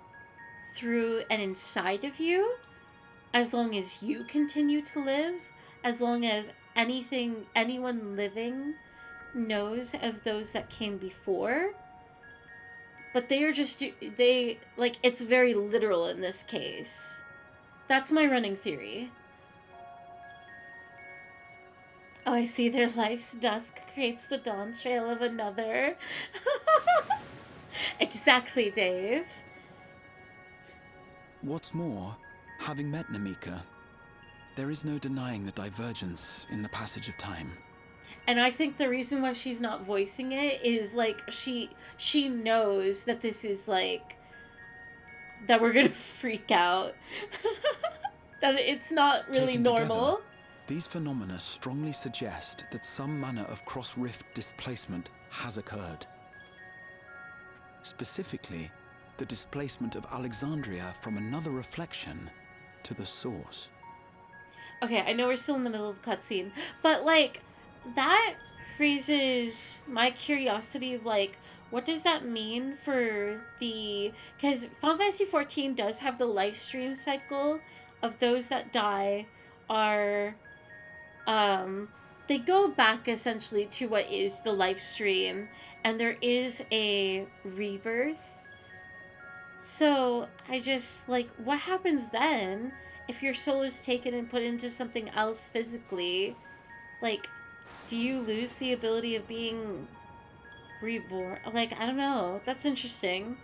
Speaker 1: through and inside of you as long as you continue to live, as long as anyone living knows of those that came before. But they are just, it's very literal in this case. That's my running theory. Oh, I see, their life's dusk creates the Dawntrail of another. Exactly, Dave.
Speaker 10: What's more, having met Namika, there is no denying the divergence in the passage of time.
Speaker 1: And I think the reason why she's not voicing it is, like, she knows that this is, like, that we're gonna freak out. That it's not really
Speaker 10: Taken
Speaker 1: normal.
Speaker 10: Together, these phenomena strongly suggest that some manner of cross-rift displacement has occurred. Specifically, the displacement of Alexandria from another reflection to the source.
Speaker 1: Okay, I know we're still in the middle of the cutscene, but, like, that raises my curiosity of, like, what does that mean for the... Because Final Fantasy XIV does have the life stream cycle of those that die are... they go back, essentially, to what is the life stream, and there is a rebirth. So, I just, like, what happens then if your soul is taken and put into something else physically? Like, do you lose the ability of being reborn? Like, I don't know. That's interesting.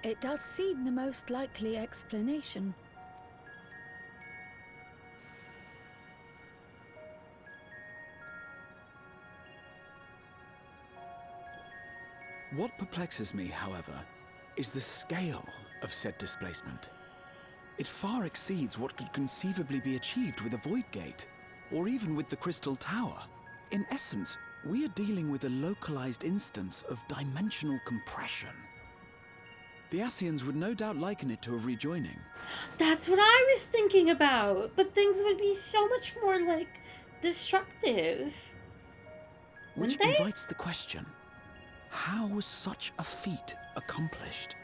Speaker 11: It does seem the most likely explanation.
Speaker 10: What perplexes me, however, is the scale of said displacement. It far exceeds what could conceivably be achieved with a Void Gate, or even with the Crystal Tower. In essence, we are dealing with a localized instance of dimensional compression. The Ascians would no doubt liken it to a rejoining.
Speaker 1: That's what I was thinking about, but things would be so much more, like, destructive.
Speaker 10: Which invites the question, how was such a feat accomplished?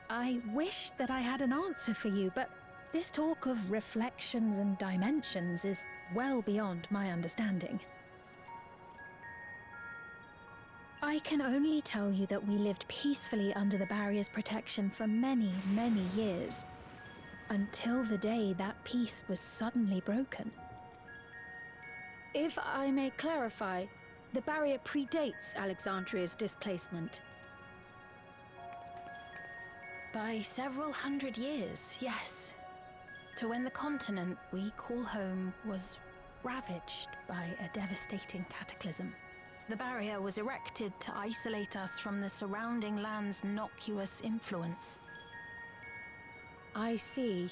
Speaker 11: I wish that I had an answer for you, but this talk of reflections and dimensions is well beyond my understanding. I can only tell you that we lived peacefully under the barrier's protection for many, many years, until the day that peace was suddenly broken.
Speaker 13: If I may clarify, the barrier predates Alexandria's displacement.
Speaker 8: By several hundred years, yes. To when the continent we call home was ravaged by a devastating cataclysm. The barrier was erected to isolate us from the surrounding land's innocuous influence.
Speaker 13: I see.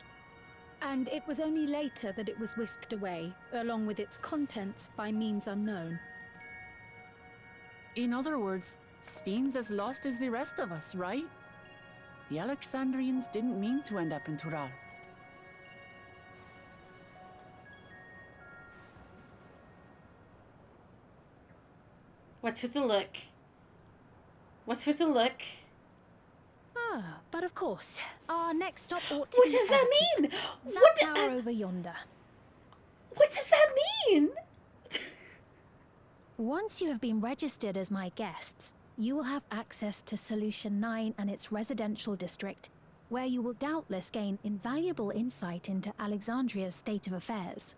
Speaker 13: And it was only later that it was whisked away, along with its contents, by means unknown.
Speaker 4: In other words, Sphyn's as lost as the rest of us, right? The Alexandrians didn't mean to end up in Tural.
Speaker 1: What's with the look? What's with the look?
Speaker 13: Ah, but of course, our next stop ought to
Speaker 1: What
Speaker 13: be
Speaker 1: does that
Speaker 13: Everkeep.
Speaker 1: mean?
Speaker 13: That
Speaker 1: What
Speaker 13: tower over yonder.
Speaker 1: What does that mean?
Speaker 13: Once you have been registered as my guests, you will have access to Solution 9 and its residential district, where you will doubtless gain invaluable insight into Alexandria's state of affairs.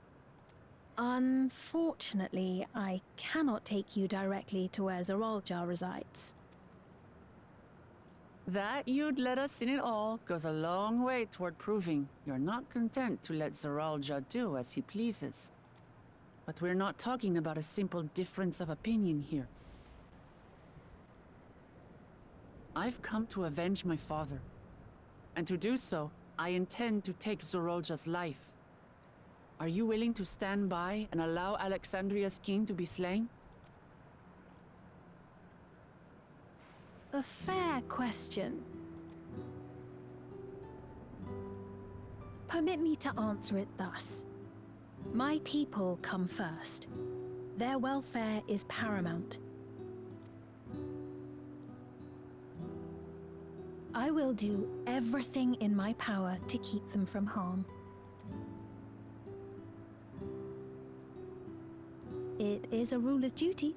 Speaker 13: Unfortunately, I cannot take you directly to where Zoraljar resides.
Speaker 4: That you'd let us in it all goes a long way toward proving you're not content to let Zoralja do as he pleases. But we're not talking about a simple difference of opinion here. I've come to avenge my father. And to do so, I intend to take Zoralja's life. Are you willing to stand by and allow Alexandria's king to be slain?
Speaker 13: A fair question. Permit me to answer it thus. My people come first. Their welfare is paramount. I will do everything in my power to keep them from harm. It is a ruler's duty.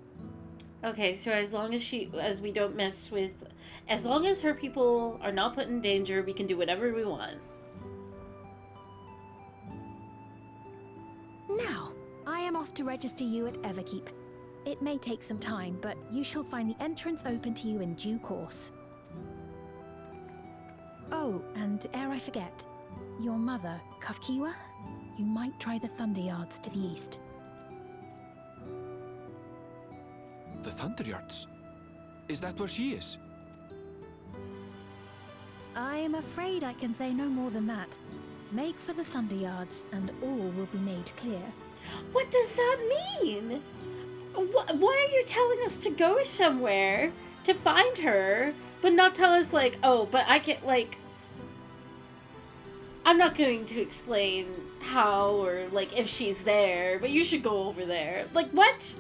Speaker 1: Okay, so as long as we don't mess with, as long as her people are not put in danger, we can do whatever we want.
Speaker 13: Now, I am off to register you at Everkeep. It may take some time, but you shall find the entrance open to you in due course. Oh, and ere I forget, your mother, Kafkiwa, you might try the Thunder Yards to the east.
Speaker 12: The Thunder Yards? Is that where she is?
Speaker 13: I am afraid I can say no more than that. Make for the Thunder Yards, and all will be made clear.
Speaker 1: What does that mean? Why are you telling us to go somewhere to find her, but not tell us, like, oh, but I can't, like... I'm not going to explain how or, like, if she's there, but you should go over there. Like, what?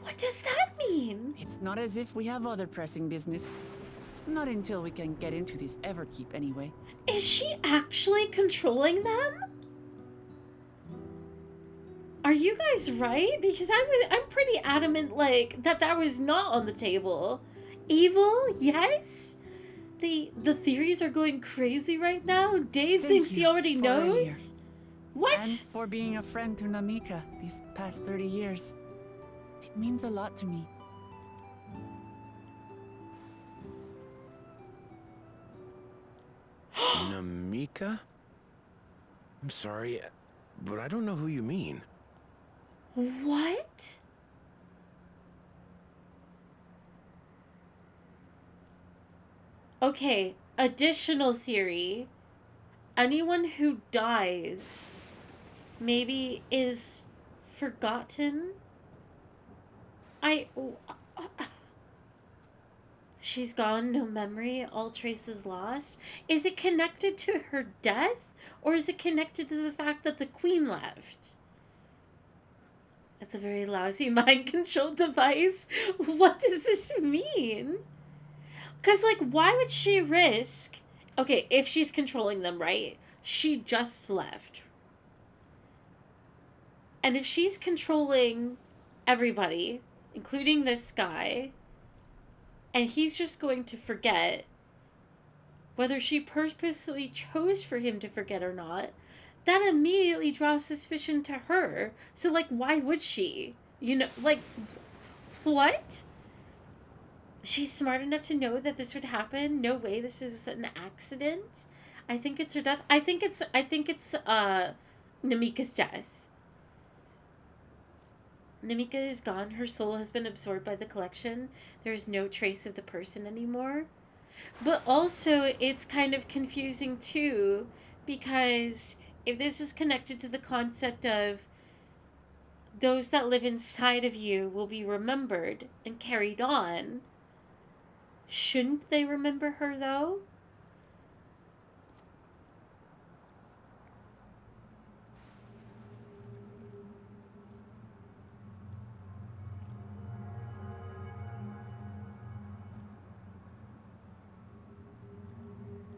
Speaker 1: What does that mean?
Speaker 4: It's not as if we have other pressing business. Not until we can get into this Everkeep, anyway.
Speaker 1: Is she actually controlling them? Are you guys right? Because I'm pretty adamant, like, that was not on the table. Evil, yes. The theories are going crazy right now. Dave thinks he already knows. What?
Speaker 4: And for being a friend to Namika these past 30 years. It means a lot to me.
Speaker 6: Namika? I'm sorry, but I don't know who you mean.
Speaker 1: What? Okay, additional theory. Anyone who dies maybe is forgotten? She's gone, no memory, all traces lost. Is it connected to her death? Or is it connected to the fact that the queen left? That's a very lousy mind control device. What does this mean? Because, like, why would she risk... Okay, if she's controlling them, right? She just left. And if she's controlling everybody, including this guy, and he's just going to forget, whether she purposely chose for him to forget or not, that immediately draws suspicion to her. So, like, why would she? You know, like, what? She's smart enough to know that this would happen. No way, this is an accident. I think it's her death. I think it's Namika's death. Namika is gone. Her soul has been absorbed by the collection. There's no trace of the person anymore. But also, it's kind of confusing too, because if this is connected to the concept of those that live inside of you will be remembered and carried on, Shouldn't they remember her, though?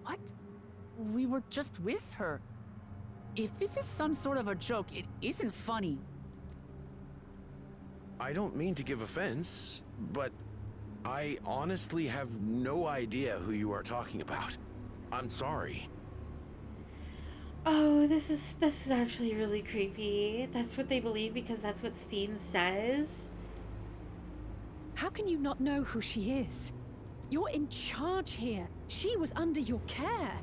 Speaker 4: What? We were just with her. If this is some sort of a joke, it isn't funny.
Speaker 6: I don't mean to give offense, but I honestly have no idea who you are talking about. I'm sorry.
Speaker 1: Oh, this is actually really creepy. That's what they believe because that's what Speen says.
Speaker 11: How can you not know who she is? You're in charge here. She was under your care.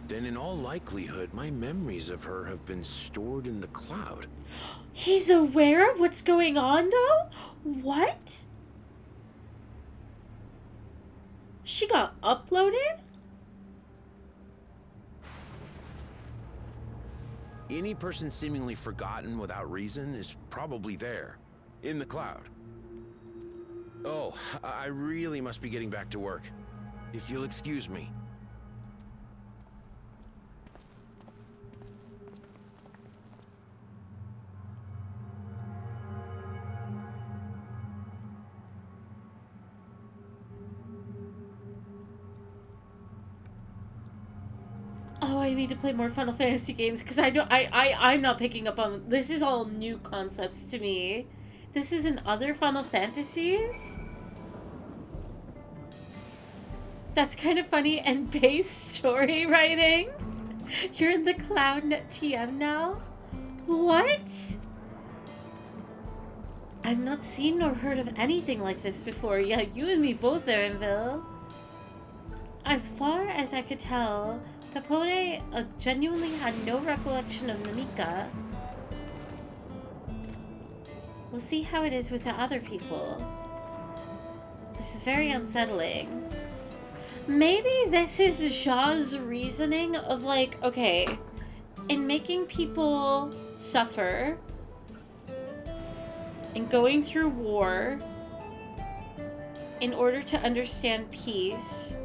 Speaker 6: Then in all likelihood, my memories of her have been stored in the cloud.
Speaker 1: He's aware of what's going on, though? What? She got uploaded?
Speaker 6: Any person seemingly forgotten without reason is probably there, in the cloud. Oh, I really must be getting back to work. If you'll excuse me.
Speaker 1: Oh, I need to play more Final Fantasy games because I'm not picking up on this. Is all new concepts to me. This is in other Final Fantasies? That's kind of funny. And base story writing? You're in the CloudNet TM now? What? I've not seen nor heard of anything like this before. Yeah, you and me both, Erenville. As far as I could tell, Pepone genuinely had no recollection of Namika. We'll see how it is with the other people. This is very unsettling. Maybe this is Jaw's reasoning of like, okay, in making people suffer and going through war in order to understand peace,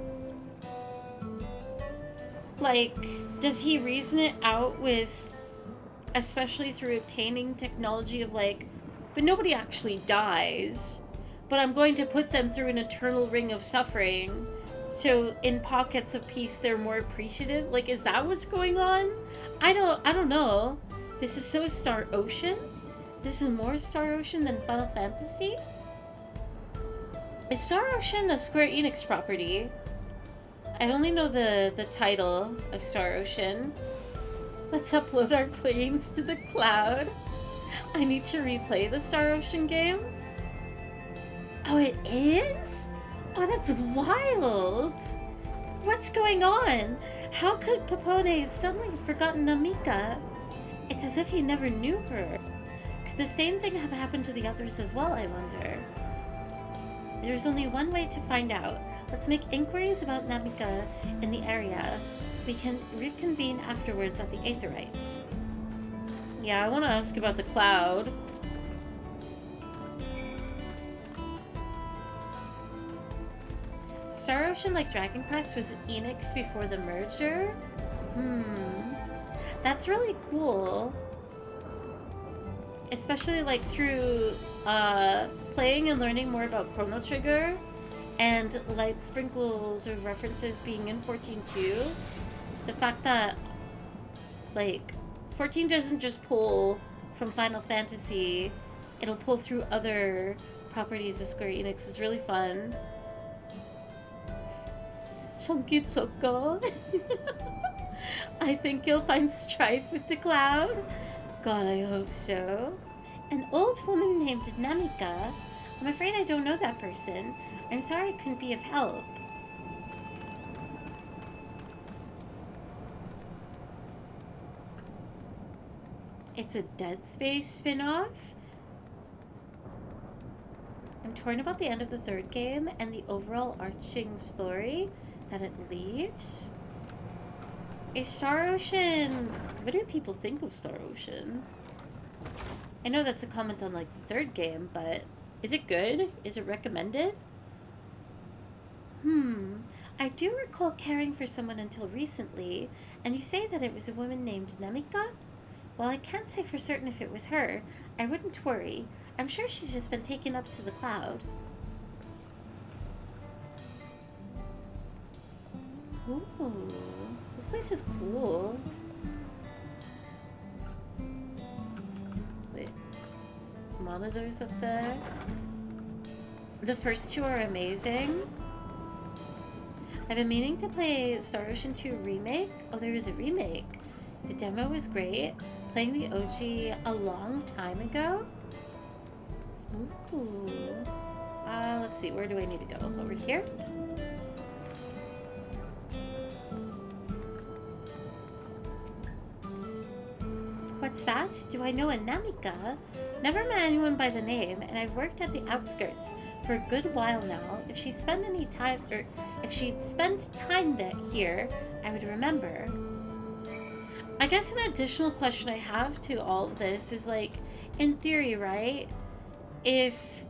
Speaker 1: like, does he reason it out with, especially through obtaining technology of like, but nobody actually dies, but I'm going to put them through an eternal ring of suffering, so in pockets of peace they're more appreciative? Like, is that what's going on? I don't know. This is so Star Ocean? This is more Star Ocean than Final Fantasy? Is Star Ocean a Square Enix property? I only know the title of Star Ocean. Let's upload our planes to the cloud. I need to replay the Star Ocean games. Oh, it is? Oh, that's wild. What's going on? How could Pepone suddenly have forgotten Namika? It's as if he never knew her. Could the same thing have happened to the others as well, I wonder? There's only one way to find out. Let's make inquiries about Namika in the area. We can reconvene afterwards at the Aetheryte. Yeah, I want to ask about the cloud. Star Ocean, like Dragon Quest, was Enix before the merger? That's really cool. Especially like through playing and learning more about Chrono Trigger and light sprinkles of references being in 14.2. The fact that like 14 doesn't just pull from Final Fantasy, it'll pull through other properties of Square Enix is really fun. Chunky Choco. I think you'll find strife with the cloud. God, I hope so. An old woman named Namika. I'm afraid I don't know that person. I'm sorry I couldn't be of help. It's a Dead Space spin-off? I'm torn about the end of the third game and the overall arching story that it leaves. Is Star Ocean... What do people think of Star Ocean? I know that's a comment on like the third game, but Is it good? Is it recommended? I do recall caring for someone until recently, and you say that it was a woman named Namika? While I can't say for certain if it was her, I wouldn't worry. I'm sure she's just been taken up to the cloud. Ooh, this place is cool. Wait, monitors up there. The first two are amazing. I've been meaning to play Star Ocean 2 Remake. Oh, there is a remake. The demo was great. Playing the OG a long time ago. Ooh. Let's see, where do I need to go? Over here? What's that? Do I know a Namika? Never met anyone by the name, and I've worked at the outskirts for a good while now. If she'd spend time here, I would remember. I guess an additional question I have to all of this is, like, in theory, right? If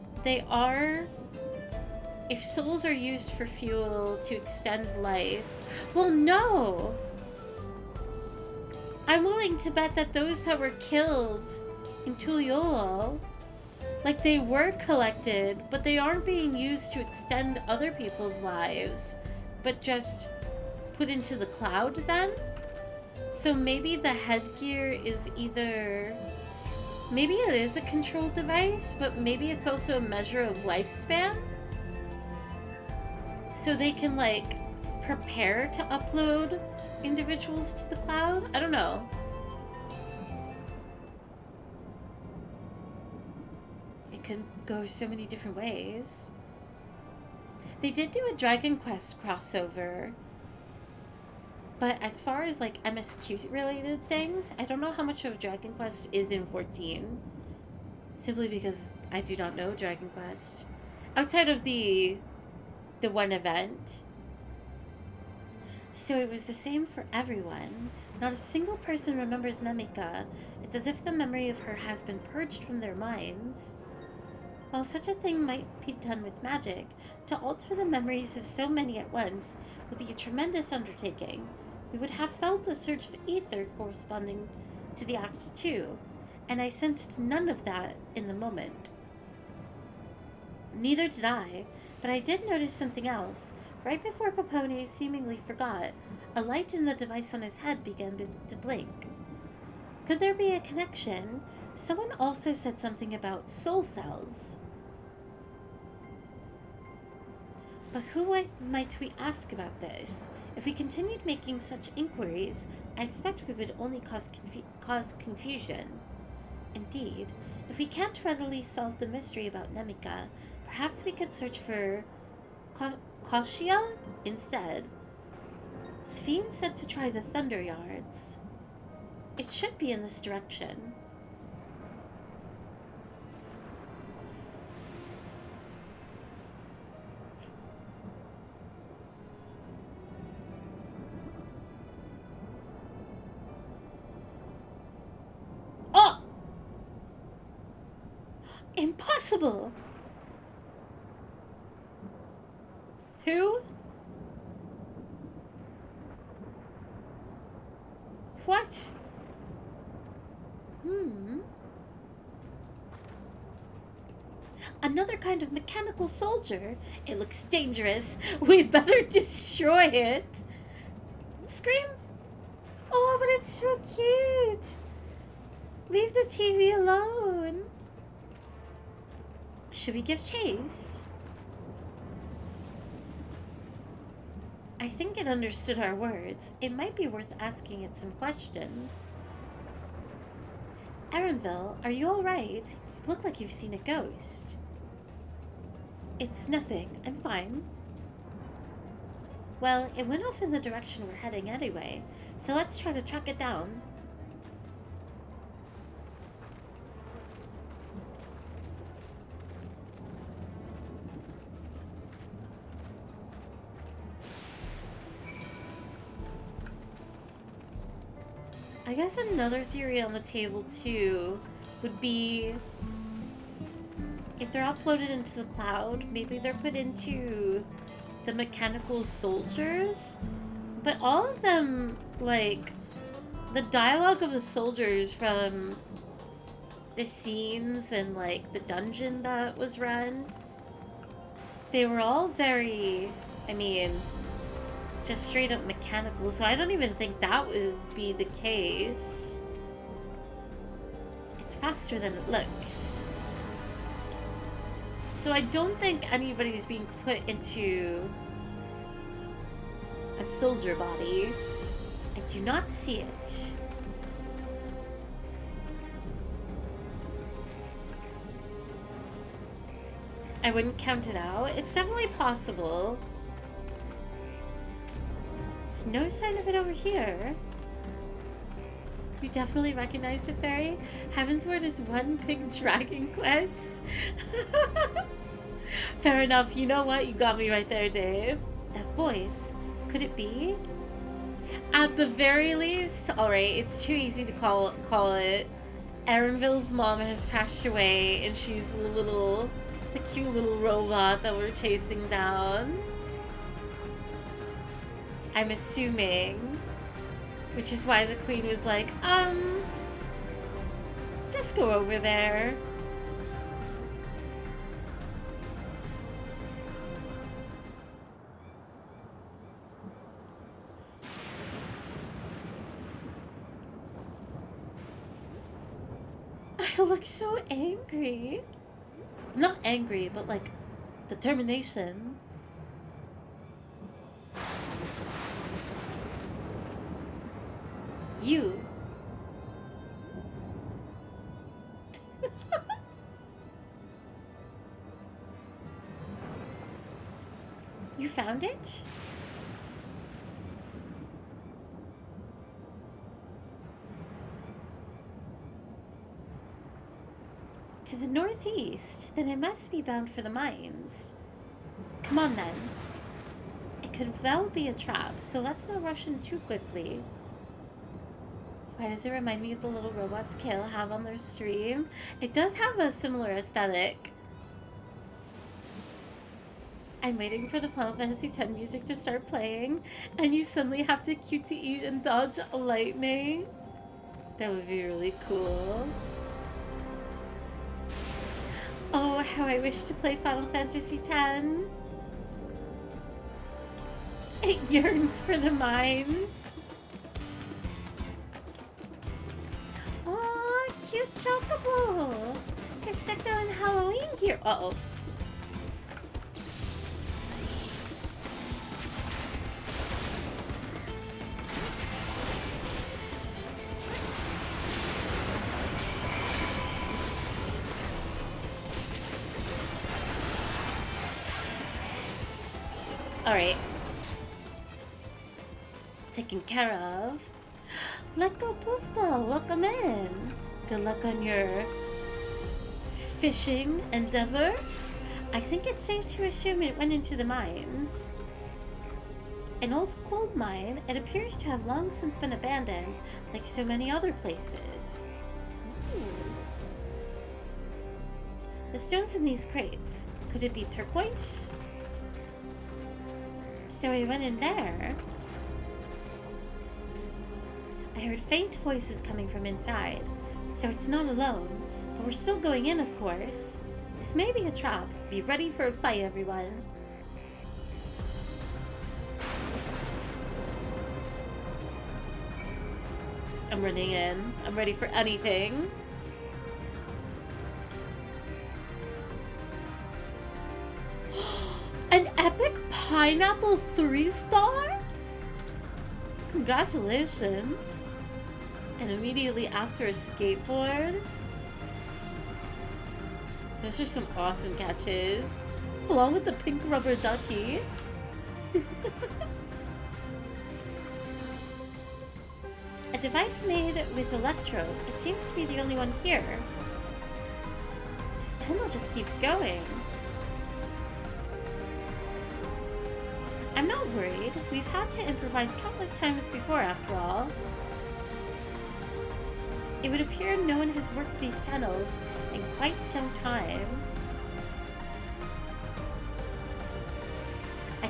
Speaker 1: souls are used for fuel to extend life, well, no! I'm willing to bet that those that were killed in Tuliolo, like, they were collected, but they aren't being used to extend other people's lives, but just put into the cloud then? So maybe the headgear is either... Maybe it is a control device, but maybe it's also a measure of lifespan? So they can, like, prepare to upload individuals to the cloud? I don't know. It could go so many different ways. They did do a Dragon Quest crossover, but as far as, like, MSQ related things, I don't know how much of Dragon Quest is in 14. Simply because I do not know Dragon Quest. Outside of the one event. So it was the same for everyone. Not a single person remembers Namika. It's as if the memory of her has been purged from their minds. While such a thing might be done with magic, to alter the memories of so many at once would be a tremendous undertaking. We would have felt a surge of ether corresponding to the act too, and I sensed none of that in the moment. Neither did I, but I did notice something else. Right before Popone seemingly forgot, a light in the device on his head began to blink. Could there be a connection? Someone also said something about soul cells. But who might we ask about this? If we continued making such inquiries, I expect we would only cause confusion. Indeed, if we can't readily solve the mystery about Namika, perhaps we could search for Koshia instead. Sphene said to try the Thunder Yards. It should be in this direction. Oh! Impossible! Who? What? Another kind of mechanical soldier. It looks dangerous. We'd better destroy it. Scream. Oh, but it's so cute. Leave the TV alone. Should we give chase? I think it understood our words. It might be worth asking it some questions. Erenville, are you alright? You look like you've seen a ghost. It's nothing. I'm fine. Well, it went off in the direction we're heading anyway, so let's try to track it down. I guess another theory on the table, too, would be If they're uploaded into the cloud, maybe they're put into the mechanical soldiers. But all of them, like, the dialogue of the soldiers from the scenes and, like, the dungeon that was run, they were all very, I mean, just straight up mechanical, so I don't even think that would be the case. It's faster than it looks. So I don't think anybody's being put into a soldier body. I do not see it. I wouldn't count it out. It's definitely possible. No sign of it over here. You definitely recognized a fairy? Heavensward is one big dragon quest. Fair enough. You know what? You got me right there, Dave. That voice. Could it be? At the very least, alright, it's too easy to call it. Erenville's mom has passed away, and she's the cute little robot that we're chasing down. I'm assuming. Which is why the queen was like, just go over there. I look so angry. Not angry, but like determination. You. You found it? To the northeast? Then it must be bound for the mines. Come on then. It could well be a trap, so let's not rush in too quickly. Why does it remind me of the little robots Kale have on their stream? It does have a similar aesthetic. I'm waiting for the Final Fantasy X music to start playing, and you suddenly have to QTE and dodge lightning. That would be really cool. Oh, how I wish to play Final Fantasy X. It yearns for the mines. Aw, cute chocobo! It's stuck down in Halloween gear. Uh-oh. Alright. Taken care of. Let go, Poofball. Welcome in. Good luck on your fishing endeavor. I think it's safe to assume it went into the mines. An old coal mine, it appears to have long since been abandoned, like so many other places. The stones in these crates, could it be turquoise? So we went in there. I heard faint voices coming from inside, so it's not alone, but we're still going in, of course. This may be a trap. Be ready for a fight, everyone. I'm running in. I'm ready for anything. An epic pineapple 3-star? Congratulations. And immediately after a skateboard. Those are some awesome catches. Along with the pink rubber ducky. A device made with electrode. It seems to be the only one here. This tunnel just keeps going. I'm not worried. We've had to improvise countless times before, after all. It would appear no one has worked these tunnels in quite some time.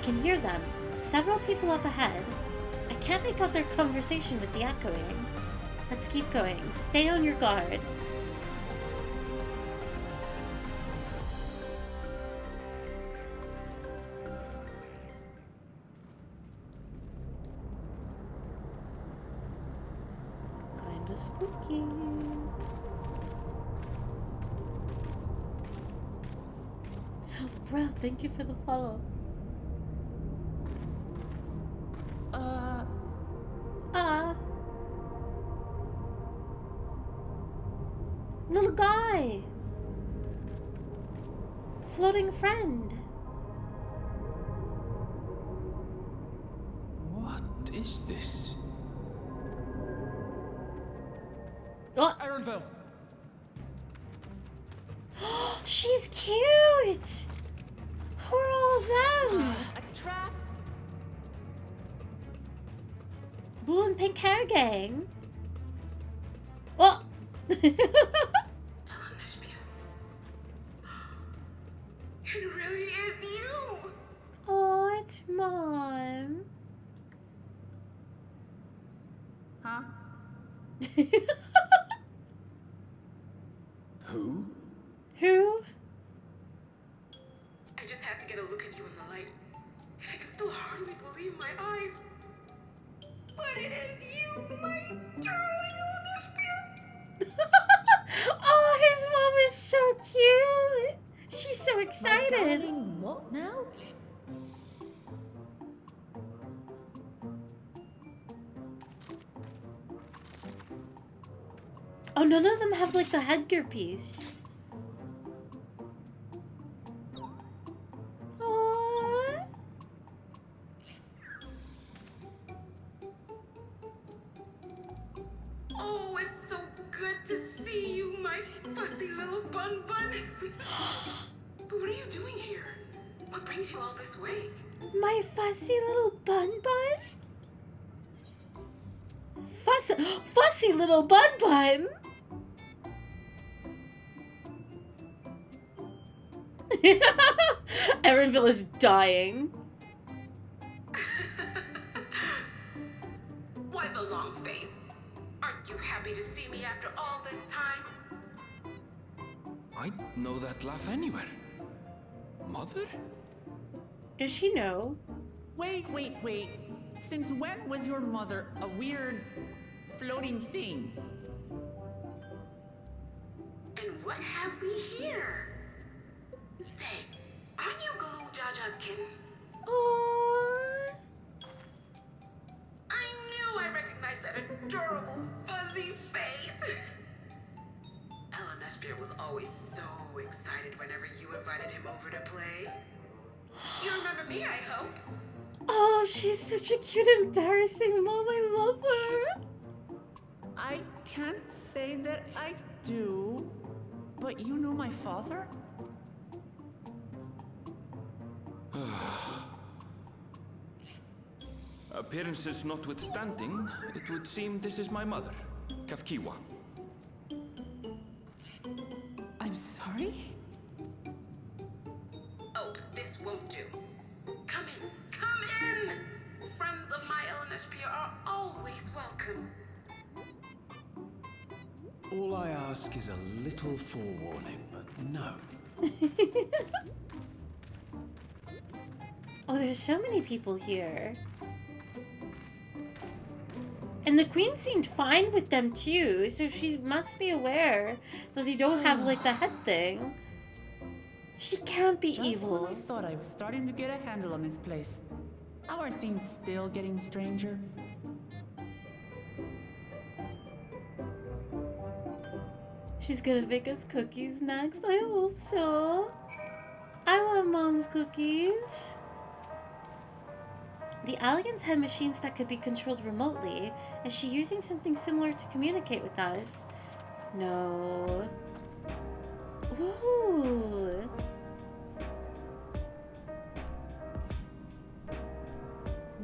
Speaker 1: can hear them. Several people up ahead. I can't make out their conversation with the echoing. Let's keep going. Stay on your guard. Kinda spooky. Bro, thank you for the follow. Little guy. Floating friend.
Speaker 12: What is this?
Speaker 1: Oh,
Speaker 5: Ironville.
Speaker 1: She's cute. Who are all of them?
Speaker 4: A trap?
Speaker 1: Blue and pink hair gang. Oh.
Speaker 17: It really is you!
Speaker 1: Oh, it's Mom.
Speaker 4: Huh?
Speaker 6: Who?
Speaker 1: Who?
Speaker 17: I just had to get a look at you in the light, and I can still hardly believe my eyes. But it is you, my darling Olivia!
Speaker 1: Oh, his mom is so cute. She's so excited.
Speaker 11: My darling, what now?
Speaker 1: Oh, none of them have like the headgear piece. Aww.
Speaker 17: Oh, it's so good to see you, my fussy little bun bun. But what are you doing here? What brings you all this way?
Speaker 1: My fussy little bun bun? Fussy little bun bun? Erenville is dying.
Speaker 17: Why the long face? Aren't you happy to see me after all this time?
Speaker 12: I know that laugh anywhere. Mother?
Speaker 1: Does she know?
Speaker 4: Wait. Since when was your mother a weird floating thing?
Speaker 17: And what have we here? Say, aren't you Galoo Jaja's kitten?
Speaker 1: Aww.
Speaker 17: I knew I recognized that adorable fuzzy face. Ellen Espia was always so excited whenever you invited him over to play. You remember me, I hope?
Speaker 1: Oh, she's such a cute, embarrassing mom. I love her.
Speaker 4: I can't say that I do, but you know my father?
Speaker 12: Appearances notwithstanding, it would seem this is my mother, Kafkiwa.
Speaker 4: I'm sorry?
Speaker 17: Oh, this won't do. Come in. Friends of my Ellen Espia are always welcome.
Speaker 15: All I ask is a little forewarning, but no.
Speaker 1: Oh, there's so many people here. And the queen seemed fine with them too, so she must be aware that they don't have like the head thing. She can't be evil.
Speaker 4: When I thought I was starting to get a handle on this place. How are things still getting stranger?
Speaker 1: She's gonna make us cookies next. I hope so. I want Mom's cookies. The Alligans had machines that could be controlled remotely. Is she using something similar to communicate with us? No. Ooh.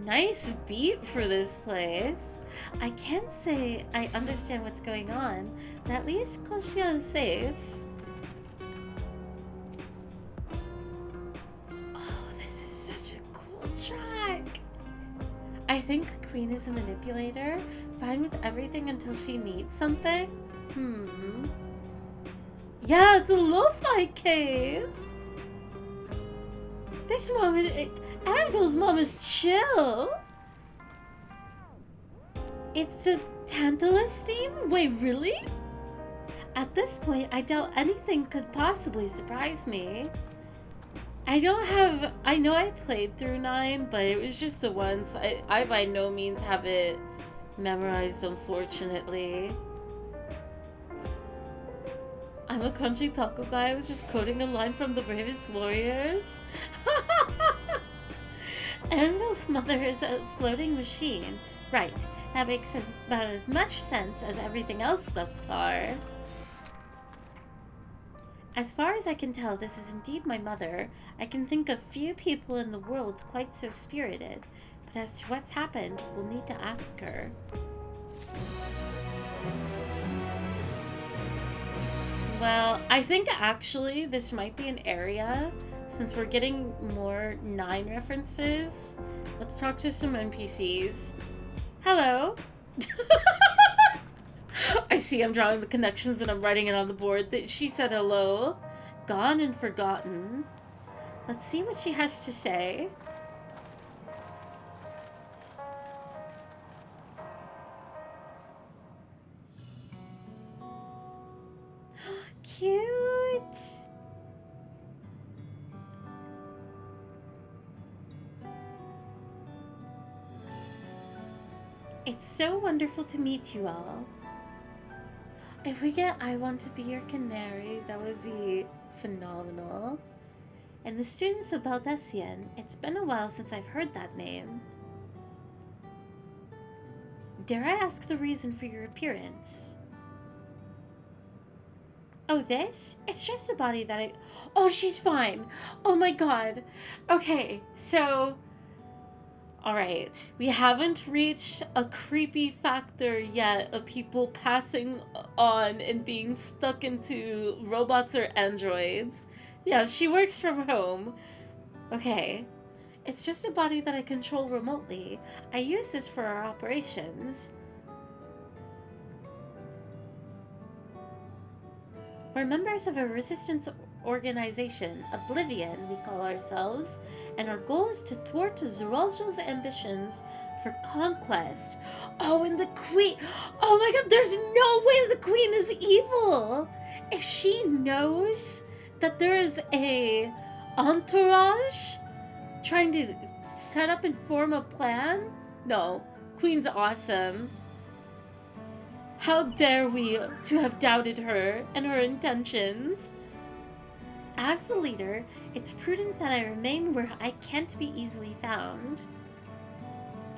Speaker 1: Nice beat for this place. I can't say I understand what's going on, but at least Koshia is safe. Oh, this is such a cool think Queen is a manipulator, fine with everything until she needs something? Yeah, it's a lo-fi cave! This mom is... Annabelle's mom is chill! It's the Tantalus theme? Wait, really? At this point, I doubt anything could possibly surprise me. I know I played through 9, but it was just the once. I by no means have it memorized, unfortunately. I'm a crunchy taco guy. I was just quoting a line from The Bravest Warriors. Annabelle's mother is a floating machine. Right, that makes about as much sense as everything else thus far. As far as I can tell, this is indeed my mother. I can think of few people in the world quite so spirited, but as to what's happened, we'll need to ask her. Well, I think actually this might be an area, since we're getting more 9 references. Let's talk to some NPCs. Hello. I see I'm drawing the connections and I'm writing it on the board. That she said hello. Gone and forgotten. Let's see what she has to say. Cute. It's so wonderful to meet you all. If we get I Want to Be Your Canary, that would be phenomenal. And the students of Baldessian, it's been a while since I've heard that name. Dare I ask the reason for your appearance? Oh, this? It's just a body that I... Oh, she's fine. Oh my god. Okay, so... Alright, we haven't reached a creepy factor yet of people passing on and being stuck into robots or androids. Yeah, she works from home. Okay. It's just a body that I control remotely. I use this for our operations. We're members of a resistance organization, Oblivion, we call ourselves, and our goal is to thwart Zeraljal's ambitions for conquest. Oh, and the queen! Oh my god, there's no way the queen is evil! If she knows that there is a entourage trying to set up and form a plan? No, queen's awesome. How dare we to have doubted her and her intentions? As the leader, it's prudent that I remain where I can't be easily found.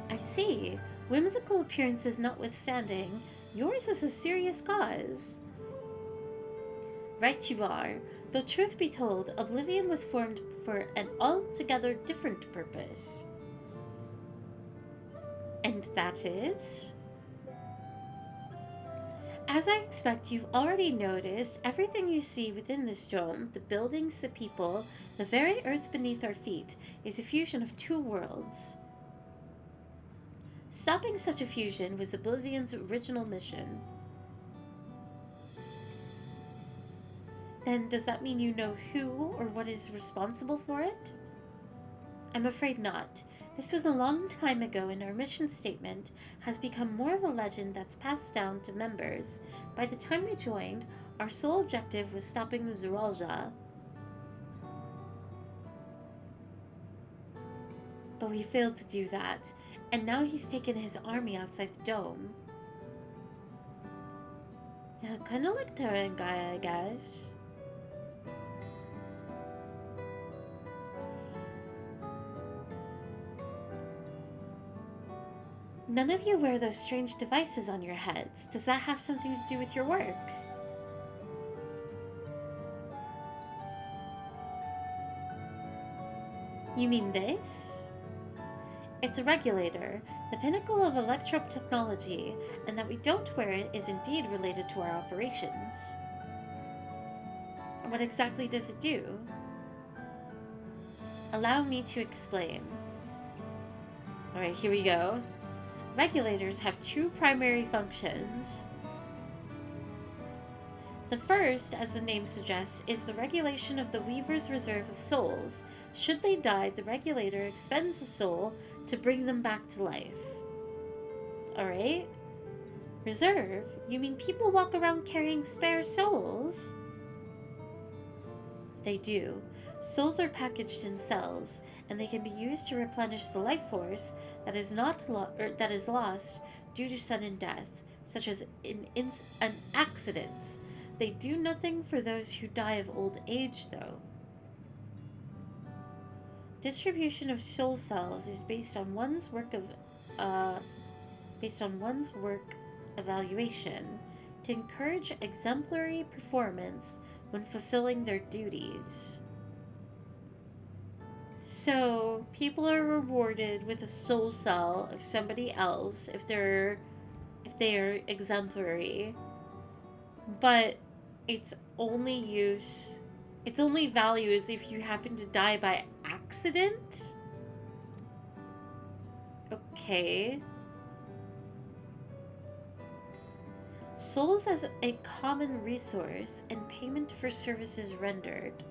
Speaker 1: I see. Whimsical appearances notwithstanding, yours is a serious cause. Right you are. Though truth be told, Oblivion was formed for an altogether different purpose. And that is? As I expect you've already noticed, everything you see within this dome, the buildings, the people, the very earth beneath our feet, is a fusion of 2 worlds. Stopping such a fusion was Oblivion's original mission. Then does that mean you know who or what is responsible for it? I'm afraid not. This was a long time ago, and our mission statement has become more of a legend that's passed down to members. By the time we joined, our sole objective was stopping the Zeralja. But we failed to do that, and now he's taken his army outside the dome. Yeah, kinda like Terra and Gaia, I guess. None of you wear those strange devices on your heads. Does that have something to do with your work? You mean this? It's a regulator, the pinnacle of electro technology, and that we don't wear it is indeed related to our operations. What exactly does it do? Allow me to explain. Alright, here we go. Regulators have two primary functions. The first, as the name suggests, is the regulation of the Weaver's reserve of souls. Should they die, the regulator expends a soul to bring them back to life. Alright? Reserve? You mean people walk around carrying spare souls? They do. Souls are packaged in cells, and they can be used to replenish the life force that is that is lost due to sudden death, such as an accident. They do nothing for those who die of old age, though. Distribution of soul cells is based on one's work evaluation to encourage exemplary performance when fulfilling their duties. So, people are rewarded with a soul cell of somebody else if they are exemplary. But its only value is if you happen to die by accident? Okay. Souls as a common resource and payment for services rendered.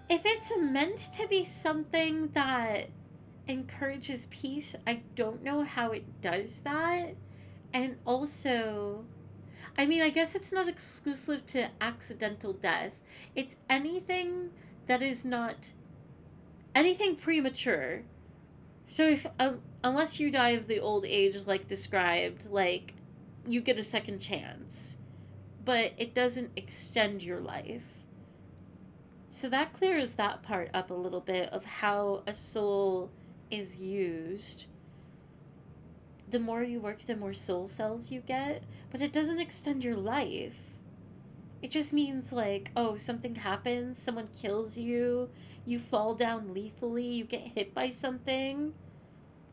Speaker 1: If it's meant to be something that encourages peace, I don't know how it does that. And also, I mean, I guess it's not exclusive to accidental death. It's anything that is not anything premature. So if unless you die of the old age like described, like you get a second chance, but it doesn't extend your life. So that clears that part up a little bit of how a soul is used. The more you work, the more soul cells you get, but it doesn't extend your life. It just means like, oh, something happens, someone kills you, you fall down lethally, you get hit by something,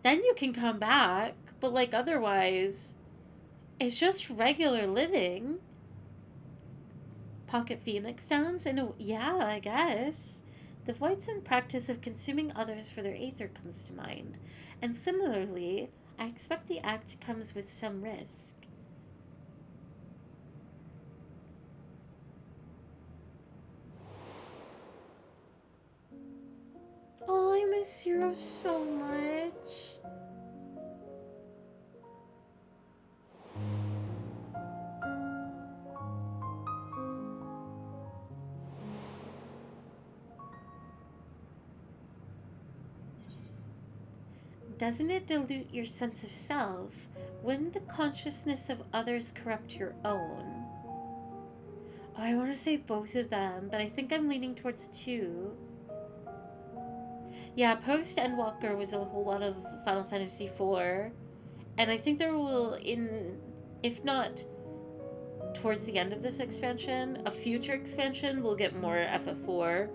Speaker 1: then you can come back, but like otherwise, it's just regular living. Pocket Phoenix sounds? Yeah, I guess. The Voidsent practice of consuming others for their aether comes to mind. And similarly, I expect the act comes with some risk. Oh, I miss Zero so much. Doesn't it dilute your sense of self? Wouldn't the consciousness of others corrupt your own? Oh, I want to say both of them, but I think I'm leaning towards two. Yeah, post Endwalker was a whole lot of Final Fantasy IV, and I think there will, if not towards the end of this expansion, a future expansion will get more FF4.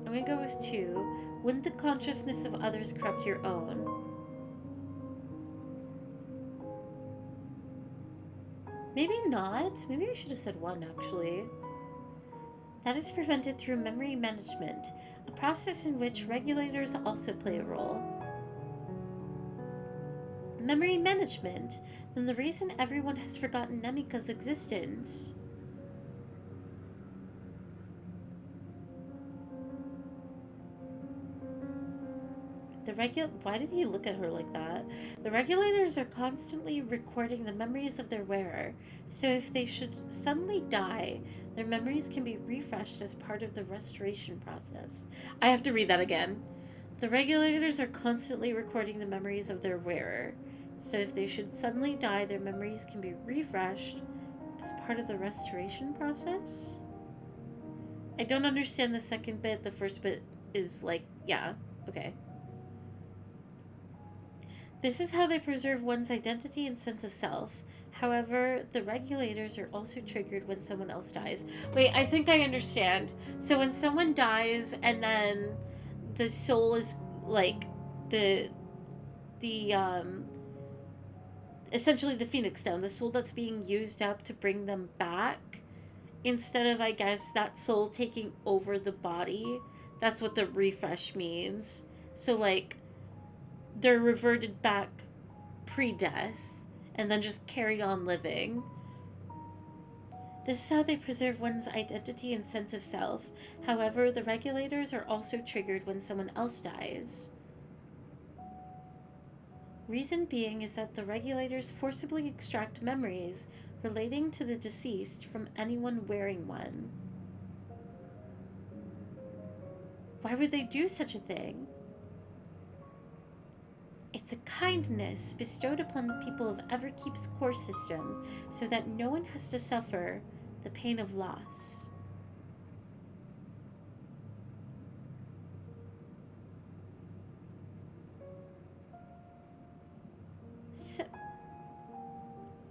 Speaker 1: I'm gonna go with two. Wouldn't the consciousness of others corrupt your own? Maybe not. Maybe I should have said one, actually. That is prevented through memory management, a process in which regulators also play a role. Memory management? Then the reason everyone has forgotten Nemika's existence. Why did he look at her like that? The regulators are constantly recording the memories of their wearer, so if they should suddenly die, their memories can be refreshed as part of the restoration process. I have to read that again. The regulators are constantly recording the memories of their wearer, so if they should suddenly die, their memories can be refreshed as part of the restoration process? I don't understand the second bit. The first bit is like, yeah, okay. This is how they preserve one's identity and sense of self. However, the regulators are also triggered when someone else dies. Wait, I think I understand. So when someone dies and then the soul is like essentially the Phoenix Stone, the soul that's being used up to bring them back instead of, I guess, that soul taking over the body. That's what the refresh means. So, like, they're reverted back pre-death and then just carry on living. This is how they preserve one's identity and sense of self. However, the regulators are also triggered when someone else dies. Reason being is that the regulators forcibly extract memories relating to the deceased from anyone wearing one. Why would they do such a thing? It's a kindness bestowed upon the people of Everkeep's core system so that no one has to suffer the pain of loss.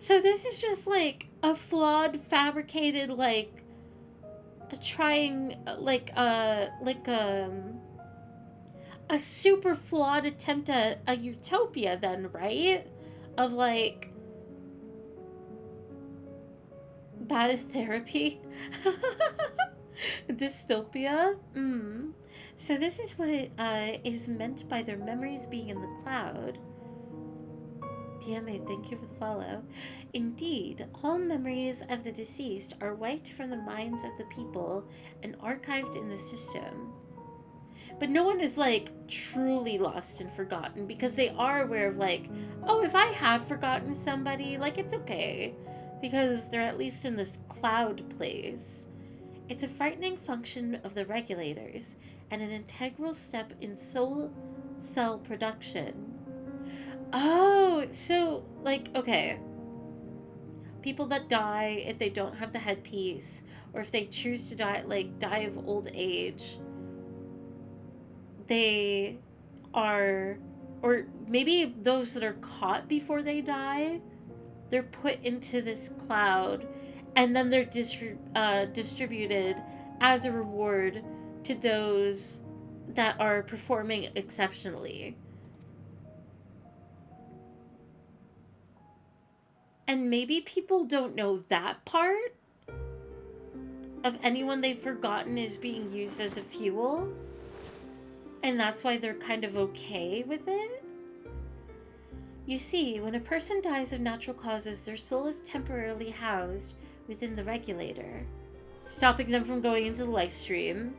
Speaker 1: So this is just like a flawed, fabricated, like a super flawed attempt at a utopia then, right? Of like bad therapy. Dystopia. So this is what it is meant by their memories being in the cloud. DMA, thank you for the follow. Indeed, all memories of the deceased are wiped from the minds of the people and archived in the system. But no one is, like, truly lost and forgotten, because they are aware of, like, oh, if I have forgotten somebody, like, it's okay, because they're at least in this cloud place. It's a frightening function of the regulators, and an integral step in soul cell production. Oh, so, like, okay. People that die if they don't have the headpiece, or if they choose to die, like, die of old age, they are, or maybe those that are caught before they die, they're put into this cloud, and then they're distributed as a reward to those that are performing exceptionally. And maybe people don't know that part of anyone they've forgotten is being used as a fuel. And that's why they're kind of okay with it. You see, when a person dies of natural causes, their soul is temporarily housed within the regulator, stopping them from going into the life stream.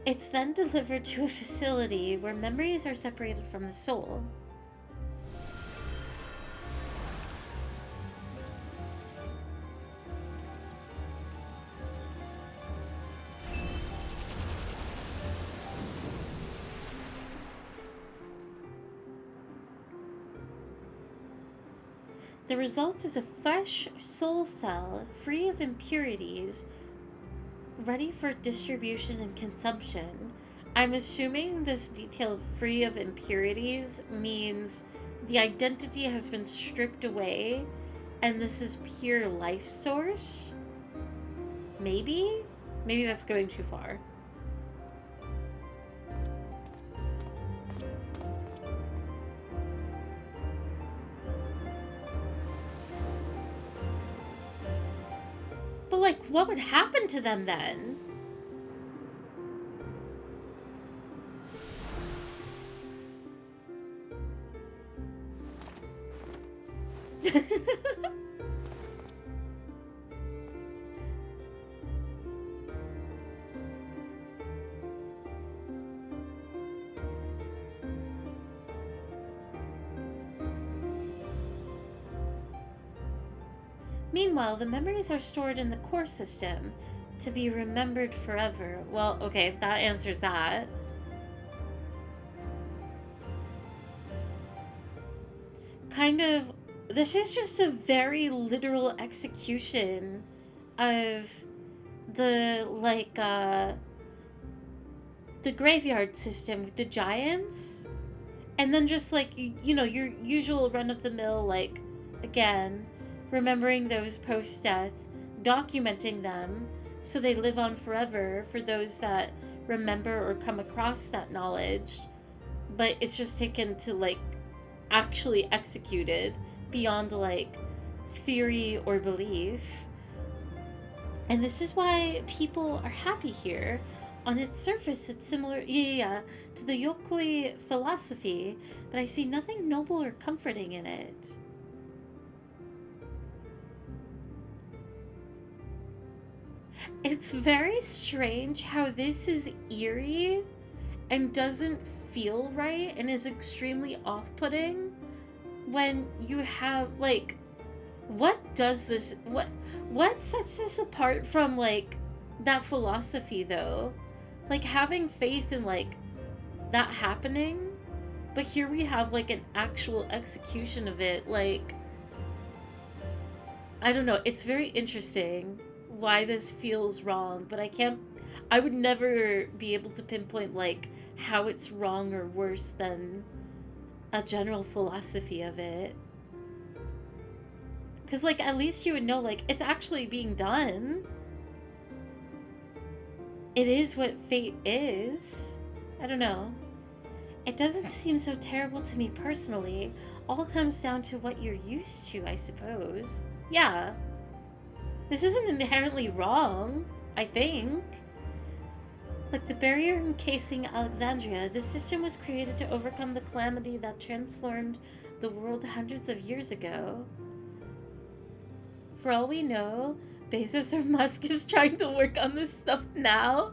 Speaker 1: It's then delivered to a facility where memories are separated from the soul. The result is a fresh soul cell, free of impurities, ready for distribution and consumption. I'm assuming this detail, free of impurities, means the identity has been stripped away and this is pure life source? Maybe? Maybe that's going too far. But, like, what would happen to them then? Meanwhile, the memories are stored in the core system to be remembered forever. Well, okay, that answers that. Kind of, this is just a very literal execution of the, like, the graveyard system with the giants. And then just, like, you know, your usual run-of-the-mill, like, again, remembering those post-death, documenting them so they live on forever for those that remember or come across that knowledge. But it's just taken to, like, actually executed beyond like theory or belief. And this is why people are happy here. On its surface, it's similar, to the Yokoi philosophy, but I see nothing noble or comforting in it. It's very strange how this is eerie and doesn't feel right and is extremely off-putting when you have, like, what does this, what sets this apart from, like, that philosophy, though? Like, having faith in, like, that happening, but here we have, like, an actual execution of it, like, I don't know, it's very interesting why this feels wrong, but I would never be able to pinpoint, like, how it's wrong or worse than a general philosophy of it. Because, like, at least you would know, like, it's actually being done. It is what fate is. I don't know. It doesn't seem so terrible to me personally. All comes down to what you're used to, I suppose. Yeah. This isn't inherently wrong, I think. Like the barrier encasing Alexandria, this system was created to overcome the calamity that transformed the world hundreds of years ago. For all we know, Bezos or Musk is trying to work on this stuff now.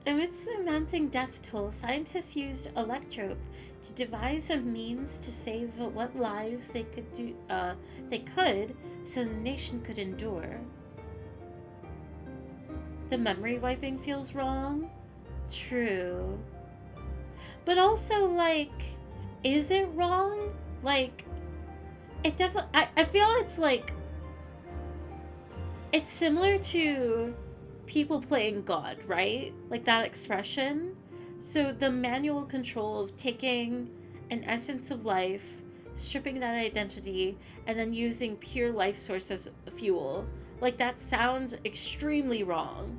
Speaker 1: Amidst the mounting death toll, scientists used Electrope to devise a means to save what lives they could, so the nation could endure. The memory wiping feels wrong. True. But also, like, is it wrong? Like, it definitely, I feel it's like, it's similar to people playing God, right? Like that expression. So the manual control of taking an essence of life, stripping that identity, and then using pure life source as fuel. Like that sounds extremely wrong.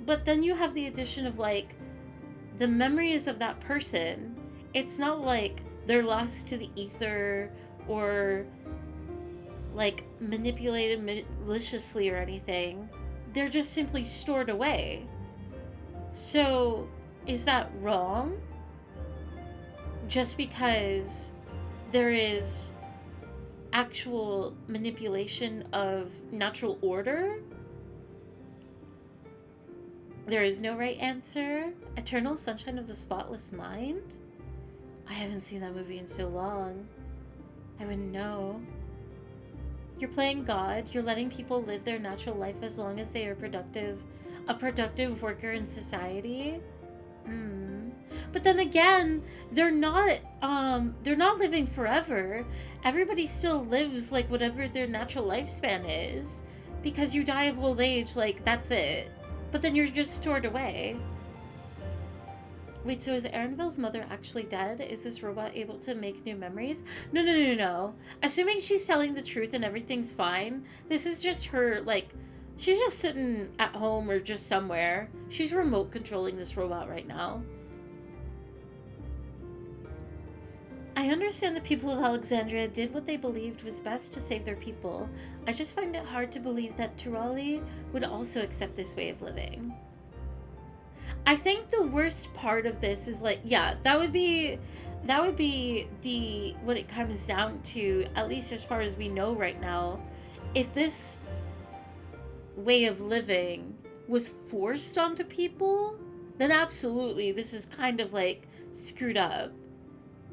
Speaker 1: But then you have the addition of like the memories of that person. It's not like they're lost to the ether or like manipulated maliciously or anything. They're just simply stored away. So is that wrong? Just because there is actual manipulation of natural order? There is no right answer. Eternal Sunshine of the Spotless Mind? I haven't seen that movie in so long. I wouldn't know. You're playing God. You're letting people live their natural life as long as they are a productive worker in society. But then again, they're not living forever. Everybody still lives like whatever their natural lifespan is, because you die of old age, like that's it. But then you're just stored away. Wait, so is Erinville's mother actually dead? Is this robot able to make new memories? No. Assuming she's telling the truth and everything's fine, this is just her, like, she's just sitting at home or just somewhere. She's remote controlling this robot right now. I understand the people of Alexandria did what they believed was best to save their people. I just find it hard to believe that Turali would also accept this way of living. I think the worst part of this is like, yeah, that would be the what it comes down to, at least as far as we know right now. If this way of living was forced onto people, then absolutely this is kind of like screwed up,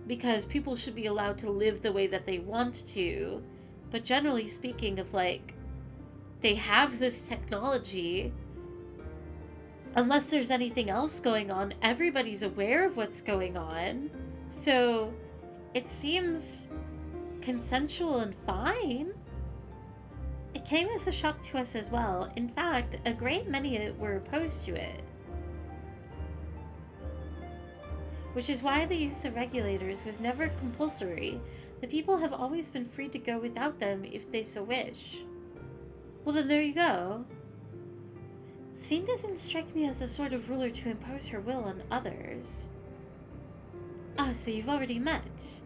Speaker 1: because people should be allowed to live the way that they want to. But generally speaking, of like, they have this technology, unless there's anything else going on, everybody's aware of what's going on. So it seems consensual and fine. It came as a shock to us as well. In fact, a great many were opposed to it. Which is why the use of regulators was never compulsory. The people have always been free to go without them if they so wish. Well, then there you go. Sphene doesn't strike me as the sort of ruler to impose her will on others. Ah, so you've already met.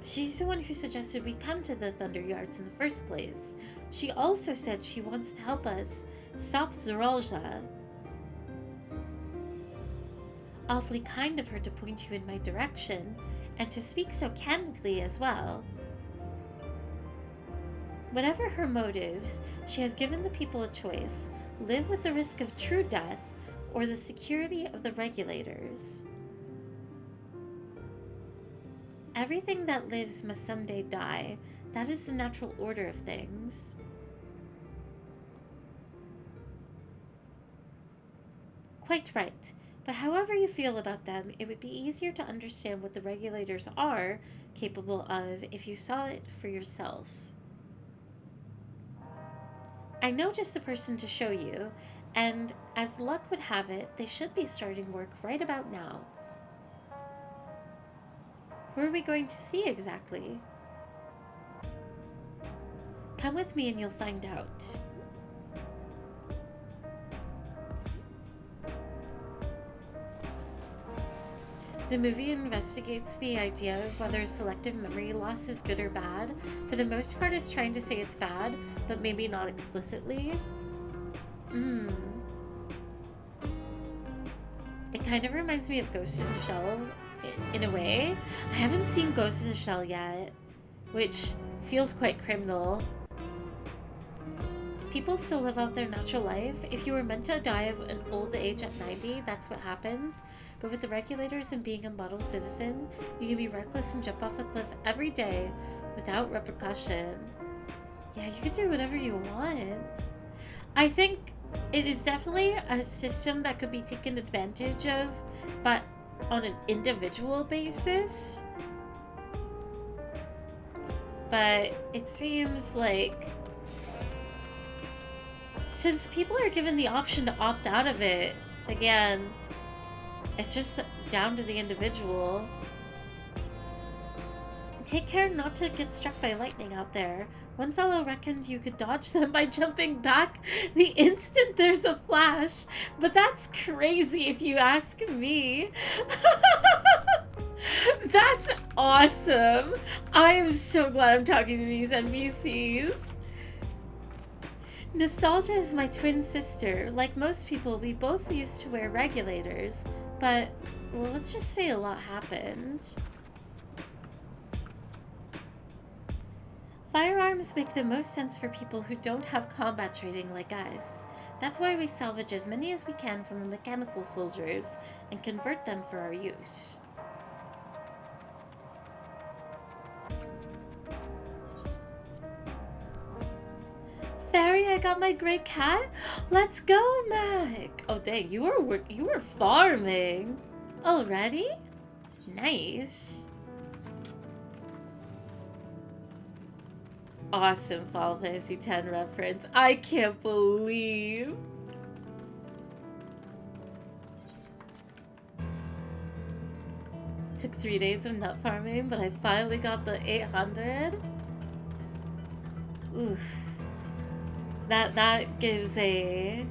Speaker 1: She's the one who suggested we come to the Thunder Yards in the first place. She also said she wants to help us stop Zeralja. Awfully kind of her to point you in my direction, and to speak so candidly as well. Whatever her motives, she has given the people a choice: live with the risk of true death, or the security of the regulators. Everything that lives must someday die. That is the natural order of things. Quite right. But however you feel about them, it would be easier to understand what the regulators are capable of if you saw it for yourself. I know just the person to show you, and as luck would have it, they should be starting work right about now. Who are we going to see exactly? Come with me and you'll find out. The movie investigates the idea of whether selective memory loss is good or bad. For the most part, it's trying to say it's bad, but maybe not explicitly. It kind of reminds me of Ghost in the Shell in a way. I haven't seen Ghost in the Shell yet, which feels quite criminal. People still live out their natural life. If you were meant to die of an old age at 90, that's what happens. But with the regulators and being a model citizen, you can be reckless and jump off a cliff every day without repercussion. Yeah, you can do whatever you want. I think it is definitely a system that could be taken advantage of, but on an individual basis. But it seems like since people are given the option to opt out of it, again, it's just down to the individual. Take care not to get struck by lightning out there. One fellow reckoned you could dodge them by jumping back the instant there's a flash, but that's crazy if you ask me. That's awesome. I am so glad I'm talking to these NPCs. Nostalgia is my twin sister. Like most people, we both used to wear regulators, but, well, let's just say a lot happened. Firearms make the most sense for people who don't have combat training like us. That's why we salvage as many as we can from the mechanical soldiers and convert them for our use. Fairy, I got my gray cat. Let's go, Mac. Oh, dang, you were farming already? Nice. Awesome Final Fantasy X reference. I can't believe. Took 3 days of nut farming, but I finally got the 800. Oof. That gives me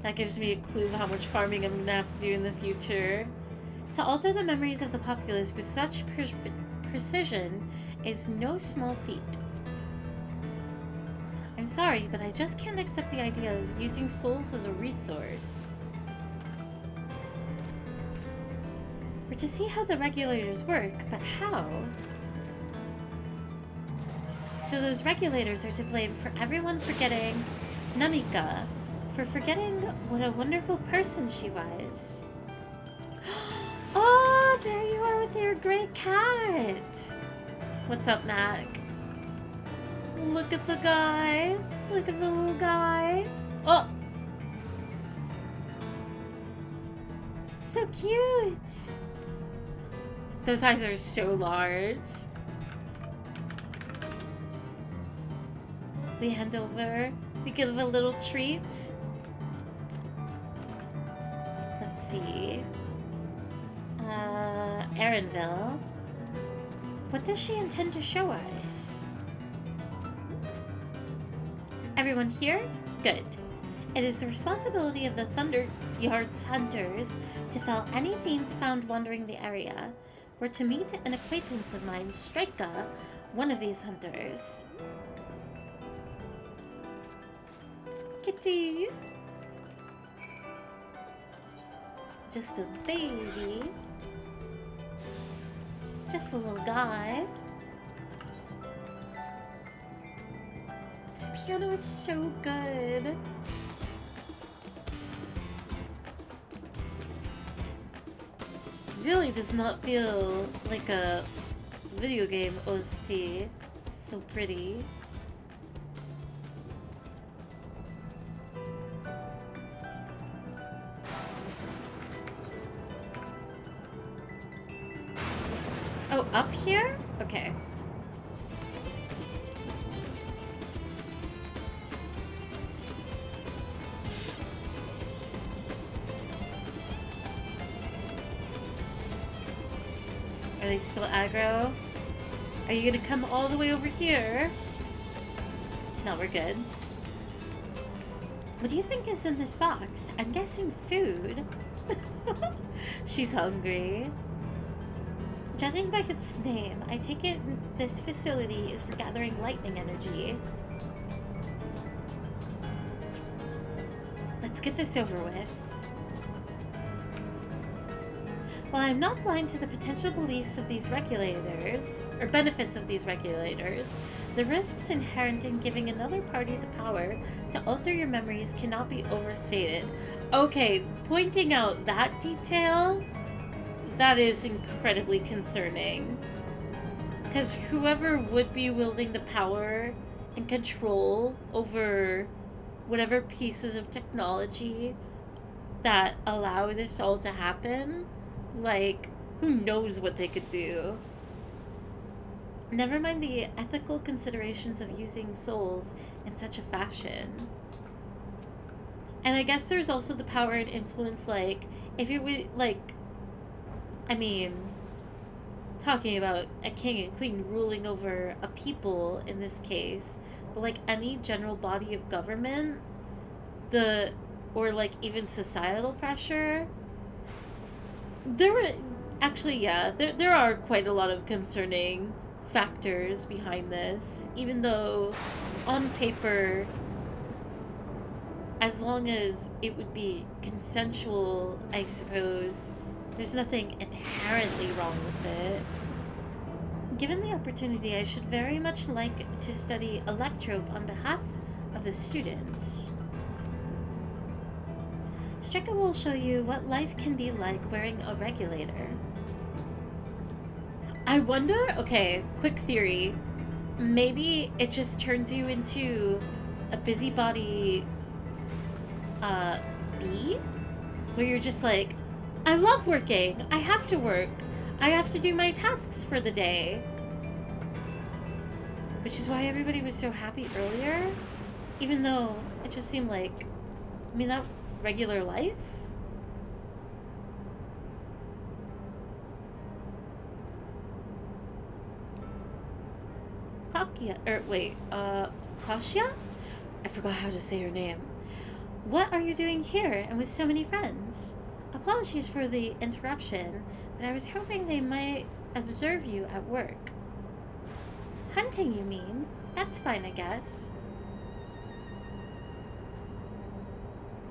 Speaker 1: a clue of how much farming I'm gonna have to do in the future. To alter the memories of the populace with such precision is no small feat. I'm sorry, but I just can't accept the idea of using souls as a resource. We're to see how the regulators work, but how? So those regulators are to blame for everyone forgetting Namika, for forgetting what a wonderful person she was. Oh, there you are with your great cat. What's up, Mac? Look at the guy. Look at the little guy. Oh! So cute. Those eyes are so large. We hand over. We give a little treat. Let's see. Erinville. What does she intend to show us? Everyone here? Good. It is the responsibility of the Thunder Yards hunters to fell any fiends found wandering the area. were to meet an acquaintance of mine, Strika, one of these hunters. Kitty! Just a baby. Just a little guy. This piano is so good. Really does not feel like a video game OST. So pretty. Oh, up here? Okay. Are they still aggro? Are you gonna come all the way over here? No, we're good. What do you think is in this box? I'm guessing food. She's hungry. Judging by its name, I take it this facility is for gathering lightning energy. Let's get this over with. While I'm not blind to the potential beliefs of these regulators, or benefits of these regulators, the risks inherent in giving another party the power to alter your memories cannot be overstated. Okay, pointing out that detail, that is incredibly concerning. Because whoever would be wielding the power and control over whatever pieces of technology that allow this all to happen, like, who knows what they could do? Never mind the ethical considerations of using souls in such a fashion. And I guess there's also the power and influence, like, if you would, like, I mean, talking about a king and queen ruling over a people in this case, but like any general body of government, or like even societal pressure, there are quite a lot of concerning factors behind this, even though on paper, as long as it would be consensual, I suppose, there's nothing inherently wrong with it. Given the opportunity, I should very much like to study electrope on behalf of the students. Strika will show you what life can be like wearing a regulator. I wonder, okay, quick theory. Maybe it just turns you into a busybody bee? Where you're just like, I love working, I have to work, I have to do my tasks for the day. Which is why everybody was so happy earlier, even though it just seemed like, I mean, that regular life? Kasia? I forgot how to say her name. What are you doing here and with so many friends? Apologies for the interruption, but I was hoping they might observe you at work. Hunting, you mean? That's fine, I guess.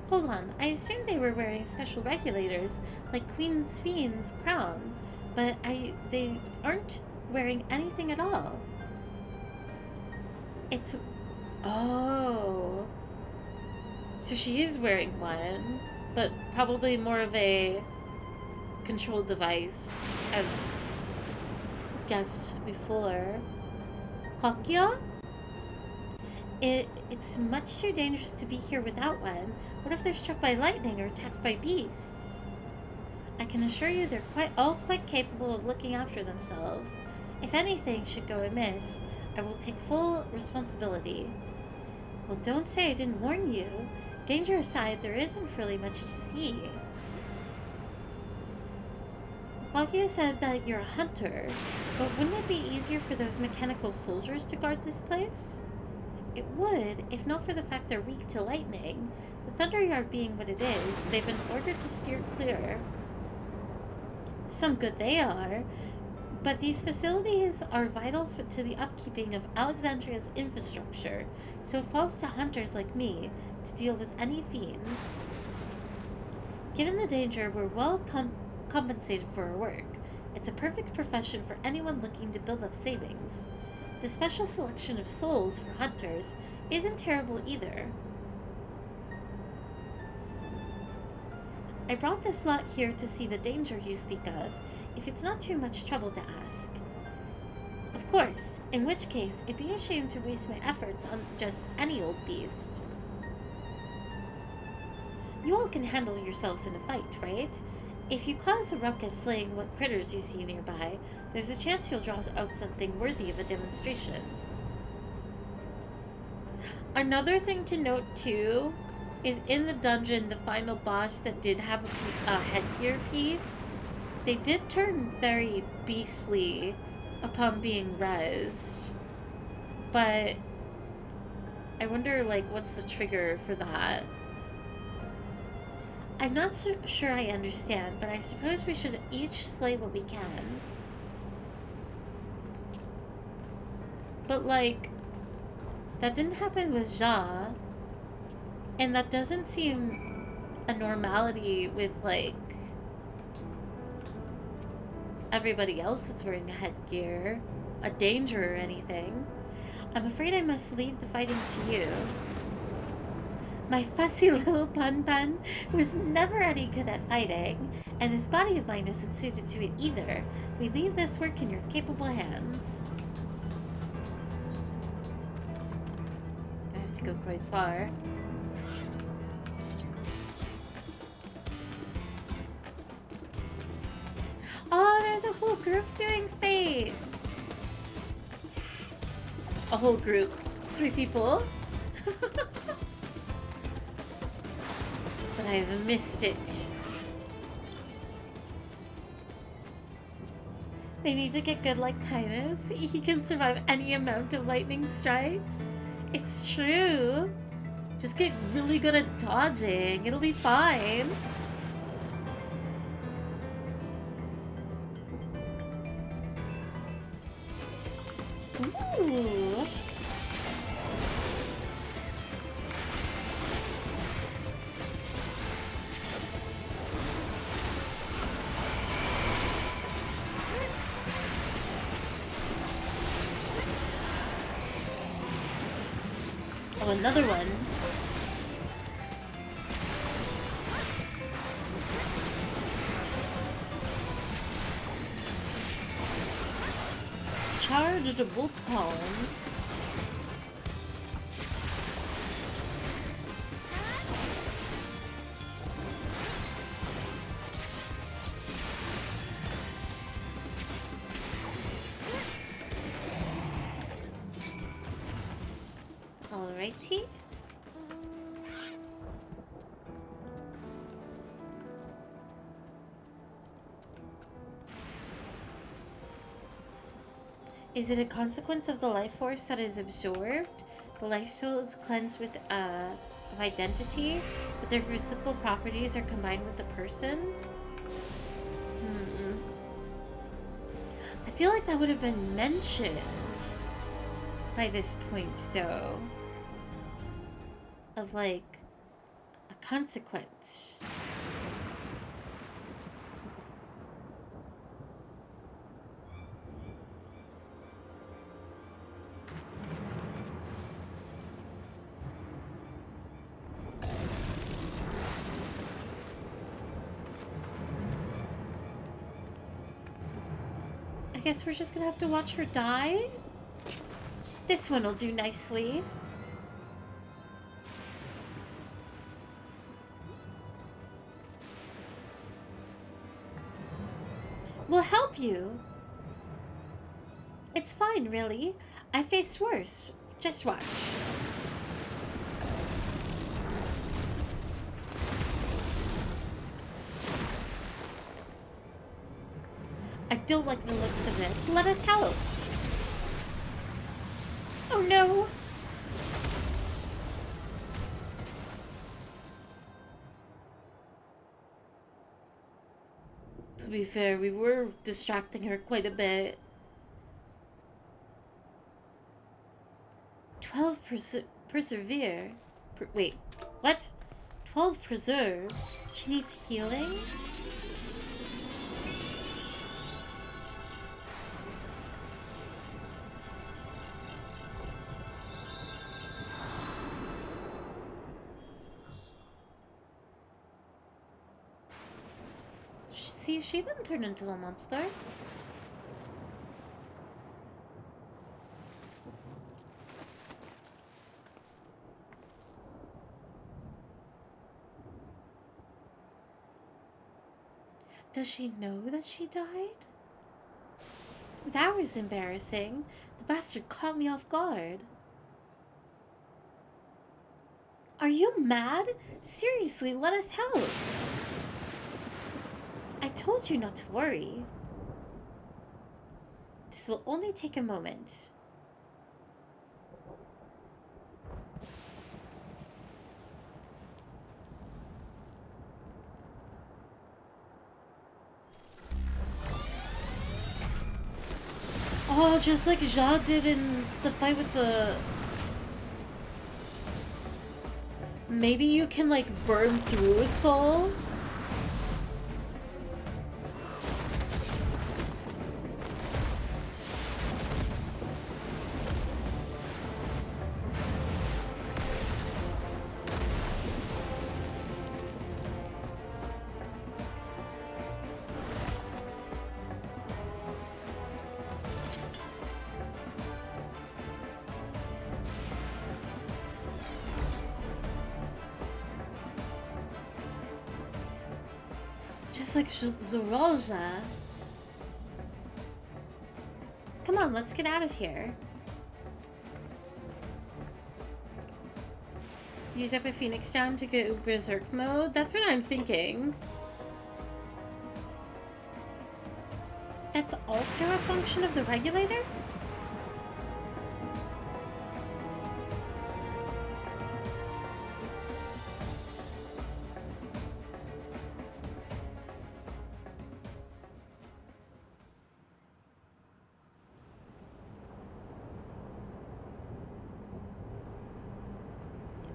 Speaker 1: Hold on, I assumed they were wearing special regulators, like Queen Spheen's crown, but they aren't wearing anything at all. Oh. So she is wearing one, but probably more of a control device, as guessed before. Kakia? It's much too dangerous to be here without one. What if they're struck by lightning or attacked by beasts? I can assure you they're quite capable of looking after themselves. If anything should go amiss, I will take full responsibility. Well, don't say I didn't warn you. Danger aside, there isn't really much to see. Kakia said that you're a hunter, but wouldn't it be easier for those mechanical soldiers to guard this place? It would, if not for the fact they're weak to lightning. The Thunderyard being what it is, they've been ordered to steer clear. Some good they are. But these facilities are vital to the upkeeping of Alexandria's infrastructure, so it falls to hunters like me to deal with any fiends. Given the danger, we're well compensated for our work. It's a perfect profession for anyone looking to build up savings. The special selection of souls for hunters isn't terrible either. I brought this lot here to see the danger you speak of, if it's not too much trouble to ask. Of course, in which case, it'd be a shame to waste my efforts on just any old beast. You all can handle yourselves in a fight, right? If you cause a ruckus slaying what critters you see nearby, there's a chance you'll draw out something worthy of a demonstration. Another thing to note, too, is in the dungeon, the final boss that did have a headgear piece, they did turn very beastly upon being rezzed. But I wonder, like, what's the trigger for that? I'm not sure I understand, but I suppose we should each slay what we can. But, like, that didn't happen with Ja, and that doesn't seem a normality with, like, everybody else that's wearing a headgear, a danger or anything. I'm afraid I must leave the fighting to you. My fussy little Pun was never any good at fighting, and this body of mine isn't suited to it either. We leave this work in your capable hands. I have to go quite far. Oh, there's a whole group doing Fate! A whole group. 3 people. But I've missed it. They need to get good like Titus. He can survive any amount of lightning strikes. It's true. Just get really good at dodging. It'll be fine. Ooh. Oh, another one. Chargeable column. Alrighty. Is it a consequence of the life force that is absorbed? The life soul is cleansed with of identity, but their physical properties are combined with the person? I feel like that would have been mentioned by this point, though. Of, like, a consequence. I guess we're just gonna have to watch her die? This one will do nicely. We'll help you. It's fine, really. I faced worse. Just watch. I don't like the looks of this. Let us help. Oh no. To be fair, we were distracting her quite a bit. 12 persevere. Wait, what? 12 preserve? She needs healing? See, she didn't turn into a monster. Does she know that she died? That was embarrassing. The bastard caught me off guard. Are you mad? Seriously, let us help. I told you not to worry. This will only take a moment. Oh, just like Jade did in the fight with the... Maybe you can like burn through a soul? Just like Zorolja. Come on, let's get out of here. Use up a Phoenix down to go Berserk mode? That's what I'm thinking. That's also a function of the regulator?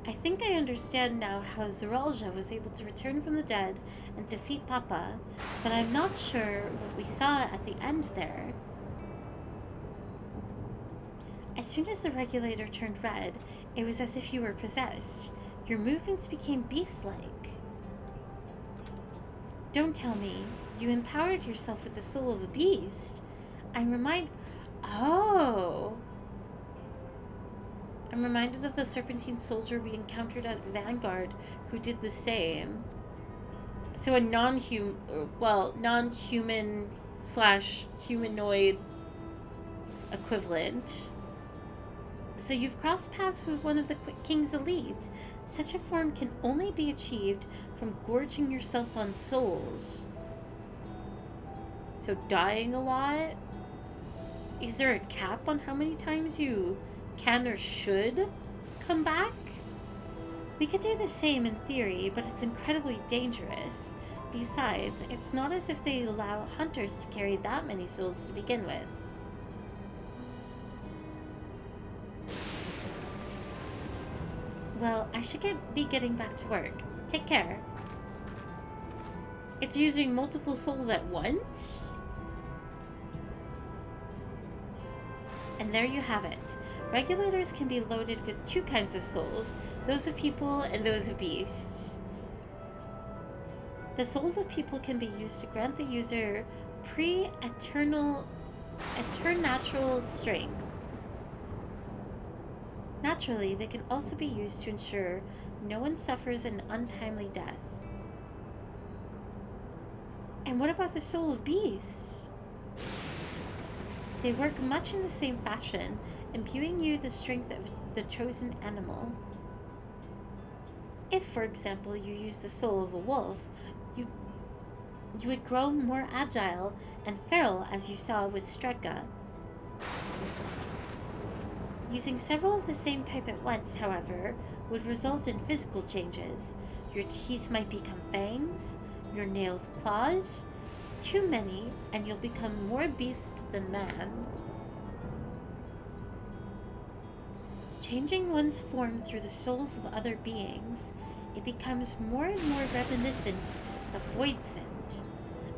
Speaker 1: I think I understand now how Zoralja was able to return from the dead and defeat Papa, but I'm not sure what we saw at the end there. As soon as the regulator turned red, it was as if you were possessed. Your movements became beast-like. Don't tell me. You empowered yourself with the soul of a beast. I'm reminded of the serpentine soldier we encountered at Vanguard who did the same. So a non-human slash humanoid equivalent. So you've crossed paths with one of the King's elite. Such a form can only be achieved from gorging yourself on souls. So dying a lot? Is there a cap on how many times you can or should come back? We could do the same in theory, but it's incredibly dangerous. Besides, it's not as if they allow hunters to carry that many souls to begin with. Well, I should be getting back to work. Take care. It's using multiple souls at once? And there you have it. Regulators can be loaded with two kinds of souls, those of people and those of beasts. The souls of people can be used to grant the user preternatural strength. Naturally, they can also be used to ensure no one suffers an untimely death. And what about the soul of beasts? They work much in the same fashion, imbuing you the strength of the chosen animal. If, for example, you use the soul of a wolf, you would grow more agile and feral, as you saw with Strega. Using several of the same type at once, however, would result in physical changes. Your teeth might become fangs, your nails claws, too many, and you'll become more beast than man. Changing one's form through the souls of other beings, it becomes more and more reminiscent of void scent.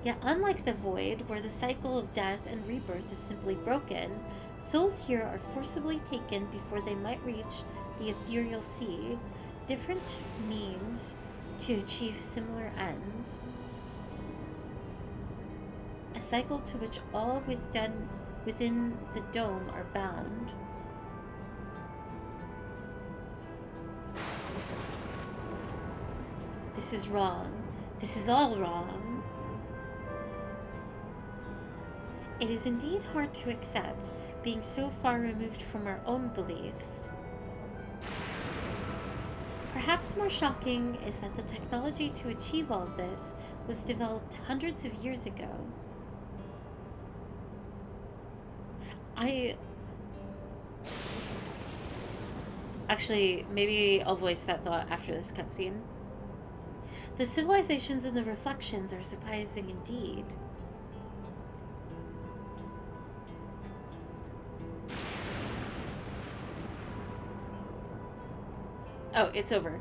Speaker 1: Yet unlike the void, where the cycle of death and rebirth is simply broken, souls here are forcibly taken before they might reach the ethereal sea, different means to achieve similar ends. A cycle to which all within the dome are bound. This is wrong. This is all wrong. It is indeed hard to accept, being so far removed from our own beliefs. Perhaps more shocking is that the technology to achieve all of this was developed hundreds of years ago. Actually, maybe I'll voice that thought after this cutscene. The civilizations and the reflections are surprising indeed. Oh, it's over.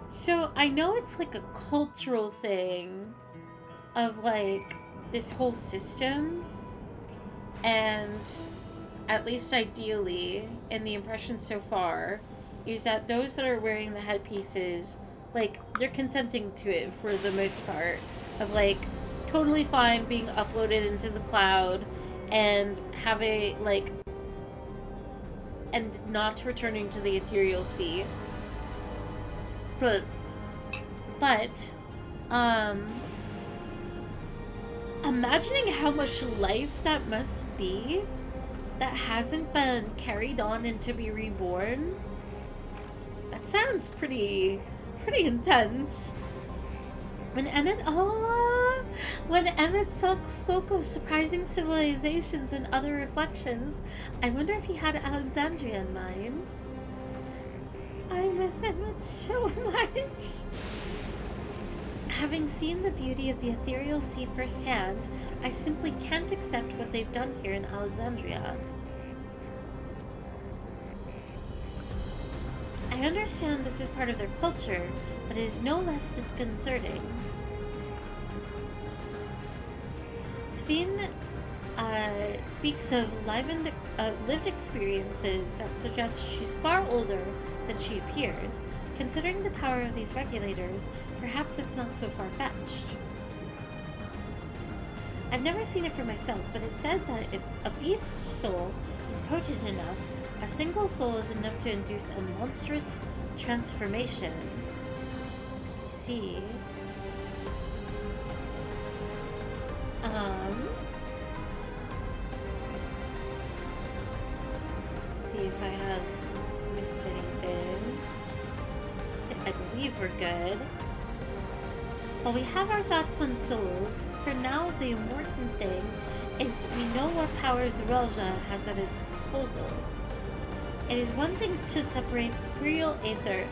Speaker 1: So I know it's like a cultural thing of like this whole system, and at least ideally, in the impression so far, is that those that are wearing the headpieces, like, they're consenting to it for the most part, of like totally fine being uploaded into the cloud and have a like and not returning to the ethereal sea. But imagining how much life that must be that hasn't been carried on and to be reborn, that sounds pretty intense. When Emmett spoke of surprising civilizations and other reflections, I wonder if he had Alexandria in mind. I miss Emmett so much. Having seen the beauty of the ethereal sea firsthand, I simply can't accept what they've done here in Alexandria. I understand this is part of their culture, but it is no less disconcerting. Sven speaks of lived experiences that suggest she's far older than she appears. Considering the power of these regulators, perhaps it's not so far-fetched. I've never seen it for myself, but it's said that if a beast's soul is potent enough, a single soul is enough to induce a monstrous transformation. I see. See if I have missed anything. I believe we're good. While we have our thoughts on souls, for now the important thing is that we know what powers Zerelja has at his disposal. It is one thing to separate corporeal aether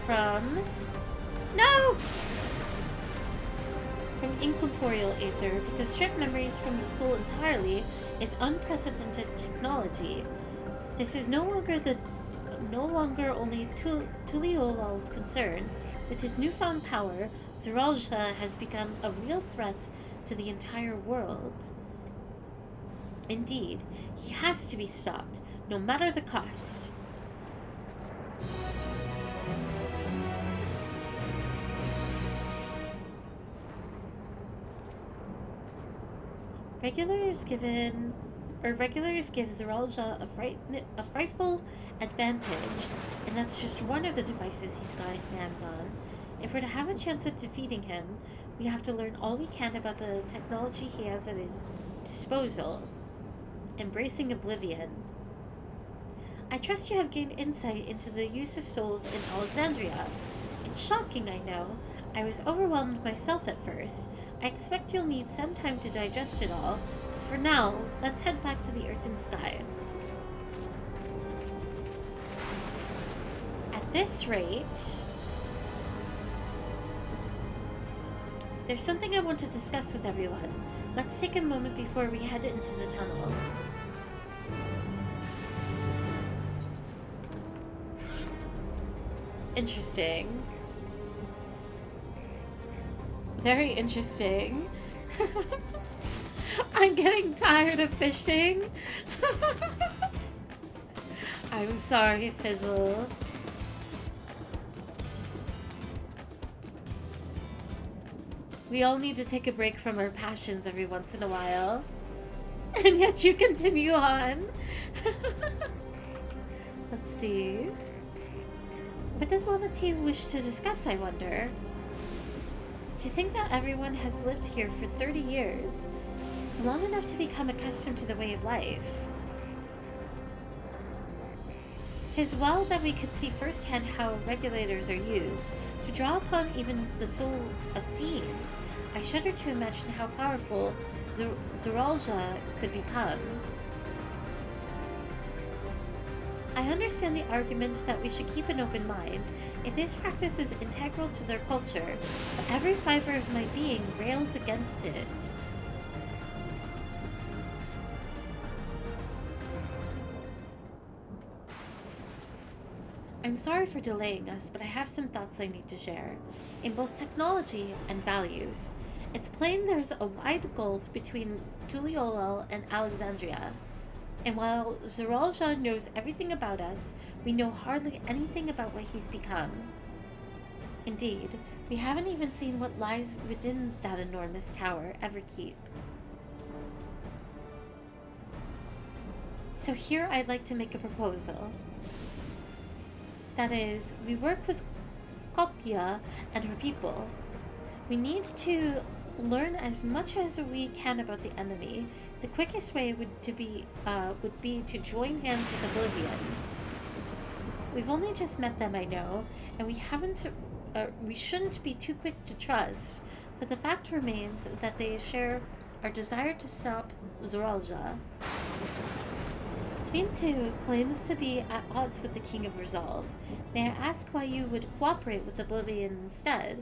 Speaker 1: from incorporeal aether, but to strip memories from the soul entirely is unprecedented technology. This is no longer only Tuliolol's concern. With his newfound power, Zerelja has become a real threat to the entire world. Indeed, he has to be stopped, no matter the cost. Regulars give Zerelja a frightful advantage, and that's just one of the devices he's got his hands on. If we're to have a chance at defeating him, we have to learn all we can about the technology he has at his disposal. Embracing oblivion. I trust you have gained insight into the use of souls in Alexandria. It's shocking, I know. I was overwhelmed myself at first. I expect you'll need some time to digest it all, but for now, let's head back to the Earth and Sky. At this rate... There's something I want to discuss with everyone. Let's take a moment before we head into the tunnel. Interesting. Very interesting. I'm getting tired of fishing. I'm sorry, Fizzle. We all need to take a break from our passions every once in a while. And yet you continue on. Let's see. What does Lemati wish to discuss, I wonder? Do you think that everyone has lived here for 30 years? Long enough to become accustomed to the way of life. 'Tis well that we could see firsthand how regulators are used to draw upon even the souls of fiends. I shudder to imagine how powerful Zoralja could become. I understand the argument that we should keep an open mind if this practice is integral to their culture, but every fiber of my being rails against it. I'm sorry for delaying us, but I have some thoughts I need to share, in both technology and values. It's plain there's a wide gulf between Tuliolal and Alexandria, and while Zoralja knows everything about us, we know hardly anything about what he's become. Indeed, we haven't even seen what lies within that enormous tower Everkeep. So here I'd like to make a proposal. That is, we work with Kokya and her people. We need to learn as much as we can about the enemy. The quickest way would be to join hands with Oblivion. We've only just met them, I know, and we shouldn't be too quick to trust, but the fact remains that they share our desire to stop Zoralja. Svintu claims to be at odds with the King of Resolve. May I ask why you would cooperate with Oblivion instead?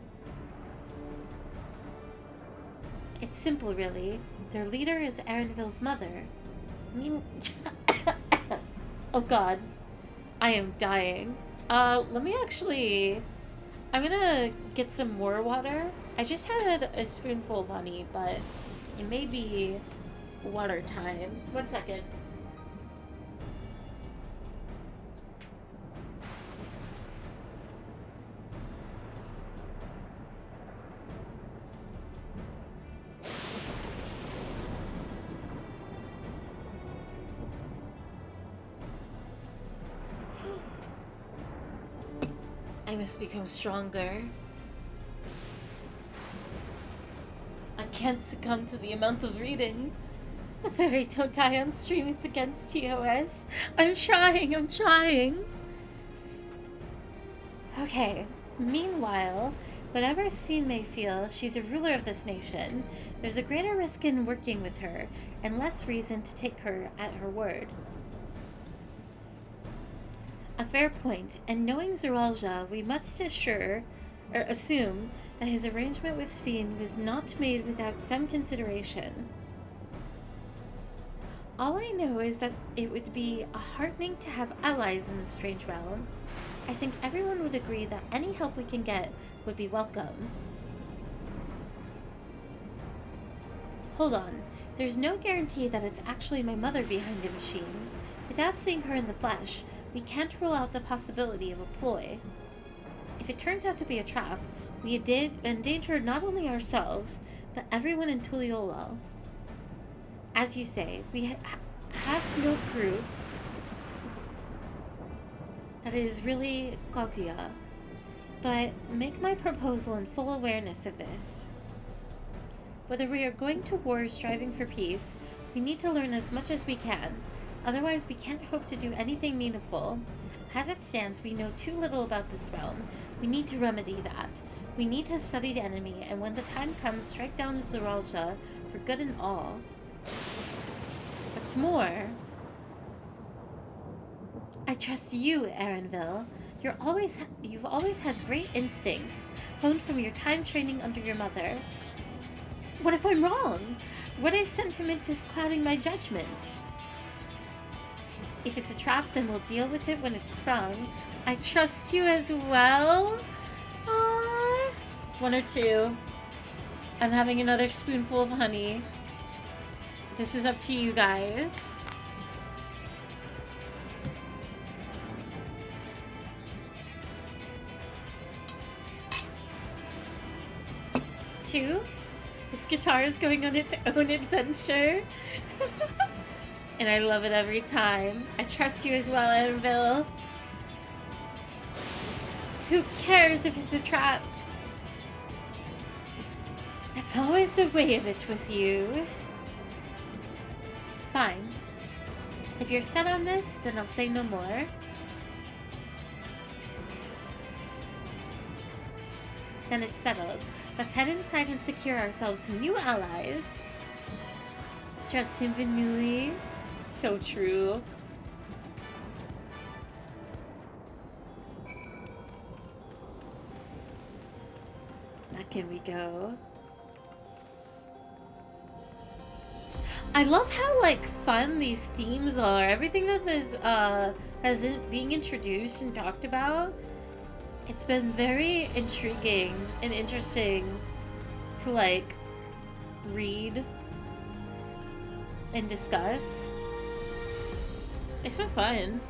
Speaker 1: It's simple, really. Their leader is Arenville's mother. I mean... Oh god. I am dying. Let me actually... I'm gonna get some more water. I just had a spoonful of honey, but it may be water time. 1 second. I must become stronger. I can't succumb to the amount of reading. The fairy don't die on stream, it's against TOS. I'm trying. Okay, meanwhile, whatever Sphene may feel, she's a ruler of this nation. There's a greater risk in working with her, and less reason to take her at her word. A fair point, and knowing Zoralja, we must assume that his arrangement with Sphene was not made without some consideration. All I know is that it would be heartening to have allies in this strange realm. I think everyone would agree that any help we can get would be welcome. Hold on, there's no guarantee that it's actually my mother behind the machine. Without seeing her in the flesh, we can't rule out the possibility of a ploy. If it turns out to be a trap, we endanger not only ourselves, but everyone in Tuliolal. As you say, we have no proof that it is really Kokya, but make my proposal in full awareness of this. Whether we are going to war or striving for peace, we need to learn as much as we can. Otherwise, we can't hope to do anything meaningful. As it stands, we know too little about this realm. We need to remedy that. We need to study the enemy, and when the time comes, strike down Zoralja for good and all. What's more, I trust you, Arenville. You've always had great instincts, honed from your time training under your mother. What if I'm wrong? What if sentiment is clouding my judgment? If it's a trap, then we'll deal with it when it's sprung. I trust you as well? Aww. 1 or 2. I'm having another spoonful of honey. This is up to you guys. This guitar is going on its own adventure. And I love it every time. I trust you as well, Anvil. Who cares if it's a trap? That's always the way of it with you. Fine. If you're set on this, then I'll say no more. Then it's settled. Let's head inside and secure ourselves some new allies. Trust him, Vanui. So true. Back in we go. I love how like fun these themes are. Everything that has being introduced and talked about. It's been very intriguing and interesting to like read and discuss. It's been fun.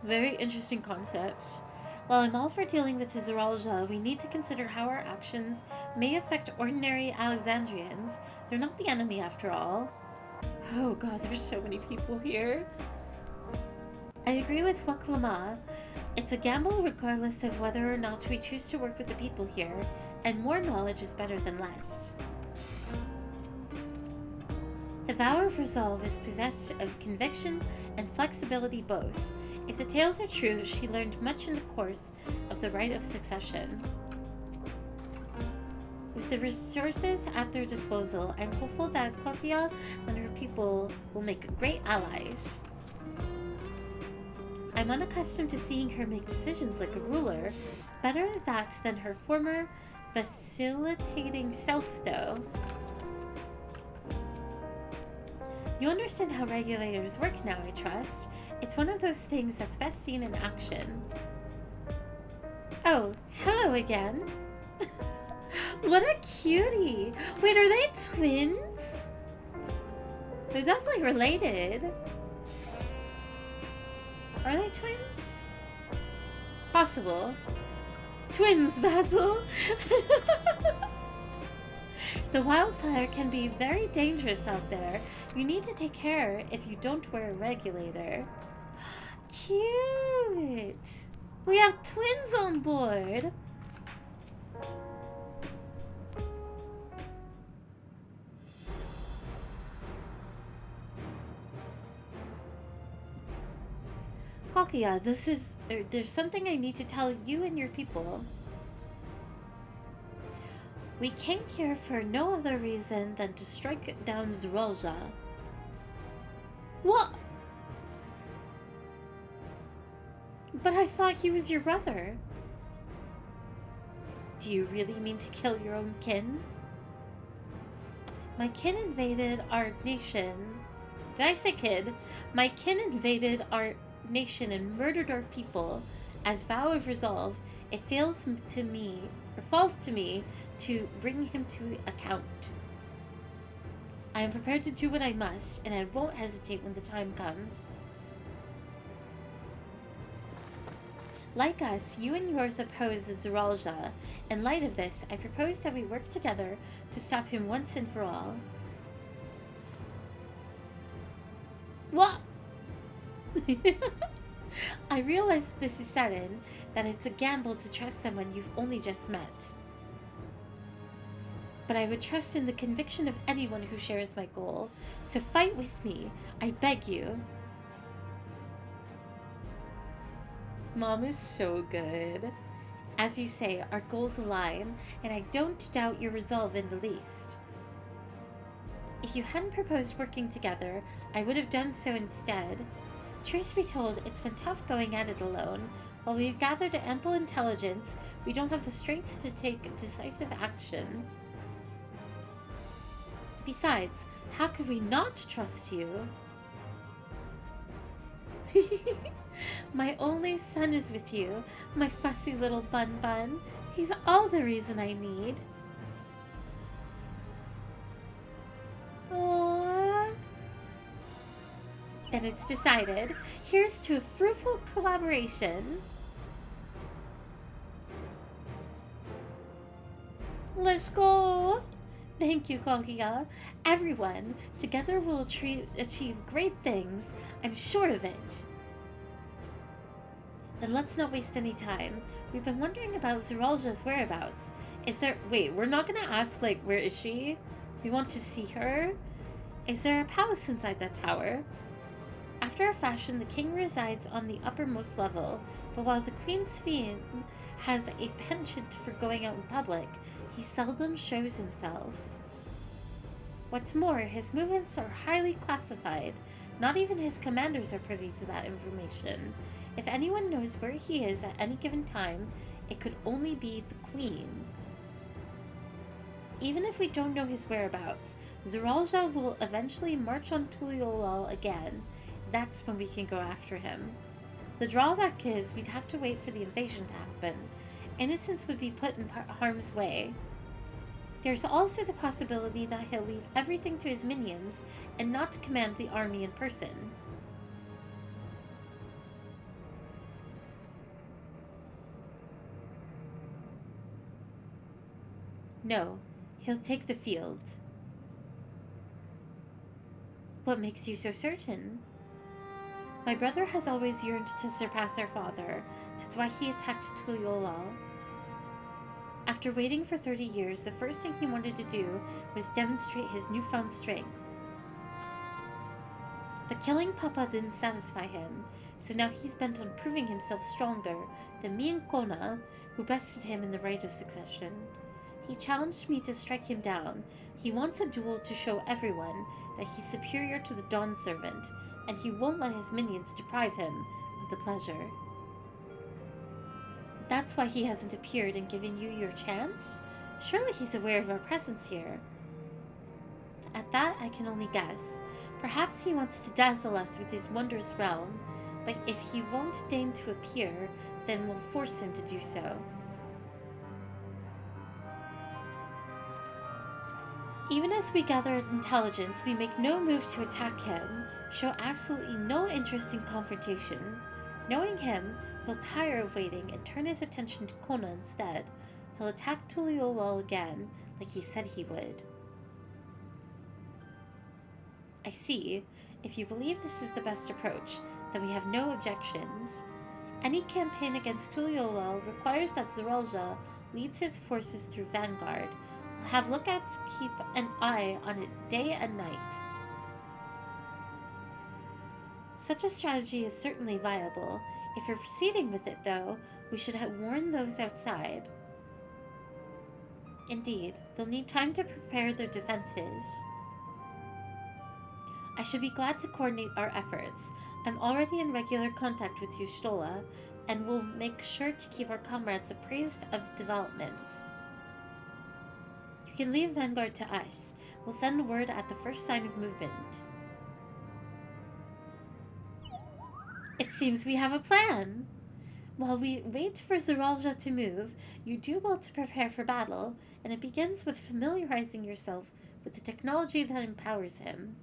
Speaker 1: Very interesting concepts. While I'm all for dealing with the Zeralja, we need to consider how our actions may affect ordinary Alexandrians. They're not the enemy after all. Oh god, there's so many people here. I agree with Waklama. It's a gamble regardless of whether or not we choose to work with the people here, and more knowledge is better than less. The Vow of Resolve is possessed of conviction and flexibility both. If the tales are true, she learned much in the course of the Rite of Succession. With the resources at their disposal, I'm hopeful that Kokia and her people will make great allies. I'm unaccustomed to seeing her make decisions like a ruler. Better that than her former facilitating self, though. You understand how regulators work now, I trust. It's one of those things that's best seen in action. Oh, hello again. What a cutie! Wait, are they twins? They're definitely related. Are they twins? Possible. Twins, Basil! The wildfire can be very dangerous out there. You need to take care if you don't wear a regulator. Cute! We have twins on board! Kokia, there's something I need to tell you and your people. We came here for no other reason than to strike down Zeralja. What? But I thought he was your brother. Do you really mean to kill your own kin? My kin invaded our nation. Did I say kid? My kin invaded our nation and murdered our people. As vow of resolve, it falls to me to bring him to account. I am prepared to do what I must, and I won't hesitate when the time comes. Like us, you and yours oppose the Zeralja. In light of this, I propose that we work together to stop him once and for all. What? I realize that this is sudden, that it's a gamble to trust someone you've only just met. But I would trust in the conviction of anyone who shares my goal. So fight with me, I beg you. Mom is so good. As you say, our goals align, and I don't doubt your resolve in the least. If you hadn't proposed working together, I would have done so instead. Truth be told, it's been tough going at it alone. While we've gathered ample intelligence, we don't have the strength to take decisive action. Besides, how could we not trust you? My only son is with you, my fussy little bun-bun. He's all the reason I need. Aww. Then it's decided. Here's to a fruitful collaboration. Let's go! Thank you, Kogia. Everyone, together we'll achieve great things. I'm sure of it. Then let's not waste any time. We've been wondering about Zeralja's whereabouts. Is there... Wait, we're not gonna ask, like, where is she? We want to see her? Is there a palace inside that tower? After a fashion, the king resides on the uppermost level, but while the queen's fiend has a penchant for going out in public, he seldom shows himself. What's more, his movements are highly classified. Not even his commanders are privy to that information. If anyone knows where he is at any given time, it could only be the queen. Even if we don't know his whereabouts, Zeralja will eventually march on Tuliolal again. That's when we can go after him. The drawback is we'd have to wait for the invasion to happen. Innocents would be put in harm's way. There's also the possibility that he'll leave everything to his minions and not command the army in person. No, he'll take the field. What makes you so certain? My brother has always yearned to surpass our father. That's why he attacked Tuliolal. After waiting for 30 years, the first thing he wanted to do was demonstrate his newfound strength. But killing Papa didn't satisfy him, so now he's bent on proving himself stronger than me and Kona, who bested him in the right of succession. He challenged me to strike him down. He wants a duel to show everyone that he's superior to the Dawn Servant, and he won't let his minions deprive him of the pleasure. That's why he hasn't appeared and given you your chance? Surely he's aware of our presence here. At that, I can only guess. Perhaps he wants to dazzle us with his wondrous realm, but if he won't deign to appear, then we'll force him to do so. Even as we gather intelligence, we make no move to attack him, show absolutely no interest in confrontation. Knowing him, he'll tire of waiting and turn his attention to Kona instead. He'll attack Tuliolal again, like he said he would. I see. If you believe this is the best approach, then we have no objections. Any campaign against Tuliolal requires that Zeralja leads his forces through Vanguard. We'll have lookouts keep an eye on it day and night. Such a strategy is certainly viable. If we're proceeding with it, though, we should have warned those outside. Indeed, they'll need time to prepare their defenses. I should be glad to coordinate our efforts. I'm already in regular contact with Y'shtola, and will make sure to keep our comrades appraised of developments. You can leave Vanguard to us. We'll send word at the first sign of movement. It seems we have a plan. While we wait for Zeralja to move, you do well to prepare for battle, and it begins with familiarizing yourself with the technology that empowers him.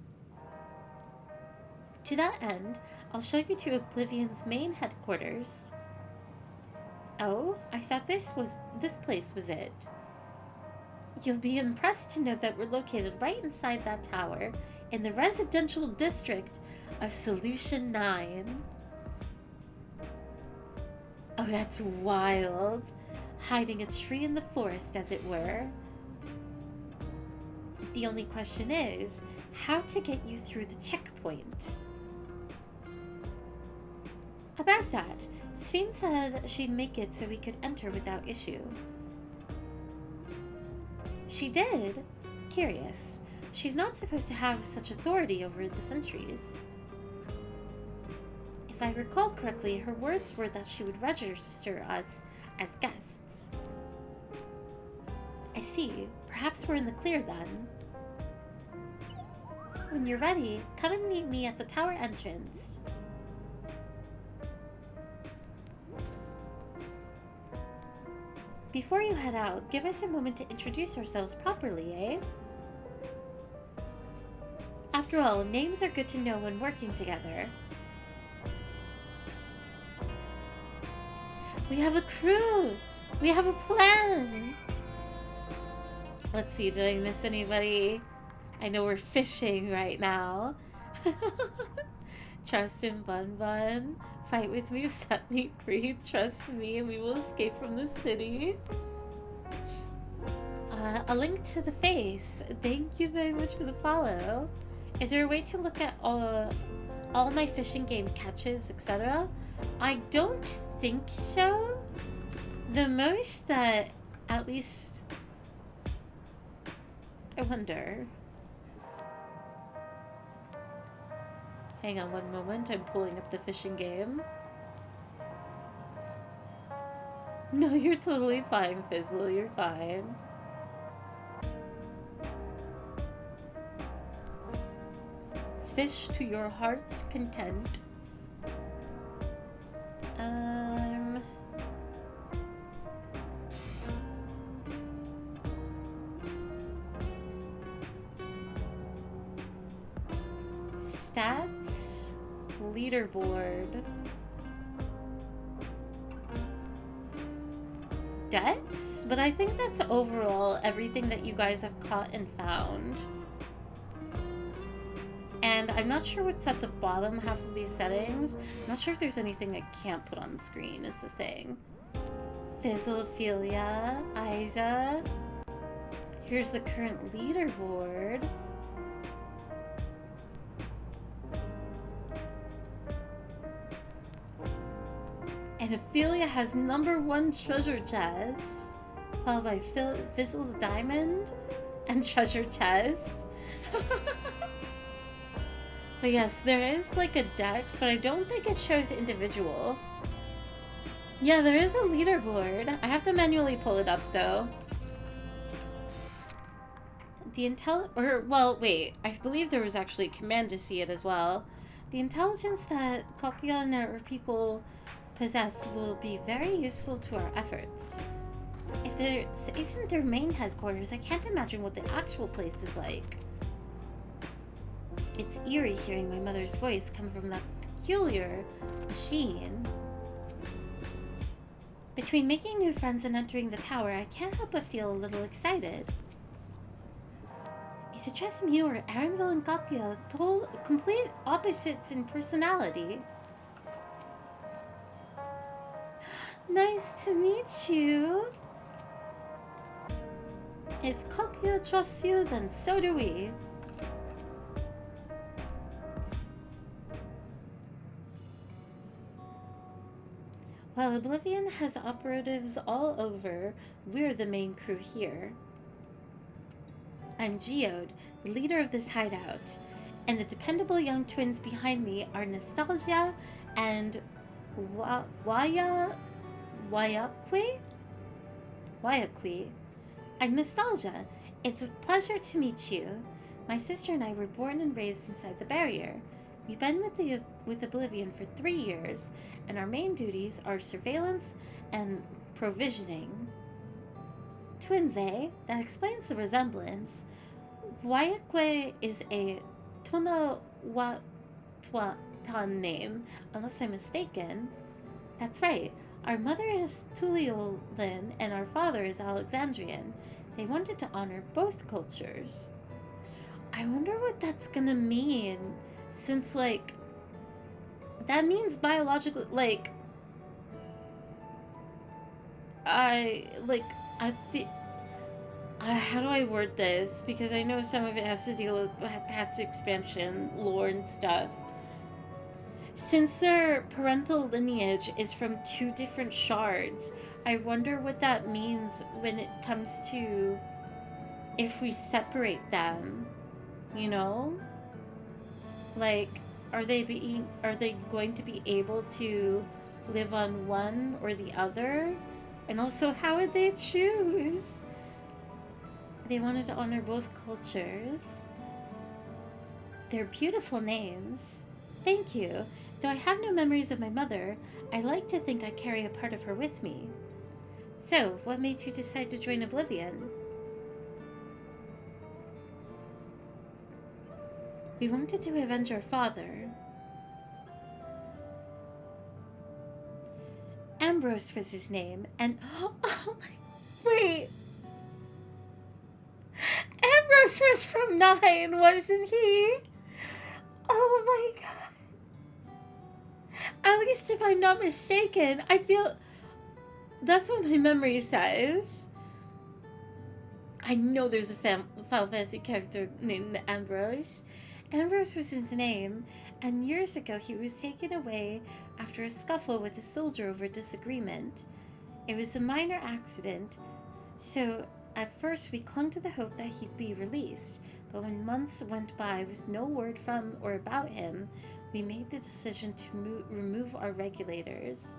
Speaker 1: To that end, I'll show you to Oblivion's main headquarters. Oh, I thought this place was it. You'll be impressed to know that we're located right inside that tower, in the residential district of Solution 9. Oh, that's wild. Hiding a tree in the forest, as it were. The only question is, how to get you through the checkpoint. About that, Sphene said she'd make it so we could enter without issue. She did? Curious. She's not supposed to have such authority over the sentries. If I recall correctly, her words were that she would register us as guests. I see. Perhaps we're in the clear then. When you're ready, come and meet me at the tower entrance. Before you head out, give us a moment to introduce ourselves properly, eh? After all, names are good to know when working together. We have a crew! We have a plan! Let's see, did I miss anybody? I know we're fishing right now. Trust in Bun Bun. Fight with me, set me free. Trust me, and we will escape from the city. A link to the face. Thank you very much for the follow. Is there a way to look at all my fishing game catches, etc.? I don't think so. The most that, at least... I wonder. Hang on one moment, I'm pulling up the fishing game. No, you're totally fine, Fizzle, you're fine. Fish to your heart's content. Stats, leaderboard, Dex, but I think that's overall everything that you guys have caught and found. And I'm not sure what's at the bottom half of these settings. I'm not sure if there's anything I can't put on the screen is the thing. Fizzlephilia, Isa. Here's the current leaderboard. And Ophelia has #1 treasure chest, followed by Fizzle's diamond and treasure chest. But yes, there is like a dex, but I don't think it shows individual. Yeah, there is a leaderboard. I have to manually pull it up though. The I believe there was actually a command to see it as well. The intelligence that Kokyo and her people possess will be very useful to our efforts. If there isn't their main headquarters, I can't imagine what the actual place is like. It's eerie hearing my mother's voice come from that peculiar machine. Between making new friends and entering the tower, I can't help but feel a little excited. Is it just me, or Arenville and Kokyo told complete opposites in personality? Nice to meet you. If Kokyo trusts you, then so do we. While Oblivion has operatives all over, we're the main crew here. I'm Geode, the leader of this hideout, and the dependable young twins behind me are Nostalgia and Wayakwe? I'm Nostalgia. It's a pleasure to meet you. My sister and I were born and raised inside the barrier. We've been with Oblivion for 3 years, and our main duties are surveillance and provisioning. Twins, eh? That explains the resemblance. Wayakwe is a Tonawatan name, unless I'm mistaken. That's right. Our mother is Tuliolin and our father is Alexandrian. They wanted to honor both cultures. I wonder what that's gonna mean, since, like, that means biologically, like, how do I word this? Because I know some of it has to deal with past expansion, lore and stuff. Since their parental lineage is from 2 different shards, I wonder what that means when it comes to if we separate them. You know? Like, are they going to be able to live on one or the other? And also, how would they choose? They wanted to honor both cultures. They're beautiful names. Thank you. Though I have no memories of my mother, I like to think I carry a part of her with me. So, what made you decide to join Oblivion? We wanted to avenge our father. Ambrose was his name, and oh my, wait. Ambrose was from 9, wasn't he? Oh my god. At least if I'm not mistaken, I feel that's what my memory says. I know there's a Final Fantasy character named Ambrose. Ambrose was his name, and years ago he was taken away after a scuffle with a soldier over disagreement. It was a minor accident, so at first we clung to the hope that he'd be released, but when months went by with no word from or about him, we made the decision to remove our regulators.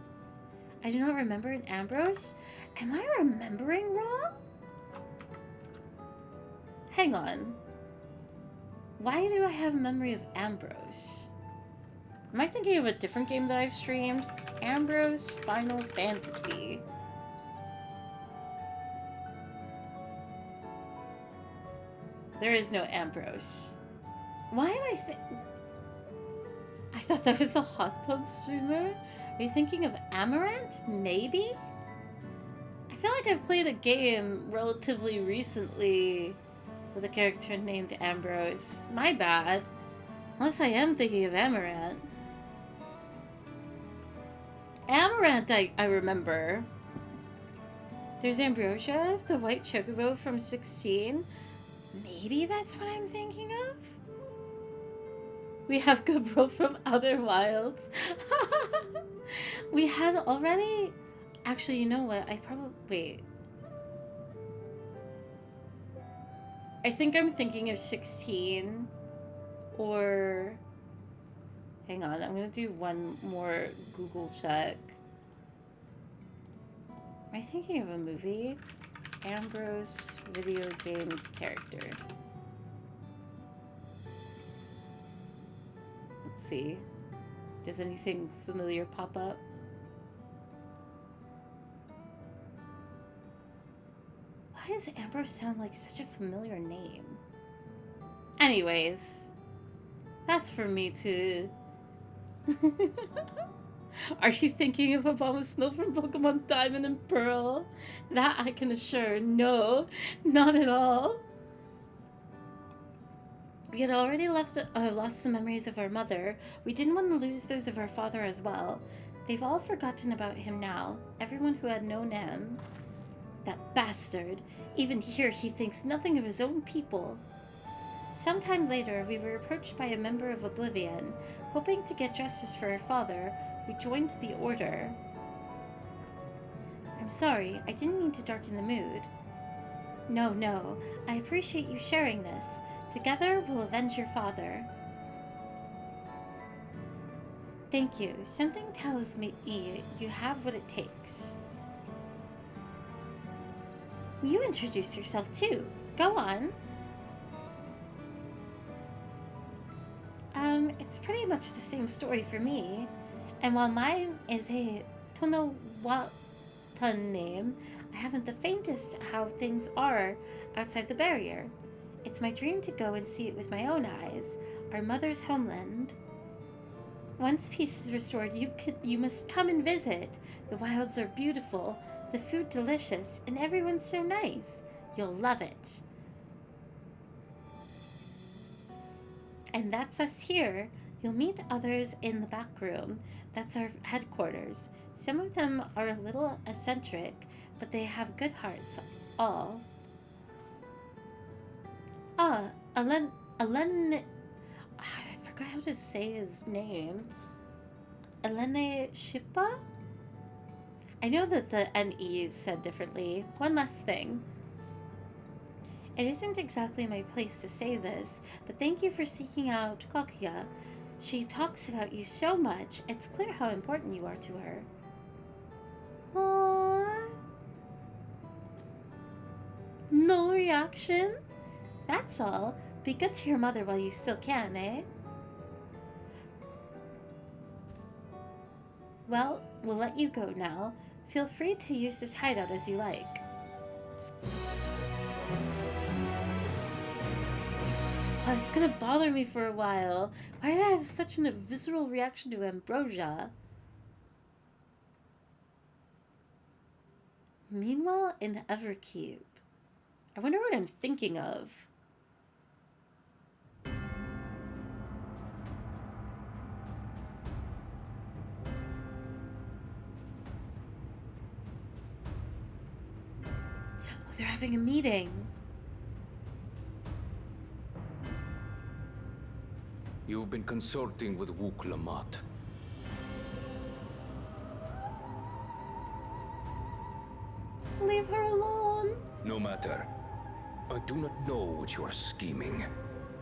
Speaker 1: I do not remember an Ambrose? Am I remembering wrong? Hang on. Why do I have memory of Ambrose? Am I thinking of a different game that I've streamed? Ambrose Final Fantasy. There is no Ambrose. Why am I thought that was the hot tub streamer? Are you thinking of Amaranth? Maybe? I feel like I've played a game relatively recently with a character named Ambrose. My bad. Unless I am thinking of Amaranth. Amaranth, I remember. There's Ambrosia, the white chocobo from 16. Maybe that's what I'm thinking of? We have Gabriel from Outer Wilds. We had already... Actually, you know what? Wait. I think I'm thinking of 16. Or... Hang on, I'm gonna do one more Google check. Am I thinking of a movie? Ambrose video game character. Let's see. Does anything familiar pop up? Why does Ambrose sound like such a familiar name? Anyways, that's for me to... Are you thinking of Abomasnow from Pokemon Diamond and Pearl? That I can assure, no, not at all. We had already lost the memories of our mother. We didn't want to lose those of our father as well. They've all forgotten about him now, everyone who had known him. That bastard. Even here he thinks nothing of his own people. Sometime later, we were approached by a member of Oblivion. Hoping to get justice for our father, we joined the Order. I'm sorry, I didn't mean to darken the mood. No, I appreciate you sharing this. Together, we'll avenge your father. Thank you. Something tells me you have what it takes. You introduce yourself too. Go on. It's pretty much the same story for me. And while mine is a Tonawata name, I haven't the faintest how things are outside the barrier. It's my dream to go and see it with my own eyes, our mother's homeland. Once peace is restored, you must come and visit. The wilds are beautiful, the food delicious, and everyone's so nice. You'll love it. And that's us here. You'll meet others in the back room. That's our headquarters. Some of them are a little eccentric, but they have good hearts, all. Alen... I forgot how to say his name. Elene Shippa? I know that the NE is said differently. One last thing. It isn't exactly my place to say this, but thank you for seeking out Kakuya. She talks about you so much, it's clear how important you are to her. Aww. No reaction? That's all. Be good to your mother while you still can, eh? Well, we'll let you go now. Feel free to use this hideout as you like. Oh, it's gonna bother me for a while. Why did I have such a visceral reaction to ambrosia? Meanwhile, in Everkeep. I wonder what I'm thinking of. Oh, they're having a meeting.
Speaker 14: You've been consulting with Wook Lamont.
Speaker 1: Leave her alone.
Speaker 14: No matter. I do not know what you are scheming.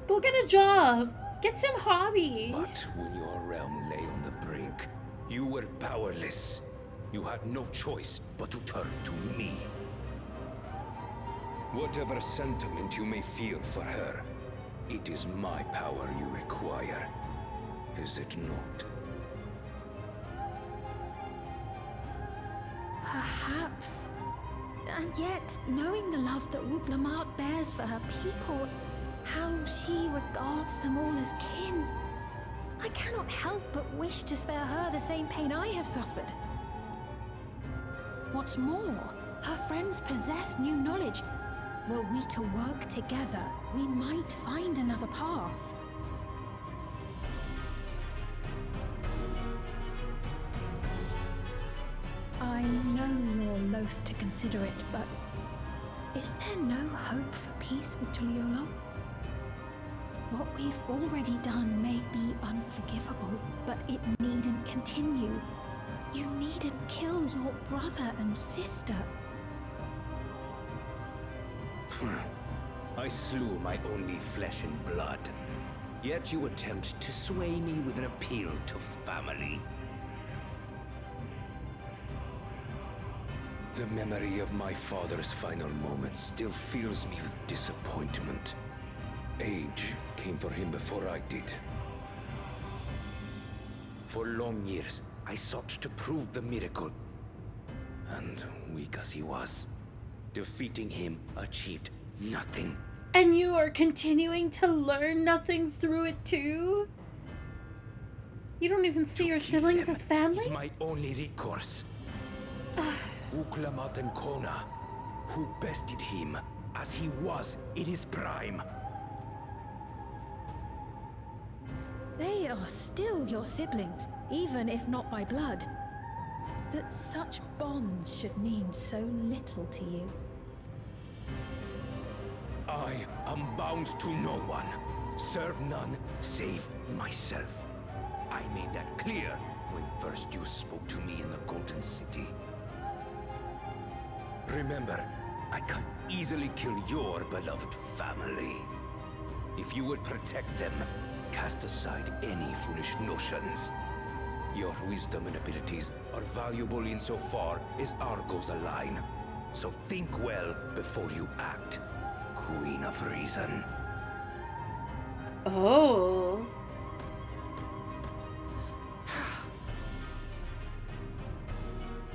Speaker 1: Go get a job. Get some hobbies.
Speaker 14: But when your realm lay on the brink, you were powerless. You had no choice but to turn to me. Whatever sentiment you may feel for her, it is my power you require. Is it not?
Speaker 8: Perhaps. And yet, knowing the love that Wook Lamont bears for her people, how she regards them all as kin, I cannot help but wish to spare her the same pain I have suffered. What's more, her friends possess new knowledge. Were we to work together, we might find another path. I know you're loath to consider it, but is there no hope for peace with Tuliolo? What we've already done may be unforgivable, but it needn't continue. You needn't kill your brother and sister.
Speaker 14: I slew my only flesh and blood. Yet you attempt to sway me with an appeal to family. The memory of my father's final moments still fills me with disappointment. Age came for him before I did. For long years, I sought to prove the miracle. And weak as he was, defeating him achieved nothing.
Speaker 1: And you are continuing to learn nothing through it too? You don't even see your siblings as family?
Speaker 14: Is my only recourse. Wook Lamont and Kona, who bested him as he was in his prime.
Speaker 8: They are still your siblings, even if not by blood. That such bonds should mean so little to you.
Speaker 14: I am bound to no one. Serve none save myself. I made that clear when first you spoke to me in the Golden City. Remember, I can easily kill your beloved family. If you would protect them, cast aside any foolish notions. Your wisdom and abilities are valuable insofar as our goals align. So think well before you act, Queen of Reason.
Speaker 1: Oh.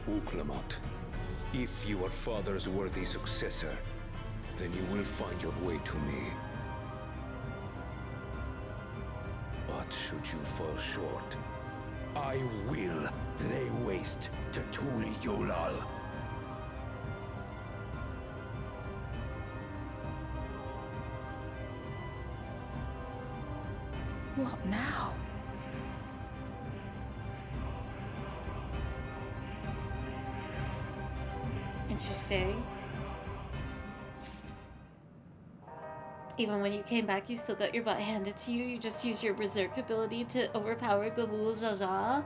Speaker 14: Wook Lamont, if you are father's worthy successor, then you will find your way to me. But should you fall short, I will lay waste to Tuli Yolal.
Speaker 8: What now?
Speaker 1: Interesting. Even when you came back, you still got your butt handed to you. You just used your berserk ability to overpower Galul Jaja,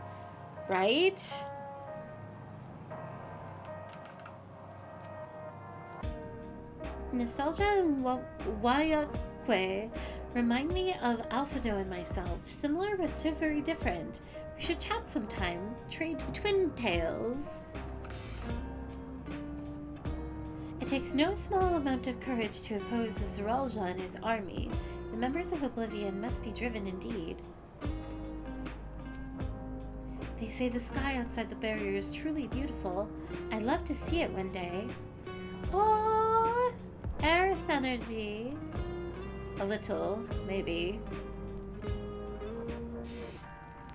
Speaker 1: right? Nostalgia and Wayakwe remind me of Alphino and myself. Similar but so very different. We should chat sometime. Trade twin tales. It takes no small amount of courage to oppose Zeralja and his army. The members of Oblivion must be driven indeed. They say the sky outside the barrier is truly beautiful. I'd love to see it one day. Oh, earth energy. A little, maybe.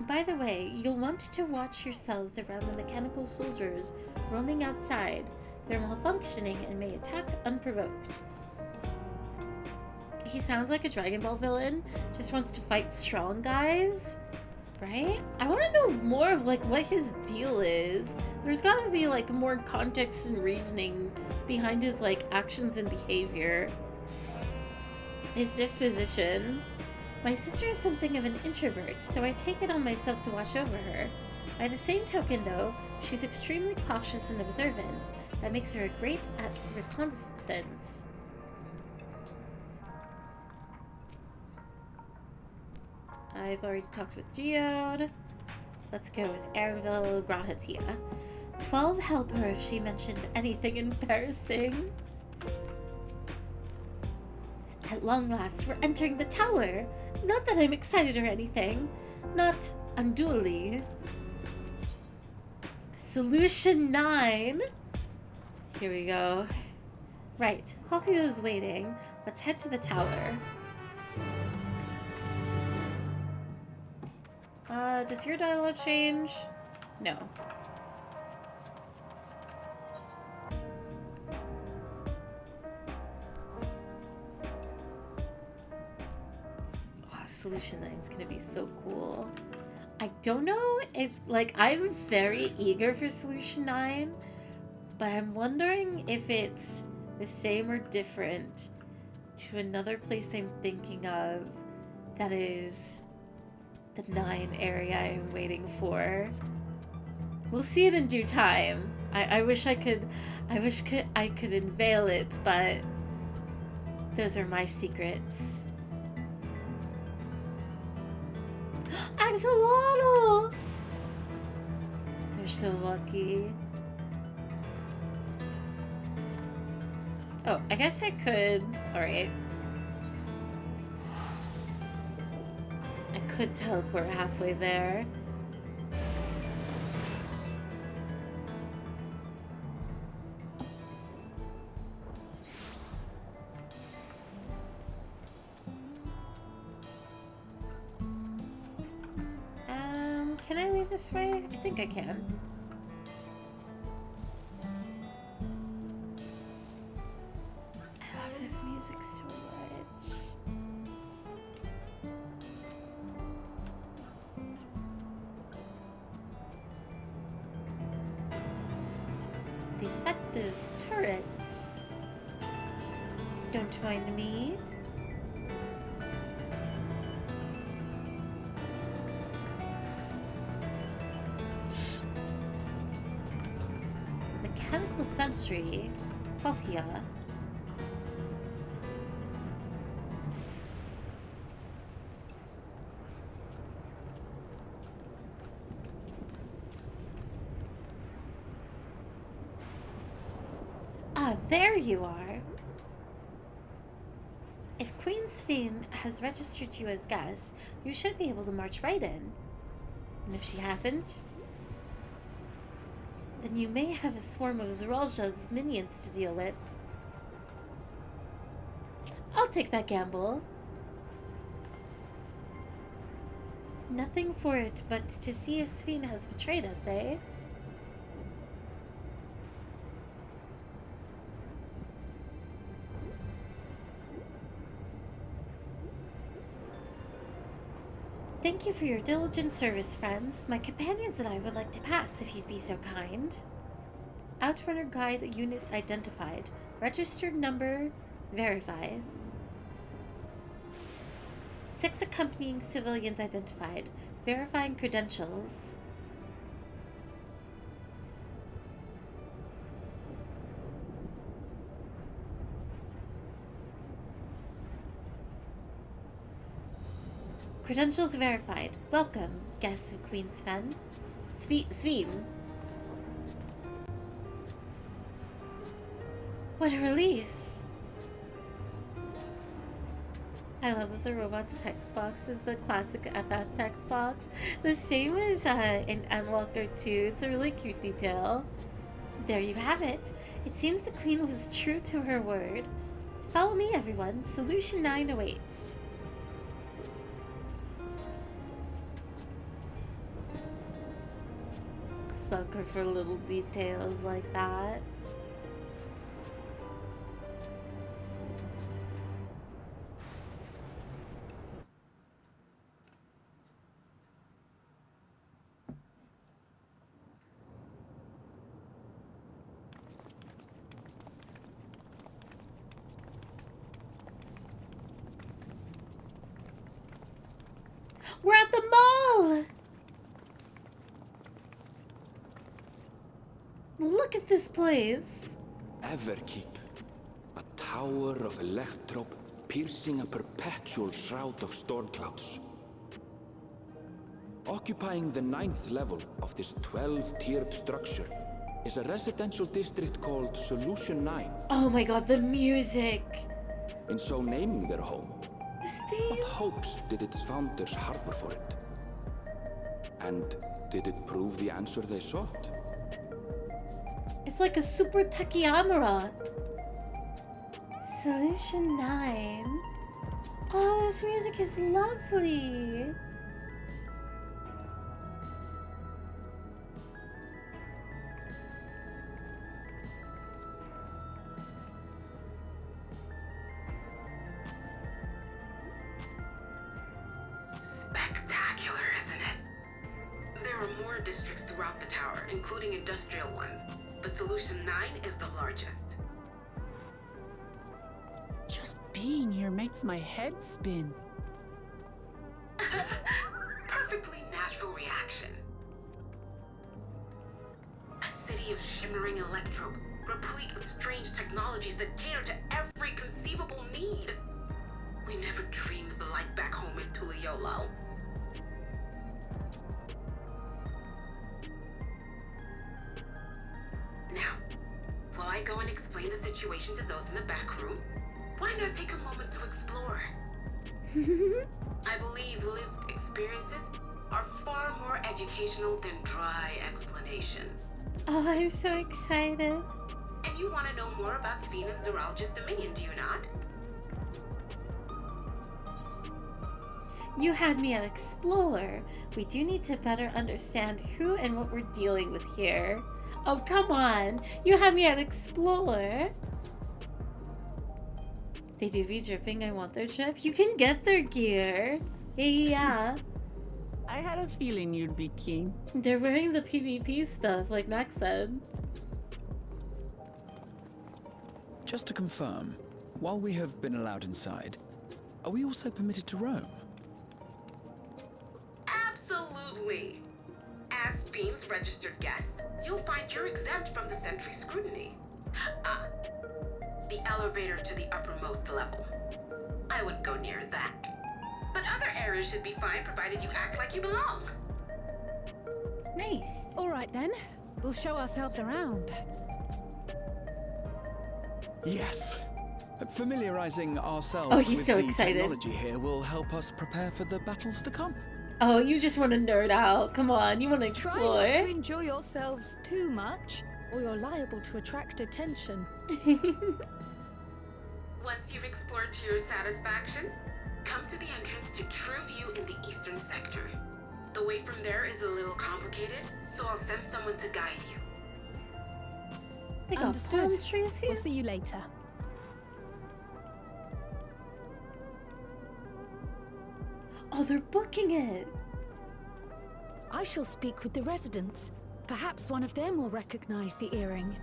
Speaker 1: By the way, you'll want to watch yourselves around the mechanical soldiers roaming outside. They're malfunctioning and may attack unprovoked. He sounds like a Dragon Ball villain. Just wants to fight strong guys. Right? I want to know more of like what his deal is. There's gotta be like more context and reasoning behind his like actions and behavior. His disposition. My sister is something of an introvert, so I take it on myself to watch over her. By the same token though, she's extremely cautious and observant. That makes her great at reconnaissance. I've already talked with Geode. Let's go with Arenville Grahatia. 12 help her if she mentioned anything embarrassing. At long last, we're entering the tower. Not that I'm excited or anything. Not unduly. Solution 9. Here we go. Right, Kakuyo is waiting. Let's head to the tower. Does your dialogue change? No. Wow, Solution 9 is gonna be so cool. I don't know if, like, I'm very eager for Solution 9, but I'm wondering if it's the same or different to another place I'm thinking of that is the 9 area I'm waiting for. We'll see it in due time. I wish I could unveil it, but those are my secrets. Axolotl! They're so lucky. Oh, I guess I could. Alright. I could teleport halfway there. Can I leave this way? I think I can. I love this music so much. Defective turrets. Don't mind me. Mechanical sentry, Qualkia. Ah, there you are. If Queen Sphene has registered you as guest, you should be able to march right in. And if she hasn't, then you may have a swarm of Zeralja's minions to deal with. I'll take that gamble. Nothing for it but to see if Sphene has betrayed us, eh? Thank you for your diligent service, friends. My companions and I would like to pass, if you'd be so kind. Outrunner Guide unit identified. Registered number verified. 6 accompanying civilians identified. Verifying credentials. Credentials verified. Welcome, guests of Queen Sven. Sveen. What a relief. I love that the robot's text box is the classic FF text box. The same as in Endwalker 2. It's a really cute detail. There you have it. It seems the queen was true to her word. Follow me, everyone. Solution 9 awaits. Sucker for little details like that. We're at the mall! Look at this place.
Speaker 12: Everkeep. A tower of electrope piercing a perpetual shroud of storm clouds. Occupying the 9th level of this 12-tiered structure is a residential district called Solution 9.
Speaker 1: Oh my god, the music!
Speaker 12: In so naming their home,
Speaker 1: This theme?
Speaker 12: what hopes did its founders harbor for it? And did it prove the answer they sought?
Speaker 1: It's like a super techie Amarat. Solution 9. Oh, this music is lovely.
Speaker 17: Spectacular, isn't it? There are more districts throughout the tower, including industrial ones, but Solution 9 is the largest.
Speaker 4: Just being here makes my head spin.
Speaker 17: Perfectly natural reaction. A city of shimmering electrope, replete with strange technologies that cater to every conceivable need. We never dreamed of the life back home in Tuliolo. Now, while I go and explain the situation to those in the back room, why not take a moment to explore? I believe lived experiences are far more educational than dry explanations.
Speaker 1: Oh, I'm so excited.
Speaker 17: And you want to know more about Speen and Zoralja's Dominion, do you not?
Speaker 1: You had me at Explore. We do need to better understand who and what we're dealing with here. Oh, come on. You had me at Explore. They do be dripping. I want their trip. You can get their gear. Yeah.
Speaker 4: I had a feeling you'd be keen.
Speaker 1: They're wearing the PvP stuff, like Max said.
Speaker 10: Just to confirm, while we have been allowed inside, are we also permitted to roam?
Speaker 17: Absolutely. As Speen's registered guest, you'll find you're exempt from the sentry scrutiny. The elevator to the uppermost level. I wouldn't go near that. But other areas should be fine provided you act like you belong.
Speaker 1: Nice.
Speaker 11: All right then, we'll show ourselves around.
Speaker 10: Yes. Familiarizing ourselves
Speaker 1: Oh, he's
Speaker 10: with
Speaker 1: so
Speaker 10: the
Speaker 1: excited.
Speaker 10: technology here will help us prepare for the battles to come.
Speaker 1: Oh, you just want to nerd out. Come on, you want to explore.
Speaker 11: Try not to enjoy yourselves too much, or you're liable to attract attention.
Speaker 17: Once you've explored to your satisfaction, come to the entrance to True View in the eastern sector. The way from there is a little complicated, so I'll send someone to guide you.
Speaker 1: They got
Speaker 11: Understood.
Speaker 1: palm trees here.
Speaker 11: We'll see you later.
Speaker 1: Oh, they're booking it.
Speaker 11: I shall speak with the residents. Perhaps one of them will recognize the earring.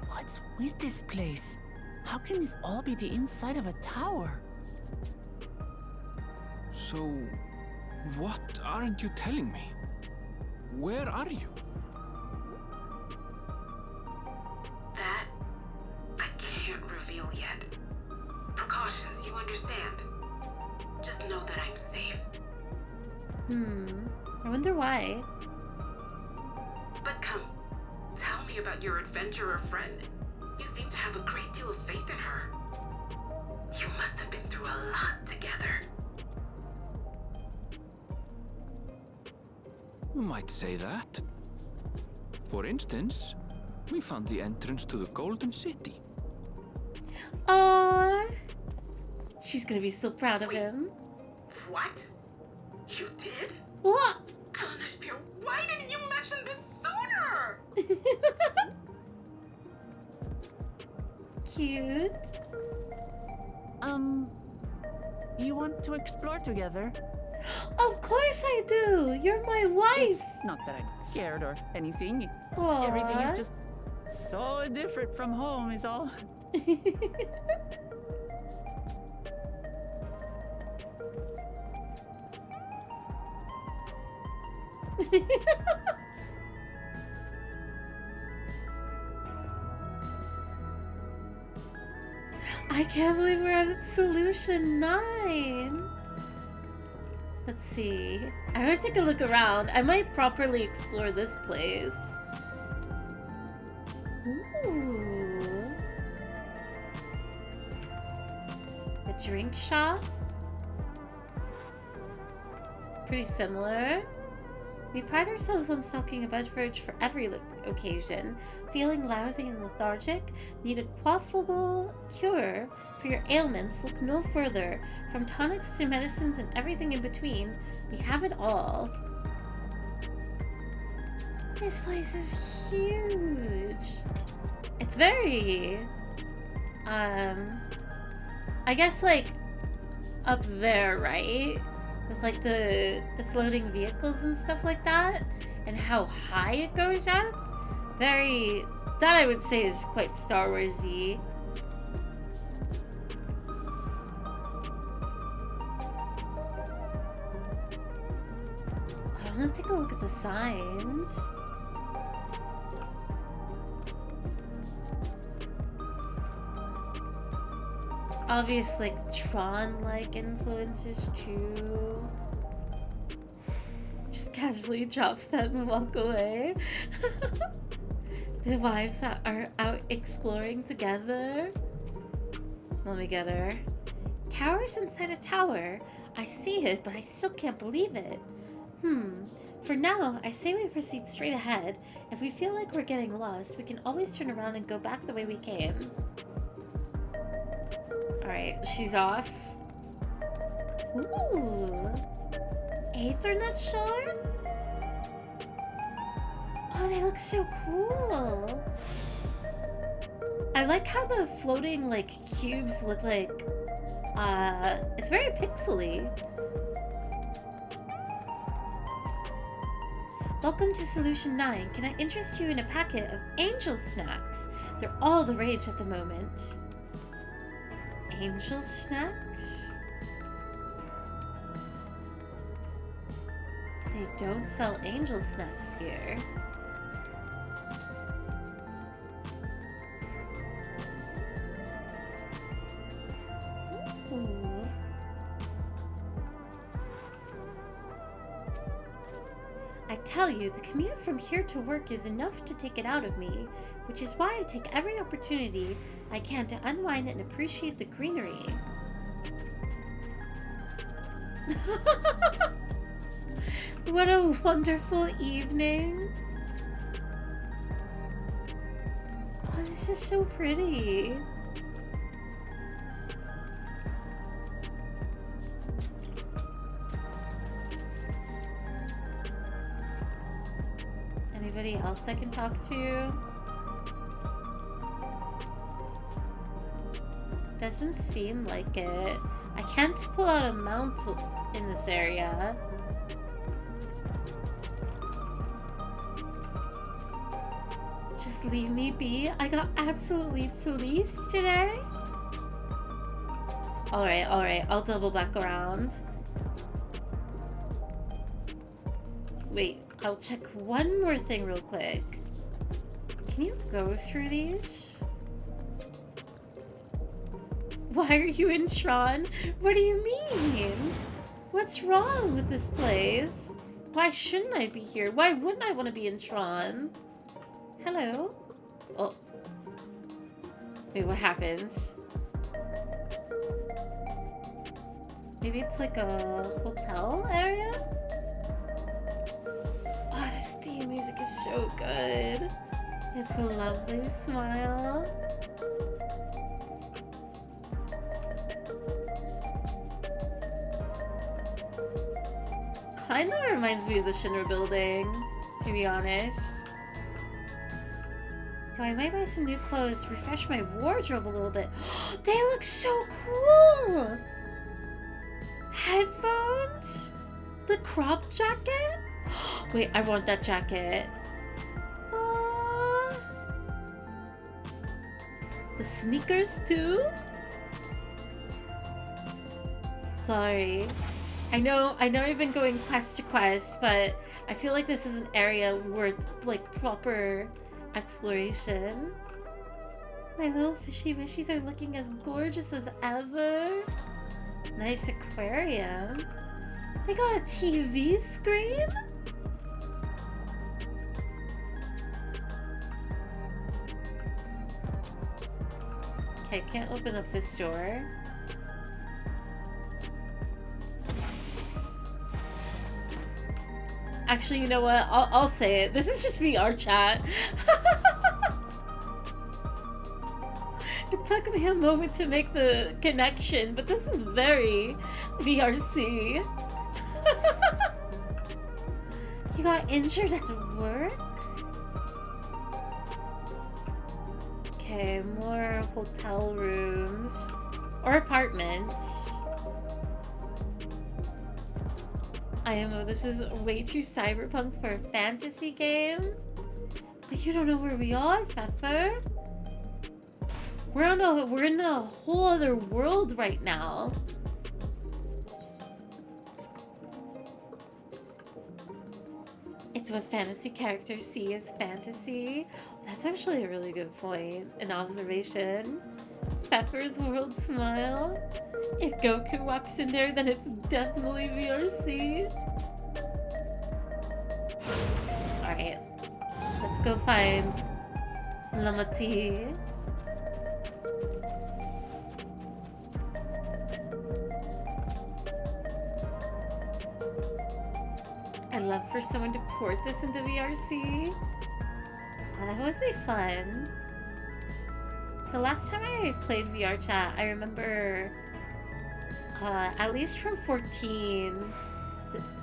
Speaker 4: What's with this place? How can this all be the inside of a tower?
Speaker 12: So, what aren't you telling me? Where are you?
Speaker 17: That I can't reveal yet. Precautions, you understand. Just know that I'm safe.
Speaker 1: I wonder why.
Speaker 17: But come, tell me about your adventurer friend. You seem to have a great deal of faith in her. You must have been through a lot together.
Speaker 12: You might say that. For instance, we found the entrance to the Golden City.
Speaker 1: Aww. She's gonna be so proud of him.
Speaker 17: What? You did?
Speaker 1: What?
Speaker 17: Eleanor, why didn't you mention this sooner?
Speaker 1: Cute.
Speaker 4: You want to explore together?
Speaker 1: Of course I do. You're my wife.
Speaker 4: It's not that I'm scared or anything.
Speaker 1: Aww.
Speaker 4: Everything is just so different from home is all.
Speaker 1: I can't believe we're at solution 9. Let's see. I'm gonna take a look around. I might properly explore this place. Ooh. A drink shop. Pretty similar. We pride ourselves on stocking a beverage for every occasion. Feeling lousy and lethargic? Need a quaffable cure for your ailments? Look no further. From tonics to medicines and everything in between, we have it all. This place is huge. It's very... I guess, like, up there, right? With, like, the floating vehicles and stuff like that. And how high it goes up. Very... That I would say is quite Star Wars-y. I want to take a look at the signs. Obviously, like, Tron-like influences too. Just casually drops that and walk away. The wives that are out exploring together. Let me get her. Towers inside a tower. I see it, but I still can't believe it. For now, I say we proceed straight ahead. If we feel like we're getting lost, we can always turn around and go back the way we came. Alright, she's off. Ooh. Aethernet shard? Oh, they look so cool. I like how the floating, like, cubes look like, it's very pixely. Welcome to Solution 9. Can I interest you in a packet of angel snacks? They're all the rage at the moment. Angel snacks? They don't sell angel snacks here. Ooh. I tell you, the commute from here to work is enough to take it out of me, which is why I take every opportunity I can to unwind and appreciate the greenery. What a wonderful evening. Oh, this is so pretty. Anybody else I can talk to? Doesn't seem like it. I can't pull out a mount in this area. Just leave me be. I got absolutely fleeced today. Alright, I'll double back around. Wait, I'll check one more thing real quick. Can you go through these? Why are you in Tron? What do you mean? What's wrong with this place? Why shouldn't I be here? Why wouldn't I want to be in Tron? Hello? Oh. Wait, what happens? Maybe it's like a hotel area? Oh, this theme music is so good. It's a lovely smile. Kinda reminds me of the Shinra building, to be honest. Though I might buy some new clothes to refresh my wardrobe a little bit. They look so cool! Headphones? The crop jacket? Wait, I want that jacket. The sneakers too? Sorry. I know I've been going quest to quest, but I feel like this is an area worth like proper exploration. My little fishy wishies are looking as gorgeous as ever. Nice aquarium. They got a TV screen? Okay, can't open up this door. Actually, you know what? I'll say it. This is just VR chat. It took me a moment to make the connection, but this is very VRC. You got injured at work? Okay, more hotel rooms. Or apartments. IMO, this is way too cyberpunk for a fantasy game. But you don't know where we are, Pfeffer. We're in a whole other world right now. It's what fantasy characters see as fantasy. That's actually a really good point. An observation. Pfeffer's world smile. If Goku walks in there, then it's definitely VRC. Alright. Let's go find Lamati. I'd love for someone to port this into VRC. Oh, that would be fun. The last time I played VR chat, I remember, at least from 14,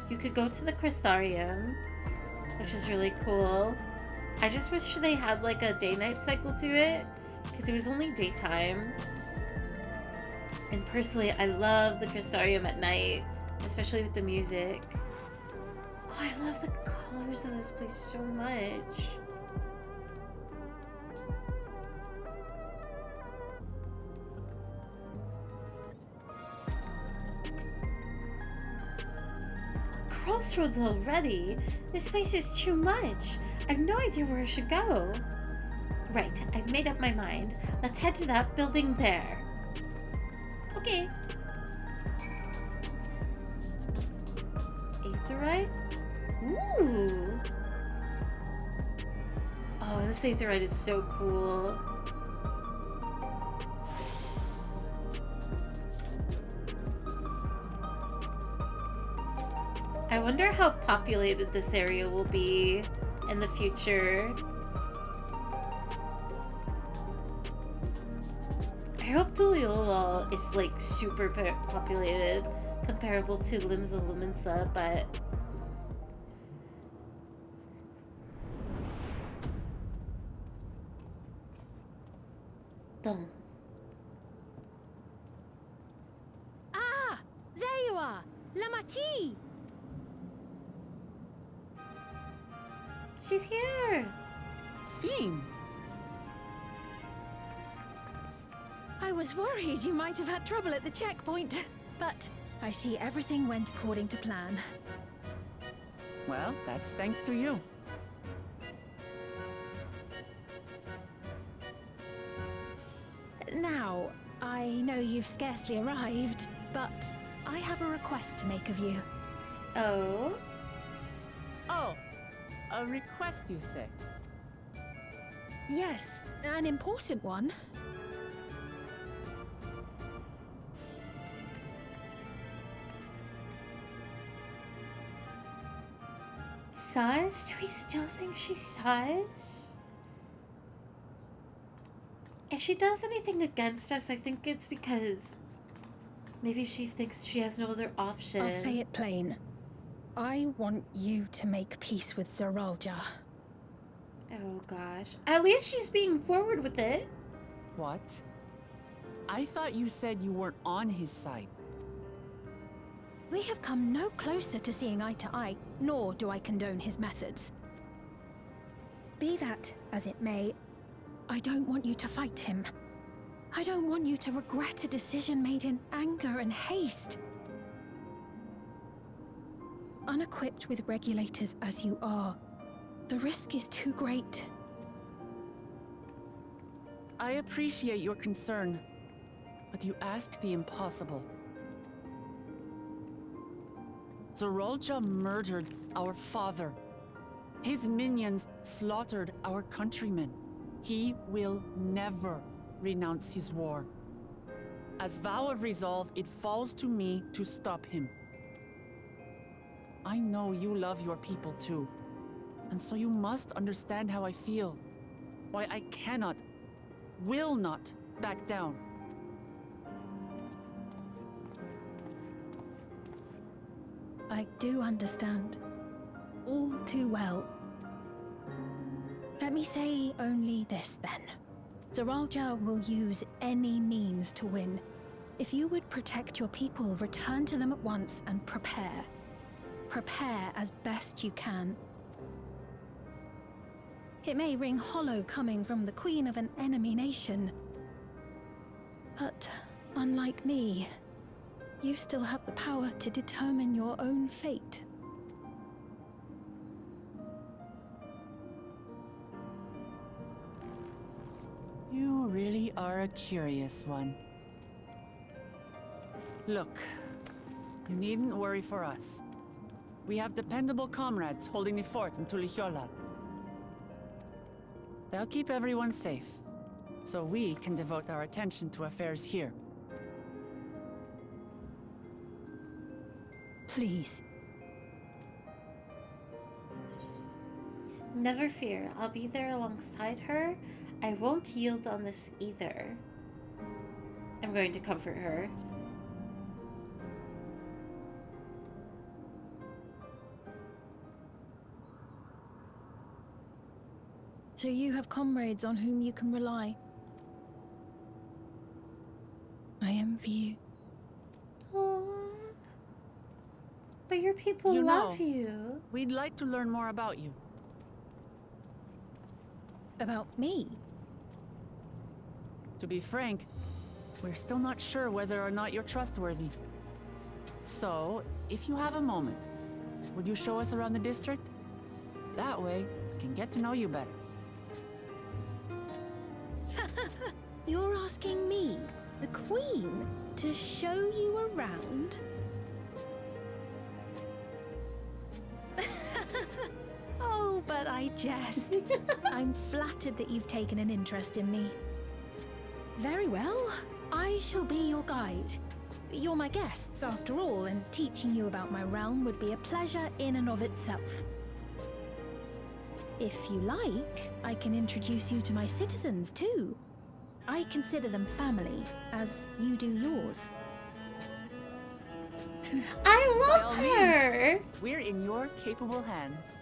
Speaker 1: you could go to the Crystarium, which is really cool. I just wish they had like a day-night cycle to it, because it was only daytime. And personally, I love the Crystarium at night, especially with the music. Oh, I love the colors of this place so much. Crossroads already? This place is too much. I have no idea where I should go. Right, I've made up my mind. Let's head to that building there. Okay. Aetheryte? Ooh. Oh, this Aetheryte is so cool. I wonder how populated this area will be in the future. I hope Tuliolol is like super populated, comparable to Limsa Lumensa, but don't.
Speaker 13: Ah! There you are! Lamati!
Speaker 1: She's here!
Speaker 4: Sphene!
Speaker 13: I was worried you might have had trouble at the checkpoint, but I see everything went according to plan.
Speaker 4: Well, that's thanks to you.
Speaker 13: Now, I know you've scarcely arrived, but I have a request to make of you.
Speaker 1: Oh?
Speaker 4: Oh, a request, you say?
Speaker 13: Yes, an important one.
Speaker 1: Sus? Do we still think she's sus? If she does anything against us, I think it's because maybe she thinks she has no other option.
Speaker 13: I'll say it plain. I want you to make peace with Zoralja.
Speaker 1: Oh gosh. At least she's being forward with it.
Speaker 4: What? I thought you said you weren't on his side.
Speaker 13: We have come no closer to seeing eye to eye, nor do I condone his methods. Be that as it may, I don't want you to fight him. I don't want you to regret a decision made in anger and haste. Unequipped with regulators as you are, the risk is too great.
Speaker 4: I appreciate your concern, but you ask the impossible. Zoralja murdered our father. His minions slaughtered our countrymen. He will never renounce his war. As vow of resolve, it falls to me to stop him. I know you love your people too, and so you must understand how I feel. Why I cannot, will not back down.
Speaker 13: I do understand. All too well. Let me say only this then. Zoralja will use any means to win. If you would protect your people, return to them at once and prepare. Prepare as best you can. It may ring hollow coming from the queen of an enemy nation. But unlike me, you still have the power to determine your own fate.
Speaker 4: You really are a curious one. Look, you needn't worry for us. We have dependable comrades holding the fort in Tulihyolal. They'll keep everyone safe, so we can devote our attention to affairs here.
Speaker 13: Please.
Speaker 1: Never fear, I'll be there alongside her. I won't yield on this either. I'm going to comfort her.
Speaker 13: So you have comrades on whom you can rely. I envy you.
Speaker 1: Aww. But your people love you.
Speaker 4: We'd like to learn more about you.
Speaker 13: About me?
Speaker 4: To be frank, we're still not sure whether or not you're trustworthy. So, if you have a moment, would you show us around the district? That way, we can get to know you better.
Speaker 13: You're asking me, the Queen, to show you around? Oh, but I jest. I'm flattered that you've taken an interest in me. Very well. I shall be your guide. You're my guests, after all, and teaching you about my realm would be a pleasure in and of itself. If you like, I can introduce you to my citizens, too. I consider them family, as you do yours.
Speaker 1: I
Speaker 4: By all
Speaker 1: love her!
Speaker 4: means, we're in your capable hands.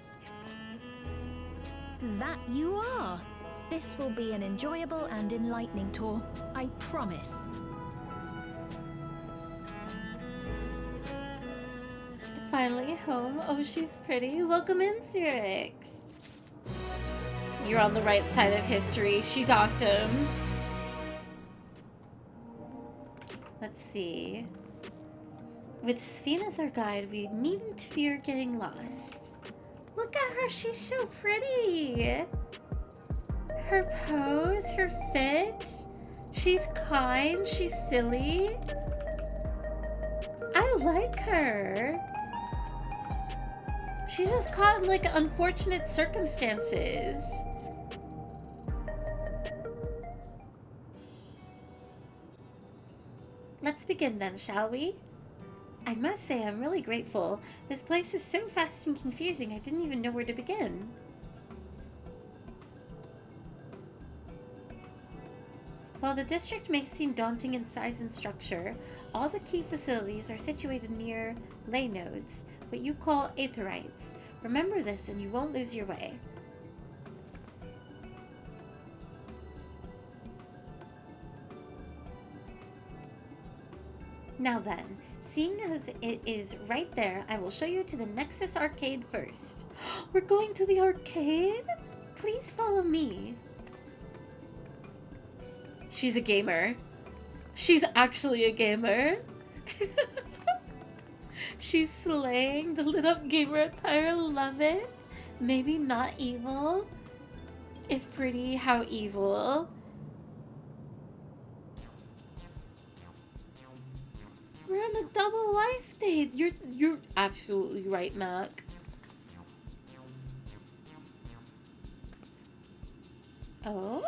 Speaker 13: That you are. This will be an enjoyable and enlightening tour, I promise.
Speaker 1: Finally home. Oh, she's pretty. Welcome in, Cyrix. You're on the right side of history. She's awesome. Let's see. With Sphene as our guide, we needn't fear getting lost. Look at her, she's so pretty! Her pose, her fit, she's kind, she's silly. I like her. She's just caught in like unfortunate circumstances. Let's begin then, shall we? I must say I'm really grateful. This place is so fast and confusing I didn't even know where to begin. While the district may seem daunting in size and structure, all the key facilities are situated near ley nodes, what you call aetherites. Remember this and you won't lose your way. Now then, seeing as it is right there, I will show you to the Nexus Arcade first. We're going to the arcade? Please follow me. She's a gamer. She's actually a gamer. She's slaying the lit up gamer attire. Love it. Maybe not evil. If pretty, how evil. We're on a double life date. You're absolutely right, Mac. Oh?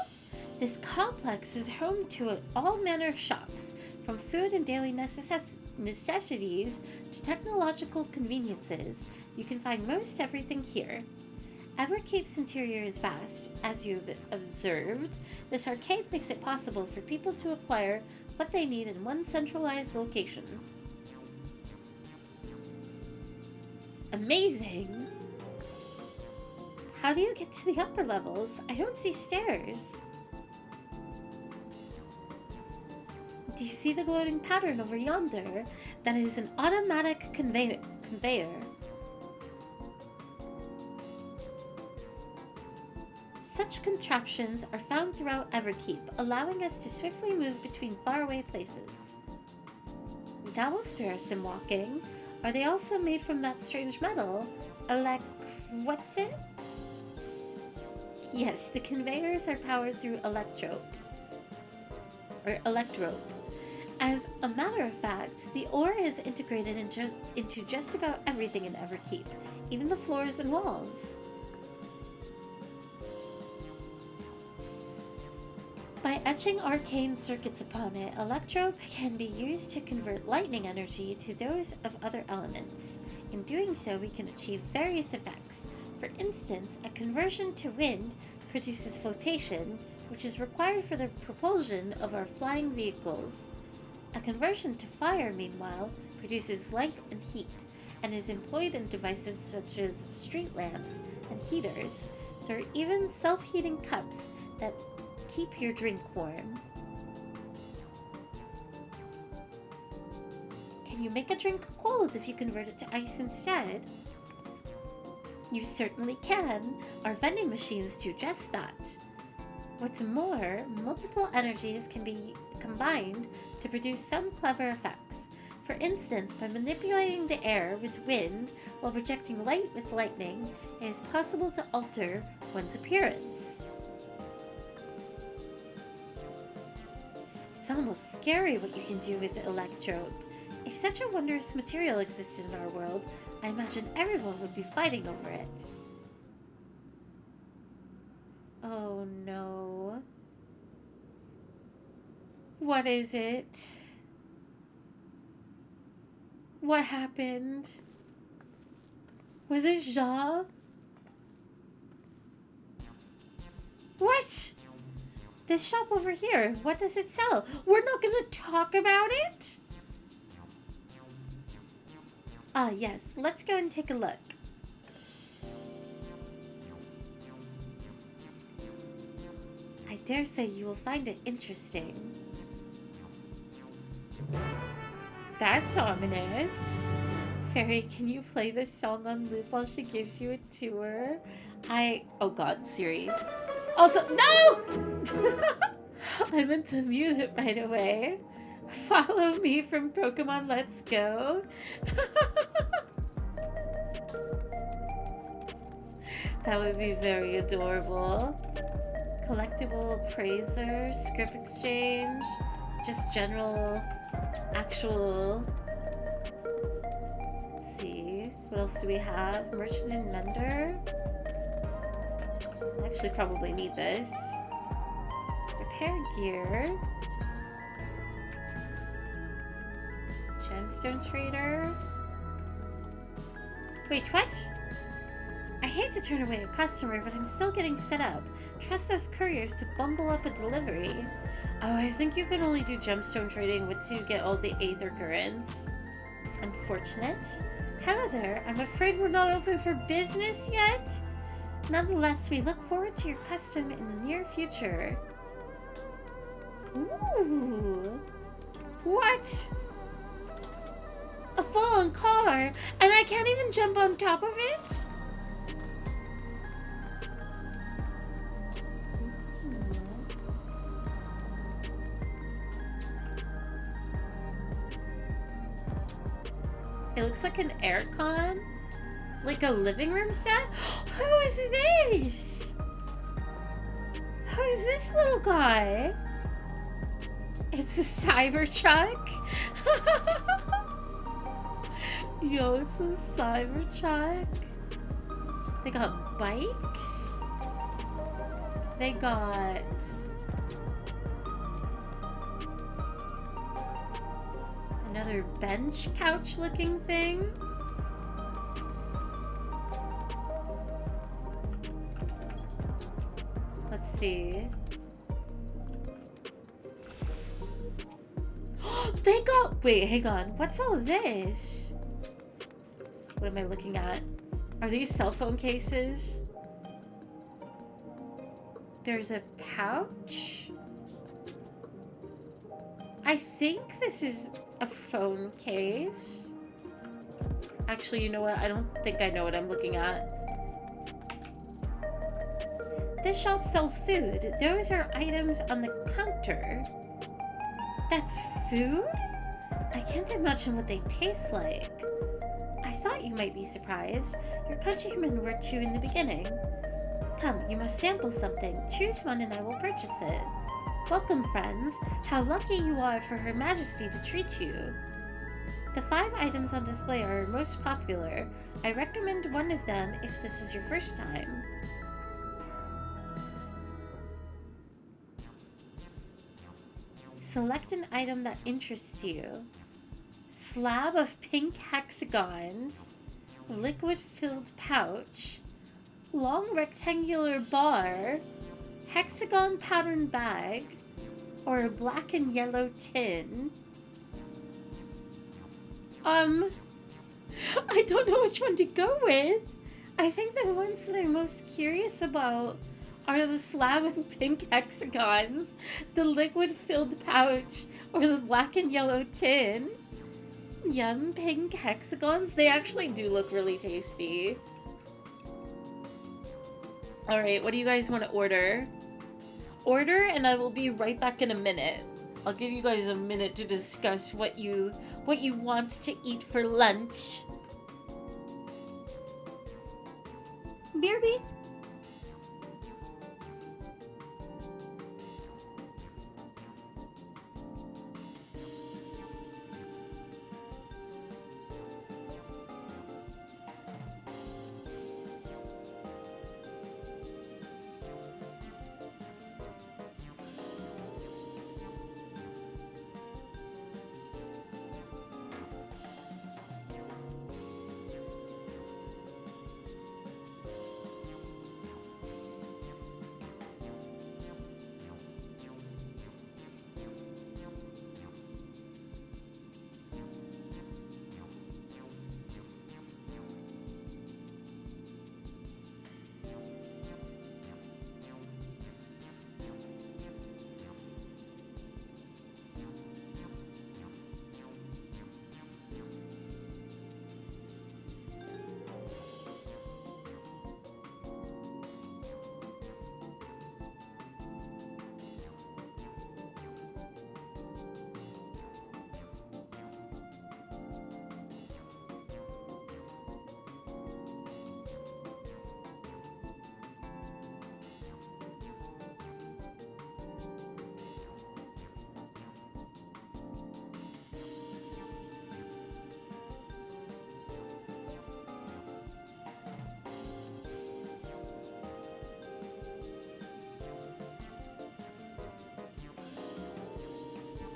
Speaker 1: This complex is home to all manner of shops, from food and daily necessities to technological conveniences. You can find most everything here. Everkeep's interior is vast, as you have observed. This arcade makes it possible for people to acquire what they need in one centralized location. Amazing! How do you get to the upper levels? I don't see stairs. Do you see the glowing pattern over yonder? That is an automatic conveyor. Such contraptions are found throughout Everkeep, allowing us to swiftly move between faraway places. That will spare us some walking. Are they also made from that strange metal? What's it? Yes, the conveyors are powered through electrope. As a matter of fact, the ore is integrated into just about everything in Everkeep, even the floors and walls. By etching arcane circuits upon it, electrope can be used to convert lightning energy to those of other elements. In doing so, we can achieve various effects. For instance, a conversion to wind produces flotation, which is required for the propulsion of our flying vehicles. A conversion to fire, meanwhile, produces light and heat, and is employed in devices such as street lamps and heaters. There are even self-heating cups that keep your drink warm. Can you make a drink cold if you convert it to ice instead? You certainly can. Our vending machines do just that. What's more, multiple energies can be combined to produce some clever effects. For instance, by manipulating the air with wind while projecting light with lightning, it is possible to alter one's appearance. It's almost scary what you can do with the electrope. If such a wondrous material existed in our world, I imagine everyone would be fighting over it. Oh no. What is it? What happened? Was it Ja? What? This shop over here, what does it sell? We're not gonna talk about it? Ah, yes, let's go and take a look. I dare say you will find it interesting. That's ominous. Fairy, can you play this song on loop while she gives you a tour? Oh god, Siri. Also, no! I meant to mute it right away. Follow me from Pokemon Let's Go. That would be very adorable. Collectible appraiser, script exchange, just general, actual. Let's see, what else do we have? Merchant and Mender. I actually probably need this. Repair gear. Gemstone trader. Wait, what? I hate to turn away a customer, but I'm still getting set up. Trust those couriers to bungle up a delivery. Oh, I think you can only do gemstone trading once you get all the Aether Currents. Unfortunate. Hello there, I'm afraid we're not open for business yet. Nonetheless, we look forward to your custom in the near future. Ooh. What? A full-on car, and I can't even jump on top of it? It looks like an aircon? Like a living room set? Who is this? Who's this little guy? It's the Cybertruck? Yo, it's the Cybertruck. They got bikes? They got... another bench couch looking thing? Let's see. They got... Wait, hang on. What's all this? What am I looking at? Are these cell phone cases? There's a pouch? I think this is a phone case. Actually, you know what? I don't think I know what I'm looking at. This shop sells food. Those are items on the counter. That's food? I can't imagine what they taste like. I thought you might be surprised. Your countrymen were too in the beginning. Come, you must sample something. Choose one and I will purchase it. Welcome, friends. How lucky you are for Her Majesty to treat you. The 5 items on display are most popular. I recommend one of them if this is your first time. Select an item that interests you. Slab of pink hexagons, liquid-filled pouch, long rectangular bar, hexagon pattern bag, or a black and yellow tin. I don't know which one to go with. I think the ones that I'm most curious about are the slab of pink hexagons, the liquid-filled pouch, or the black and yellow tin. Yum, pink hexagons. They actually do look really tasty. Alright, what do you guys want to order? Order, and I will be right back in a minute. I'll give you guys a minute to discuss what you want to eat for lunch. BRB?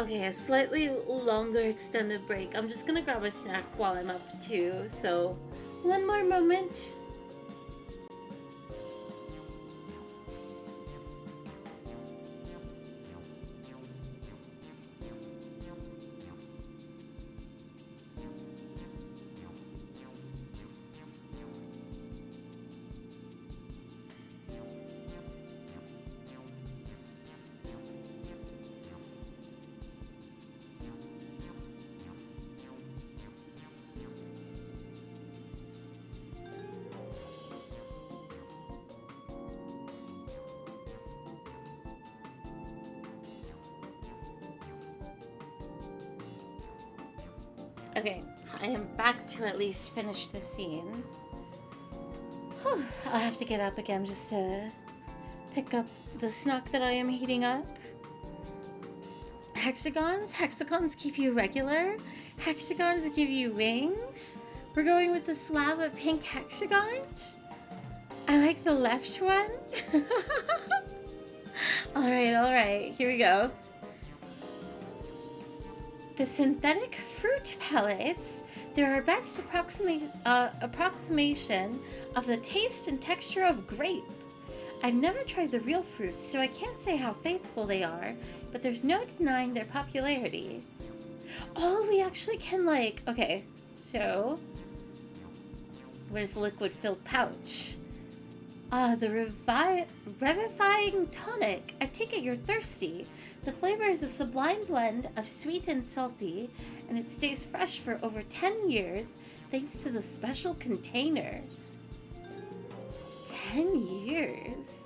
Speaker 1: Okay, a slightly longer extended break. I'm just gonna grab a snack while I'm up too, so one more moment. Okay, I am back to at least finish the scene. Whew, I'll have to get up again just to pick up the snack that I am heating up. Hexagons? Hexagons keep you regular? Hexagons give you wings? We're going with the slab of pink hexagons? I like the left one. Alright, here we go. The synthetic fruit pellets, they're our best approximation of the taste and texture of grape. I've never tried the real fruit, so I can't say how faithful they are, but there's no denying their popularity. Oh, we actually can okay, so where's the liquid-filled pouch? The revivifying tonic. I take it you're thirsty. The flavor is a sublime blend of sweet and salty, and it stays fresh for over 10 years thanks to the special container. 10 years?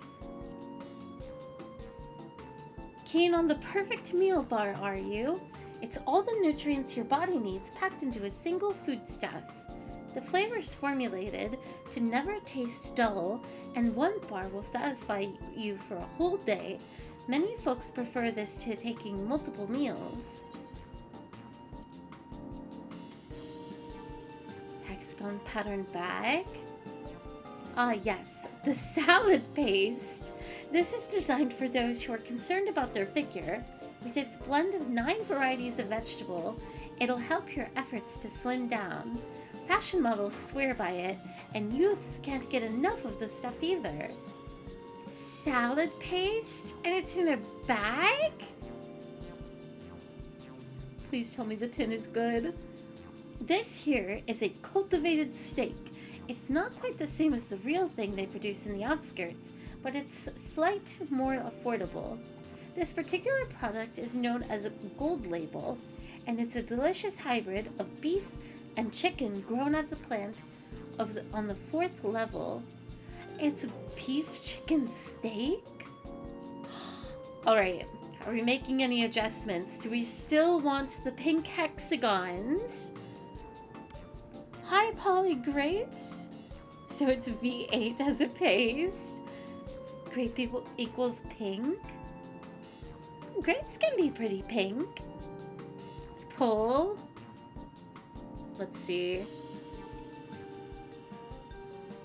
Speaker 1: Keen on the perfect meal bar, are you? It's all the nutrients your body needs packed into a single foodstuff. The flavor is formulated to never taste dull, and one bar will satisfy you for a whole day. Many folks prefer this to taking multiple meals. Hexagon pattern bag. Ah yes, the salad paste. This is designed for those who are concerned about their figure. With its blend of 9 varieties of vegetable, it'll help your efforts to slim down. Fashion models swear by it, and youths can't get enough of the stuff either. Salad paste? And it's in a bag? Please tell me the tin is good. This here is a cultivated steak. It's not quite the same as the real thing they produce in the outskirts, but it's slightly more affordable. This particular product is known as a gold label, and it's a delicious hybrid of beef and chicken grown at the plant on the 4th level. It's beef chicken steak? Alright, are we making any adjustments? Do we still want the pink hexagons? High poly grapes? So it's V8 as a paste? Grape equals pink? Grapes can be pretty pink. Pull. Let's see.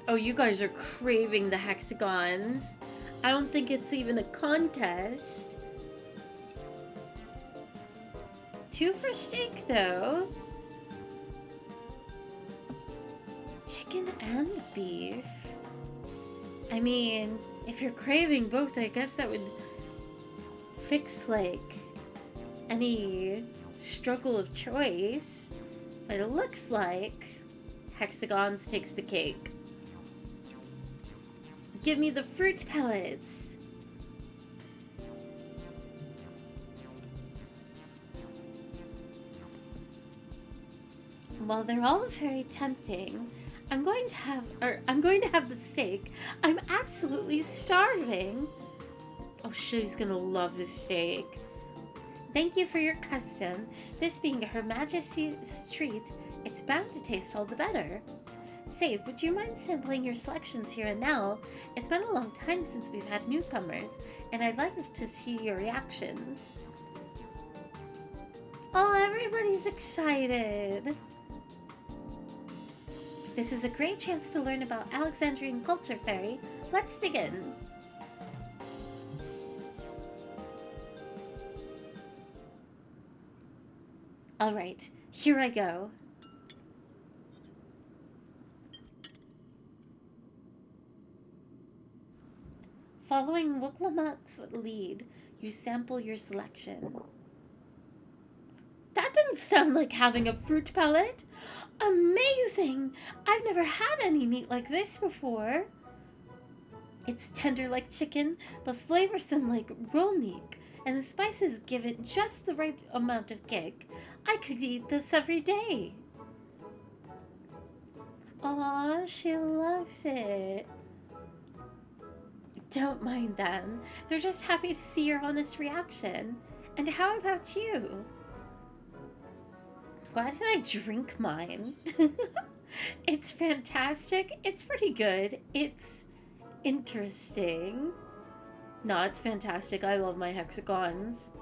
Speaker 1: Oh, you guys are craving the hexagons. I don't think it's even a contest. 2 for steak, though. Chicken and beef. I mean, if you're craving both, I guess that would fix, any struggle of choice. But it looks like hexagons takes the cake. Give me the fruit pellets. While they're all very tempting, I'm going to have the steak. I'm absolutely starving. Oh, she's gonna love this steak. Thank you for your custom. This being Her Majesty's treat, it's bound to taste all the better. Say, would you mind sampling your selections here and now? It's been a long time since we've had newcomers, and I'd like to see your reactions. Oh, everybody's excited. This is a great chance to learn about Alexandrian culture, Fairy. Let's dig in. Alright, here I go. Following Wuklamat's lead, you sample your selection. That didn't sound like having a fruit pellet. Amazing! I've never had any meat like this before. It's tender like chicken, but flavorsome like rolnik, and the spices give it just the right amount of kick. I could eat this every day. Aw, she loves it. Don't mind them. They're just happy to see your honest reaction. And how about you? Why did I drink mine? It's fantastic. It's pretty good. It's interesting. No, it's fantastic. I love my hexagons.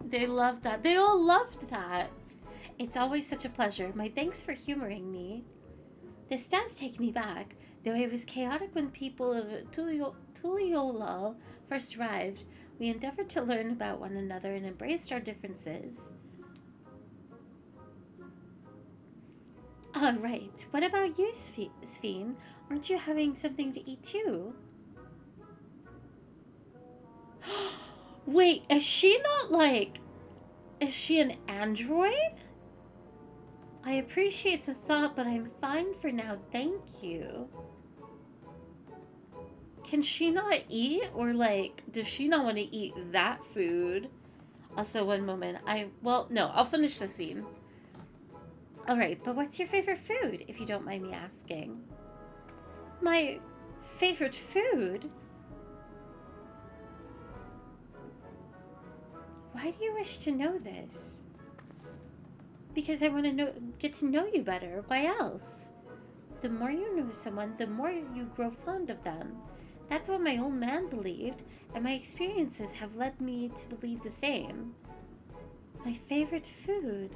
Speaker 1: They love that. They all loved that. It's always such a pleasure. My thanks for humoring me. This does take me back. Though it was chaotic when people of Tuliolal first arrived, we endeavored to learn about one another and embraced our differences. Alright, what about you, Sphene? Aren't you having something to eat too? Wait, is she not like... Is she an android? I appreciate the thought, but I'm fine for now, thank you. Can she not eat? Or like, does she not want to eat that food? Also, one moment, well, no, I'll finish the scene. Alright, but what's your favorite food, if you don't mind me asking? My favorite food? Why do you wish to know this? Because I want to get to know you better. Why else? The more you know someone, the more you grow fond of them. That's what my old man believed, and my experiences have led me to believe the same. My favorite food.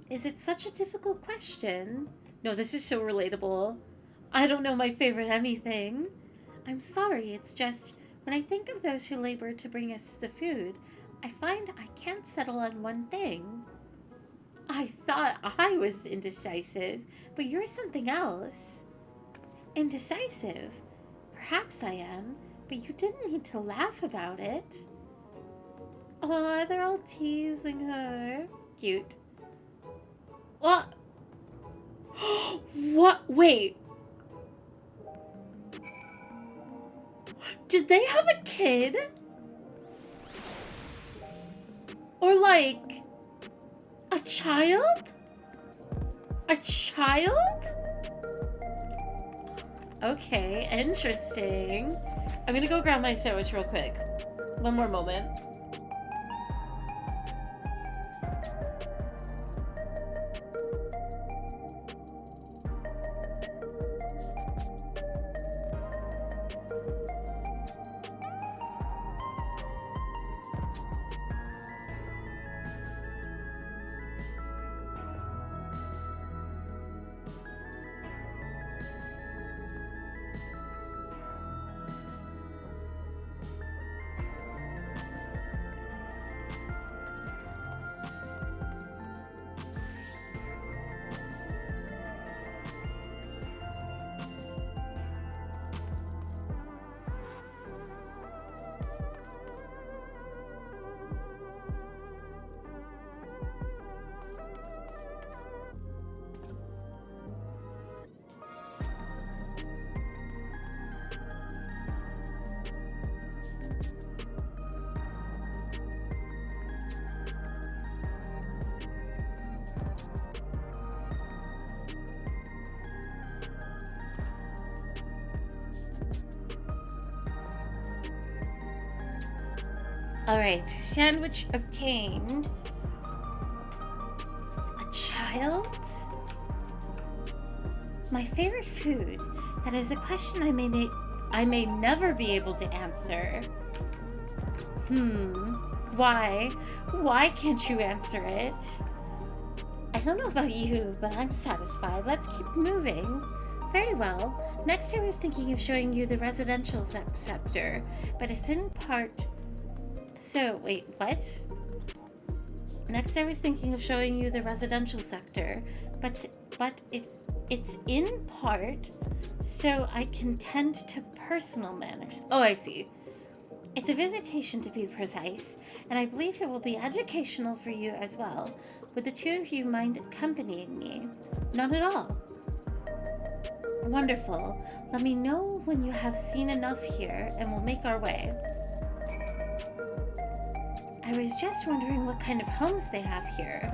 Speaker 1: Is it such a difficult question? No, this is so relatable. I don't know my favorite anything. I'm sorry, it's just, when I think of those who labor to bring us the food, I find I can't settle on one thing. I thought I was indecisive, but you're something else. Indecisive? Perhaps I am, but you didn't need to laugh about it. Aw, they're all teasing her. Cute. What? What? Wait. Did they have a kid? Or like a child? A child? Okay, interesting. I'm gonna go grab my sandwich real quick. One more moment. Alright, sandwich obtained. A child? My favorite food? That is a question I may never be able to answer. Why? Why can't you answer it? I don't know about you, but I'm satisfied. Let's keep moving. Very well. Next, I was thinking of showing you the residential sector, but it's in part... So, wait, what? Next, I was thinking of showing you the residential sector, but it's in part so I can tend to personal manners. Oh, I see. It's a visitation to be precise, and I believe it will be educational for you as well. Would the two of you mind accompanying me? Not at all. Wonderful. Let me know when you have seen enough here, and we'll make our way. I was just wondering what kind of homes they have here.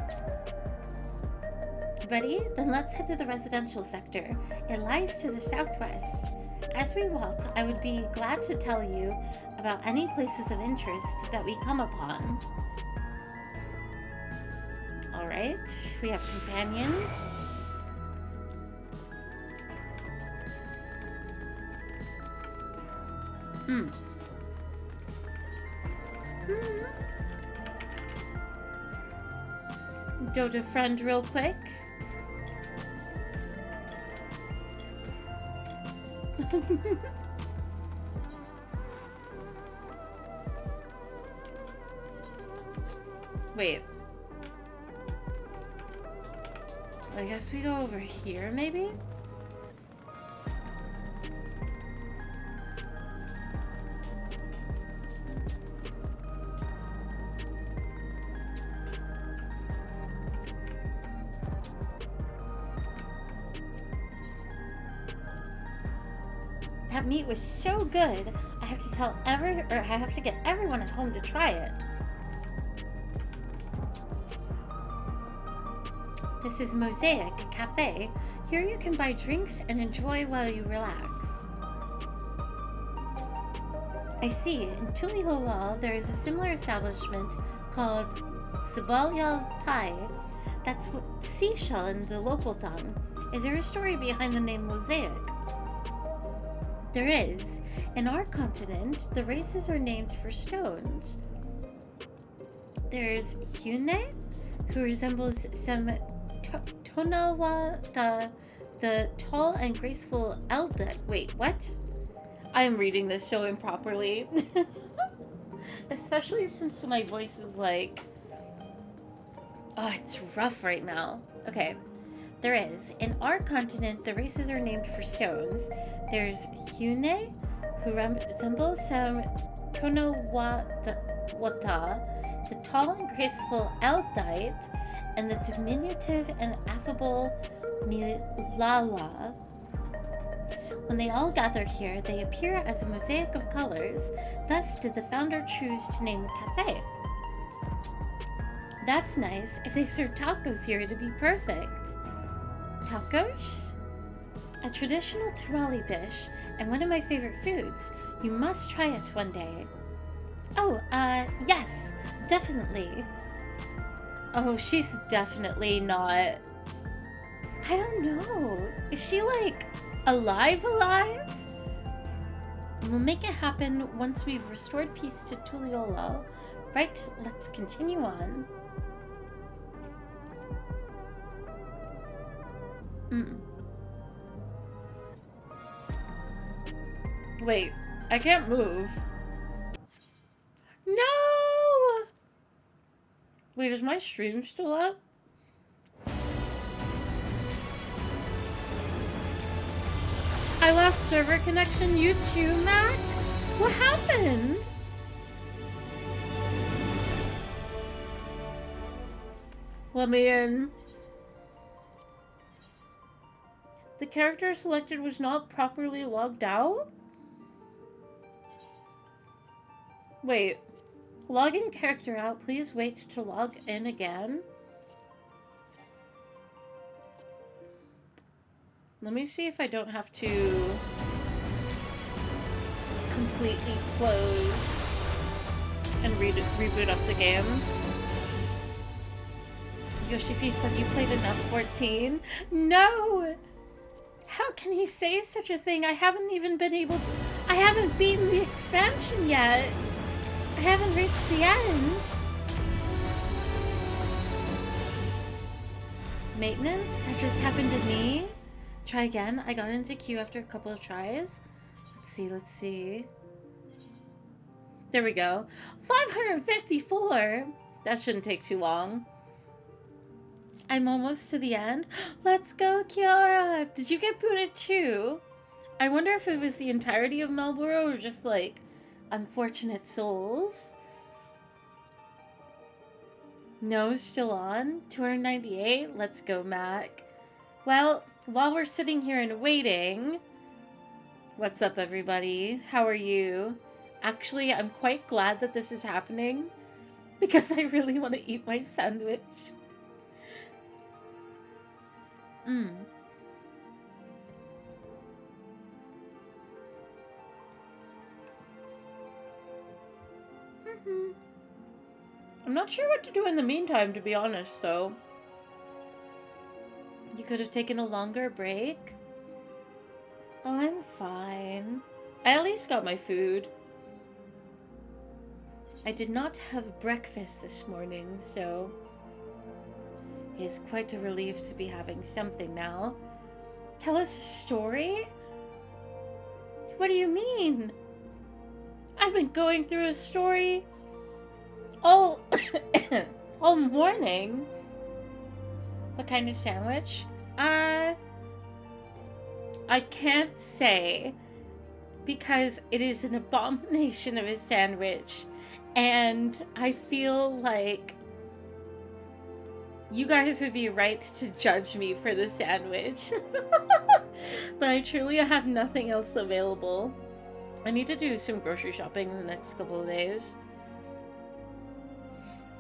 Speaker 1: Ready? Then let's head to the residential sector. It lies to the southwest. As we walk, I would be glad to tell you about any places of interest that we come upon. Alright, we have companions. Go to friend real quick. Wait. I guess we go over here, maybe? That meat was so good. I have to get everyone at home to try it. This is Mosaic, a cafe. Here you can buy drinks and enjoy while you relax. I see. In Tuliholal, there is a similar establishment called Xibalyal Thai. That's what seashell in the local tongue. Is there a story behind the name Mosaic? There is. In our continent, the races are named for stones. There's Hyune, who resembles some Tonawa, the tall and graceful Elda. Wait, what? I am reading this so improperly. Especially since my voice is like... Oh, it's rough right now. Okay. There is. In our continent, the races are named for stones. There's Hyune, who resembles some Tonawata, the tall and graceful Eldite, and the diminutive and affable Milala. When they all gather here, they appear as a mosaic of colors. Thus did the founder choose to name the cafe. That's nice. If they serve tacos here, it'd be perfect. Tacos? A traditional Tirali dish and one of my favorite foods. You must try it one day. Oh, yes, definitely. Oh, she's definitely not... I don't know. Is she, like, alive? We'll make it happen once we've restored peace to Tuliolal. Right, let's continue on. Wait, I can't move. No! Wait, is my stream still up? I lost server connection. You too, Mac? What happened? Let me in. The character selected was not properly logged out? Wait. Logging character out. Please wait to log in again. Let me see if I don't have to completely close and reboot up the game. Yoshi P said you played enough 14. No! How can he say such a thing? I haven't even been able to... I haven't beaten the expansion yet. I haven't reached the end. Maintenance? That just happened to me. Try again. I got into queue after a couple of tries. Let's see. There we go. 554! That shouldn't take too long. I'm almost to the end. Let's go, Kiara! Did you get booted too? I wonder if it was the entirety of Marlboro or just like unfortunate souls. No, still on. 298. Let's go, Mac. Well, while we're sitting here and waiting, what's up, everybody? How are you? Actually, I'm quite glad that this is happening because I really want to eat my sandwich. I'm not sure what to do in the meantime, to be honest, so... You could have taken a longer break. Oh, I'm fine. I at least got my food. I did not have breakfast this morning, so... It is quite a relief to be having something now. Tell us a story? What do you mean? I've been going through a story all morning. What kind of sandwich? I can't say because it is an abomination of a sandwich and I feel like you guys would be right to judge me for the sandwich. But I truly have nothing else available. I need to do some grocery shopping in the next couple of days.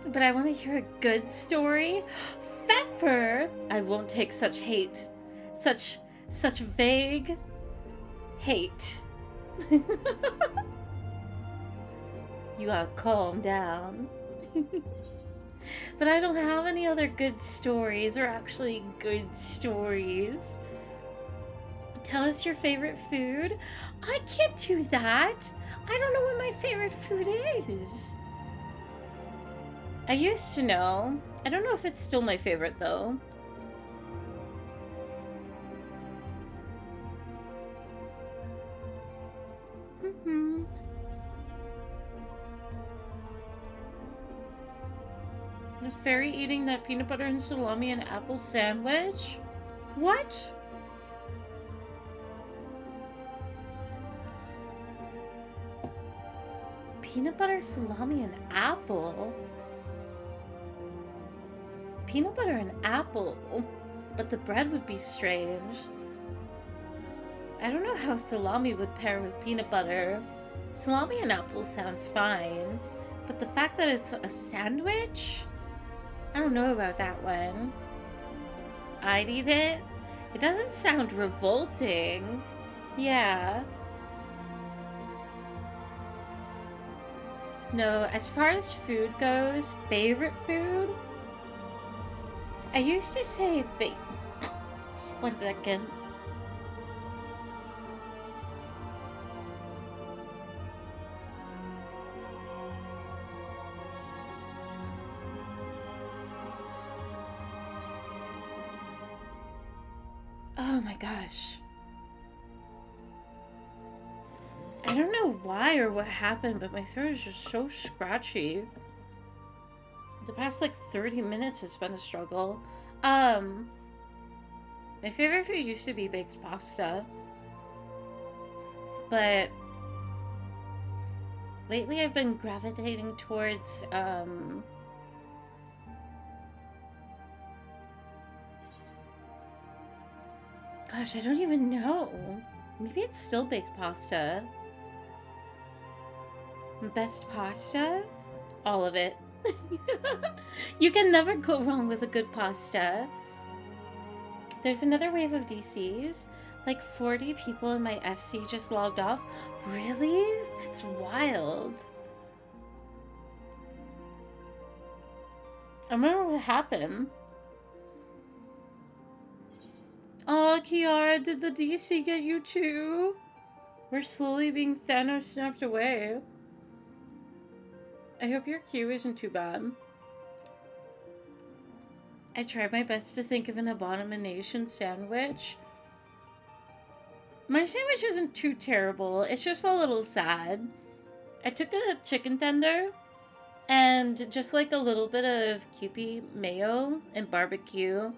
Speaker 1: But I want to hear a good story. Pfeffer! I won't take such hate. Such vague hate. You gotta calm down. But I don't have any other good stories, or actually good stories. Tell us your favorite food. I can't do that. I don't know what my favorite food is. I used to know. I don't know if it's still my favorite, though. The fairy eating that peanut butter and salami and apple sandwich? What? Peanut butter, salami, and apple? Peanut butter and apple, but the bread would be strange. I don't know how salami would pair with peanut butter. Salami and apple sounds fine, but the fact that it's a sandwich? I don't know about that one. I'd eat it. It doesn't sound revolting. Yeah. No, as far as food goes, favorite food? I used to say One second. Oh my gosh. I don't know why or what happened, but my throat is just so scratchy. The past like 30 minutes has been a struggle. My favorite food used to be baked pasta. But lately I've been gravitating towards gosh, I don't even know. Maybe it's still baked pasta. Best pasta? All of it. You can never go wrong with a good pasta. There's another wave of DCs. Like 40 people in my FC just logged off. Really? That's wild. I remember what happened. Oh, Kiara, did the DC get you too? We're slowly being Thanos snapped away. I hope your queue isn't too bad. I tried my best to think of an abomination sandwich. My sandwich isn't too terrible. It's just a little sad. I took a chicken tender and just like a little bit of Kewpie mayo and barbecue.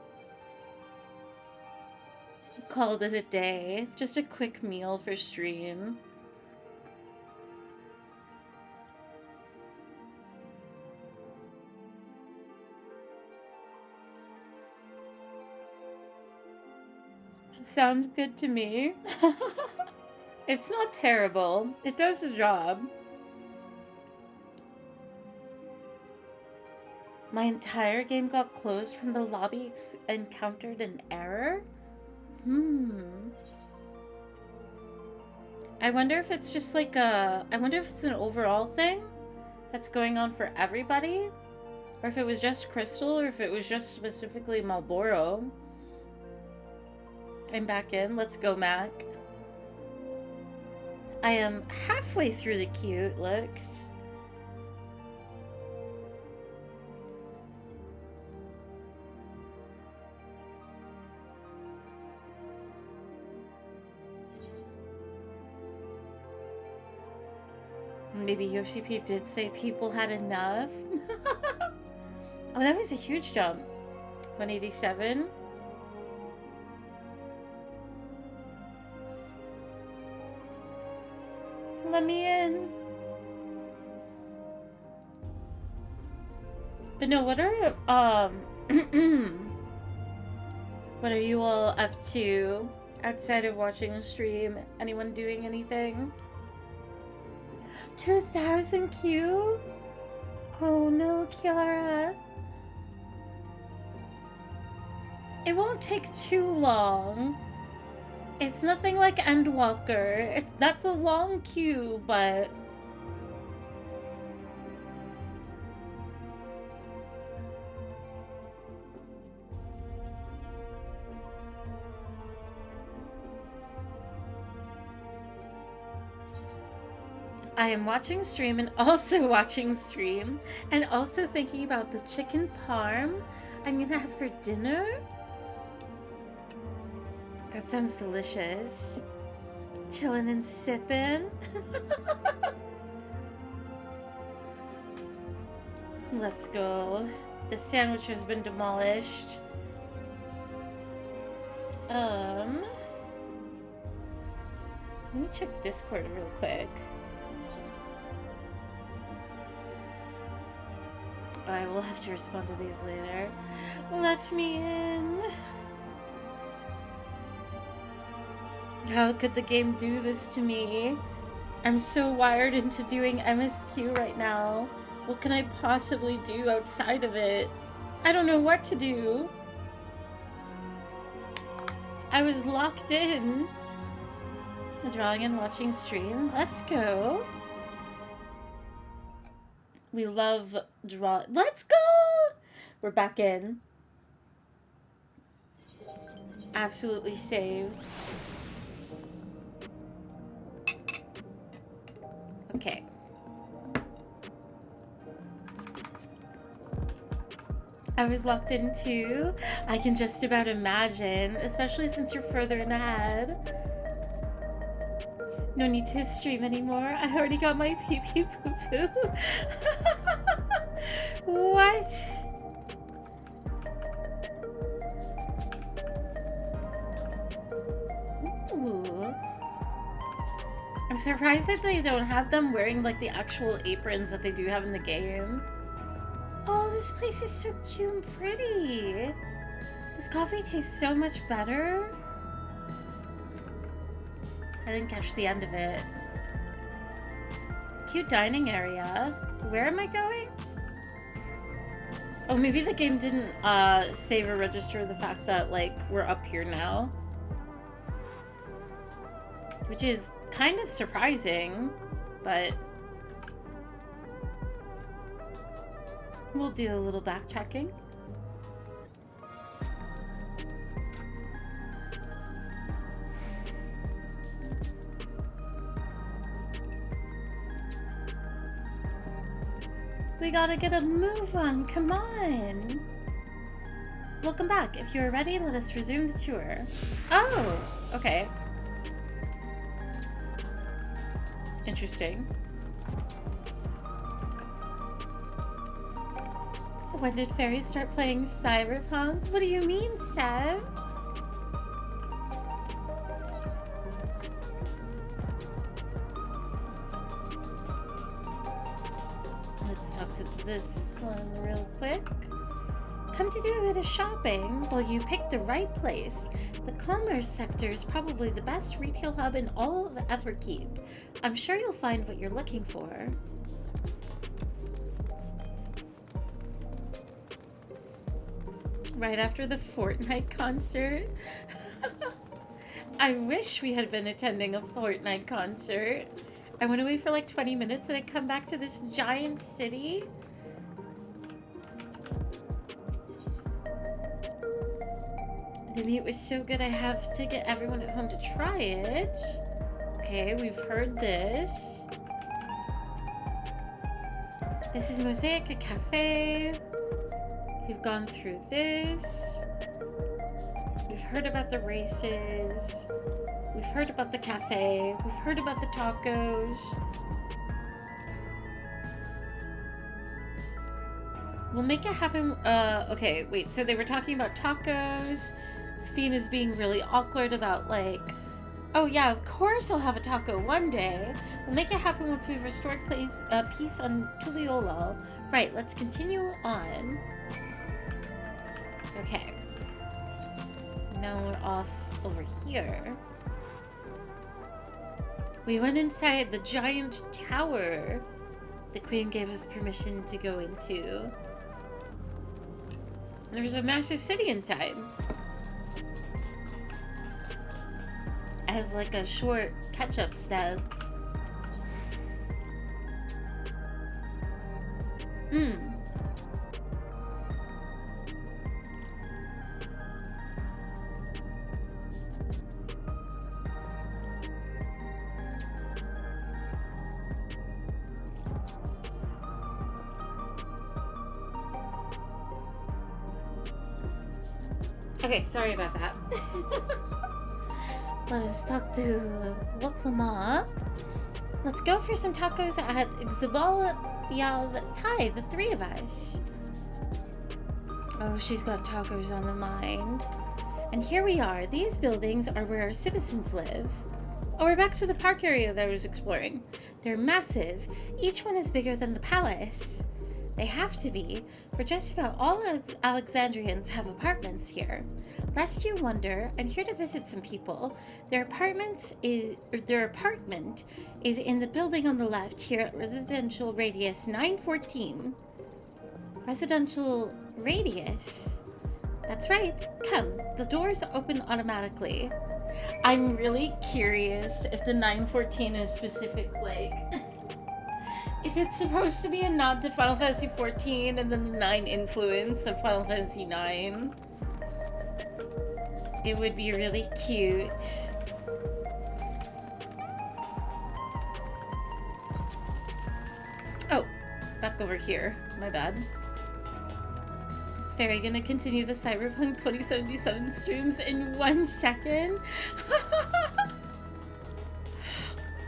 Speaker 1: Called it a day. Just a quick meal for stream. Sounds good to me. It's not terrible. It does the job. My entire game got closed from the lobby encountered an error? I wonder if it's just like a... I wonder if it's an overall thing that's going on for everybody? Or if it was just Crystal, or if it was just specifically Marlboro. I'm back in. Let's go, Mac. I am halfway through the queue, it looks. Maybe Yoshi P did say people had enough. Oh, that was a huge jump. 187. Let me in. But no, what are what are you all up to outside of watching a stream? Anyone doing anything? 2000 Q? Oh no, Kiara. It won't take too long. It's nothing like Endwalker. That's a long queue, but... I am watching stream and also watching stream and also thinking about the chicken parm I'm gonna have for dinner. That sounds delicious. Chilling and sipping. Let's go. The sandwich has been demolished. Let me check Discord real quick. I will have to respond to these later. Let me in. How could the game do this to me? I'm so wired into doing MSQ right now. What can I possibly do outside of it? I don't know what to do. I was locked in. Drawing and watching stream. Let's go. We love draw. Let's go! We're back in. Absolutely saved. Okay. I was locked in too. I can just about imagine, especially since you're further in ahead. No need to stream anymore. I already got my pee-pee poo-poo. What? Ooh. I'm surprised that they don't have them wearing like the actual aprons that they do have in the game. Oh, this place is so cute and pretty. This coffee tastes so much better. I didn't catch the end of it. Cute dining area. Where am I going? Oh, maybe the game didn't save or register the fact that like we're up here now. Which is kind of surprising, but we'll do a little backtracking. We gotta get a move on, come on! Welcome back. If you are ready, let us resume the tour. Oh! Okay. Interesting. When did fairies start playing Cyberpunk? What do you mean, Seb? Let's talk to this one real quick. Come to do a bit of shopping? Well, you picked the right place. The commerce sector is probably the best retail hub in all of Everkeep. I'm sure you'll find what you're looking for. Right after the Fortnite concert. I wish we had been attending a Fortnite concert. I went away for like 20 minutes and I come back to this giant city. The meat was so good I have to get everyone at home to try it. Okay, we've heard this. This is Mosaic Cafe. We've gone through this. We've heard about the races. We've heard about the cafe. We've heard about the tacos. We'll make it happen. Okay, wait. So they were talking about tacos. Sphina's being really awkward about like, oh yeah, of course I'll have a taco one day. We'll make it happen once we've restored peace on Tuliolo. Right, let's continue on. Okay. Now we're off over here. We went inside the giant tower the queen gave us permission to go into. There's a massive city inside. As like a short catch-up step. Okay, sorry about that. Let us talk to Woklama. Let's go for some tacos at Xabal Yav Thai, the three of us. Oh, she's got tacos on the mind. And here we are. These buildings are where our citizens live. Oh, we're back to the park area that I was exploring. They're massive. Each one is bigger than the palace. They have to be, for just about all Alexandrians have apartments here. Lest you wonder, I'm here to visit some people. Their apartment is in the building on the left here at Residential Radius 914. Residential Radius? That's right. Come, the doors open automatically. I'm really curious if the 914 is specific, like... if it's supposed to be a nod to Final Fantasy XIV and then the 9 influence of Final Fantasy 9. It would be really cute. Oh, back over here. My bad. Fairy gonna continue the Cyberpunk 2077 streams in 1 second.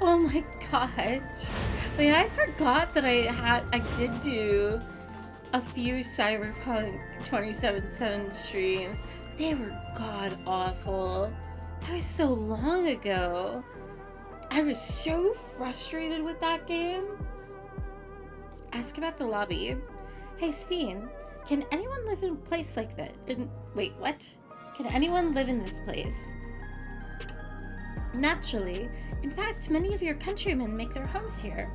Speaker 1: Oh my gosh. Wait, I forgot that I did do a few Cyberpunk 2077 streams. They were god awful. That was so long ago. I was so frustrated with that game. Ask about the lobby. Hey Sphene, can anyone live in a place like that? Wait, what? Can anyone live in this place? Naturally. In fact, many of your countrymen make their homes here.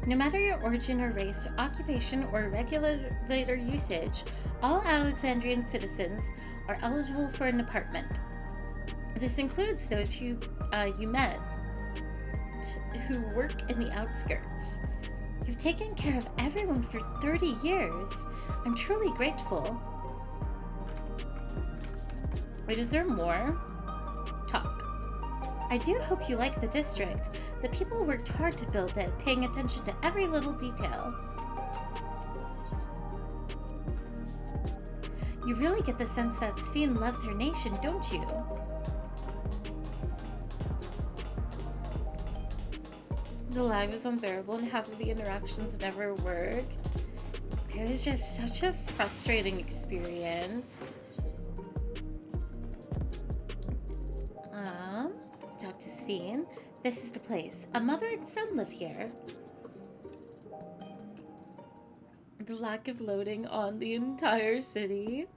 Speaker 1: No matter your origin or race, occupation, or regulator usage, all Alexandrian citizens are eligible for an apartment. This includes those who you met who work in the outskirts. You've taken care of everyone for 30 years. I'm truly grateful. Wait, is there more? Talk. I do hope you like the district. The people worked hard to build it, paying attention to every little detail. You really get the sense that Sphene loves her nation, don't you? The lag was unbearable and half of the interactions never worked. It was just such a frustrating experience. Talk to Sphene. This is the place. A mother and son live here. The lack of loading on the entire city.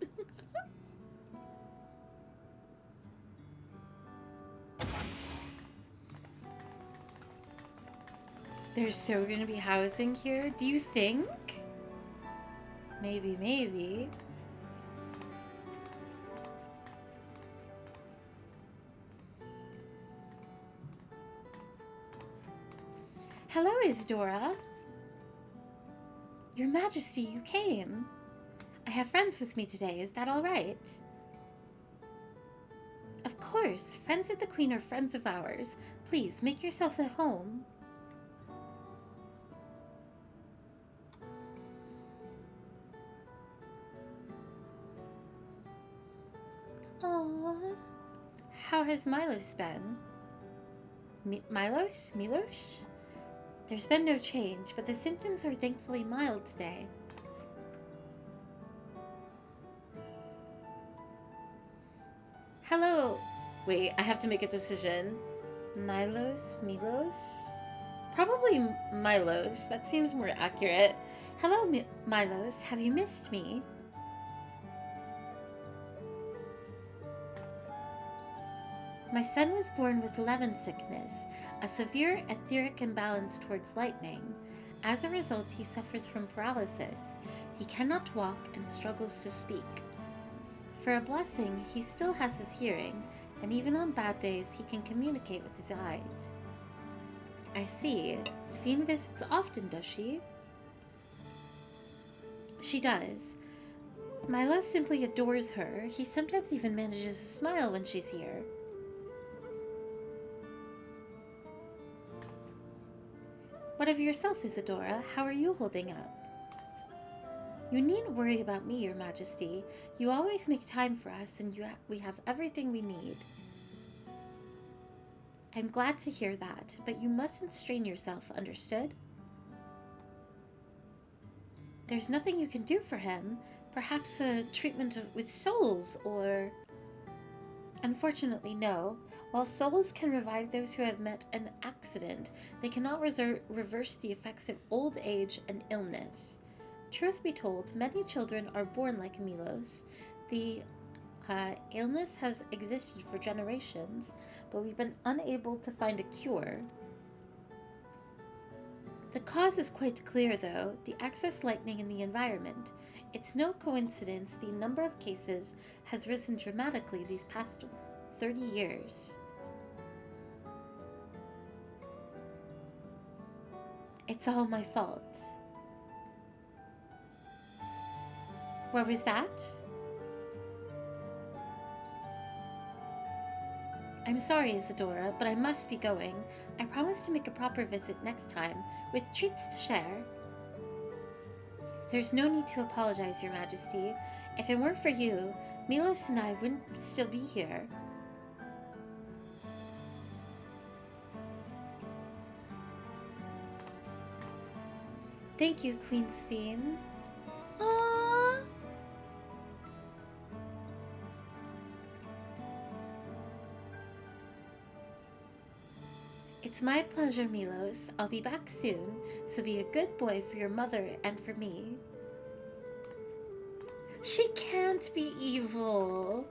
Speaker 1: There's so gonna be housing here? Do you think? Maybe, maybe. Hello, Isadora. Your Majesty, you came. I have friends with me today, is that all right? Of course, friends of the Queen are friends of ours. Please, make yourselves at home. Aww. How has Milos been? Milos? Milos? There's been no change, but the symptoms are thankfully mild today. Hello. Wait, I have to make a decision. Milos? Milos? Probably Milos. That seems more accurate. Hello, Milos. Have you missed me? My son was born with Levin sickness, a severe etheric imbalance towards lightning. As a result, he suffers from paralysis. He cannot walk and struggles to speak. For a blessing, he still has his hearing, and even on bad days, he can communicate with his eyes. I see. Sphene visits often, does she? She does. Milo simply adores her. He sometimes even manages to smile when she's here. What of yourself, Isadora? How are you holding up? You needn't worry about me, Your Majesty. You always make time for us, and we have everything we need. I'm glad to hear that, but you mustn't strain yourself, understood? There's nothing you can do for him. Perhaps a treatment with souls, or... Unfortunately, no. While souls can revive those who have met an accident, they cannot reverse the effects of old age and illness. Truth be told, many children are born like Milos. The illness has existed for generations, but we've been unable to find a cure. The cause is quite clear, though: the excess lightning in the environment. It's no coincidence the number of cases has risen dramatically these past 30 years. It's all my fault. What was that? I'm sorry, Isadora, but I must be going. I promise to make a proper visit next time, with treats to share. There's no need to apologize, Your Majesty. If it weren't for you, Milos and I wouldn't still be here. Thank you, Queen Sphene. Aww. It's my pleasure, Milos. I'll be back soon, so be a good boy for your mother and for me. She can't be evil.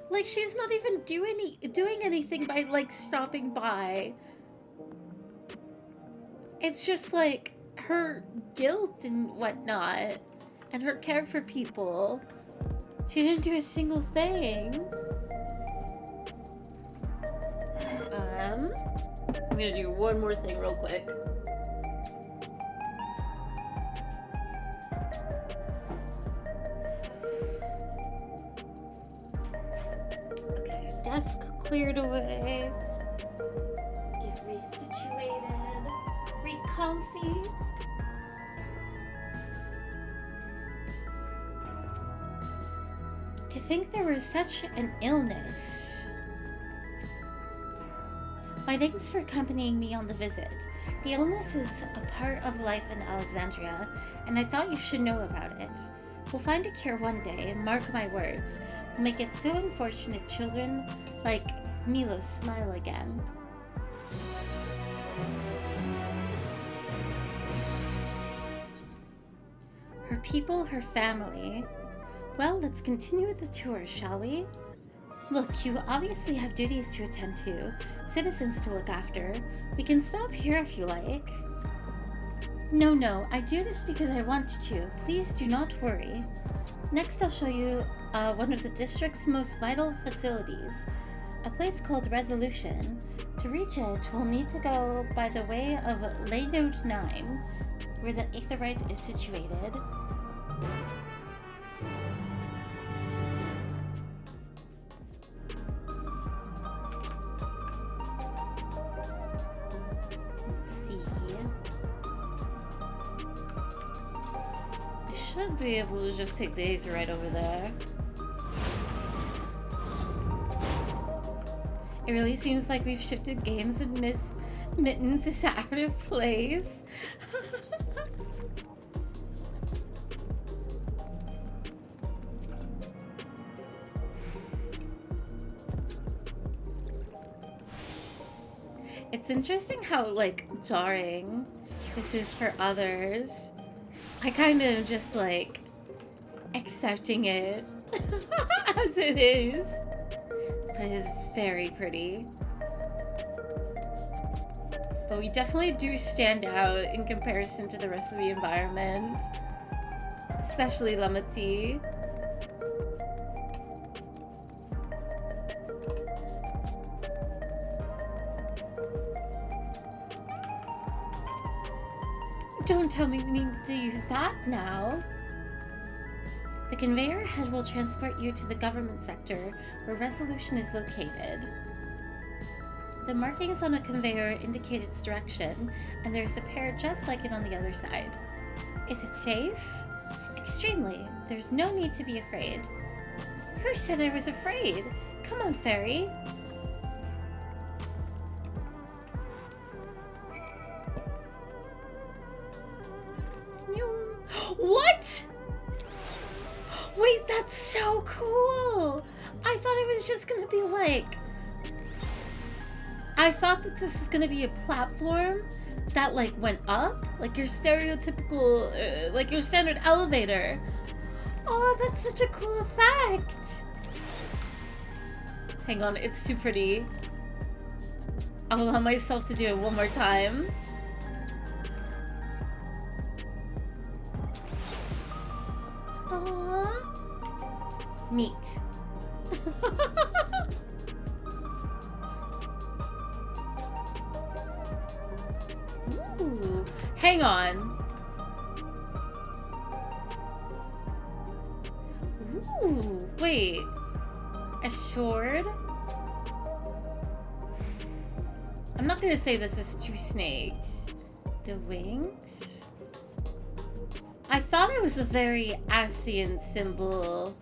Speaker 1: Like, she's not even doing anything by, like, stopping by. It's just, like, her guilt and whatnot, and her care for people. She didn't do a single thing. I'm gonna do one more thing real quick. Okay, desk cleared away. Get resituated. Re-comfy. think there was such an illness. My thanks for accompanying me on the visit. The illness is a part of life in Alexandria, and I thought you should know about it. We'll find a cure one day, mark my words. We'll make it so unfortunate children like Milos smile again. Her people, her family. Well, let's continue with the tour, shall we? Look, you obviously have duties to attend to, citizens to look after. We can stop here if you like. No, I do this because I want to. Please do not worry. Next, I'll show you one of the district's most vital facilities, a place called Resolution. To reach it, we'll need to go by the way of Laynode 9, where the Aetherite is situated. Should be able to just take the Aetherite over there. It really seems like we've shifted games and Miss Mittens is out of place. It's interesting how, like, jarring this is for others. I kind of just like accepting it as it is. But it is very pretty. But we definitely do stand out in comparison to the rest of the environment. Especially Lamati. Don't tell me we need to use that now. The conveyor head will transport you to the government sector, where Resolution is located. The markings on a conveyor indicate its direction, and there's a pair just like it on the other side. Is it safe? Extremely. There's no need to be afraid. Who said I was afraid? Come on, Fairy. What? Wait, that's so cool! I thought it was just gonna be like... I thought that this was gonna be a platform that like went up, like your stereotypical, like your standard elevator. Oh, that's such a cool effect! Hang on, it's too pretty. I'll allow myself to do it one more time. Aww. Neat. Ooh, hang on. Ooh, wait. A sword? I'm not gonna say this is two snakes. The wings? I thought it was a very Asian symbol,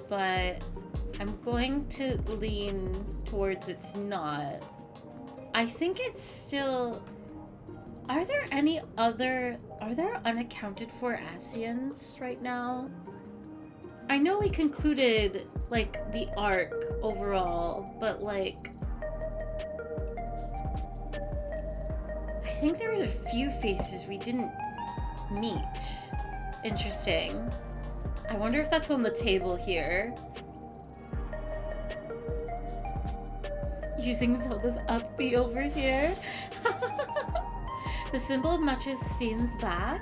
Speaker 1: but I'm going to lean towards it's not. I think it's still... Are there unaccounted for Asians right now? I know we concluded, like, the arc overall, but, like... I think there were a few faces we didn't meet. Interesting. I wonder if that's on the table here. Using Zelda's up B over here. The symbol matches Finn's back.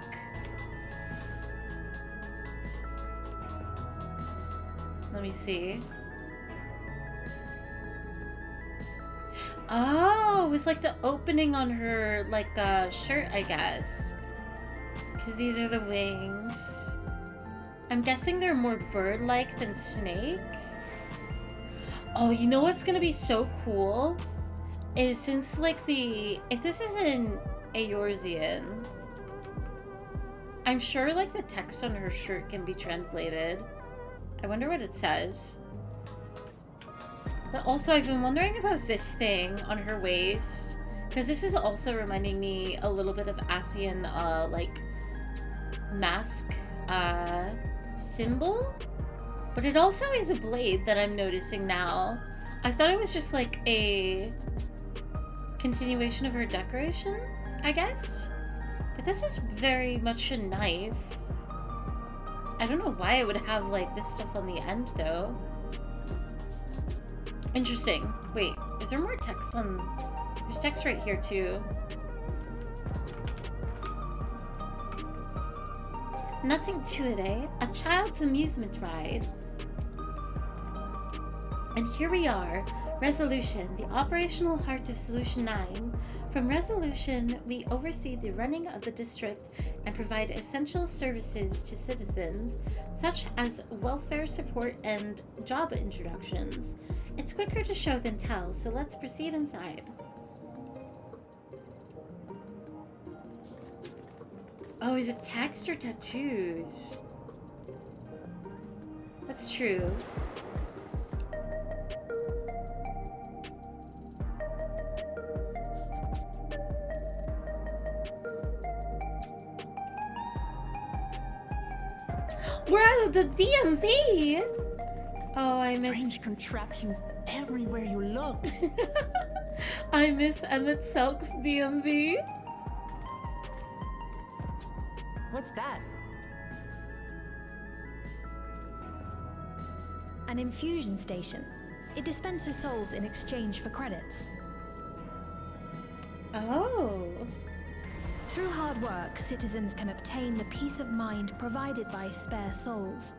Speaker 1: Let me see. Oh, it's like the opening on her, like, shirt, I guess. Because these are the wings. I'm guessing they're more bird-like than snake. Oh, you know what's gonna be so cool? Is since, like, if this is an Eorzean, I'm sure, like, the text on her shirt can be translated. I wonder what it says. But also, I've been wondering about this thing on her waist, because this is also reminding me a little bit of Asian, like, mask, symbol? But it also is a blade that I'm noticing now. I thought it was just like a continuation of her decoration, I guess? But this is very much a knife. I don't know why it would have like this stuff on the end though. Interesting. Wait, is there more text on... There's text right here too. Nothing to it, eh? A child's amusement ride. And here we are, Resolution, the operational heart of Solution 9. From Resolution, we oversee the running of the district and provide essential services to citizens, such as welfare support and job introductions. It's quicker to show than tell, so let's proceed inside. Oh, is it text or tattoos? That's true. We're at the DMV! Oh, I miss...
Speaker 4: Strange contraptions everywhere you look.
Speaker 1: I miss Emmett Selk's DMV.
Speaker 4: What's that?
Speaker 13: An infusion station. It dispenses souls in exchange for credits.
Speaker 1: Oh.
Speaker 13: Through hard work, citizens can obtain the peace of mind provided by spare souls.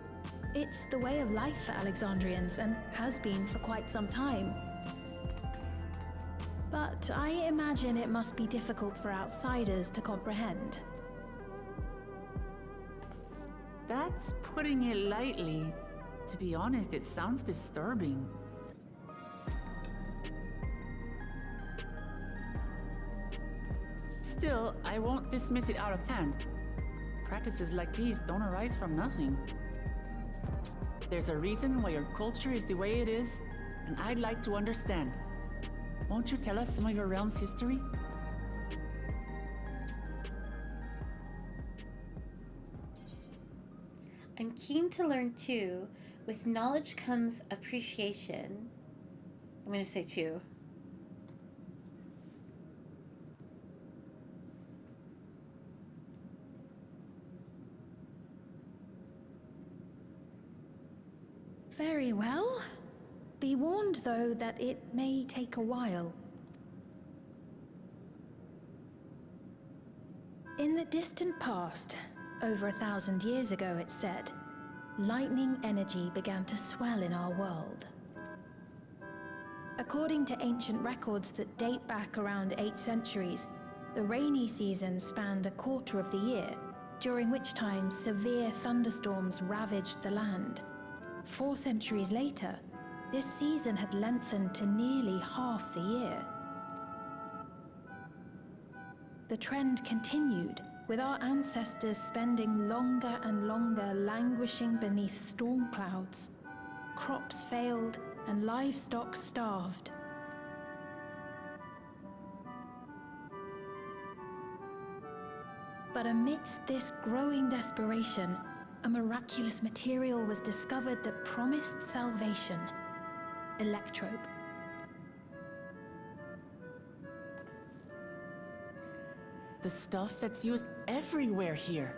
Speaker 13: It's the way of life for Alexandrians and has been for quite some time. But I imagine it must be difficult for outsiders to comprehend.
Speaker 4: That's putting it lightly. To be honest, it sounds disturbing. Still, I won't dismiss it out of hand. Practices like these don't arise from nothing. There's a reason why your culture is the way it is, and I'd like to understand. Won't you tell us some of your realm's history?
Speaker 1: I'm keen to learn too. With knowledge comes appreciation. I'm gonna say too.
Speaker 13: Very well. Be warned, though, that it may take a while. In the distant past, over 1,000 years ago, it's said, lightning energy began to swell in our world. According to ancient records that date back around 8 centuries, the rainy season spanned a quarter of the year, during which time severe thunderstorms ravaged the land. 4 centuries later, this season had lengthened to nearly half the year. The trend continued, with our ancestors spending longer and longer languishing beneath storm clouds. Crops failed and livestock starved. But amidst this growing desperation, a miraculous material was discovered that promised salvation. Electrope.
Speaker 4: The stuff that's used everywhere here.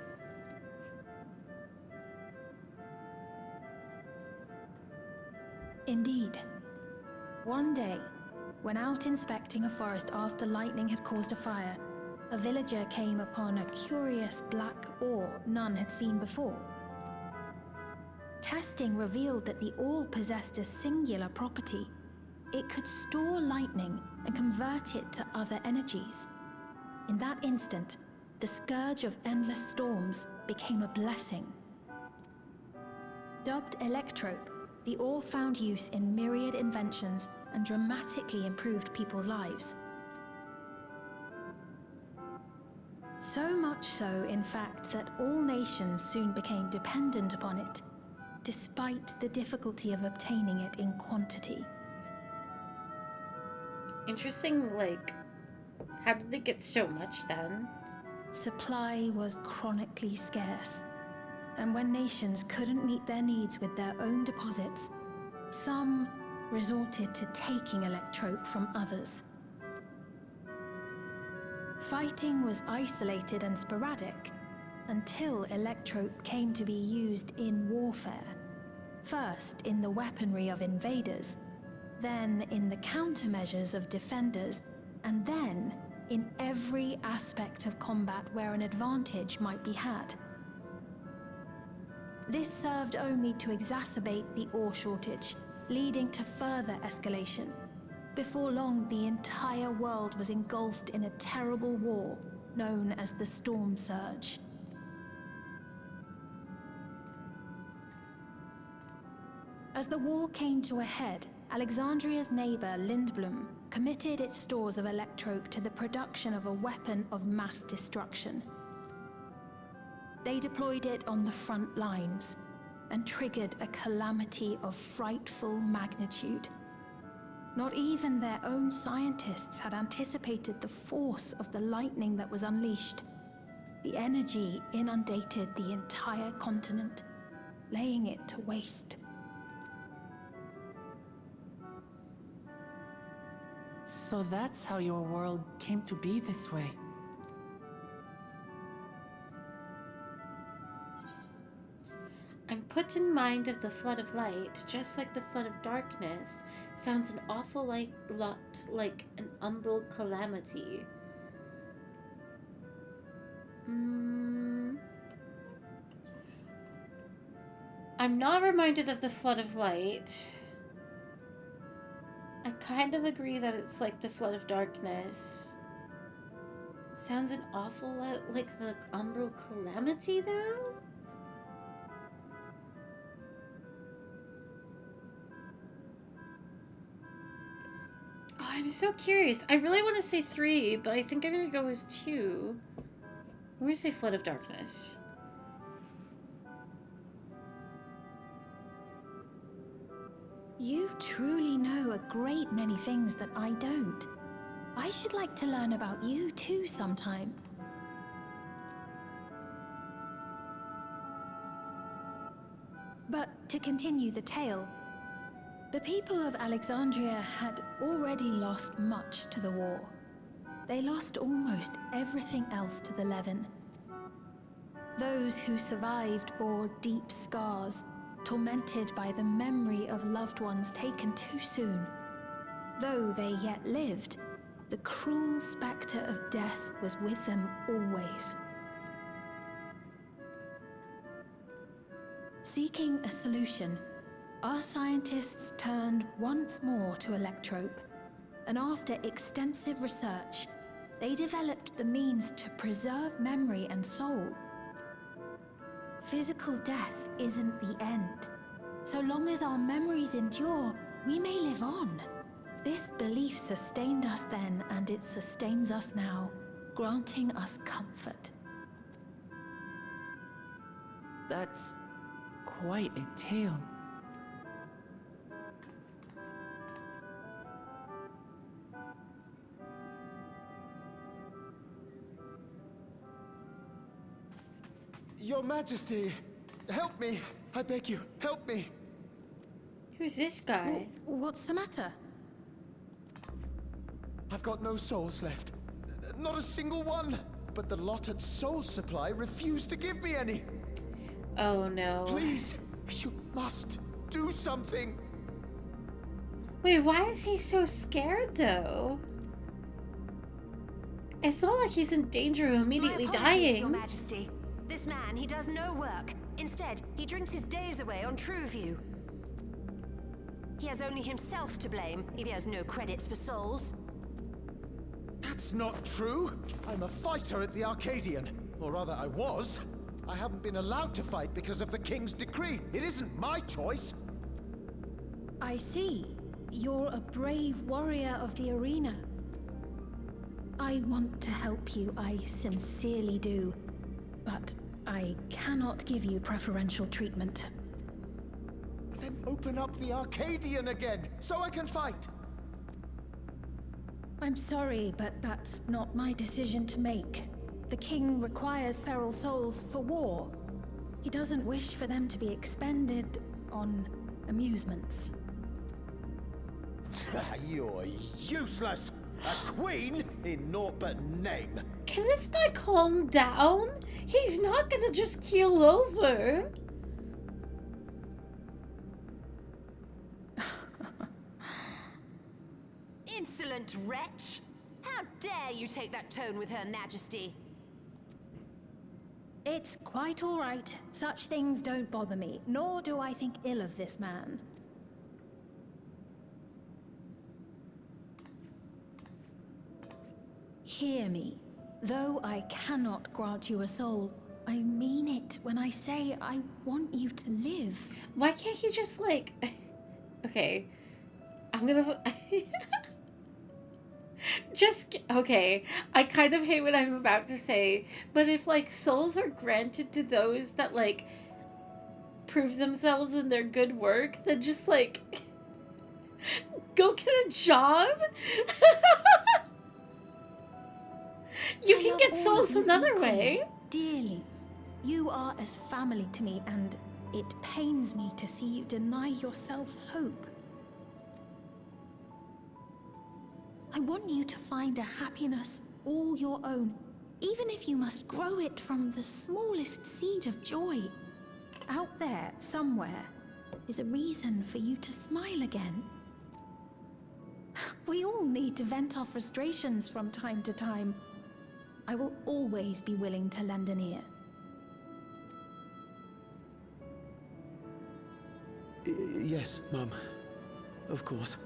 Speaker 13: Indeed. One day, when out inspecting a forest after lightning had caused a fire, a villager came upon a curious black ore none had seen before. Testing revealed that the ore possessed a singular property. It could store lightning and convert it to other energies. In that instant, the scourge of endless storms became a blessing. Dubbed Electrope, the ore found use in myriad inventions and dramatically improved people's lives. So much so, in fact, that all nations soon became dependent upon it.
Speaker 8: despite the difficulty of obtaining it in quantity.
Speaker 1: Interesting, like, how did they get so much then?
Speaker 8: Supply was chronically scarce, and when nations couldn't meet their needs with their own deposits, some resorted to taking electrope from others. Fighting was isolated and sporadic until electrope came to be used in warfare. First in the weaponry of invaders, then in the countermeasures of defenders, and then in every aspect of combat where an advantage might be had. This served only to exacerbate the ore shortage, leading to further escalation. Before long, the entire world was engulfed in a terrible war known as the Storm Surge. As the war came to a head, Alexandria's neighbor, Lindblum, committed its stores of electrope to the production of a weapon of mass destruction. They deployed it on the front lines and triggered a calamity of frightful magnitude. Not even their own scientists had anticipated the force of the lightning that was unleashed. The energy inundated the entire continent, laying it to waste.
Speaker 4: So that's how your world came to be this way.
Speaker 1: I'm put in mind of the flood of light, just like the flood of darkness. Sounds an awful lot like an umbral calamity. I'm not reminded of the flood of light. I kind of agree that it's like the flood of darkness. Sounds an awful lot like the umbral calamity, though? Oh, I'm so curious. I really want to say 3, but I think I'm going to go with 2. I'm going to say flood of darkness.
Speaker 8: You truly know a great many things that I don't. I should like to learn about you too sometime. But to continue the tale, the people of Alexandria had already lost much to the war. They lost almost everything else to the Levin. Those who survived bore deep scars, tormented by the memory of loved ones taken too soon. Though they yet lived, the cruel specter of death was with them always. Seeking a solution, our scientists turned once more to electrope, and after extensive research, they developed the means to preserve memory and soul. Physical death isn't the end. So long as our memories endure, we may live on. This belief sustained us then, and it sustains us now, granting us comfort.
Speaker 4: That's quite a tale.
Speaker 18: Your Majesty, help me! I beg you, help me!
Speaker 1: Who's this guy?
Speaker 8: What's the matter?
Speaker 18: I've got no souls left. Not a single one! But the lot at Soul Supply refused to give me any!
Speaker 1: Oh no.
Speaker 18: Please, you must do something!
Speaker 1: Wait, why is he so scared though? It's not like he's in danger of immediately dying.
Speaker 19: Your Majesty. This man, he does no work. Instead, he drinks his days away on Trueview. He has only himself to blame if he has no credits for souls.
Speaker 18: That's not true! I'm a fighter at the Arcadian. Or rather, I was. I haven't been allowed to fight because of the King's decree. It isn't my choice.
Speaker 8: I see. You're a brave warrior of the arena. I want to help you, I sincerely do. But I cannot give you preferential treatment.
Speaker 18: Then open up the Arcadian again, so I can fight!
Speaker 11: I'm sorry, but that's not my decision to make. The king requires feral souls for war. He doesn't wish for them to be expended on amusements.
Speaker 18: You're useless! A queen in naught but name!
Speaker 1: Can this guy calm down? He's not gonna just keel over.
Speaker 19: Insolent wretch! How dare you take that tone with Her Majesty?
Speaker 11: It's quite all right. Such things don't bother me, nor do I think ill of this man. Hear me. Though I cannot grant you a soul, I mean it when I say I want you to live.
Speaker 1: Why can't he just like... Okay. I'm gonna... Just... Okay. I kind of hate what I'm about to say, but if like souls are granted to those that like prove themselves in their good work, then just like... Go get a job? You can get souls another way.
Speaker 11: Dearly. You are as family to me, and it pains me to see you deny yourself hope. I want you to find a happiness all your own, even if you must grow it from the smallest seed of joy. Out there, somewhere, is a reason for you to smile again. We all need to vent our frustrations from time to time. I will always be willing to lend an ear.
Speaker 18: Yes, Mum. Of course.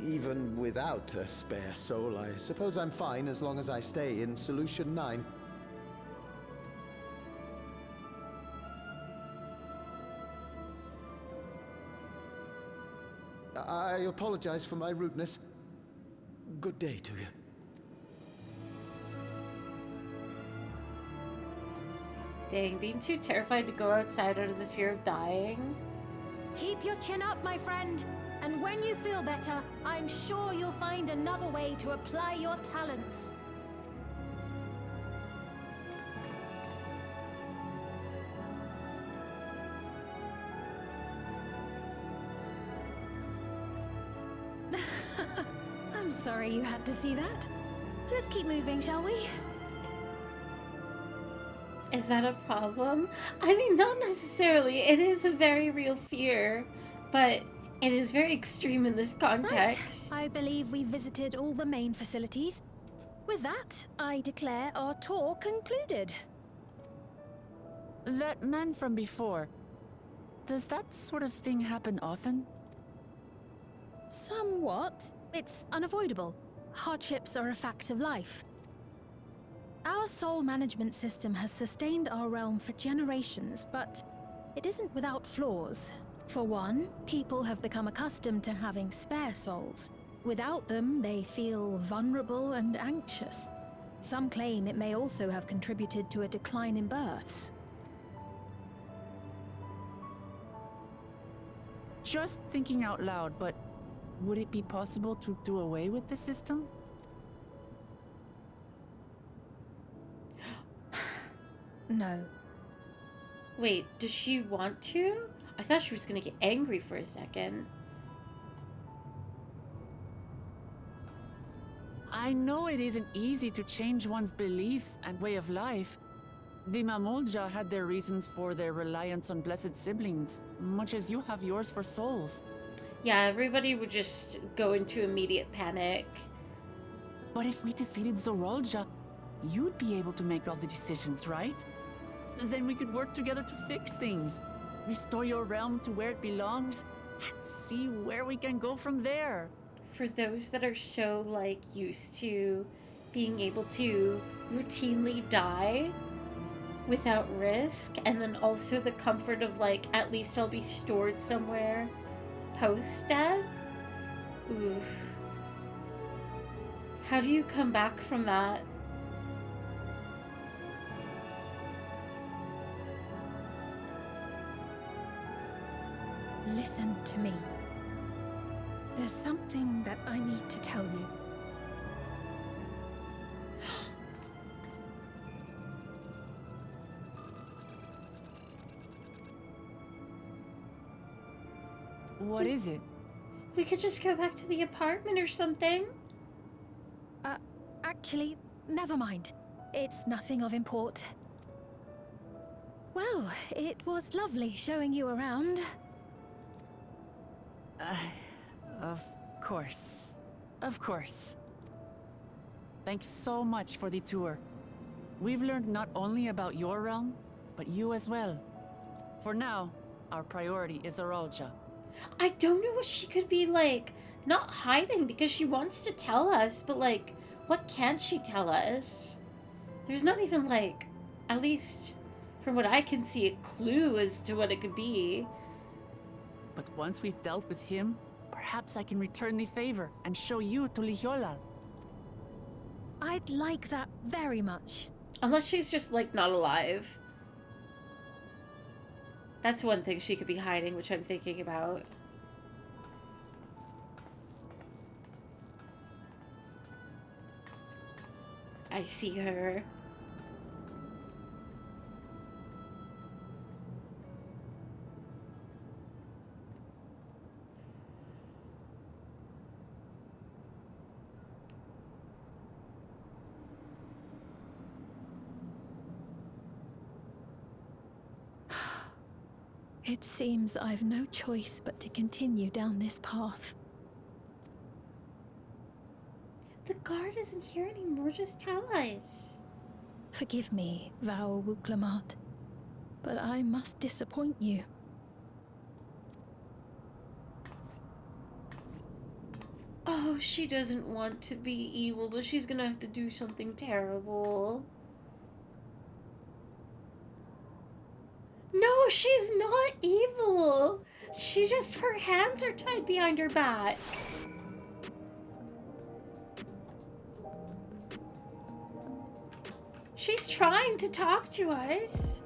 Speaker 18: Even without a spare soul, I suppose I'm fine as long as I stay in Solution 9. I apologize for my rudeness. Good day to you.
Speaker 1: Dang, being too terrified to go outside out of the fear of dying.
Speaker 13: Keep your chin up, my friend. And when you feel better, I'm sure you'll find another way to apply your talents.
Speaker 11: I'm sorry you had to see that. Let's keep moving, shall we?
Speaker 1: Is that a problem? I mean, not necessarily. It is a very real fear, but it is very extreme in this context.
Speaker 11: Right. I believe we visited all the main facilities. With that, I declare our tour concluded.
Speaker 4: That man from before, does that sort of thing happen often?
Speaker 11: Somewhat. It's unavoidable. Hardships are a fact of life. Our soul management system has sustained our realm for generations, but it isn't without flaws. For one, people have become accustomed to having spare souls. Without them, they feel vulnerable and anxious. Some claim it may also have contributed to a decline in births.
Speaker 4: Just thinking out loud, but would it be possible to do away with the system?
Speaker 11: No.
Speaker 1: Wait, does she want to? I thought she was gonna get angry for a second.
Speaker 4: I know it isn't easy to change one's beliefs and way of life. The Mamolja had their reasons for their reliance on blessed siblings, much as you have yours for souls.
Speaker 1: Yeah, everybody would just go into immediate panic.
Speaker 4: But if we defeated Zorolja, you'd be able to make all the decisions, right? Then we could work together to fix things, restore your realm to where it belongs, and see where we can go from there.
Speaker 1: For those that are so, like, used to being able to routinely die without risk, and then also the comfort of, like, at least I'll be stored somewhere post-death? Oof. How do you come back from that?
Speaker 11: listen to me. There's something that I need to tell you.
Speaker 4: What is it?
Speaker 1: We could just go back to the apartment or something.
Speaker 11: Actually, never mind. It's nothing of import. Well, it was lovely showing you around.
Speaker 4: Of course. Of course. Thanks so much for the tour. We've learned not only about your realm, but you as well. For now, our priority is Aralja.
Speaker 1: I don't know what she could be, like, not hiding because she wants to tell us, but, like, what can she tell us? There's not even, like, at least from what I can see, a clue as to what it could be.
Speaker 4: But once we've dealt with him, perhaps I can return the favor and show you to Lihiolal.
Speaker 11: I'd like that very much.
Speaker 1: Unless she's just, like, not alive. That's one thing she could be hiding, which I'm thinking about. I see her.
Speaker 11: It seems I've no choice but to continue down this path.
Speaker 1: The guard isn't here anymore, just tell us.
Speaker 11: Forgive me, Val Wuklamat, but I must disappoint you.
Speaker 1: Oh, she doesn't want to be evil, but she's gonna have to do something terrible. No, she's not evil. She just, her hands are tied behind her back. She's trying to talk to us.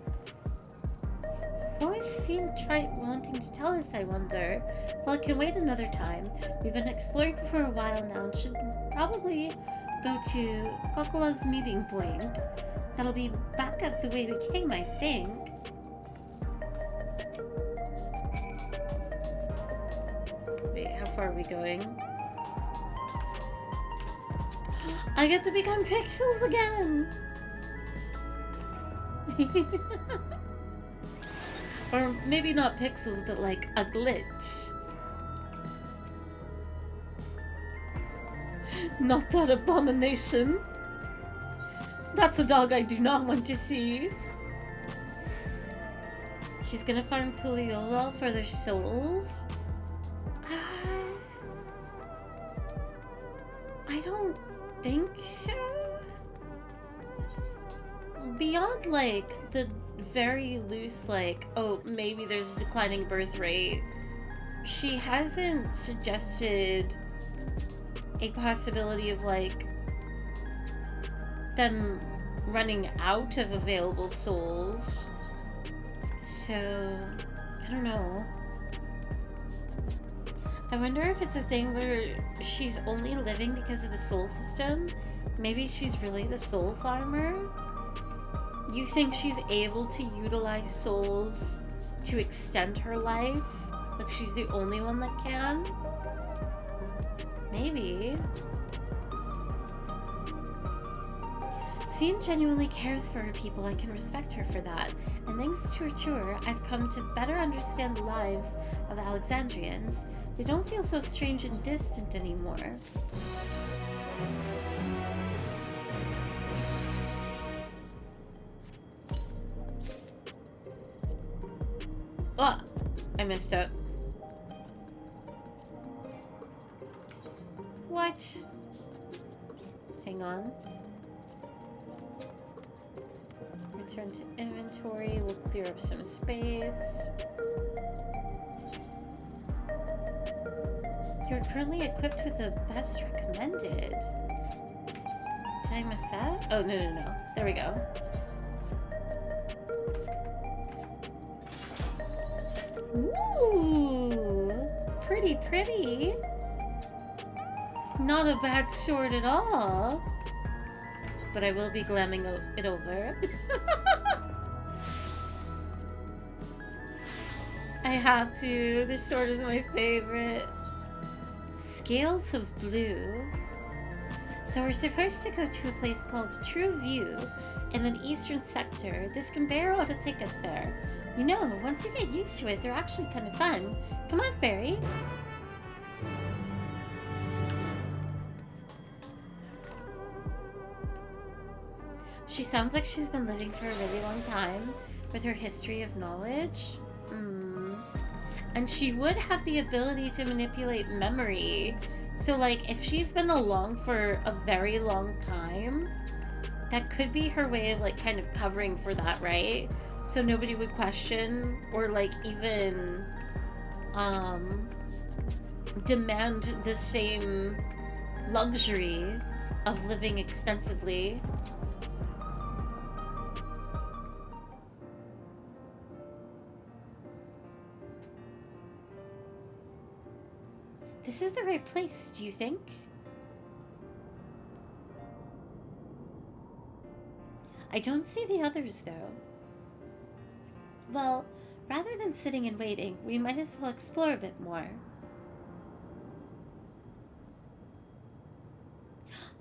Speaker 1: What was Fiend wanting to tell us, I wonder? Well, it can wait another time. We've been exploring for a while now and should probably go to Kokola's meeting point. That'll be back at the way we came, I think. Wait, how far are we going? I get to become Pixels again! Or maybe not Pixels, but like a glitch. Not that abomination. That's a dog I do not want to see. She's gonna farm Tuliolal for their souls? I don't think so. Beyond, like, the very loose, like, oh, maybe there's a declining birth rate, she hasn't suggested a possibility of, like, them running out of available souls. So, I don't know. I wonder if it's a thing where she's only living because of the soul system. Maybe she's really the soul farmer. You think she's able to utilize souls to extend her life? Like she's the only one that can? Maybe. Sphene genuinely cares for her people. I can respect her for that. And thanks to her tour, I've come to better understand the lives of the Alexandrians. They don't feel so strange and distant anymore. Oh, I messed up. What? Hang on. Return to inventory. We'll clear up some space. You're currently equipped with the best recommended. Did I mess that? Oh, no. There we go. Ooh! pretty. Not a bad sword at all. But I will be glamming it over. I have to. This sword is my favorite. Scales of Blue. So we're supposed to go to a place called True View in the eastern sector. This conveyor ought to take us there. You know, once you get used to it, they're actually kind of fun. Come on, fairy. She sounds like she's been living for a really long time with her history of knowledge. And she would have the ability to manipulate memory. So, like, if she's been along for a very long time, that could be her way of, like, kind of covering for that, right? So nobody would question or, like, even demand the same luxury of living extensively. This is the right place, do you think? I don't see the others, though. Well, rather than sitting and waiting, we might as well explore a bit more.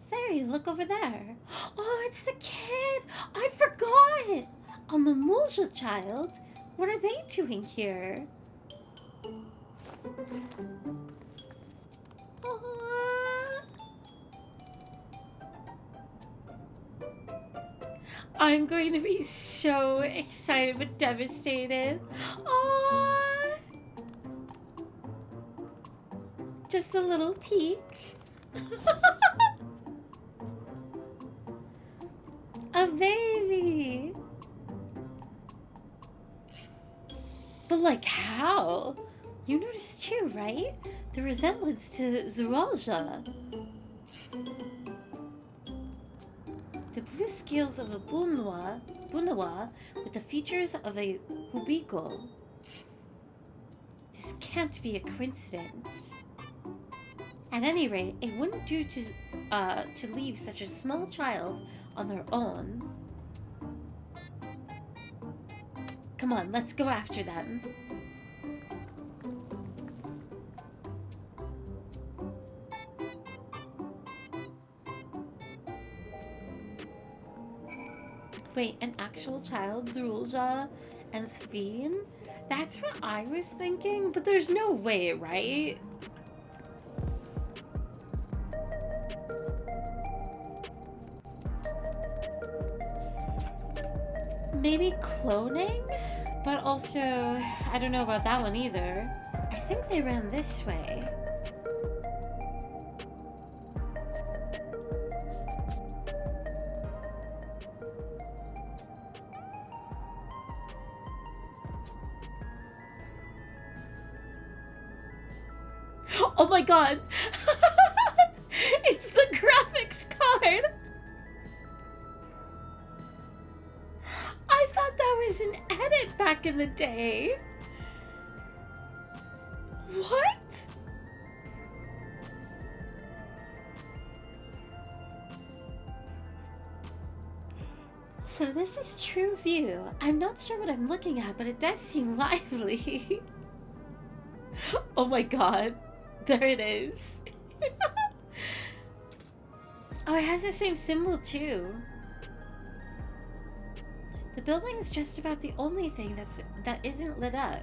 Speaker 1: Fairy, look over there. Oh, it's the kid! I forgot! A Mamulja child? What are they doing here? I'm going to be so excited but devastated. Aww. Just a little peek. A baby. But like how? You noticed too, right? The resemblance to Zuralja. The blue scales of a Bunawa with the features of a Hubiko. This can't be a coincidence. At any rate, it wouldn't do to leave such a small child on their own. Come on, let's go after them. Wait, an actual child, Zurulja and Sveen? That's what I was thinking, but there's no way, right? Maybe cloning? But also, I don't know about that one either. I think they ran this way. Oh my god! It's the graphics card! I thought that was an edit back in the day. What? So this is True View. I'm not sure what I'm looking at, but it does seem lively. Oh my god. There it is. Oh, it has the same symbol too. The building is just about the only thing that isn't lit up.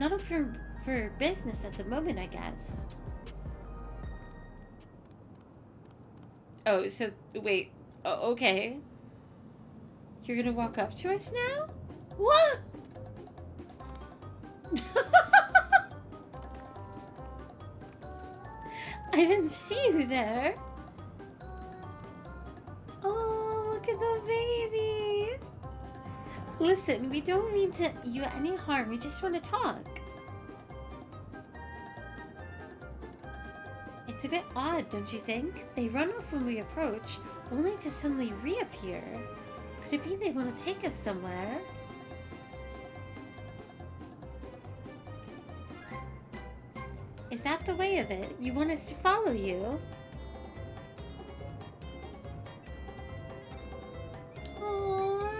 Speaker 1: Not open for business at the moment, I guess. Oh, so wait. Oh, okay. You're gonna walk up to us now? What? I didn't see you there. Oh, look at the baby. Listen, we don't mean to you any harm. We just want to talk. It's a bit odd, don't you think? They run off when we approach, only to suddenly reappear. Could it be they want to take us somewhere? Is that the way of it? You want us to follow you? Aww.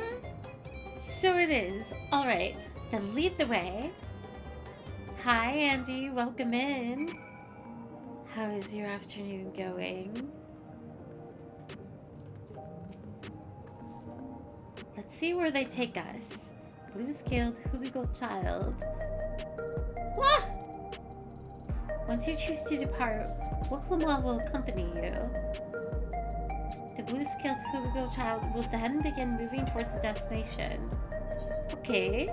Speaker 1: So it is. Alright, then lead the way. Hi, Andy. Welcome in. How is your afternoon going? Let's see where they take us. Blue-scaled Hubigo child. Ah! Once you choose to depart, Wuklama will accompany you. The blue-scaled Hubigo child will then begin moving towards the destination. Okay.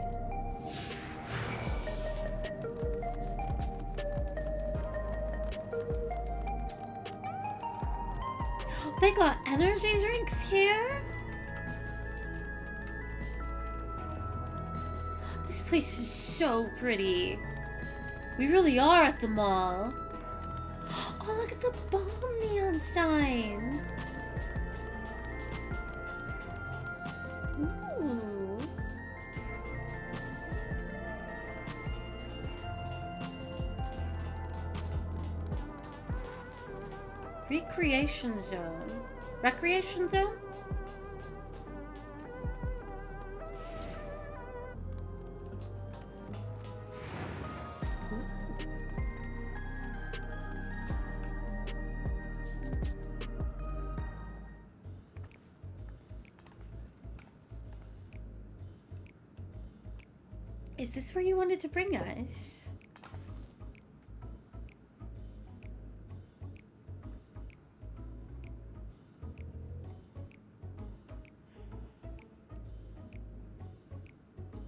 Speaker 1: They got energy drinks here? This place is so pretty. We really are at the mall. Oh, look at the bomb neon sign. Ooh. Recreation zone. Recreation zone? Is this where you wanted to bring us?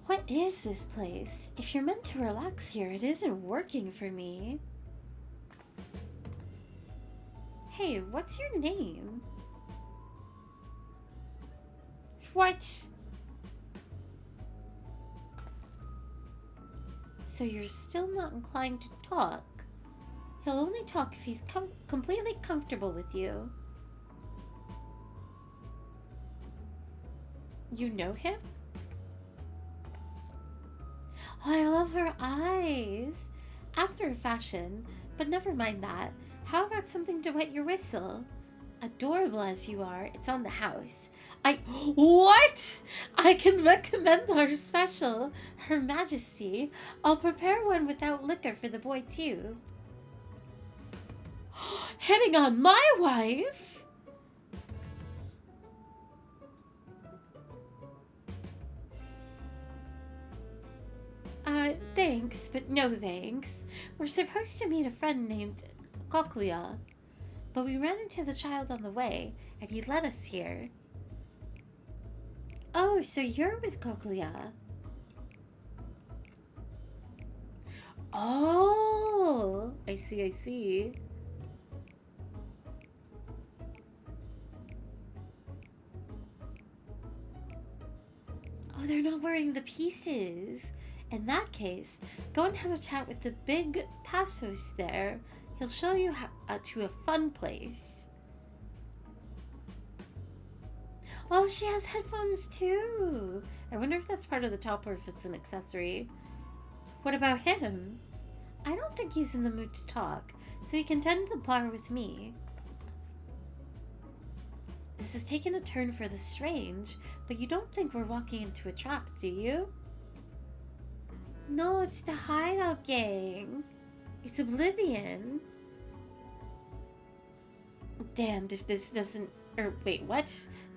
Speaker 1: What is this place? If you're meant to relax here, it isn't working for me. Hey, what's your name? What? So you're still not inclined to talk? He'll only talk if he's completely comfortable with you. You know him? Oh, I love her eyes. After a fashion, but never mind that. How about something to wet your whistle? Adorable as you are, it's on the house. What? I can recommend our special, Her Majesty. I'll prepare one without liquor for the boy too. Hitting on my wife? Thanks, but no thanks. We're supposed to meet a friend named Cochlea, but we ran into the child on the way, and he led us here. Oh, so you're with Cochlea. Oh, I see, I see. Oh, they're not wearing the pieces. In that case, go and have a chat with the big Tassos there. He'll show you how, to a fun place. Oh, she has headphones too. I wonder if that's part of the top or if it's an accessory. What about him? I don't think he's in the mood to talk, so he can tend the bar with me. This has taken a turn for the strange, but you don't think we're walking into a trap, do you? No, it's the hideout gang. It's Oblivion. Damned if this doesn't... Or wait, what?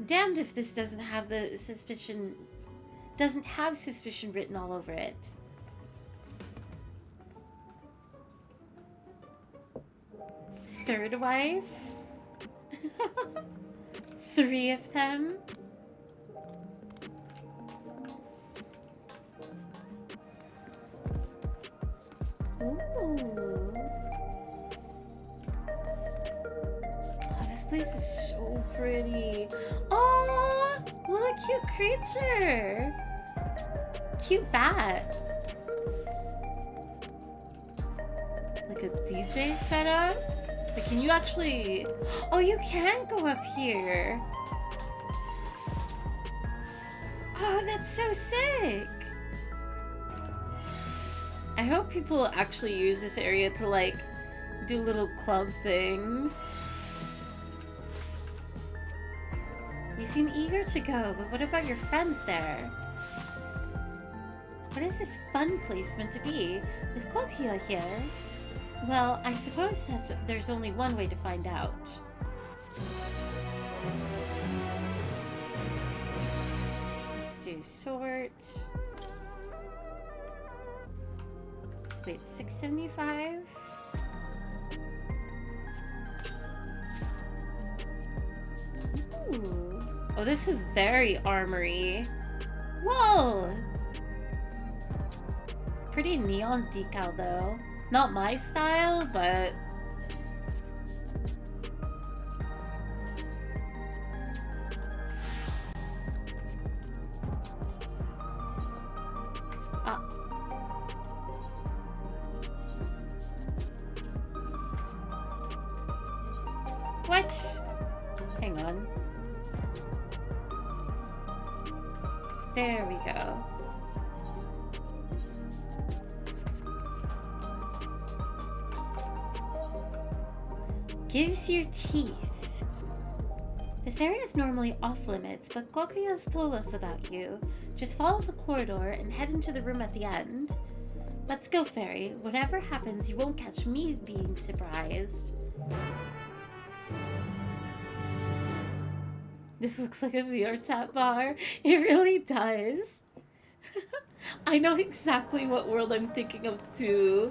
Speaker 1: Damned if this doesn't have the suspicion... Doesn't have suspicion written all over it. Third wife? 3 of them? Ooh. Oh, this place is so pretty. Oh, what a cute creature. Cute bat. Like a DJ setup? But can you actually... Oh, you can go up here. Oh, that's so sick. I hope people actually use this area to, like, do little club things. You seem eager to go, but what about your friends there? What is this fun place meant to be? Is Kokyo here? Well, I suppose there's only one way to find out. Let's do sort. Wait, 675? Ooh. Oh, this is very armory. Whoa! Pretty neon decal though. Not my style, but... Ah. What? Hang on. There we go. Gives you teeth. This area is normally off limits, but Gokuya's told us about you. Just follow the corridor and head into the room at the end. Let's go, Fairy. Whatever happens, you won't catch me being surprised. This looks like a VR chat bar. It really does. I know exactly what world I'm thinking of too.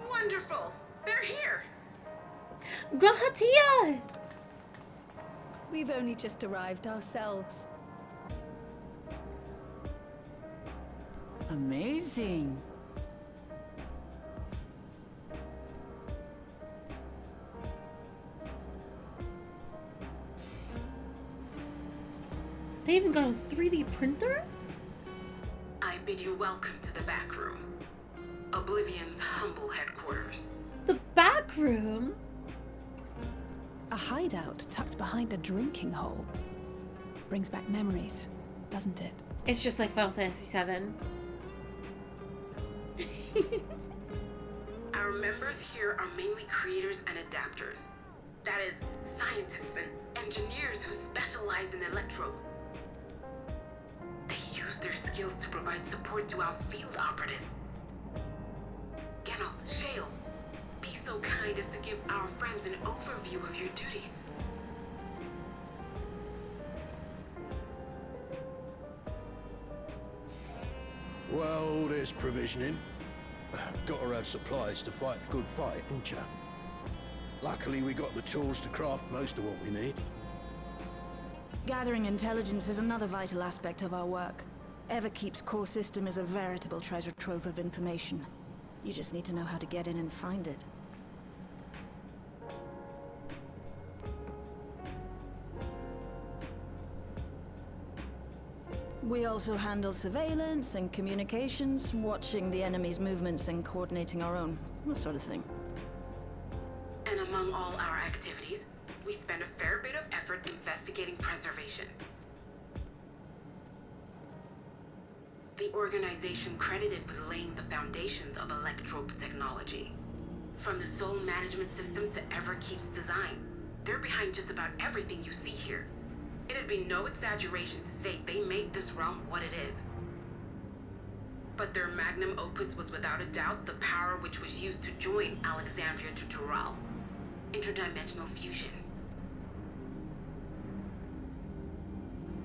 Speaker 17: Wonderful! They're here!
Speaker 1: Grahatia!
Speaker 11: We've only just arrived ourselves.
Speaker 4: Amazing.
Speaker 1: They even got a 3D printer?
Speaker 17: I bid you welcome to the back room. Oblivion's humble headquarters.
Speaker 1: The back room?
Speaker 8: A hideout tucked behind a drinking hole. Brings back memories, doesn't it?
Speaker 1: It's just like Final Fantasy VII.
Speaker 17: Our members here are mainly creators and adapters. That is, scientists and engineers who specialize in electro. They use their skills to provide support to our field operatives. Geralt, Shale, be so kind as to give our friends an overview of your duties.
Speaker 20: Well, there's provisioning. Gotta have supplies to fight the good fight, ain't ya? Luckily, we got the tools to craft most of what we need.
Speaker 21: Gathering intelligence is another vital aspect of our work. Everkeep's core system is a veritable treasure trove of information. You just need to know how to get in and find it. We also handle surveillance and communications, watching the enemy's movements and coordinating our own, that sort of thing.
Speaker 17: And among all our activities, we spend a fair bit of effort investigating preservation. The organization credited with laying the foundations of electrope technology. From the soul management system to Everkeep's design, they're behind just about everything you see here. It'd be no exaggeration to say they made this realm what it is. But their magnum opus was without a doubt the power which was used to join Alexandria to Tural. Interdimensional fusion.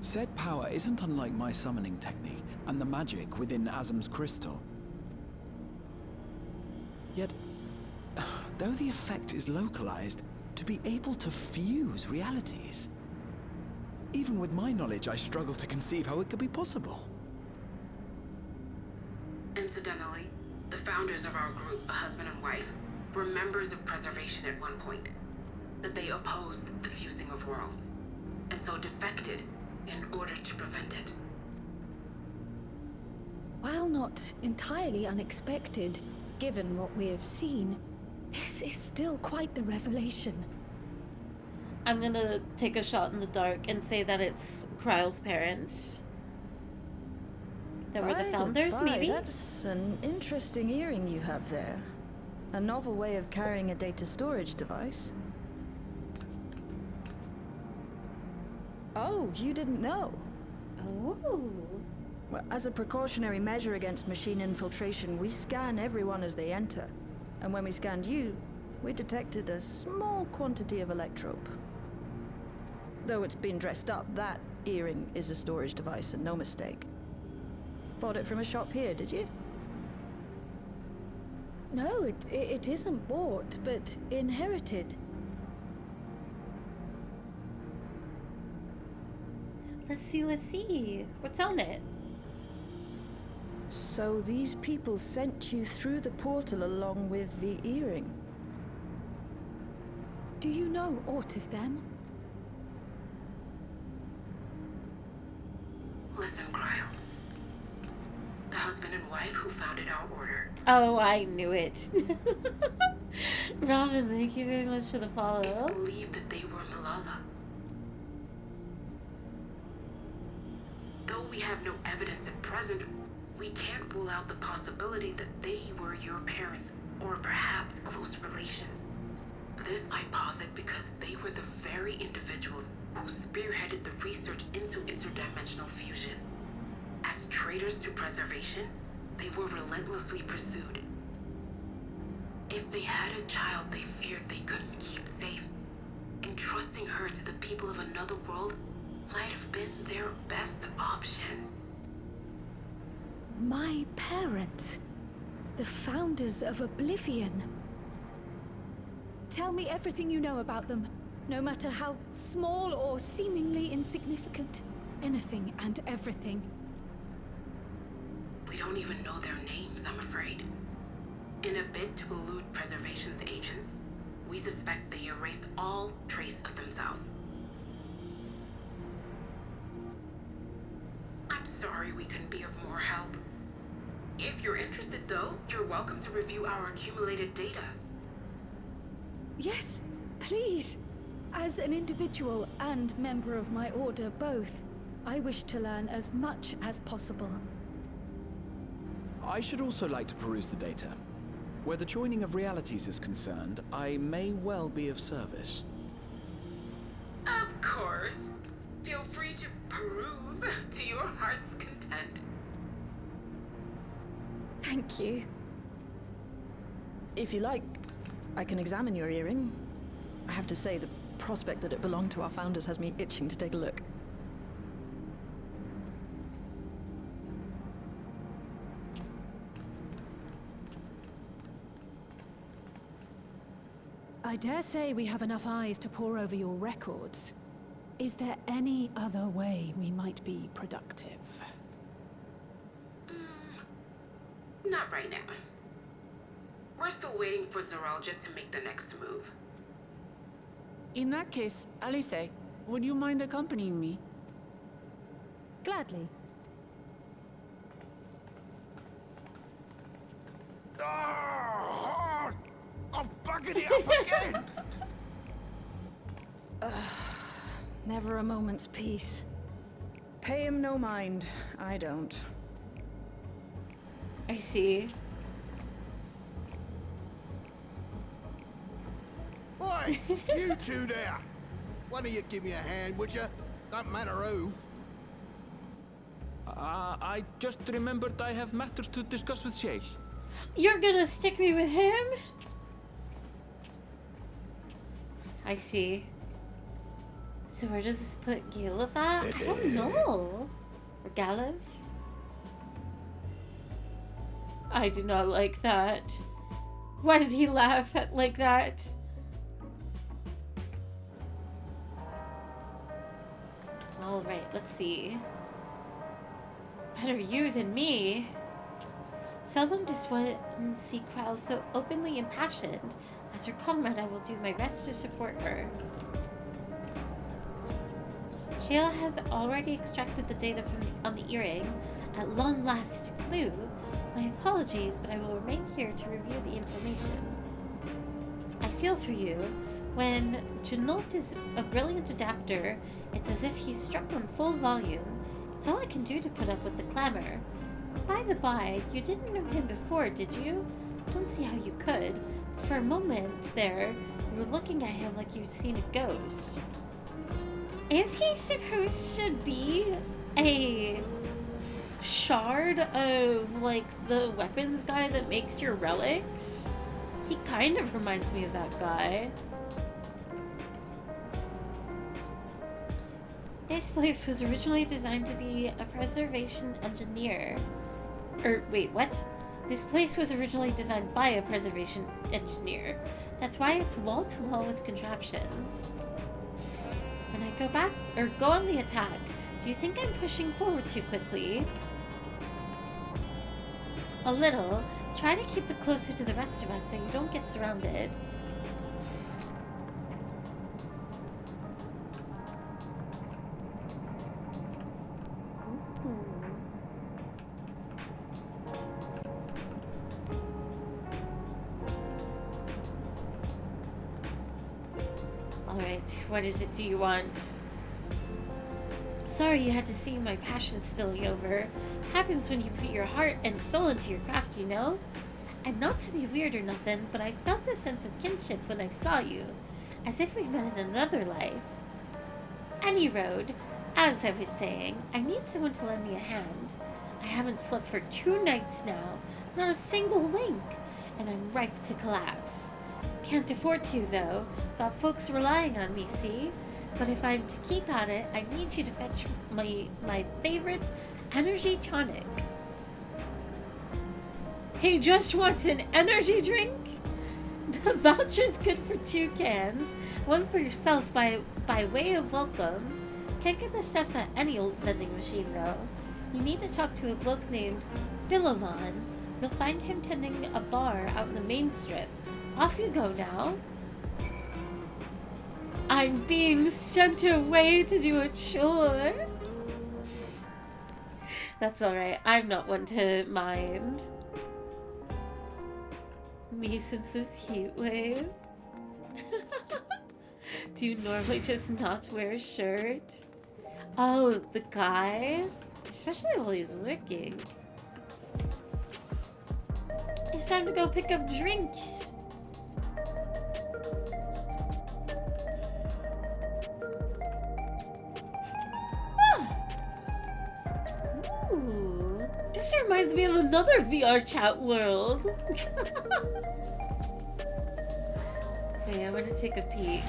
Speaker 10: Said power isn't unlike my summoning technique and the magic within Azam's crystal. Yet, though the effect is localized, to be able to fuse realities. Even with my knowledge, I struggle to conceive how it could be possible.
Speaker 17: Incidentally, the founders of our group, a husband and wife, were members of preservation at one point. That they opposed the fusing of worlds, and so defected in order to prevent it.
Speaker 11: While not entirely unexpected, given what we have seen, this is still quite the revelation.
Speaker 1: I'm gonna take a shot in the dark and say that it's Kryle's parents. That were the founders, maybe?
Speaker 21: That's an interesting earring you have there. A novel way of carrying a data storage device. Oh, you didn't know?
Speaker 1: Oh.
Speaker 21: Well, as a precautionary measure against machine infiltration, we scan everyone as they enter. And when we scanned you, we detected a small quantity of electrope. Though it's been dressed up, that earring is a storage device and no mistake. Bought it from a shop here, did you?
Speaker 11: No, it isn't bought, but inherited.
Speaker 1: Let's see. What's on it?
Speaker 21: So these people sent you through the portal along with the earring?
Speaker 11: Do you know aught of them?
Speaker 17: Listen, Cryle. The husband and wife who founded our order.
Speaker 1: Oh, I knew it. Robin, thank you very much for the follow.
Speaker 17: It's believed that they were Malala. Though we have no evidence at present, we can't rule out the possibility that they were your parents, or perhaps close relations. This I posit because they were the very individuals who spearheaded the research into interdimensional fusion. As traitors to preservation, they were relentlessly pursued. If they had a child they feared they couldn't keep safe, entrusting her to the people of another world might have been their best option.
Speaker 11: My parents, the founders of Oblivion. Tell me everything you know about them, no matter how small or seemingly insignificant. Anything and everything.
Speaker 17: We don't even know their names, I'm afraid. In a bid to elude preservation's agents, we suspect they erased all trace of themselves. I'm sorry we couldn't be of more help. If you're interested, though, you're welcome to review our accumulated data.
Speaker 11: Yes, please. As an individual and member of my order both, I wish to learn as much as possible.
Speaker 10: I should also like to peruse the data. Where the joining of realities is concerned, I may well be of service.
Speaker 17: Of course. Feel free to peruse to your heart's content.
Speaker 11: Thank you.
Speaker 21: If you like, I can examine your earring. I have to say, the prospect that it belonged to our founders has me itching to take a look.
Speaker 11: I dare say we have enough eyes to pore over your records. Is there any other way we might be productive?
Speaker 17: Not right now. We're still waiting for Zoralja to make the next move.
Speaker 4: In that case, Alice, would you mind accompanying me?
Speaker 11: Gladly.
Speaker 20: Oh, I've buggered it up again!
Speaker 21: Never a moment's peace. Pay him no mind. I don't.
Speaker 1: I see.
Speaker 20: Oi, you two there! One of you give me a hand, would you? Don't matter who.
Speaker 12: I just remembered I have matters to discuss with Shale.
Speaker 1: You're gonna stick me with him? I see. So where does this put Galev at? I don't know. Or Galev? I do not like that. Why did he laugh at like that? Alright, let's see. Better you than me. Seldom does one see Krell so openly impassioned. As her comrade, I will do my best to support her. Shayla has already extracted the data on the earring. At long last, a clue. My apologies, but I will remain here to review the information. I feel for you. When Janult is a brilliant adapter, it's as if he's struck on full volume. It's all I can do to put up with the clamor. By the by, you didn't know him before, did you? Don't see how you could. For a moment there, you were looking at him like you'd seen a ghost. Is he supposed to be a shard of, like, the weapons guy that makes your relics? He kind of reminds me of that guy. This place was originally designed to be a preservation engineer. Wait, what? This place was originally designed by a preservation engineer. That's why it's wall-to-wall with contraptions. When I go back, or go on the attack, do you think I'm pushing forward too quickly? A little. Try to keep it closer to the rest of us so you don't get surrounded. Alright, what is it do you want? Sorry you had to see my passion spilling over. Happens when you put your heart and soul into your craft, you know? And not to be weird or nothing, but I felt a sense of kinship when I saw you. As if we met in another life. Any road, as I was saying, I need someone to lend me a hand. I haven't slept for 2 nights now, not a single wink, and I'm ripe to collapse. Can't afford to, though. Got folks relying on me, see? But if I'm to keep at it, I need you to fetch my favorite energy tonic. He just wants an energy drink? The voucher's good for 2 cans. One for yourself by way of welcome. Can't get this stuff at any old vending machine, though. You need to talk to a bloke named Philemon. You'll find him tending a bar out in the main strip. Off you go now. I'm being sent away to do a chore. That's alright. I'm not one to mind. Me since this heat wave. Do you normally just not wear a shirt? Oh, the guy? Especially while he's working. It's time to go pick up drinks. Ooh, this reminds me of another VR chat world. Okay, I'm gonna take a peek.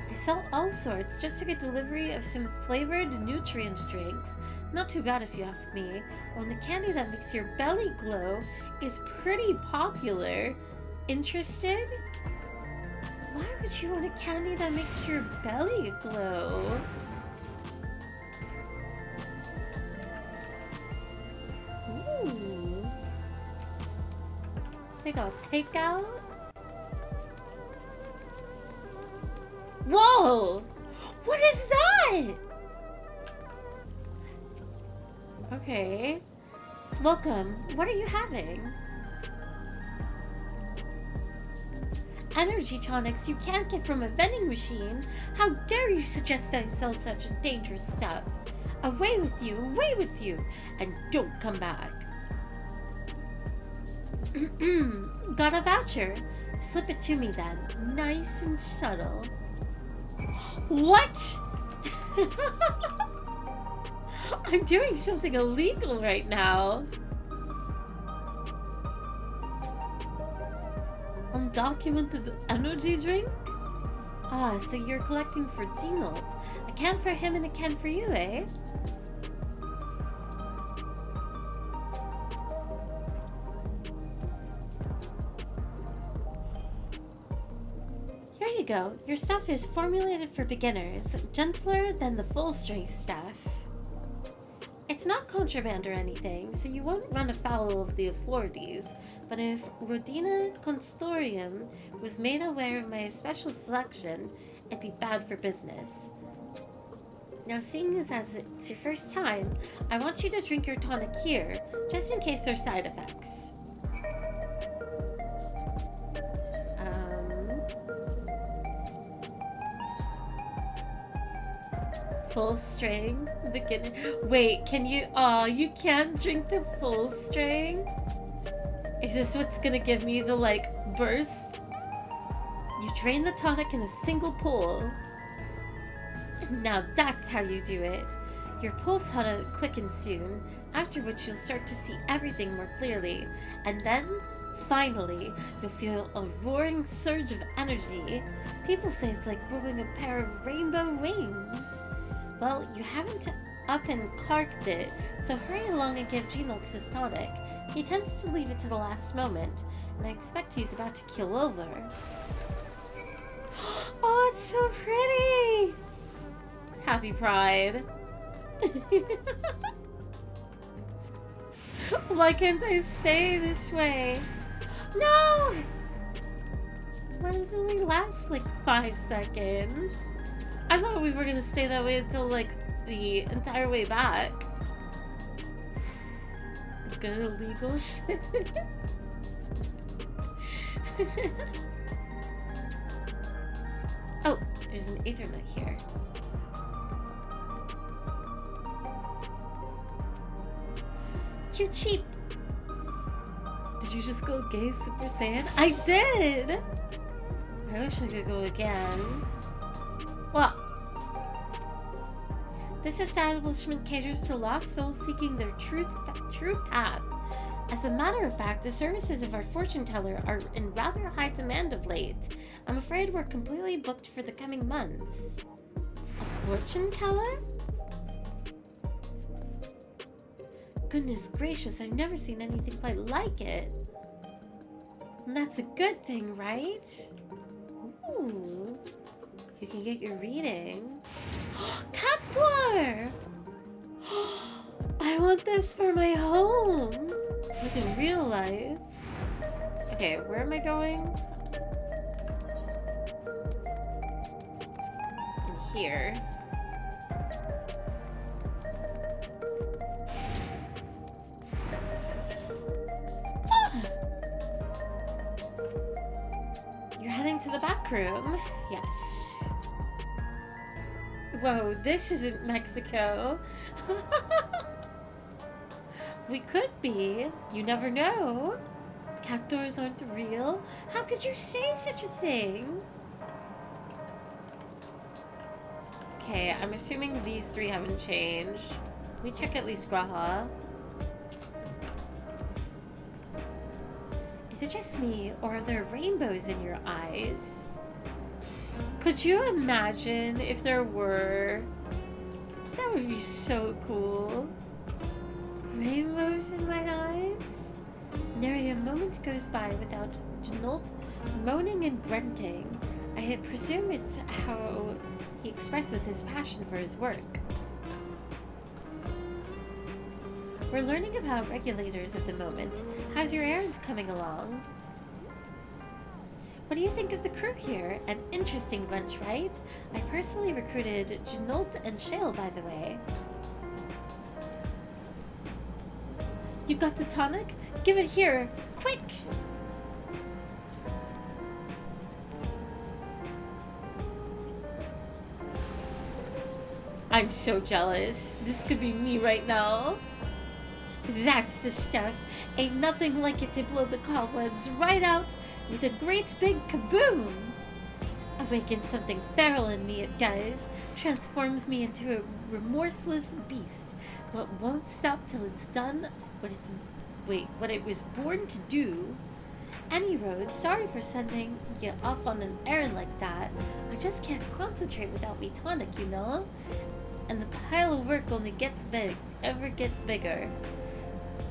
Speaker 1: I sell all sorts, just took a delivery of some flavored nutrient drinks. Not too bad if you ask me. Oh, and the candy that makes your belly glow is pretty popular. Interested? Why would you want a candy that makes your belly glow? Ooh. They got takeout? Whoa! What is that? Okay. Welcome. What are you having? Energy tonics you can't get from a vending machine? How dare you suggest that I sell such dangerous stuff? Away with you, and don't come back. Got a voucher. Slip it to me then. Nice and subtle. What? I'm doing something illegal right now. Undocumented energy drink? Ah, so you're collecting for Ginold. A can for him and a can for you, eh? Here you go. Your stuff is formulated for beginners, gentler than the full-strength stuff. It's not contraband or anything, so you won't run afoul of the authorities, but if Rodina Constorium was made aware of my special selection, it'd be bad for business. Now, seeing as it's your first time, I want you to drink your tonic here, just in case there's side effects. Full strength, beginner. Wait, can you? Oh, you can't drink the full strength? Is this what's gonna give me the, like, burst? You drain the tonic in a single pull. Now that's how you do it. Your pulse ought to quicken soon, after which you'll start to see everything more clearly. And then, finally, you'll feel a roaring surge of energy. People say it's like growing a pair of rainbow wings. Well, you haven't up and carked it, so hurry along and give Genox his tonic. He tends to leave it to the last moment, and I expect he's about to keel over. Oh, it's so pretty! Happy Pride. Why can't I stay this way? No! Why does it only last like 5 seconds? I thought we were gonna stay that way until like the entire way back. The good illegal shit. Oh, there's an Ethernet here. Cute sheep. Did you just go gay Super Saiyan? I did! I wish I could go again. Well, this establishment caters to lost souls seeking their true path. As a matter of fact, the services of our fortune teller are in rather high demand of late. I'm afraid we're completely booked for the coming months. A fortune teller? Goodness gracious, I've never seen anything quite like it. And that's a good thing, right? Ooh. You can get your reading. Cactuar! I want this for my home. Like in real life. Okay, where am I going? In here. You're heading to the back room? Yes. Whoa, this isn't Mexico. We could be. You never know. Cactuars aren't real. How could you say such a thing? Okay, I'm assuming these three haven't changed. Let me check at least Graha. Is it just me, or are there rainbows in your eyes? Could you imagine if there were? That would be so cool. Rainbows in my eyes? Nary a moment goes by without Genolt moaning and grunting. I presume it's how he expresses his passion for his work. We're learning about regulators at the moment. How's your errand coming along? What do you think of the crew here? An interesting bunch, right? I personally recruited Genolt and Shale, by the way. You got the tonic? Give it here, quick! I'm so jealous. This could be me right now. That's the stuff. Ain't nothing like it to blow the cobwebs right out with a great big kaboom. Awakens something feral in me, it does. Transforms me into a remorseless beast. But won't stop till it's done what it was born to do. Any road, sorry for sending you off on an errand like that. I just can't concentrate without me tonic, you know? And the pile of work only gets bigger.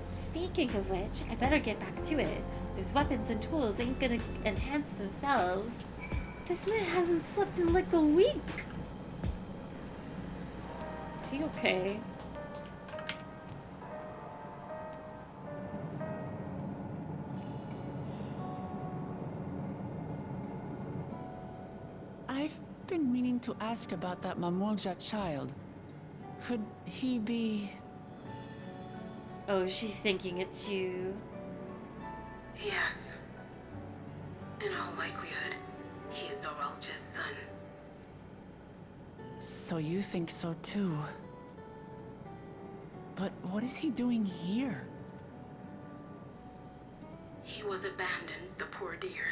Speaker 1: Speaking of which, I better get back to it. Those weapons and tools ain't gonna enhance themselves. This man hasn't slept in like a week. Is he okay?
Speaker 4: I've been meaning to ask about that Mamulja child. Could he be...
Speaker 1: Oh, she's thinking it too.
Speaker 17: Yes. In all likelihood, he's Doralja's son.
Speaker 4: So you think so too? But what is he doing here?
Speaker 17: He He was abandoned, the poor dear.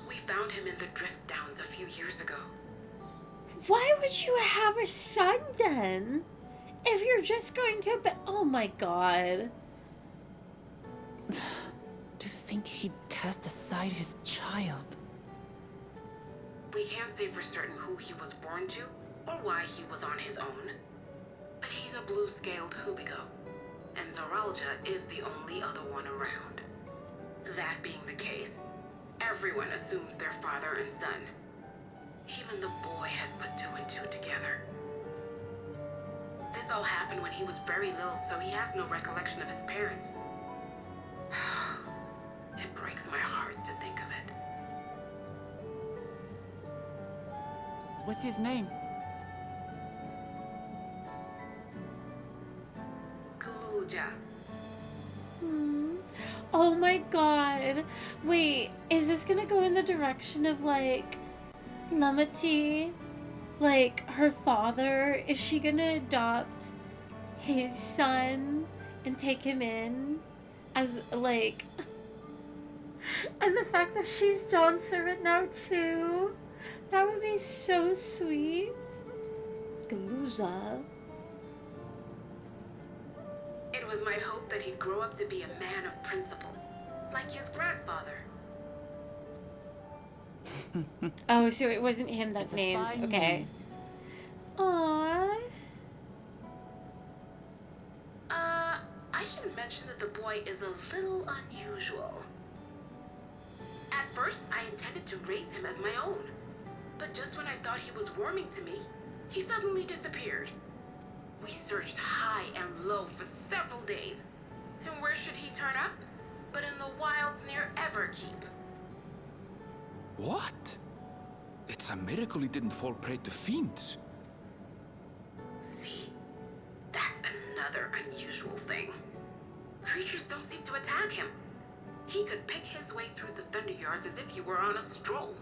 Speaker 17: We found him in the Drift Downs a few years ago.
Speaker 1: Why would you have a son then? If you're just going to oh my god.
Speaker 4: To think he'd cast aside his child.
Speaker 17: We can't say for certain who he was born to, or why he was on his own. But he's a blue-scaled Hubigo, and Zoralja is the only other one around. That being the case, everyone assumes they're father and son. Even the boy has put 2 and 2 together. This all happened when he was very little, so he has no recollection of his parents. It breaks my heart to think of it.
Speaker 4: What's his name?
Speaker 17: Kulja.
Speaker 1: Oh my god. Wait, is this gonna go in the direction of like Lamati? Like her father? Is she gonna adopt his son and take him in as like and the fact that she's Dawn's servant now too? That would be so sweet. Galuza.
Speaker 17: It was my hope that he'd grow up to be a man of principle, like his grandfather.
Speaker 1: Oh, so it wasn't him that named. Okay. Aww.
Speaker 17: I should mention that the boy is a little unusual. At first, I intended to raise him as my own. But just when I thought he was warming to me, he suddenly disappeared. We searched high and low for several days. And where should he turn up? But in the wilds near Everkeep.
Speaker 12: What? It's a miracle he didn't fall prey to fiends.
Speaker 17: See? That's another unusual thing. Creatures don't seem to attack him. He could pick his way through the Thunder Yards as if he were on a stroll.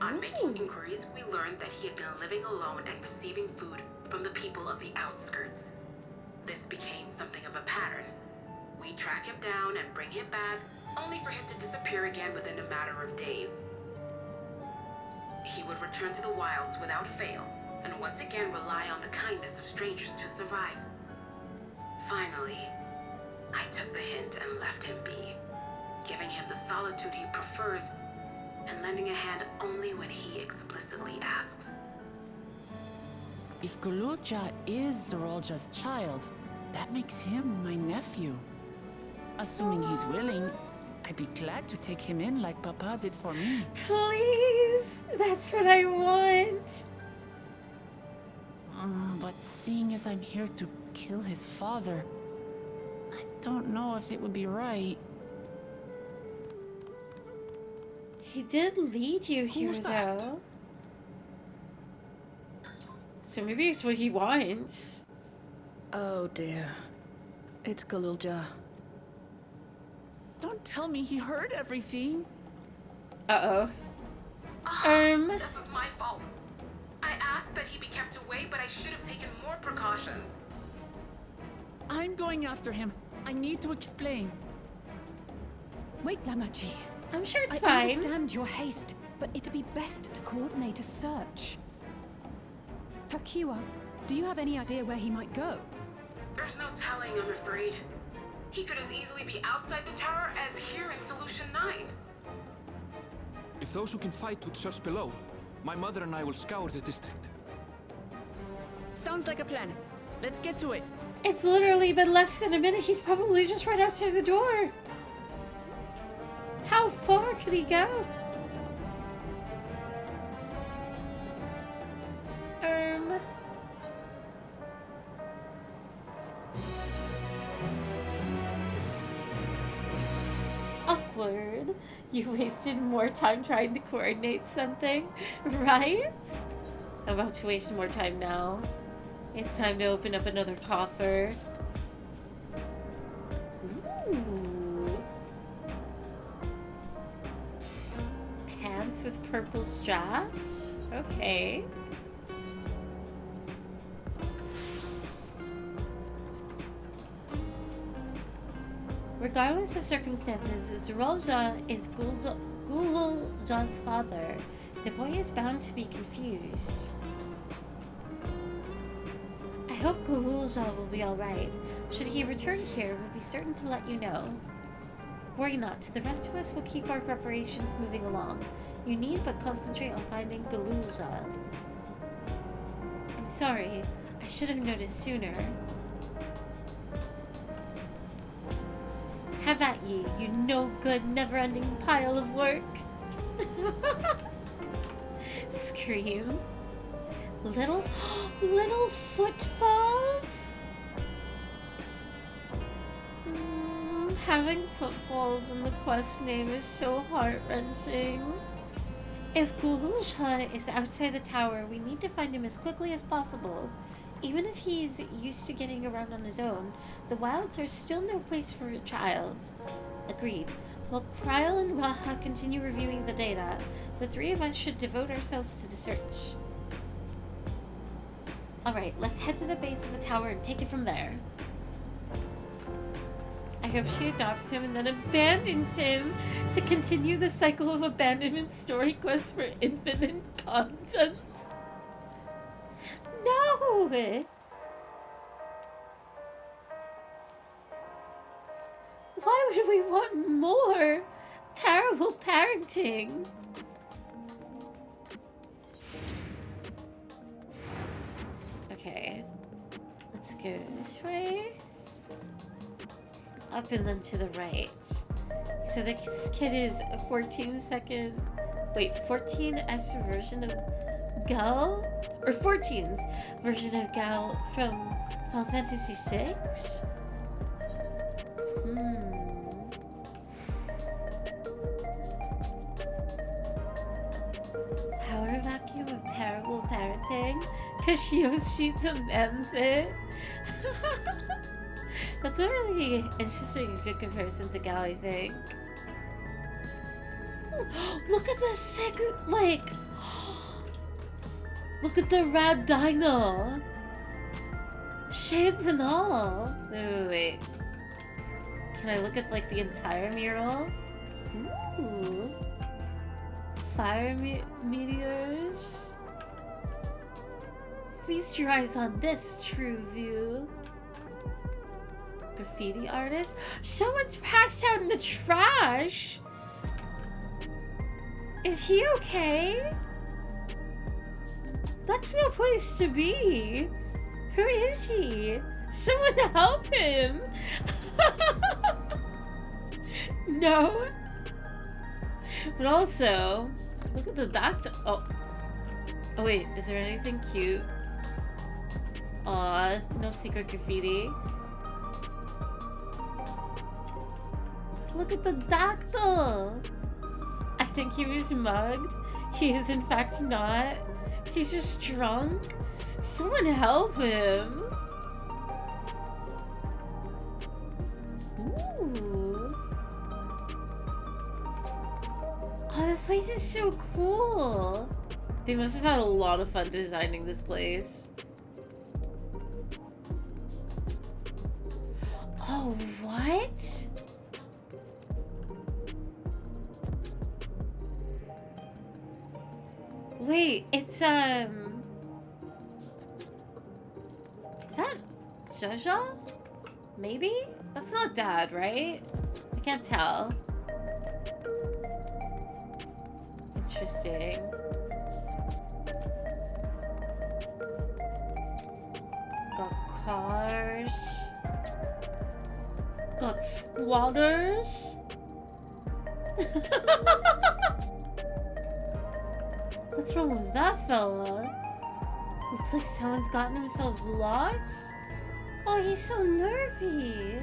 Speaker 17: On making inquiries, we learned that he had been living alone and receiving food from the people of the outskirts. This became something of a pattern. We track him down and bring him back, only for him to disappear again within a matter of days. He would return to the wilds without fail, and once again rely on the kindness of strangers to survive. Finally, I took the hint and left him be, giving him the solitude he prefers, and lending a hand only when he explicitly asks.
Speaker 4: If Gululja is Zoralja's child, that makes him my nephew. Assuming he's willing, I'd be glad to take him in like Papa did for me.
Speaker 1: Please! That's what I want!
Speaker 4: But seeing as I'm here to kill his father, I don't know if it would be right.
Speaker 1: He did lead you here,
Speaker 4: Who's that?
Speaker 1: though. So maybe it's what he wants.
Speaker 21: Oh dear. It's Galulja.
Speaker 4: Don't tell me he heard everything.
Speaker 1: Uh-oh.
Speaker 17: This is my fault. I asked that he be kept away, but I should have taken more precautions.
Speaker 4: I'm going after him. I need to explain.
Speaker 11: Wait, Lamachi.
Speaker 1: I'm sure it's
Speaker 11: I
Speaker 1: fine.
Speaker 11: understand your haste, but it'd be best to coordinate a search. Kakiwa, do you have any idea where he might go?
Speaker 17: There's no telling, I'm afraid. He could as easily be outside the tower as here in Solution 9.
Speaker 12: If those who can fight would search below, my mother and I will scour the district.
Speaker 4: Sounds like a plan. Let's get to it.
Speaker 1: It's literally been less than a minute. He's probably just right outside the door. How far could he go? Awkward. You wasted more time trying to coordinate something, right? I'm about to waste more time now. It's time to open up another coffer. Ooh. Pants with purple straps? Okay. Regardless of circumstances, Zerolja is Gululja's father. The boy is bound to be confused. I hope Gululja will be alright. Should he return here, we'll be certain to let you know. Worry not. The rest of us will keep our preparations moving along. You need but concentrate on finding Gululja. I'm sorry. I should have noticed sooner. Have at ye, you no-good, never-ending pile of work. Scream. Little footfalls? Having footfalls in the quest name is so heart-wrenching. If Gululja is outside the tower, we need to find him as quickly as possible. Even if he's used to getting around on his own, the wilds are still no place for a child. Agreed. While Kryl and Raha continue reviewing the data, the three of us should devote ourselves to the search. Alright, let's head to the base of the tower and take it from there. I hope she adopts him and then abandons him to continue the cycle of abandonment story quests for infinite content. No! Why would we want more? Terrible parenting. Okay. Let's go this way. Up and then to the right. So this kid is a 14S version of Gal? Or 14's version of Gal from Final Fantasy VI? Power vacuum of terrible parenting? Kyoshi demands it? That's a really interesting and good comparison to Gal, I think. Look at the sick, like... Look at the rad dino! Shades and all! Wait. Can I look at, like, the entire mural? Ooh. Fire meteors? Feast your eyes on this true view. Graffiti artist? Someone's passed out in the trash! Is he okay? That's no place to be. Who is he? Someone help him! No. But also, look at the doctor. Oh wait, is there anything cute? Aw, no secret graffiti. Look at the doctor! I think he was mugged. He is in fact not. He's just drunk. Someone help him. Ooh. Oh, this place is so cool. They must have had a lot of fun designing this place. Oh, what? Wait, it's, is that Jaja? Maybe? That's not Dad, right? I can't tell. Interesting. Got cars. Got squatters. What's wrong with that fella? Looks like someone's gotten themselves lost. Oh, he's so nervy.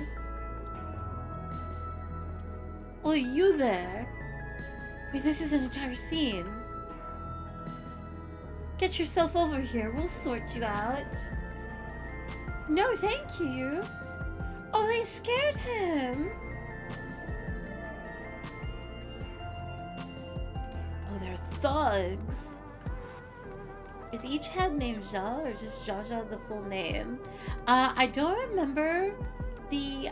Speaker 1: Oh, you there? Wait, this is an entire scene. Get yourself over here. We'll sort you out. No, thank you. Oh, they scared him. Oh, they're thugs. Is each head named Ja or just Jaja the full name? I don't remember the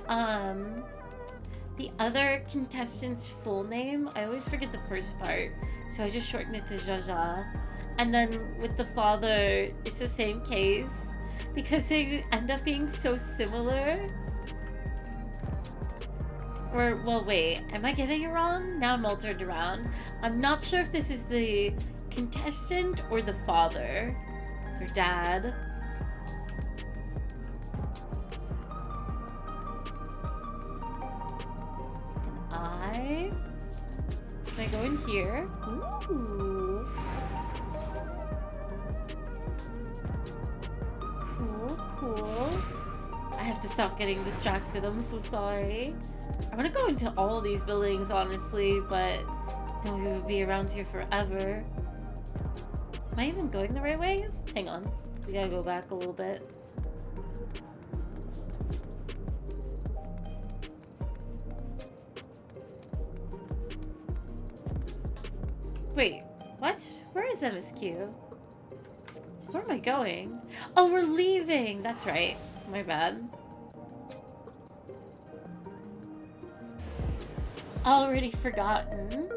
Speaker 1: the other contestant's full name. I always forget the first part, so I just shorten it to Jaja. And then with the father, it's the same case because they end up being so similar. Or, well, wait, am I getting it wrong? Now I'm all turned around. I'm not sure if this is the contestant or the father or dad. And can I go in here? Ooh. Cool. I have to stop getting distracted. I'm so sorry. I want to go into all these buildings, honestly, but then we would be around here forever. Am I even going the right way? Hang on. We gotta go back a little bit. Wait, what? Where is MSQ? Where am I going? Oh, we're leaving! That's right. My bad. Already forgotten.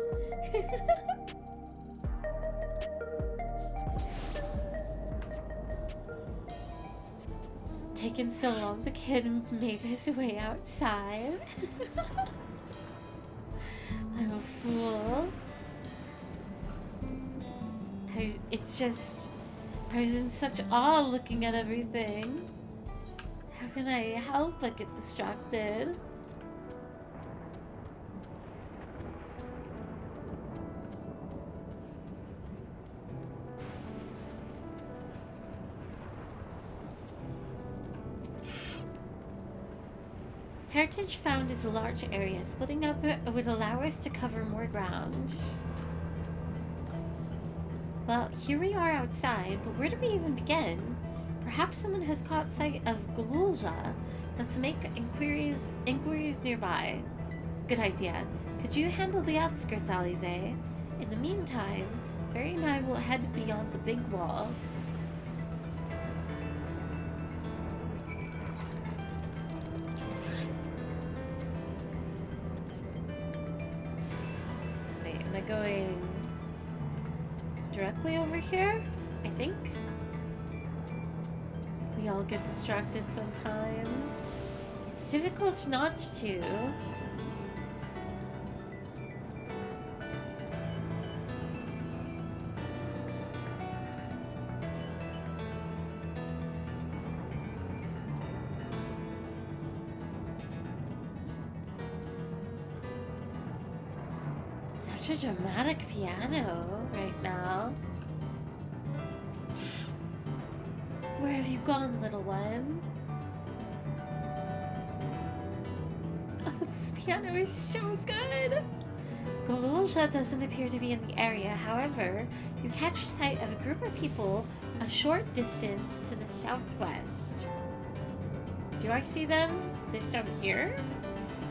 Speaker 1: Taken so long, the kid made his way outside. I'm a fool. It's just... I was in such awe looking at everything. How can I help but get distracted? Heritage found is a large area. Splitting up it would allow us to cover more ground. Well, here we are outside, but where do we even begin? Perhaps someone has caught sight of Galulja. Let's make inquiries nearby. Good idea. Could you handle the outskirts, Alize? In the meantime, Fairy and I will head beyond the big wall. Wait, am I going directly over here? I think. We all get distracted sometimes. It's difficult not to. Such a dramatic piano right now. Where have you gone, little one? Oh, this piano is so good! Galulja doesn't appear to be in the area. However, you catch sight of a group of people a short distance to the southwest. Do I see them? This down here?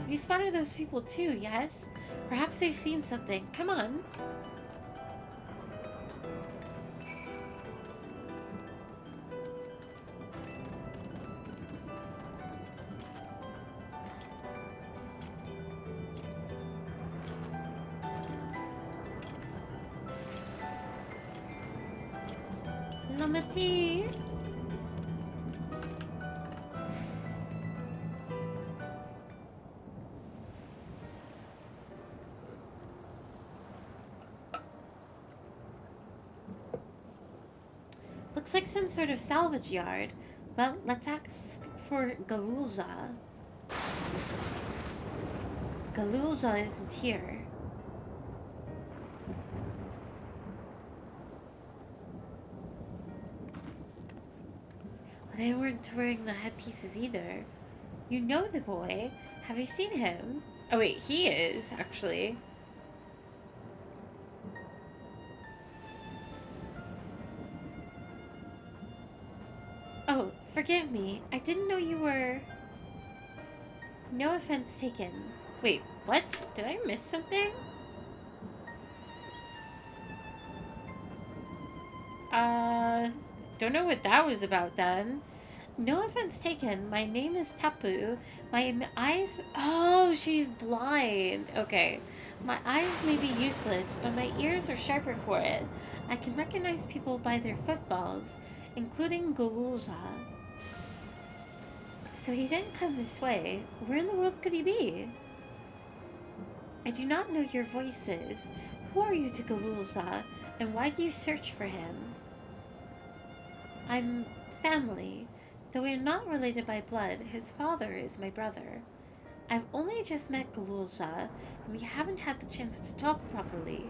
Speaker 1: You spotted those people too, yes? Perhaps they've seen something. Come on. Namati. Looks like some sort of salvage yard. Well, let's ask for Galulja. Galulja isn't here. They weren't wearing the headpieces either. You know the boy. Have you seen him? Oh wait, he is, actually. Oh, forgive me. I didn't know you were... No offense taken. Wait, what? Did I miss something? Don't know what that was about then. No offense taken. My name is Tapu. My eyes... Oh, she's blind. Okay. My eyes may be useless, but my ears are sharper for it. I can recognize people by their footfalls, including Gululja. So he didn't come this way. Where in the world could he be? I do not know your voices. Who are you to Gululja, and why do you search for him? I'm family. Though we are not related by blood, his father is my brother. I've only just met Gululja, and we haven't had the chance to talk properly.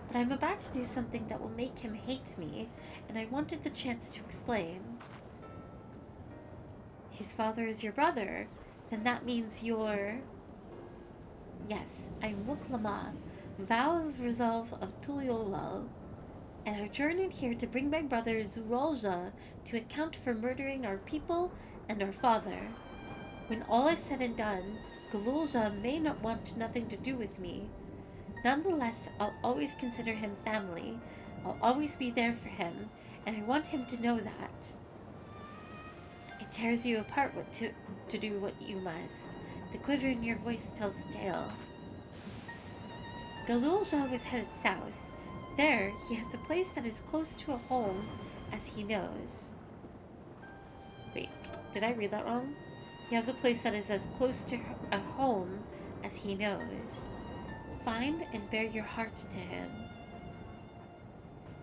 Speaker 1: But I'm about to do something that will make him hate me, and I wanted the chance to explain. His father is your brother, then that means you're... Yes, I'm Wuklama, vow of resolve of Tuliolal, and I've journeyed here to bring my brother Zuralja to account for murdering our people and our father. When all is said and done, Gululja may not want nothing to do with me. Nonetheless, I'll always consider him family. I'll always be there for him, and I want him to know that. It tears you apart to do what you must. The quiver in your voice tells the tale. Gululja was headed south. There, he has a place that is close to a home, as he knows. Wait, did I read that wrong? He has a place that is as close to a home as he knows. Find and bear your heart to him.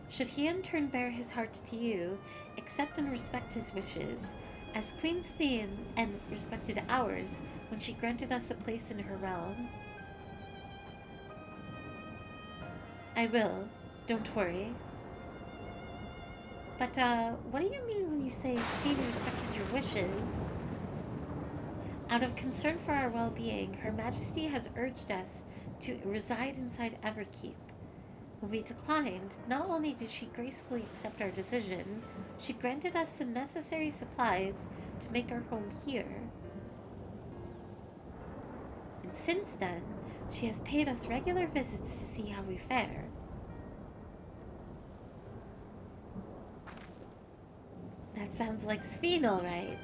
Speaker 1: Should he in turn bear his heart to you, accept and respect his wishes, as Queen Sphene and respected ours when she granted us a place in her realm. I will. Don't worry. But, what do you mean when you say Sphene respected your wishes? Out of concern for our well-being, Her Majesty has urged us to reside inside Everkeep. When we declined, not only did she gracefully accept our decision, she granted us the necessary supplies to make our home here. And since then, she has paid us regular visits to see how we fare. That sounds like Sphene, all right.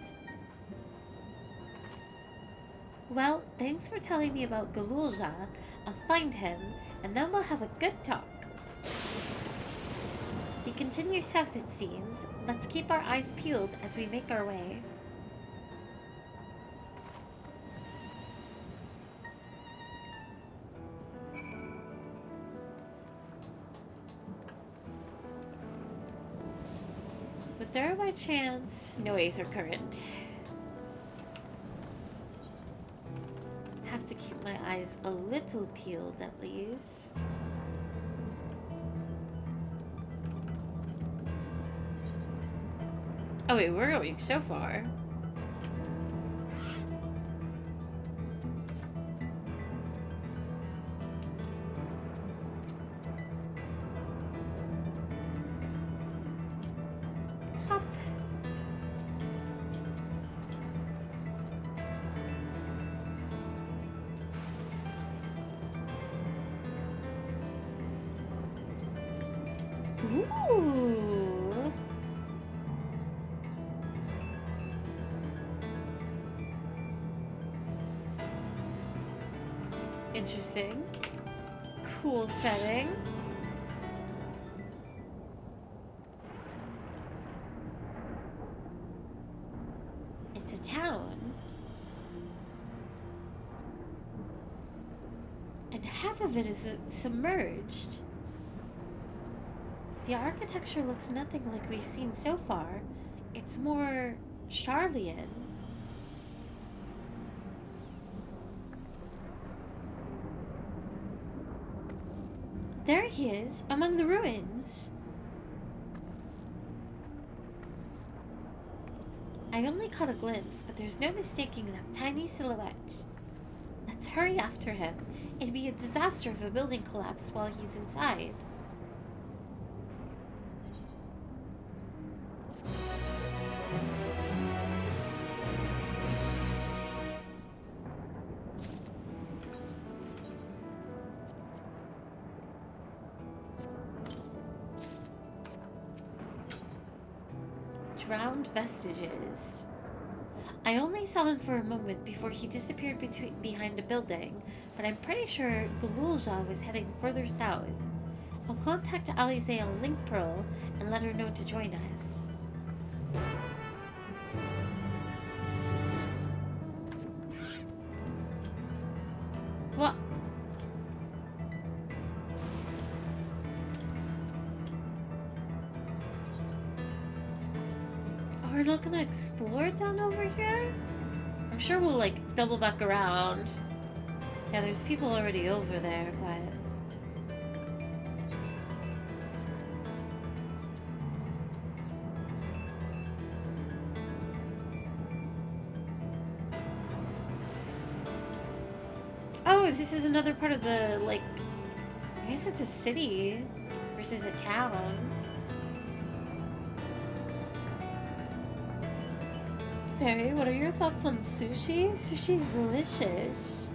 Speaker 1: Well, thanks for telling me about Gululja. I'll find him, and then we'll have a good talk. We continue south, it seems. Let's keep our eyes peeled as we make our way. With there by chance, no aether current. Have to keep my eyes a little peeled at least. Oh wait, we're going so far. Hop. Ooh. Interesting. Cool setting. It's a town. And half of it is submerged. The architecture looks nothing like we've seen so far. It's more Charlian. There he is, among the ruins. I only caught a glimpse, but there's no mistaking that tiny silhouette. Let's hurry after him. It'd be a disaster if a building collapsed while he's inside. Drowned vestiges. I only saw him for a moment before he disappeared behind a building, but I'm pretty sure Gululja was heading further south. I'll contact Alize on Link Pearl and let her know to join us. What? Oh, we're not gonna explore down over here? I'm sure we'll like double back around. Yeah, there's people already over there, but... Oh, this is another part of the, like... I guess it's a city versus a town. Fairy, what are your thoughts on sushi? Sushi's delicious.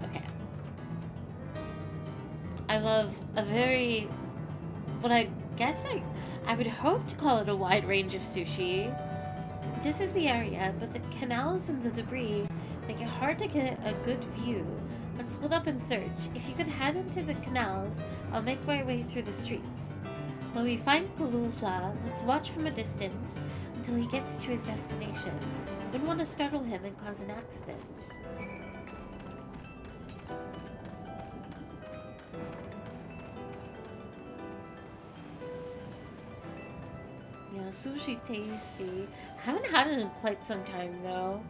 Speaker 1: Okay. I love a very... what I guess I would hope to call it a wide range of sushi. This is the area, but the canals and the debris make it hard to get a good view. Let's split up and search. If you could head into the canals, I'll make my way through the streets. When we find Gululja, let's watch from a distance until he gets to his destination. Wouldn't want to startle him and cause an accident. Yeah, sushi tasty. I haven't had it in quite some time though.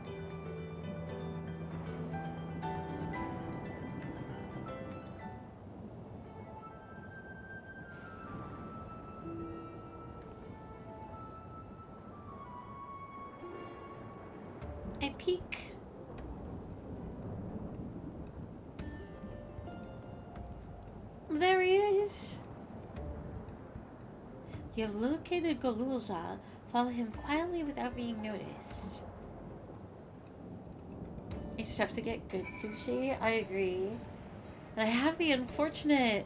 Speaker 1: I peek. There he is. You have located Gululja. Follow him quietly without being noticed. It's tough to get good sushi. I agree. And I have the unfortunate...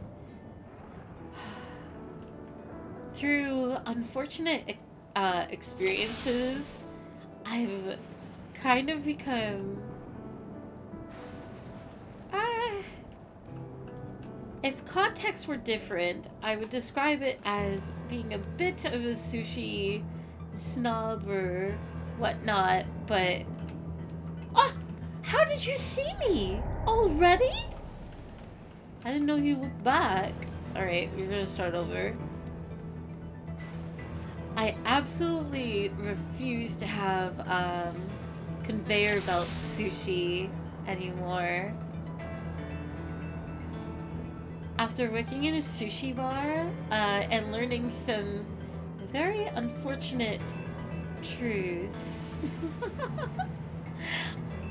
Speaker 1: Through unfortunate experiences, I've kind of become... if context were different, I would describe it as being a bit of a sushi snob or whatnot, but... Oh! How did you see me? Already? I didn't know you looked back. Alright, we're gonna start over. I absolutely refuse to have conveyor belt sushi anymore. After working in a sushi bar and learning some very unfortunate truths,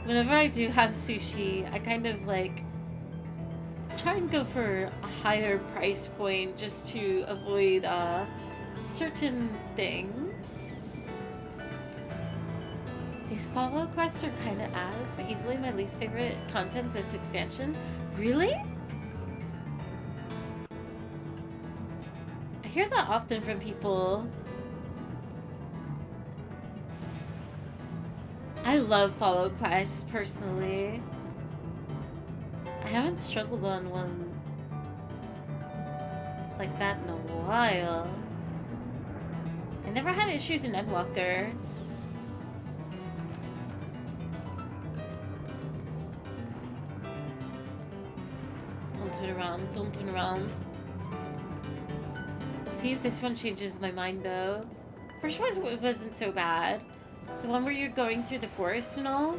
Speaker 1: whenever I do have sushi, I kind of like try and go for a higher price point just to avoid certain things. These follow quests are kind of ass. Easily my least favorite content this expansion. Really? I hear that often from people. I love follow quests personally. I haven't struggled on one like that in a while. I never had issues in Endwalker. Don't turn around, don't turn around. See if this one changes my mind though. First one wasn't so bad. The one where you're going through the forest and all.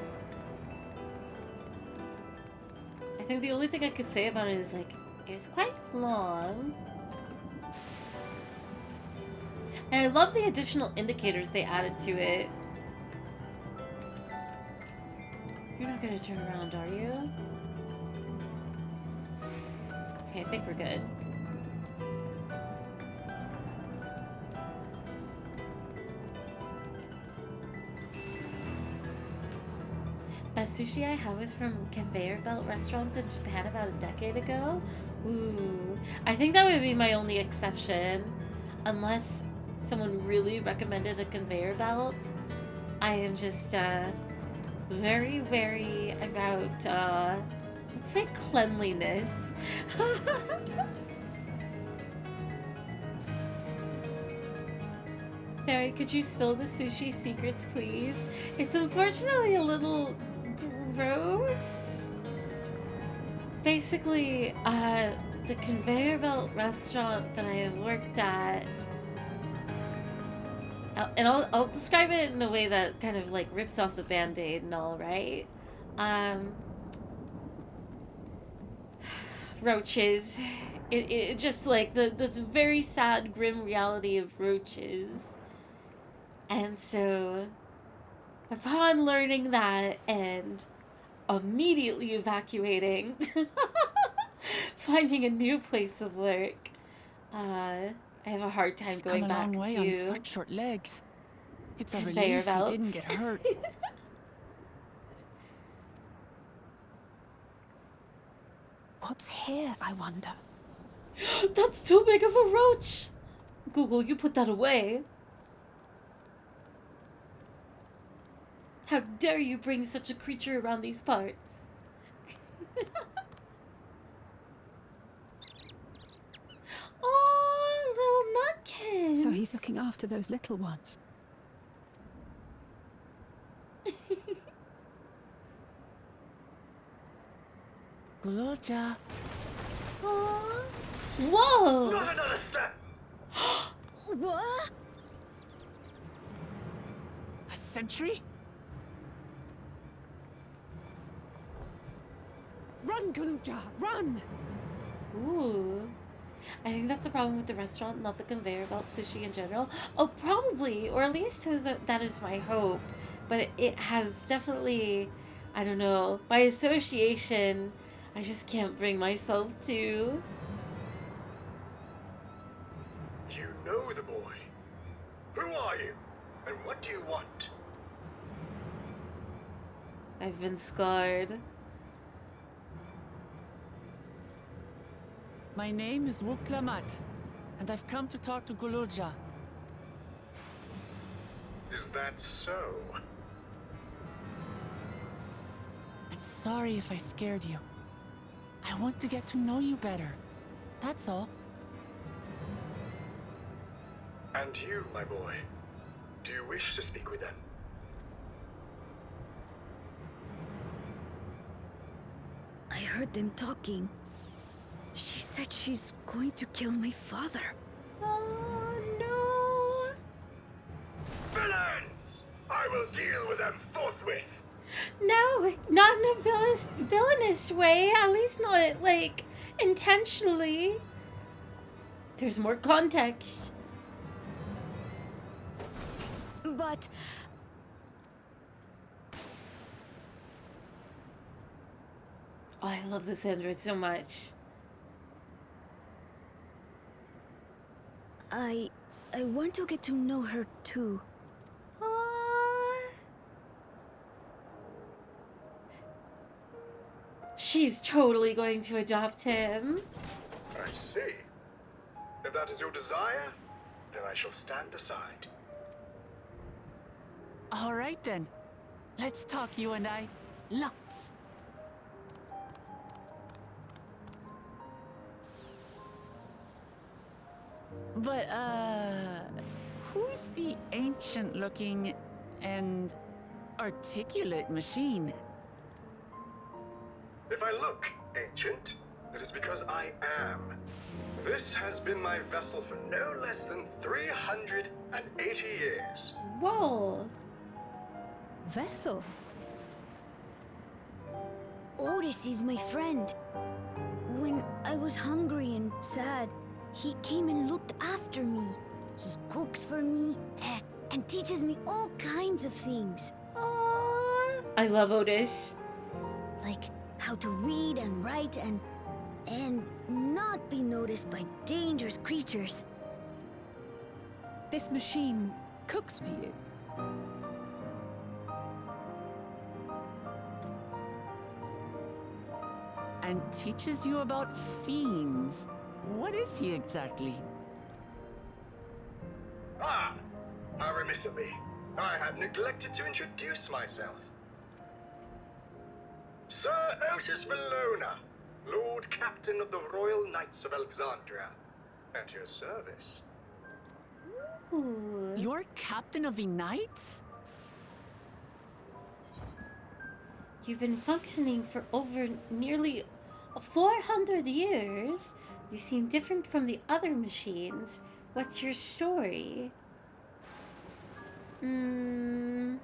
Speaker 1: I think the only thing I could say about it is like, it was quite long. And I love the additional indicators they added to it. You're not gonna turn around, are you? Okay, I think we're good. Best sushi I had was from Conveyor Belt restaurant in Japan about a decade ago. Ooh, I think that would be my only exception. unless someone really recommended a conveyor belt, I am just very, very about, let's say cleanliness. Fairy, could you spill the sushi secrets, please? It's unfortunately a little gross. Basically, the conveyor belt restaurant that I have worked at, and I'll describe it in a way that kind of like rips off the band-aid and all, right? Roaches. It just like this very sad, grim reality of roaches. And so, upon learning that and immediately evacuating, finding a new place of work, I have a hard time going back
Speaker 4: come a long way
Speaker 1: to
Speaker 4: on such short legs. It's a
Speaker 1: conveyor
Speaker 4: relief he
Speaker 1: belts.
Speaker 4: didn't get hurt.
Speaker 11: What's here, I wonder?
Speaker 1: That's too big of a roach! Google, you put that away. How dare you bring such a creature around these parts? Oh, little nutkin!
Speaker 11: So he's looking after those little ones.
Speaker 4: Gululja.
Speaker 1: Whoa!
Speaker 20: Not another step!
Speaker 11: What?
Speaker 4: A sentry?
Speaker 11: Run, Gululja, run!
Speaker 1: Ooh. I think that's the problem with the restaurant, not the conveyor belt sushi in general. Oh, probably, or at least that is my hope. But it has definitely, I don't know, by association, I just can't bring myself to.
Speaker 20: You know the boy. Who are you? And what do you want?
Speaker 1: I've been scarred.
Speaker 4: My name is Wuklamat, and I've come to talk to Gululja.
Speaker 20: Is that so?
Speaker 4: I'm sorry if I scared you. I want to get to know you better. That's all.
Speaker 20: And you, my boy, do you wish to speak with them?
Speaker 3: I heard them talking. She said she's going to kill my father.
Speaker 1: Oh, no.
Speaker 20: Villains! I will deal with them forthwith.
Speaker 1: No, not in a villainous way. At least not, like, intentionally. There's more context.
Speaker 3: But...
Speaker 1: Oh, I love this android so much.
Speaker 3: I want to get to know her too.
Speaker 1: She's totally going to adopt him.
Speaker 20: I see. If that is your desire, then I shall stand aside.
Speaker 4: All right then. Let's talk, you and I. Lots. But, who's the ancient-looking and articulate machine?
Speaker 20: If I look ancient, it is because I am. This has been my vessel for no less than 380 years.
Speaker 1: Whoa.
Speaker 11: Vessel?
Speaker 3: Otis is my friend. When I was hungry and sad, he came and looked after me. He cooks for me and teaches me all kinds of things.
Speaker 1: Aww. I love Otis.
Speaker 3: Like how to read and write and not be noticed by dangerous creatures.
Speaker 11: This machine cooks for you?
Speaker 4: And teaches you about fiends. What is he exactly?
Speaker 9: Ah! How remiss of me. I had neglected to introduce myself. Sir Otis Valona, Lord Captain of the Royal Knights of Alexandria. At your service.
Speaker 1: Ooh.
Speaker 4: You're captain of the knights?
Speaker 1: You've been functioning for over nearly 400 years. You seem different from the other machines. What's your story? Two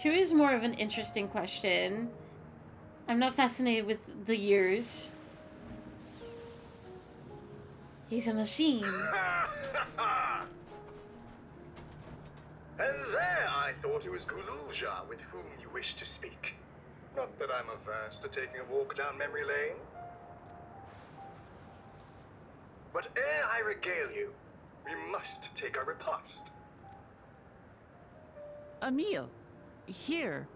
Speaker 1: is more of an interesting question. I'm not fascinated with the years. He's a machine.
Speaker 9: And there I thought it was Gululja with whom you wish to speak. Not that I'm averse to taking a walk down memory lane. But ere I regale you, we must take our repast.
Speaker 4: A meal. Here.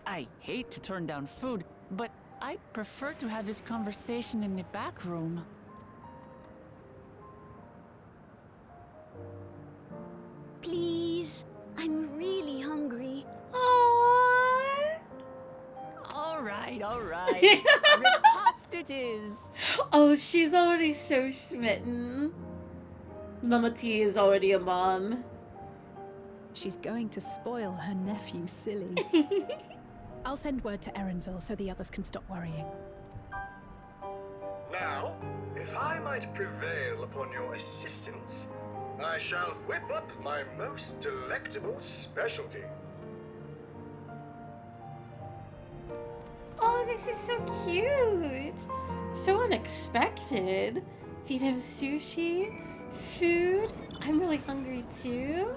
Speaker 4: I hate to turn down food, but I'd prefer to have this conversation in the back room.
Speaker 3: Please, I'm really hungry.
Speaker 1: Aww.
Speaker 4: All right. A repast it is.
Speaker 1: Oh, she's already so smitten. Mama T is already a mom.
Speaker 11: She's going to spoil her nephew silly. I'll send word to Erenville so the others can stop worrying.
Speaker 9: Now, if I might prevail upon your assistance, I shall whip up my most delectable specialty.
Speaker 1: Oh, this is so cute. So unexpected. Feed him sushi, food. I'm really hungry too.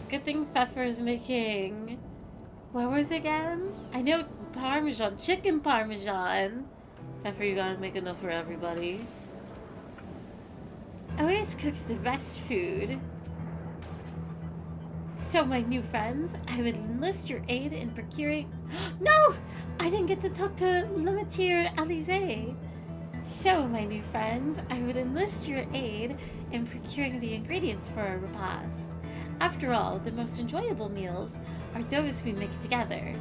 Speaker 1: Good thing Pfeffer's making... What was it again? I know Parmesan, chicken Parmesan. Pfeffer, you gotta make enough for everybody. Otis cooks the best food. So, my new friends, I would enlist your aid in procuring... No! I didn't get to talk to Lematier Alize. So, my new friends, I would enlist your aid in procuring the ingredients for our repast. After all, the most enjoyable meals are those we make together.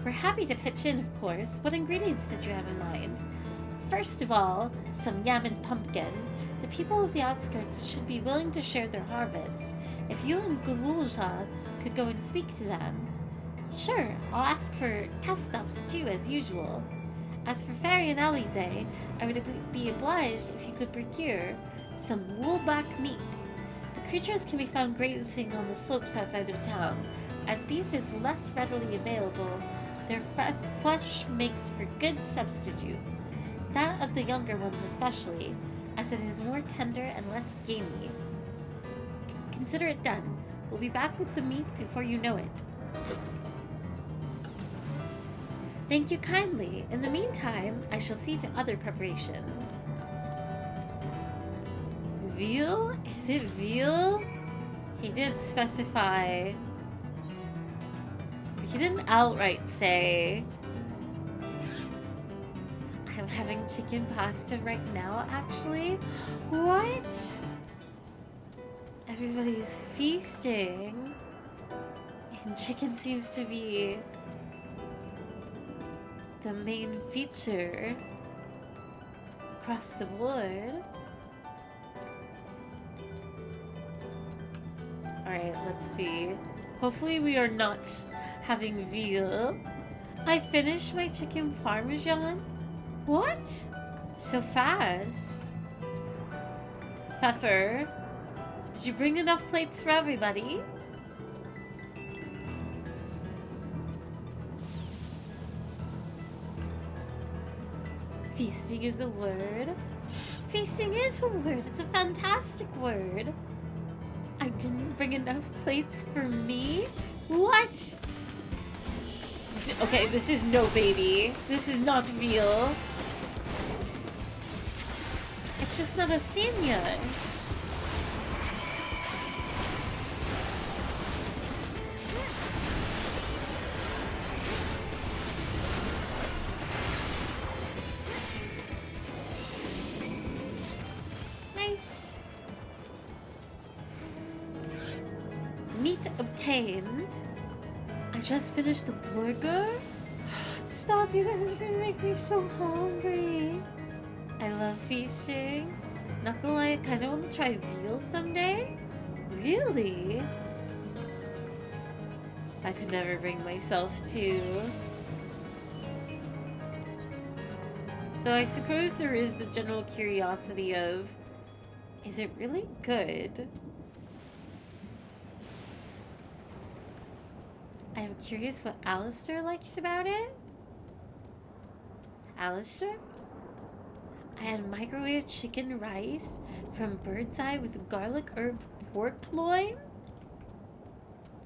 Speaker 1: We're happy to pitch in, of course. What ingredients did you have in mind? First of all, some yam and pumpkin. The people of the outskirts should be willing to share their harvest. If you and Gululja could go and speak to them. Sure, I'll ask for cast-offs too, as usual. As for Fairy and Alize, I would be obliged if you could procure some woolback meat. The creatures can be found grazing on the slopes outside of town. As beef is less readily available, their flesh makes for good substitute. That of the younger ones especially, as it is more tender and less gamey. Consider it done. We'll be back with the meat before you know it. Thank you kindly. In the meantime, I shall see to other preparations. Veal? Is it veal? He did specify. But he didn't outright say. I'm having chicken pasta right now, actually. What? Everybody's feasting. And chicken seems to be the main feature across the board. Alright, let's see. Hopefully we are not having veal. I finished my chicken parmesan? What? So fast? Pfeffer, did you bring enough plates for everybody? Feasting is a word. Feasting is a word. It's a fantastic word. I didn't bring enough plates for me? What? Okay, this is no baby. This is not veal. It's just not a senior. Nice. Meat obtained. I just finished the burger. Stop, you guys are gonna make me so hungry. I love feasting. Not gonna lie, I kinda wanna try veal someday. Really? I could never bring myself to. Though I suppose there is the general curiosity of, is it really good? I'm curious what Alistair likes about it. Alistair? I had microwave chicken rice from Bird's Eye with garlic herb pork loin?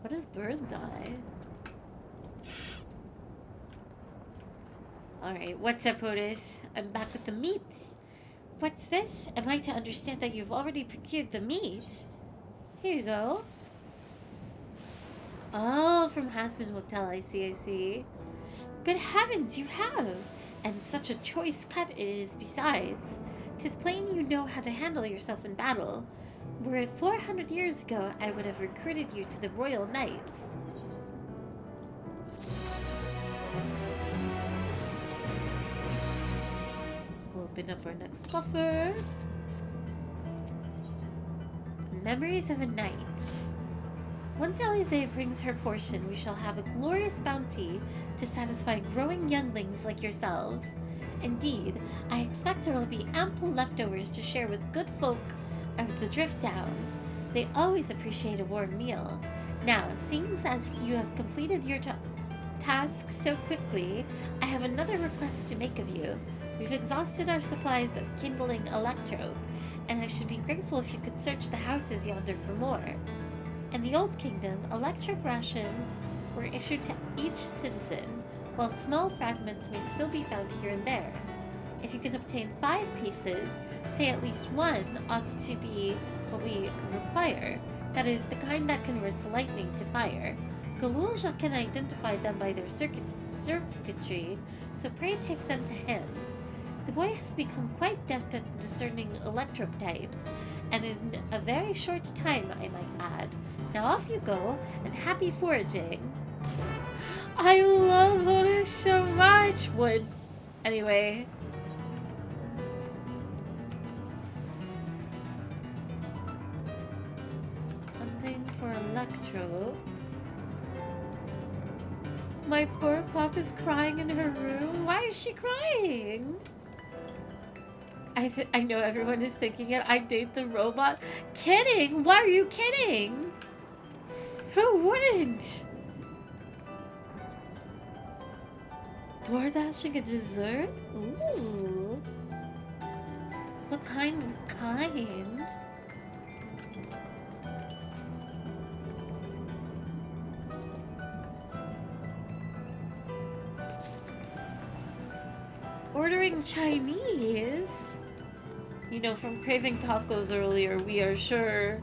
Speaker 1: What is Bird's Eye? Alright, what's up, Otis? I'm back with the meats. What's this? Am I to understand that you've already procured the meat? Here you go. Oh, from Hasman Hotel, I see, I see. Good heavens, you have! And such a choice cut it is besides. 'Tis plain you know how to handle yourself in battle. Were it 400 years ago, I would have recruited you to the Royal Knights. We'll open up our next buffer. Memories of a Night. Once Alize brings her portion, we shall have a glorious bounty to satisfy growing younglings like yourselves. Indeed, I expect there will be ample leftovers to share with good folk of the Drift Downs. They always appreciate a warm meal. Now, seeing as you have completed your task so quickly, I have another request to make of you. We've exhausted our supplies of kindling electrope, and I should be grateful if you could search the houses yonder for more. In the Old Kingdom, electric rations were issued to each citizen, while small fragments may still be found here and there. If you can obtain 5 pieces, say at least one ought to be what we require, that is, the kind that converts lightning to fire. Galulja can identify them by their circuitry, so pray take them to him. The boy has become quite deft at discerning electrope types, and in a very short time, I might add. Now off you go, and happy foraging. I love Otis so much! Wood. Anyway. Something for electro. My poor pup is crying in her room. Why is she crying? I know everyone is thinking it. I date the robot. Kidding? Why are you kidding? Who wouldn't? DoorDashing a dessert? Ooh. What kind of kind? Ordering Chinese? You know, from craving tacos earlier, we are sure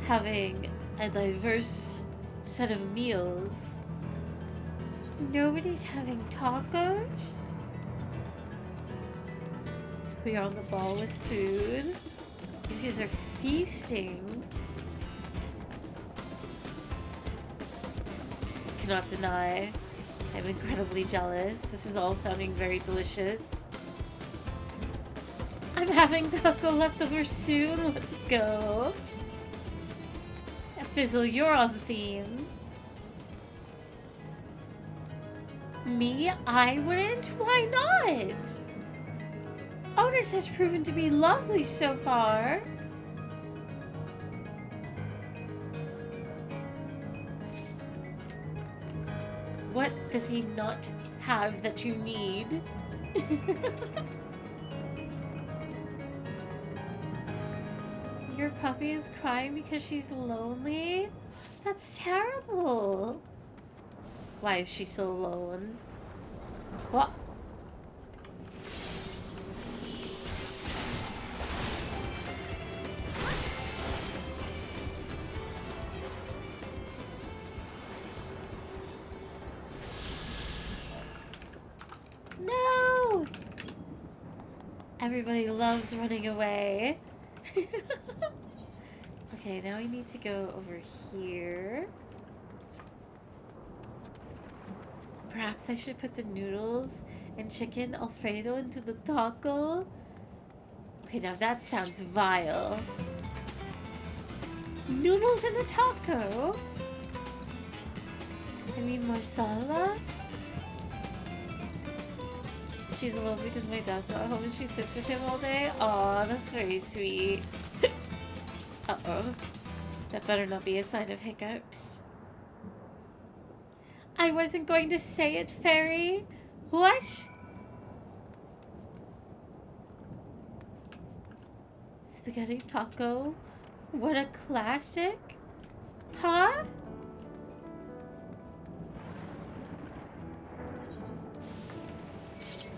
Speaker 1: having a diverse set of meals. Nobody's having tacos? We are on the ball with food. You guys are feasting. Cannot deny. I'm incredibly jealous. This is all sounding very delicious. I'm having taco leftovers soon. Let's go. Fizzle, you're on theme. Me? I wouldn't? Why not? Otis has proven to be lovely so far. What does he not have that you need? Your puppy is crying because she's lonely? That's terrible. Why is she so alone? What? No! Everybody loves running away. Okay, now we need to go over here. Perhaps I should put the noodles and chicken Alfredo into the taco? Okay, now that sounds vile. Noodles in a taco? I mean, marsala? She's alone because my dad's not home and she sits with him all day? Aw, that's very sweet. Uh-oh. That better not be a sign of hiccups. I wasn't going to say it, Fairy. What? Spaghetti taco? What a classic? Huh?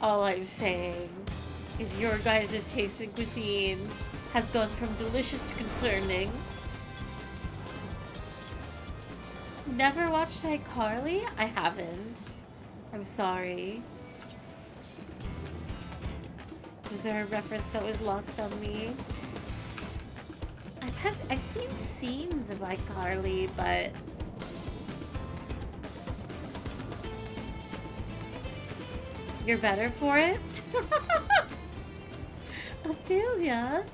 Speaker 1: All I'm saying is your guys' taste in cuisine has gone from delicious to concerning. Never watched iCarly? I haven't. I'm sorry. Was there a reference that was lost on me? I've seen scenes of iCarly, but you're better for it? Ophelia?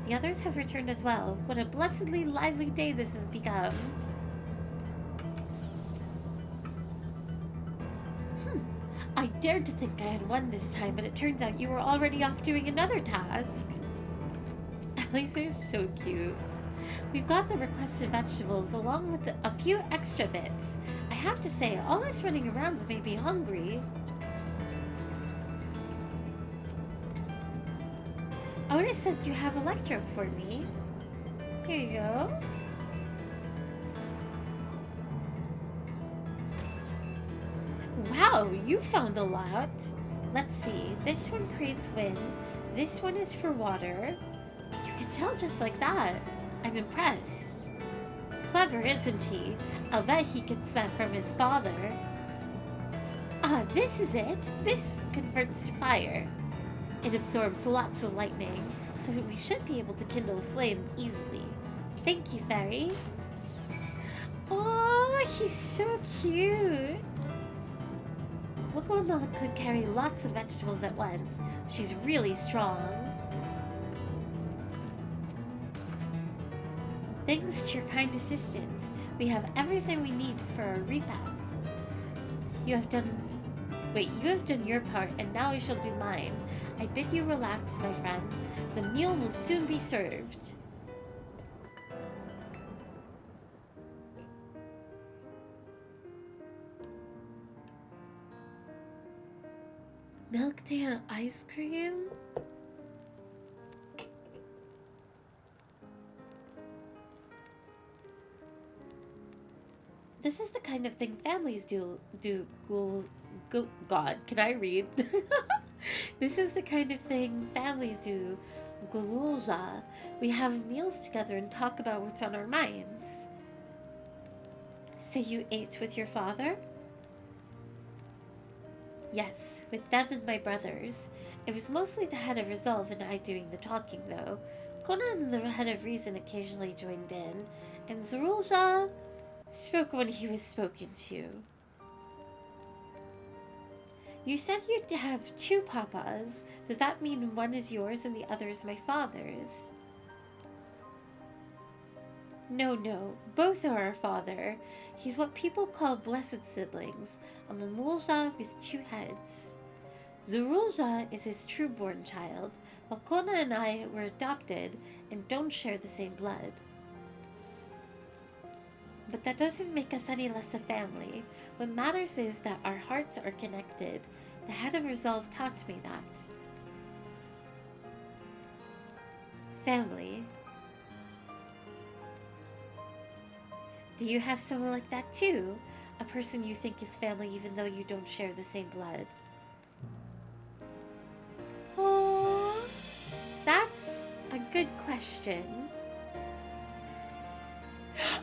Speaker 1: The others have returned as well. What a blessedly lively day this has become. I dared to think I had won this time, but it turns out you were already off doing another task. Elisa is so cute. We've got the requested vegetables along with a few extra bits. I have to say, all this running around has made me hungry. Otis says you have electro for me. Here you go. Wow, you found a lot. Let's see. This one creates wind. This one is for water. You can tell just like that. I'm impressed. Clever, isn't he? I'll bet he gets that from his father. Ah, this is it. This converts to fire. It absorbs lots of lightning, so we should be able to kindle a flame easily. Thank you, Fairy. Oh, he's so cute. Wokolma could carry lots of vegetables at once. She's really strong. Thanks to your kind assistance, we have everything we need for our repast. You have done your part, and now I shall do mine. I bid you relax, my friends. The meal will soon be served. Milk tea and ice cream? This is the kind of thing families do. God, can I read? This is the kind of thing families do. Gululja. We have meals together and talk about what's on our minds. So you ate with your father? Yes, with them and my brothers. It was mostly the head of Resolve and I doing the talking, though. Conan, the head of Reason, occasionally joined in, and Zorulja spoke when he was spoken to. You said you'd have two papas. Does that mean one is yours and the other is my father's? No, both are our father. He's what people call blessed siblings, a Mamulja with two heads. Zorulja is his true-born child, while Kona and I were adopted and don't share the same blood. But that doesn't make us any less a family. What matters is that our hearts are connected. The head of Resolve taught me that. Family. Do you have someone like that too? A person you think is family even though you don't share the same blood? Oh, that's a good question.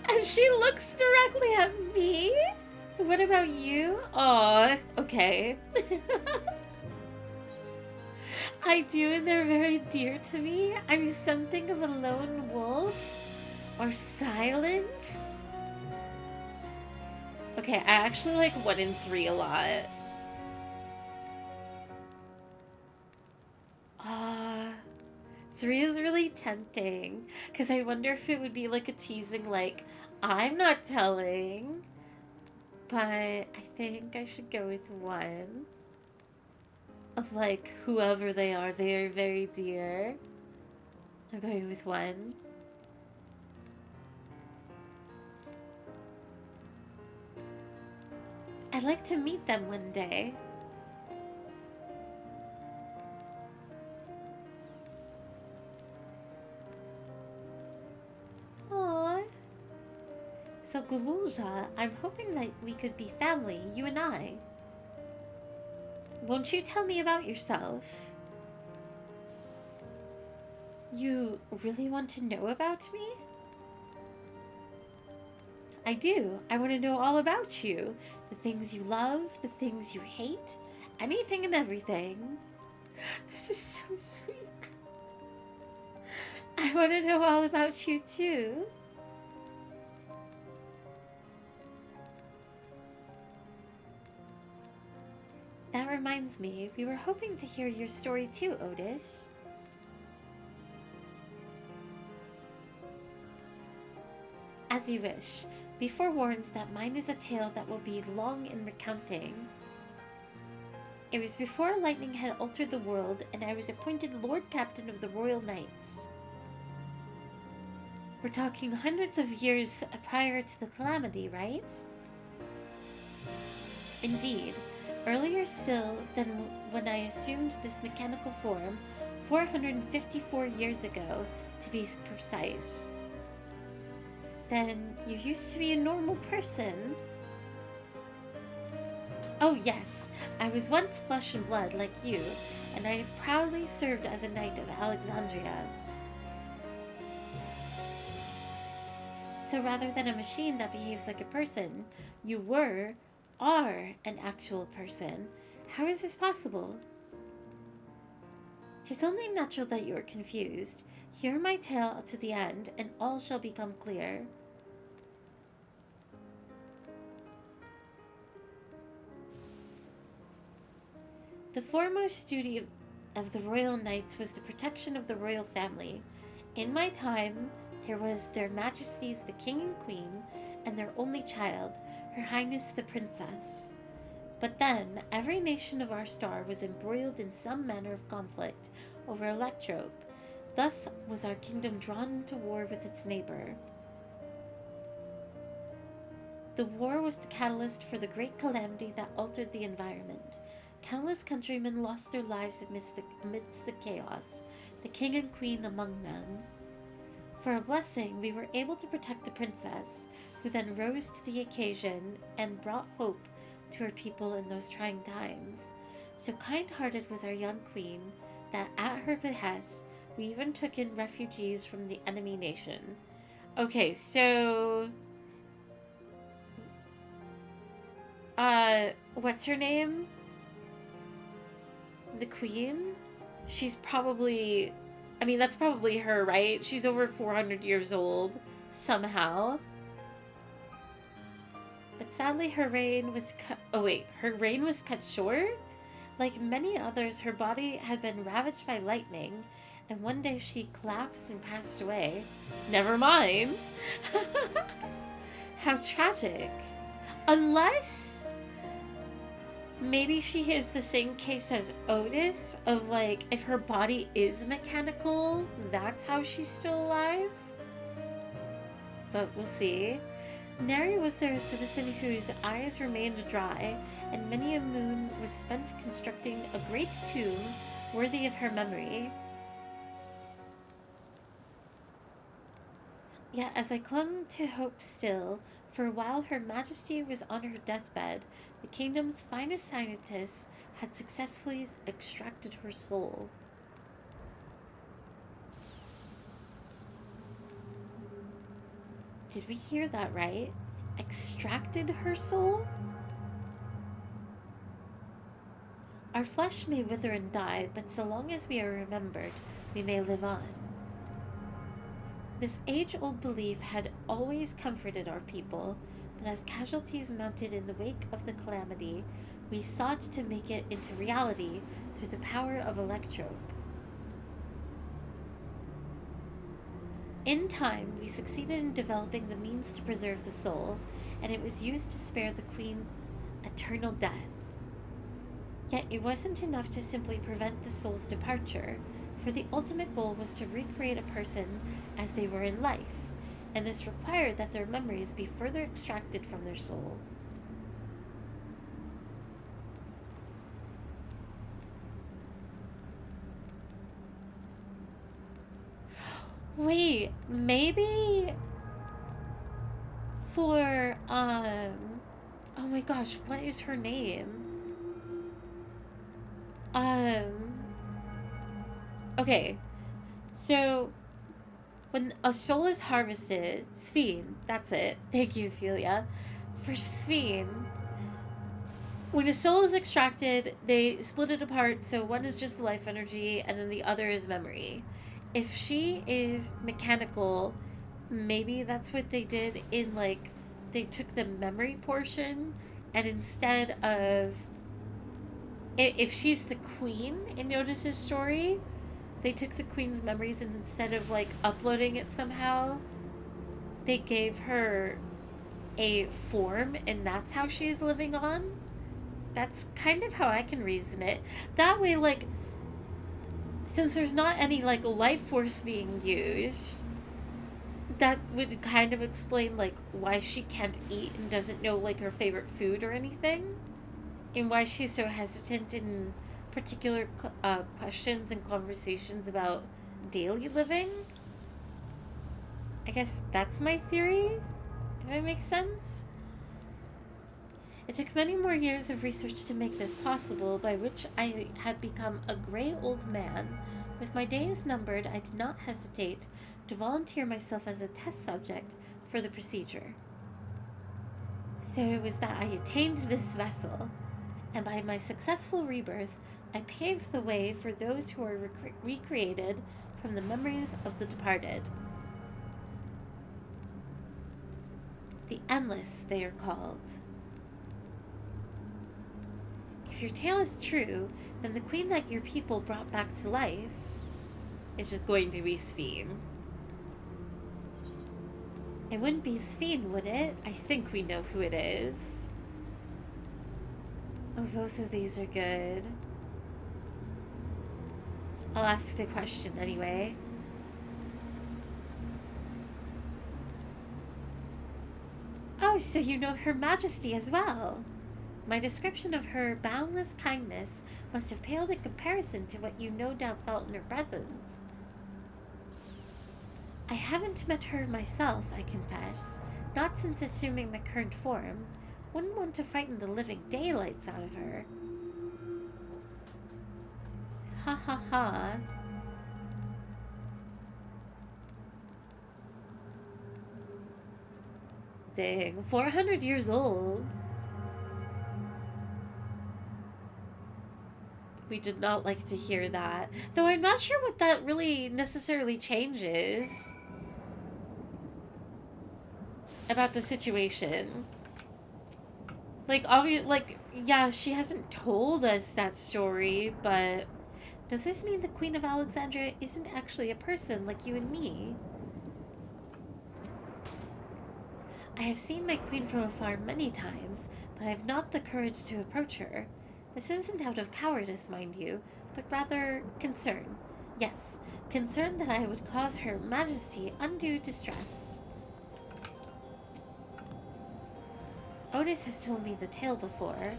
Speaker 1: And she looks directly at me? What about you? Aw, okay. I do, and they're very dear to me. I'm something of a lone wolf. Or silence. Okay, I actually like 1 and 3 a lot. 3 is really tempting. Because I wonder if it would be like a teasing, like, I'm not telling. But I think I should go with 1. Of like, whoever they are very dear. I'm going with 1. I'd like to meet them one day. Aww. So Gululja, I'm hoping that we could be family, you and I. Won't you tell me about yourself? You really want to know about me? I do. I want to know all about you. The things you love, the things you hate, anything and everything. This is so sweet. I want to know all about you too. That reminds me, we were hoping to hear your story too, Otis. As you wish. Be forewarned that mine is a tale that will be long in recounting. It was before lightning had altered the world, and I was appointed Lord Captain of the Royal Knights. We're talking hundreds of years prior to the calamity, right? Indeed. Earlier still than when I assumed this mechanical form, 454 years ago, to be precise. Then you used to be a normal person. Oh yes, I was once flesh and blood like you, and I have proudly served as a knight of Alexandria. So rather than a machine that behaves like a person, you are an actual person. How is this possible? 'Tis only natural that you are confused. Hear my tale to the end, and all shall become clear. The foremost duty of the Royal Knights was the protection of the royal family. In my time, there was their Majesties the King and Queen, and their only child, Her Highness the Princess. But then, every nation of our star was embroiled in some manner of conflict over Electrope. Thus was our kingdom drawn into war with its neighbor. The war was the catalyst for the great calamity that altered the environment. Countless countrymen lost their lives amidst the chaos, the king and queen among them. For a blessing, we were able to protect the princess, who then rose to the occasion and brought hope to her people in those trying times. So kind-hearted was our young queen that at her behest, we even took in refugees from the enemy nation. Okay, so... what's her name? The queen? She's probably... I mean, that's probably her, right? She's over 400 years old, somehow. But sadly, her reign was cut... Oh, wait. Her reign was cut short? Like many others, her body had been ravaged by lightning, and one day she collapsed and passed away. Never mind. How tragic. Unless... maybe she has the same case as Otis, of like, if her body is mechanical, that's how she's still alive? But we'll see. Nary was there a citizen whose eyes remained dry, and many a moon was spent constructing a great tomb worthy of her memory. Yet as I clung to hope still, for while Her Majesty was on her deathbed, the kingdom's finest scientists had successfully extracted her soul. Did we hear that right? Extracted her soul? Our flesh may wither and die, but so long as we are remembered, we may live on. This age-old belief had always comforted our people, but as casualties mounted in the wake of the calamity, we sought to make it into reality through the power of electrope. In time, we succeeded in developing the means to preserve the soul, and it was used to spare the Queen eternal death. Yet it wasn't enough to simply prevent the soul's departure, for the ultimate goal was to recreate a person as they were in life, and this required that their memories be further extracted from their soul. Wait, maybe for, oh my gosh, what is her name? Okay, so when a soul is harvested, Sphene, that's it. Thank you, Ophelia. For Sphene, when a soul is extracted, they split it apart, so one is just life energy, and then the other is memory. If she is mechanical, maybe that's what they did in, like, they took the memory portion, and instead of... If she's the queen in Otis's story, they took the queen's memories and instead of, like, uploading it somehow, they gave her a form, and that's how she's living on. That's kind of how I can reason it. That way, like, since there's not any, like, life force being used, that would kind of explain, like, why she can't eat and doesn't know, like, her favorite food or anything. And why she's so hesitant in particular questions and conversations about daily living. I guess that's my theory, if it makes sense. It took many more years of research to make this possible, by which I had become a gray old man. With my days numbered, I did not hesitate to volunteer myself as a test subject for the procedure. So it was that I attained this vessel, and by my successful rebirth, I paved the way for those who are recreated from the memories of the departed. The Endless, they are called. If your tale is true, then the queen that your people brought back to life is just going to be Sphene. It wouldn't be Sphene, would it? I think we know who it is. Oh, both of these are good. I'll ask the question anyway. Oh, so you know Her Majesty as well. My description of her boundless kindness must have paled in comparison to what you no doubt felt in her presence. I haven't met her myself, I confess, not since assuming my current form. Wouldn't want to frighten the living daylights out of her. Ha ha ha. Dang, 400 years old. We did not like to hear that. Though I'm not sure what that really necessarily changes about the situation. Like, yeah, she hasn't told us that story, but does this mean the Queen of Alexandria isn't actually a person like you and me? I have seen my queen from afar many times, but I have not the courage to approach her. This isn't out of cowardice, mind you, but rather concern. Yes, concern that I would cause Her Majesty undue distress. Otis has told me the tale before.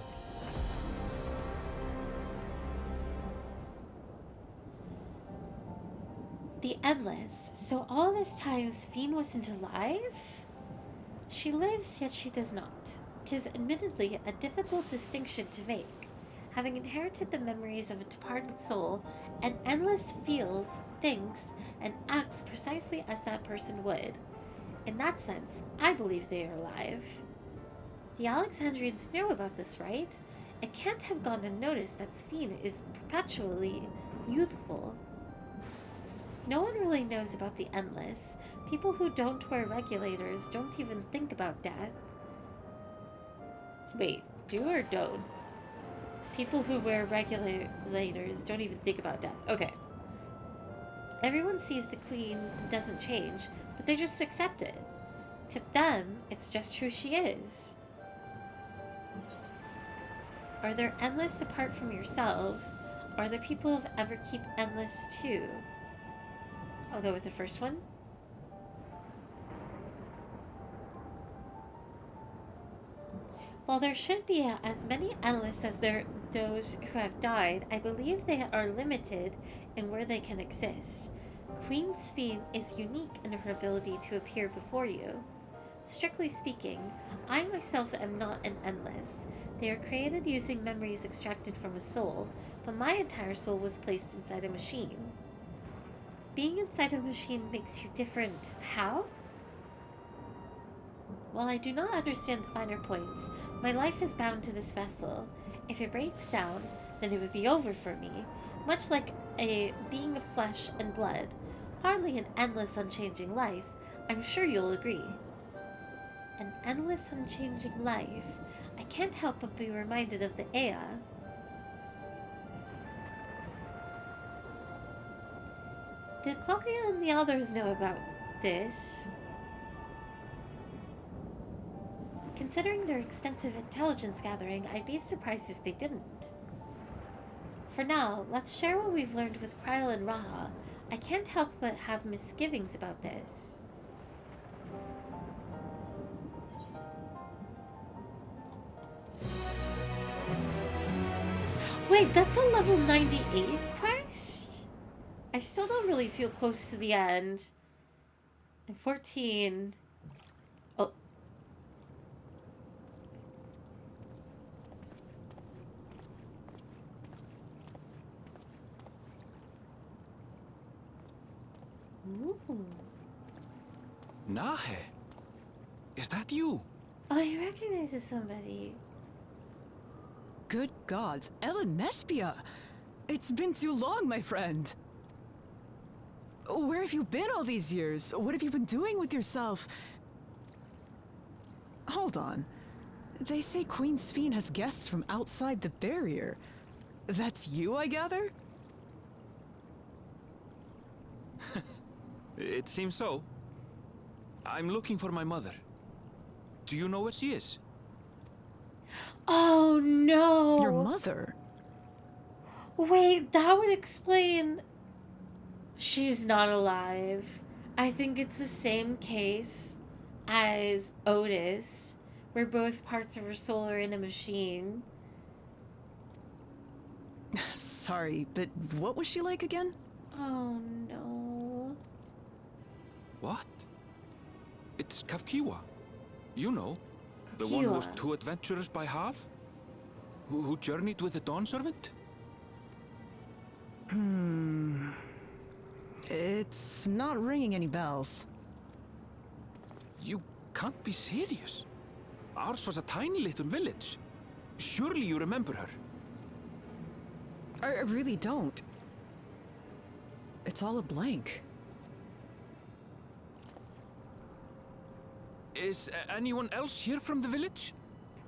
Speaker 1: The Endless. So all this time Sphene wasn't alive? She lives, yet she does not. 'Tis admittedly a difficult distinction to make. Having inherited the memories of a departed soul, an Endless feels, thinks, and acts precisely as that person would. In that sense, I believe they are alive. The Alexandrians know about this, right? It can't have gone unnoticed that Sphene is perpetually youthful. No one really knows about the Endless. People who don't wear regulators don't even think about death. Wait, do or don't? People who wear regulators don't even think about death. Okay. Everyone sees the queen and doesn't change, but they just accept it. To them, it's just who she is. Are there endless apart from yourselves? Are there people of Everkeep endless too? I'll go with the first one. While there should be as many endless as those who have died, I believe they are limited in where they can exist. Queen Sphene is unique in her ability to appear before you. Strictly speaking, I myself am not an endless. They are created using memories extracted from a soul, but my entire soul was placed inside a machine. Being inside a machine makes you different. How? While I do not understand the finer points, my life is bound to this vessel. If it breaks down, then it would be over for me, much like a being of flesh and blood. Hardly an endless, unchanging life. I'm sure you'll agree. An endless, unchanging life. I can't help but be reminded of the Ea. Did Clokia and the others know about this? Considering their extensive intelligence gathering, I'd be surprised if they didn't. For now, let's share what we've learned with Kryl and Raha. I can't help but have misgivings about this. Wait, that's a level 98 quest? I still don't really feel close to the end. And 14... Oh. Ooh.
Speaker 12: Nahe, is that you?
Speaker 1: Oh, he recognizes somebody.
Speaker 4: Good gods, Ellen Nespia! It's been too long, my friend. Where have you been all these years? What have you been doing with yourself? Hold on. They say Queen Sphene has guests from outside the barrier. That's you, I gather?
Speaker 12: It seems so. I'm looking for my mother. Do you know where she is?
Speaker 1: Oh no!
Speaker 4: Your mother?
Speaker 1: Wait, that would explain... She's not alive. I think it's the same case as Otis, where both parts of her soul are in a machine.
Speaker 4: Sorry, but what was she like again?
Speaker 1: Oh no.
Speaker 12: What? It's Kavkiwa. You know, the one who was too adventurous by half? Who journeyed with the Dawn Servant?
Speaker 4: It's not ringing any bells.
Speaker 12: You can't be serious. Ours was a tiny little village. Surely you remember her.
Speaker 4: I really don't. It's all a blank.
Speaker 12: Is anyone else here from the village?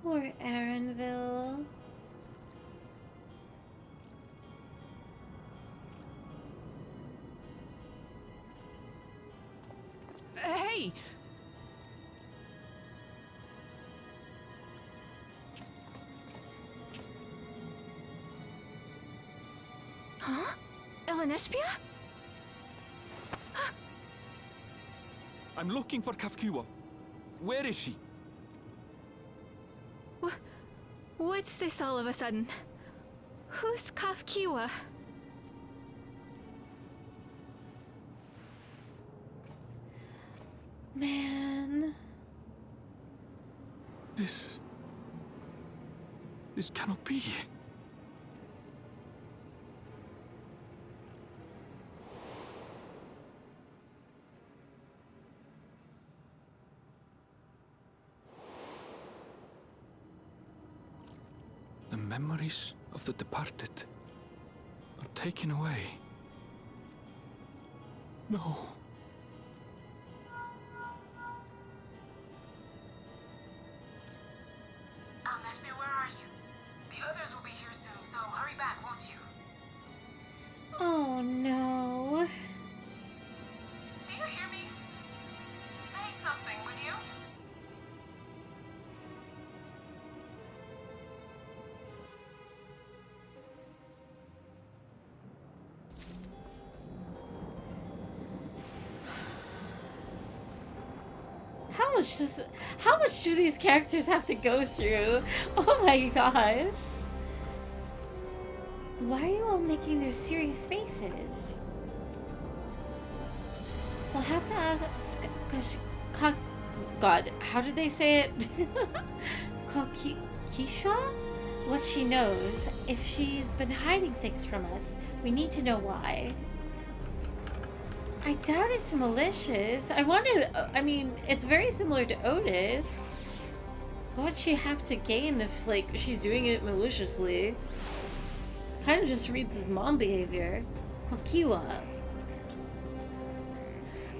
Speaker 1: Poor Aaronville.
Speaker 4: Hey!
Speaker 8: Huh? Ellen Nespia?
Speaker 12: I'm looking for Kavkiwa. Where is she?
Speaker 8: What's this all of a sudden? Who's Kafkiwa?
Speaker 1: Man.
Speaker 12: This cannot be. memories of the departed are taken away. No.
Speaker 17: Lesbia, where are you? The others will be here soon, so hurry back, won't you?
Speaker 1: Oh no.
Speaker 17: Do you hear me? Say something, would you?
Speaker 1: How much do these characters have to go through? Oh my gosh. Why are you all making their serious faces? We'll have to ask God, how did they say it? Kisha? What she knows. If she's been hiding things from us, we need to know why. I doubt it's malicious. I mean, it's very similar to Otis. What would she have to gain if, like, she's doing it maliciously? Kind of just reads as mom behavior. Kokiwa.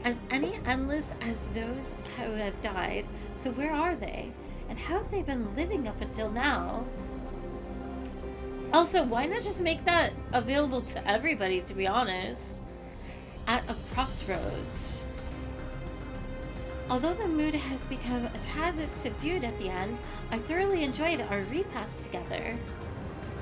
Speaker 1: As any endless as those who have died, so where are they? And how have they been living up until now? Also, why not just make that available to everybody, to be honest? At a crossroads. Although the mood has become a tad subdued at the end, I thoroughly enjoyed our repast together.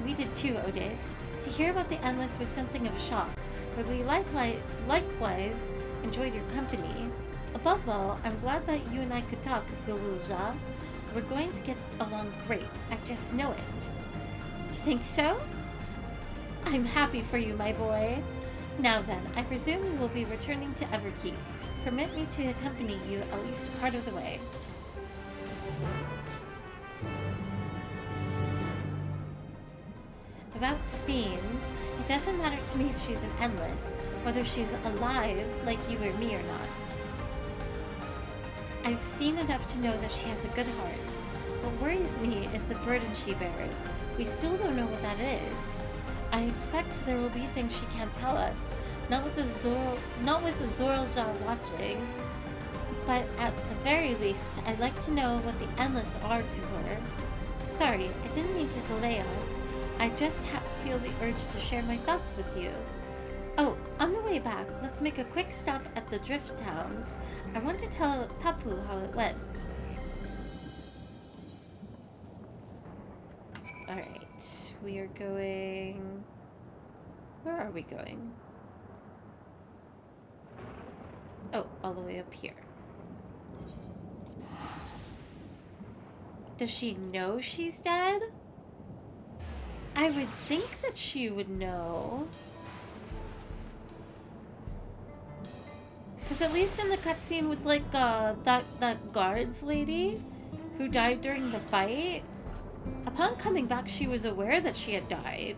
Speaker 1: We did too, Otis. To hear about the Endless was something of a shock, but we likewise enjoyed your company. Above all, I'm glad that you and I could talk, Guluja. We're going to get along great. I just know it. You think so? I'm happy for you, my boy. Now then, I presume you will be returning to Everkeep. Permit me to accompany you at least part of the way. About Sphene, it doesn't matter to me if she's an Endless, whether she's alive like you or me or not. I've seen enough to know that she has a good heart. What worries me is the burden she bears. We still don't know what that is. I expect there will be things she can't tell us, not with the Zorlja watching. But at the very least, I'd like to know what the Endless are to her. Sorry, I didn't mean to delay us. I just feel the urge to share my thoughts with you. Oh, on the way back, let's make a quick stop at the Drift Towns. I want to tell Tapu how it went. Alright, we are going... Where are we going? Oh, all the way up here. Does she know she's dead? I would think that she would know. Because at least in the cutscene with, like, that guards lady who died during the fight, upon coming back she was aware that she had died.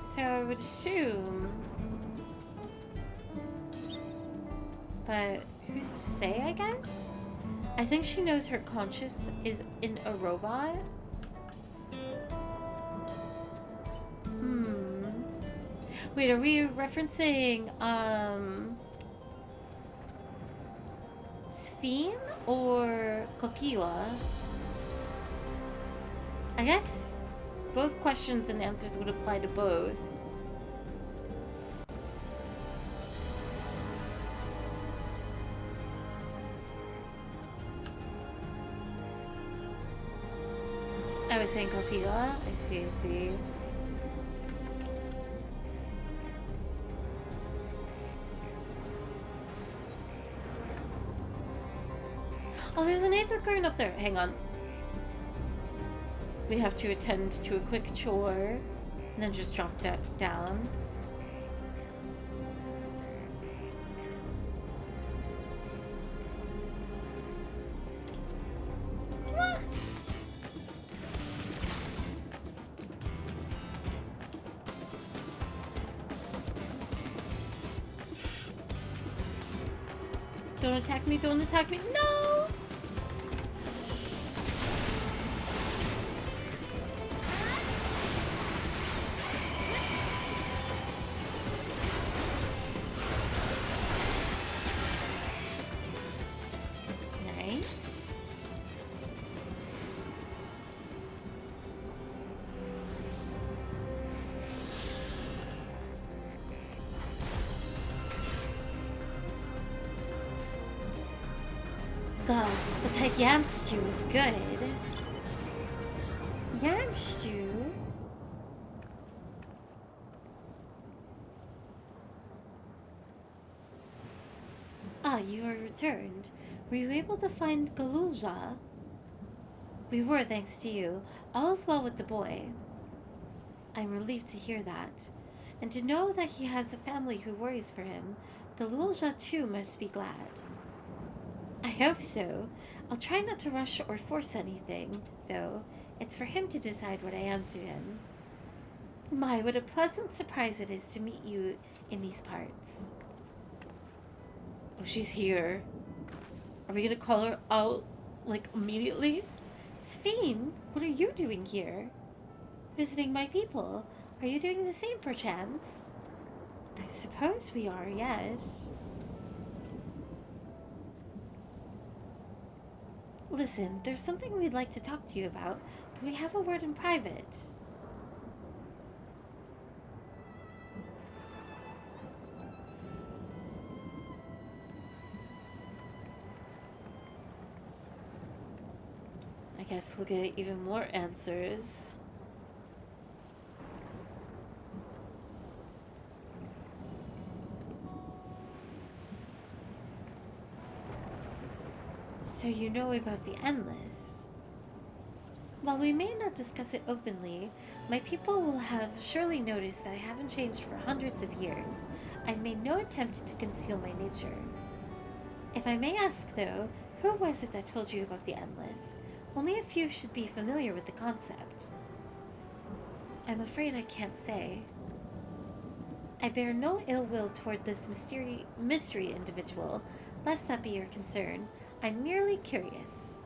Speaker 1: So I would assume. But who's to say, I guess? I think she knows her conscience is in a robot. Wait, are we referencing, Sphene or Kokiwa? I guess both questions and answers would apply to both. I was saying Kokiwa. I see, I see. Oh, there's an Aether Garden up there. Hang on. We have to attend to a quick chore and then just drop that down. Don't attack me, don't attack me. No! gods, but that yam stew is good. Yam stew? Ah, you are returned. Were you able to find Galulja? We were, thanks to you. All is well with the boy. I'm relieved to hear that. And to know that he has a family who worries for him. Galulja too must be glad. I hope so. I'll try not to rush or force anything, though. It's for him to decide what I am to him. My, what a pleasant surprise it is to meet you in these parts. Oh, she's here. Are we gonna call her out, like, immediately? Sphene, what are you doing here? Visiting my people. Are you doing the same, perchance? I suppose we are, yes. Listen, there's something we'd like to talk to you about. Can we have a word in private? I guess we'll get even more answers. So you know about the Endless. While we may not discuss it openly, my people will have surely noticed that I haven't changed for hundreds of years. I've made no attempt to conceal my nature. If I may ask, though, who was it that told you about the Endless? Only a few should be familiar with the concept. I'm afraid I can't say. I bear no ill will toward this mystery individual, lest that be your concern. I'm merely curious.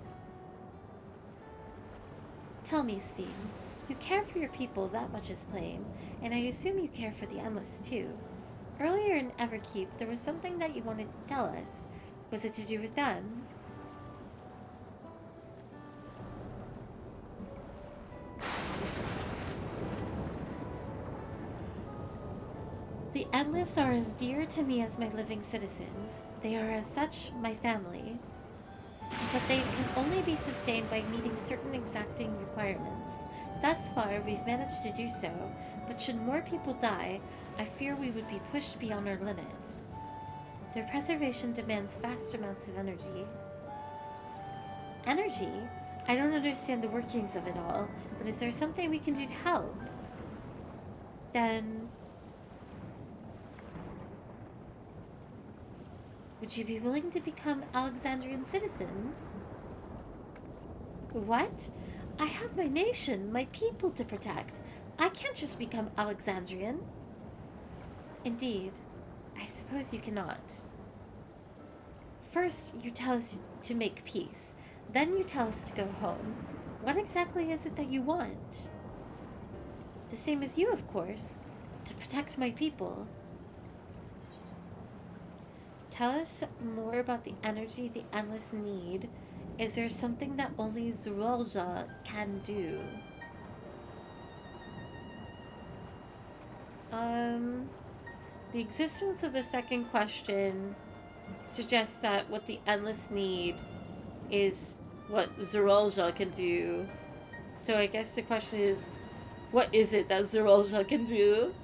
Speaker 1: Tell me, Sphene, you care for your people, that much is plain, and I assume you care for the Endless too. Earlier in Everkeep, there was something that you wanted to tell us. Was it to do with them? The Endless are as dear to me as my living citizens. They are as such my family. But they can only be sustained by meeting certain exacting requirements. Thus far, we've managed to do so, but should more people die, I fear we would be pushed beyond our limits. Their preservation demands vast amounts of energy. Energy? I don't understand the workings of it all, but is there something we can do to help? Then... would you be willing to become Alexandrian citizens? What? I have my nation, my people to protect. I can't just become Alexandrian. Indeed, I suppose you cannot. First, you tell us to make peace. Then you tell us to go home. What exactly is it that you want? The same as you, of course. To protect my people. Tell us more about the energy the Endless need. Is there something that only Zerolja can do? The existence of the second question suggests that what the Endless need is what Zerolja can do. So I guess the question is, what is it that Zerolja can do?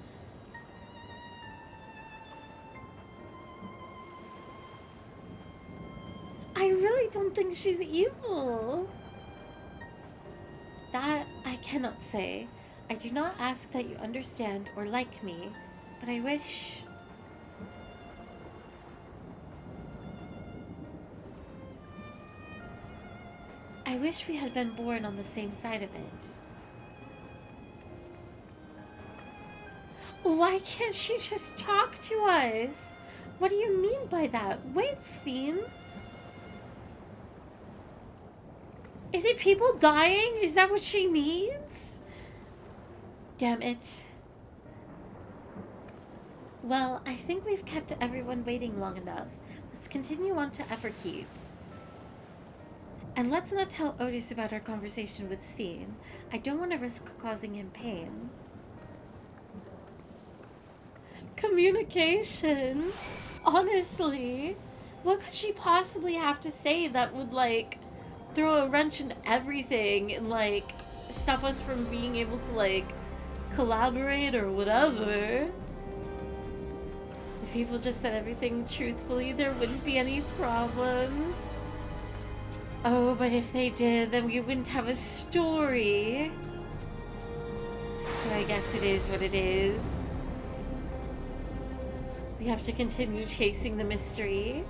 Speaker 1: I really don't think she's evil. That I cannot say. I do not ask that you understand or like me, but I wish... I wish we had been born on the same side of it. Why can't she just talk to us? What do you mean by that? Wait, Sphene. Is it people dying? Is that what she needs? Damn it. Well, I think we've kept everyone waiting long enough. Let's continue on to Everkeep. And let's not tell Otis about our conversation with Sphene. I don't want to risk causing him pain. Communication? Honestly? What could she possibly have to say that would, like, throw a wrench in everything and, like, stop us from being able to, like, collaborate or whatever? If people just said everything truthfully, there wouldn't be any problems. Oh, but if they did, then we wouldn't have a story. So I guess it is what it is. We have to continue chasing the mystery.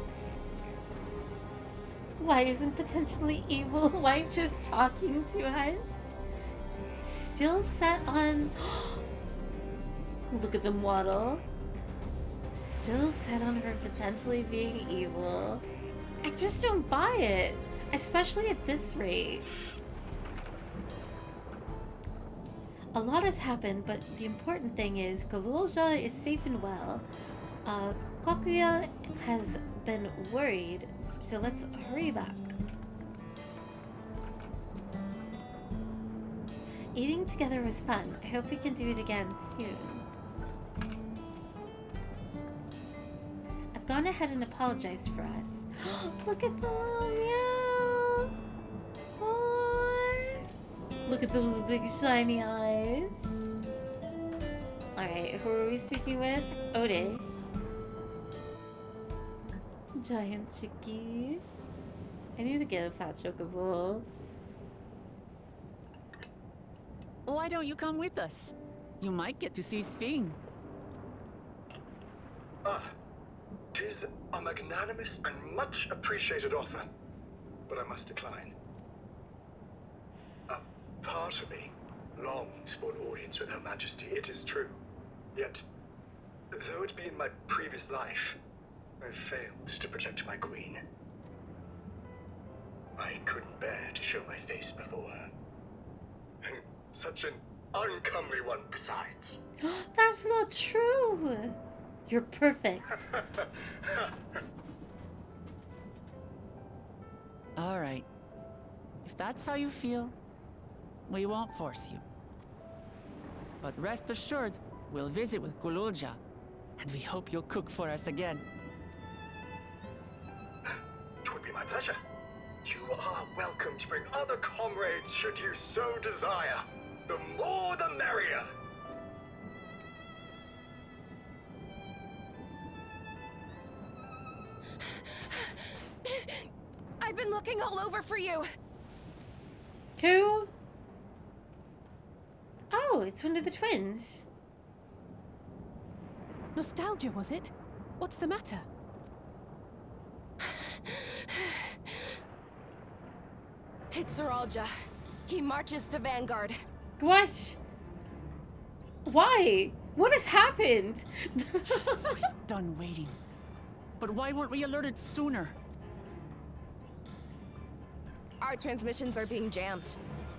Speaker 1: Why isn't potentially evil White just talking to us? Still set on... Look at them waddle. Still set on her potentially being evil. I just don't buy it. Especially at this rate. A lot has happened, but the important thing is Galulja is safe and well. Kakuya has been worried, so let's hurry back. Eating together was fun. I hope we can do it again soon. I've gone ahead and apologized for us. Look at the little meow! Aww. Look at those big shiny eyes. Alright, who are we speaking with? Otis. Giant Chicky. I need to get a fat chocobo.
Speaker 4: Why don't you come with us? You might get to see Sphene.
Speaker 9: Ah, 'tis a magnanimous and much appreciated offer, but I must decline. A part of me longs for an audience with Her Majesty, it is true. Yet, though it be in my previous life, I failed to protect my queen. I couldn't bear to show my face before her. Such an uncomely one besides.
Speaker 1: That's not true! You're perfect.
Speaker 4: Alright. If that's how you feel, we won't force you. But rest assured, we'll visit with Galulja, and we hope you'll cook for us again.
Speaker 9: It would be my pleasure. You are welcome to bring other comrades should you so desire. The more the merrier.
Speaker 19: I've been looking all over for you.
Speaker 1: Who? Oh, it's one of the twins.
Speaker 11: Nostalgia, was it? What's the matter?
Speaker 19: It's Saralja. He marches to Vanguard.
Speaker 1: What? Why? What has happened?
Speaker 4: So he's done waiting. But why weren't we alerted sooner?
Speaker 19: Our transmissions are being jammed.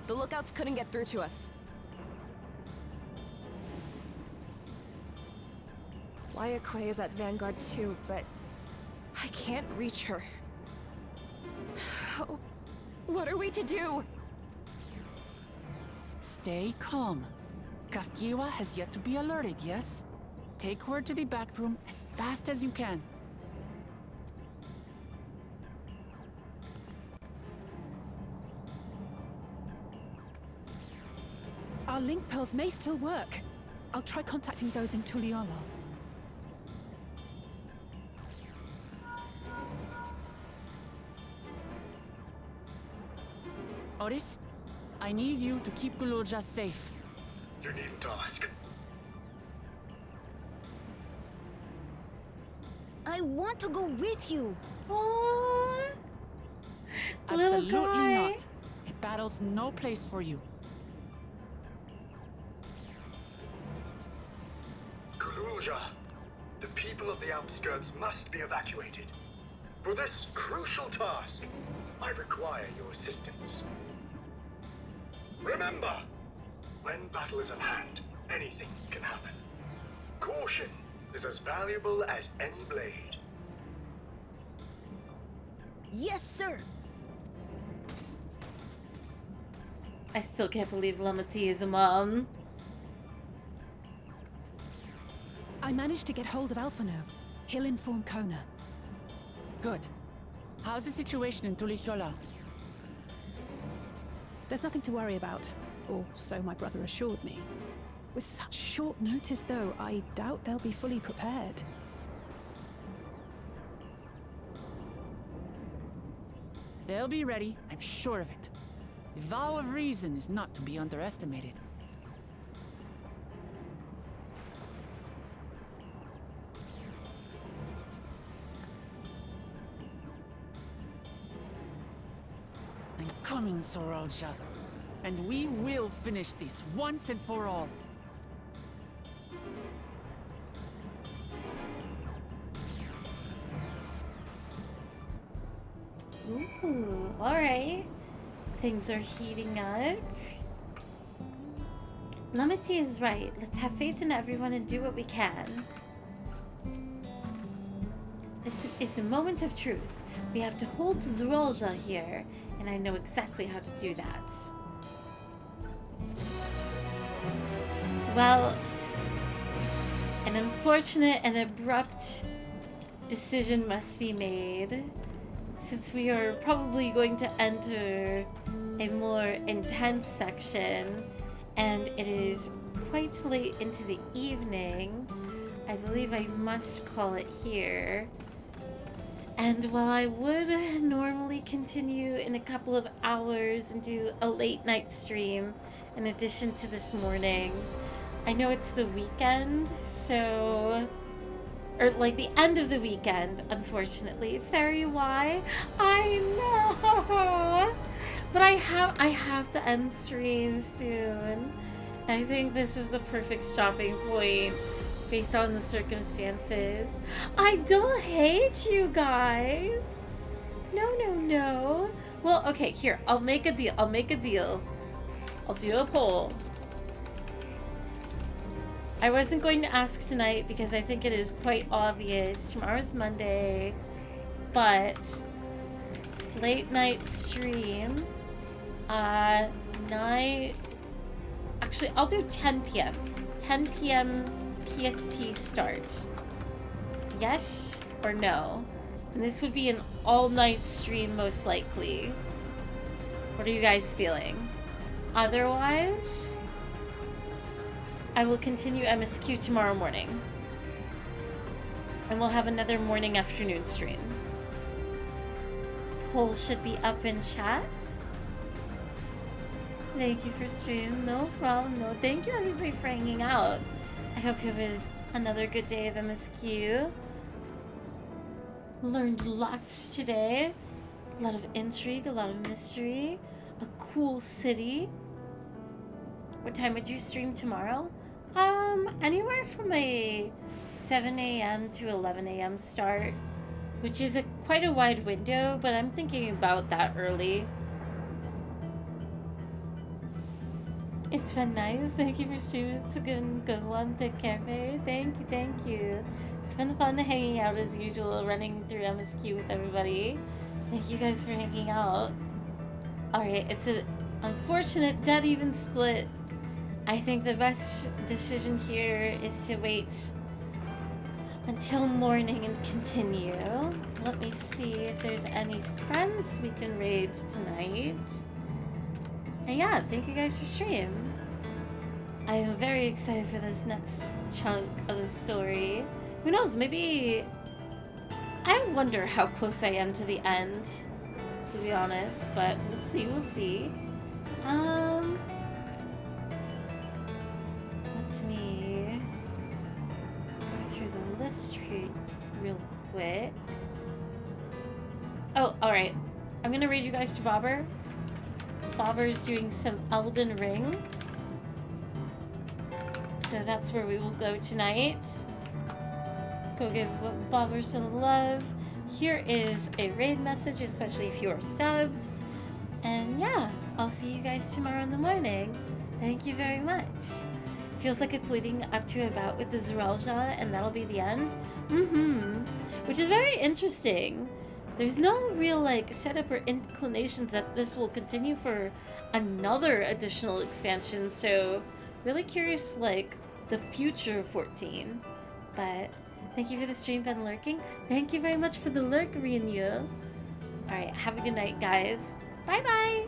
Speaker 19: The lookouts couldn't get through to us. Wayakwe is at Vanguard too, but I can't reach her. What are we to do?
Speaker 4: Stay calm. Kafkiwa has yet to be alerted, yes? Take her to the back room as fast as you can.
Speaker 11: Our link pearls may still work. I'll try contacting those in Tuliala.
Speaker 4: Otis, I need you to keep Galulja safe.
Speaker 9: You needn't ask.
Speaker 3: I want to go with you.
Speaker 1: Aww.
Speaker 4: Absolutely
Speaker 1: Little guy.
Speaker 4: not. A battle's no place for you.
Speaker 9: Galulja, the people of the outskirts must be evacuated. For this crucial task, I require your assistance. Remember, when battle is at hand, anything can happen. Caution is as valuable as any blade.
Speaker 3: Yes, sir.
Speaker 1: I still can't believe Lamati is a mom.
Speaker 11: I managed to get hold of Alphano. He'll inform Kona.
Speaker 4: Good. How's the situation in Tulihiola?
Speaker 11: There's nothing to worry about, or so my brother assured me. With such short notice, though, I doubt they'll be fully prepared.
Speaker 4: They'll be ready, I'm sure of it. The vow of reason is not to be underestimated. I'm coming, Soralja. And we will finish this once and for all.
Speaker 1: Ooh, alright. Things are heating up. Lamity is right. Let's have faith in everyone and do what we can. This is the moment of truth. We have to hold Zoralja here, and I know exactly how to do that. Well, an unfortunate and abrupt decision must be made, since we are probably going to enter a more intense section, and it is quite late into the evening. I believe I must call it here. And while I would normally continue in a couple of hours and do a late night stream in addition to this morning, I know it's the weekend, so... or like the end of the weekend, unfortunately. Fairy, why? I know! But I have to end stream soon. I think this is the perfect stopping point based on the circumstances. I don't hate you guys. No. Well, okay, here, I'll make a deal. I'll do a poll. I wasn't going to ask tonight because I think it is quite obvious. Tomorrow's Monday, but late night stream, actually, I'll do 10 p.m. 10 p.m. PST start. Yes or no? And this would be an all-night stream, most likely. What are you guys feeling? Otherwise, I will continue MSQ tomorrow morning. And we'll have another morning-afternoon stream. Poll should be up in chat. Thank you for stream. No problem. No, thank you everybody for hanging out. I hope it was another good day of MSQ. Learned lots today. A lot of intrigue, a lot of mystery. A cool city. What time would you stream tomorrow? Anywhere from a 7 a.m. to 11 a.m. start, which is quite a wide window, but I'm thinking about that early. It's been nice. Thank you for streaming. It's a good one. Take care, Fairy. Thank you. It's been fun hanging out as usual, running through MSQ with everybody. Thank you guys for hanging out. Alright, it's an unfortunate dead even split. I think the best decision here is to wait until morning and continue. Let me see if there's any friends we can raid tonight. And yeah, thank you guys for stream. I am very excited for this next chunk of the story. Who knows, maybe... I wonder how close I am to the end, to be honest, but we'll see. Let me go through the list real quick. Oh, alright. I'm gonna raid you guys to Bobber. Bobber's doing some Elden Ring. So that's where we will go tonight. Go give Bobber some love. Here is a raid message, especially if you are subbed. And yeah, I'll see you guys tomorrow in the morning. Thank you very much. Feels like it's leading up to a bout with the Zoralja, and that'll be the end. Which is very interesting. There's no real like setup or inclinations that this will continue for another additional expansion, so really curious like the future of 14. But Thank you for the stream, been lurking. Thank you very much for the lurk, Ryu. Alright, have a good night, guys. Bye-bye!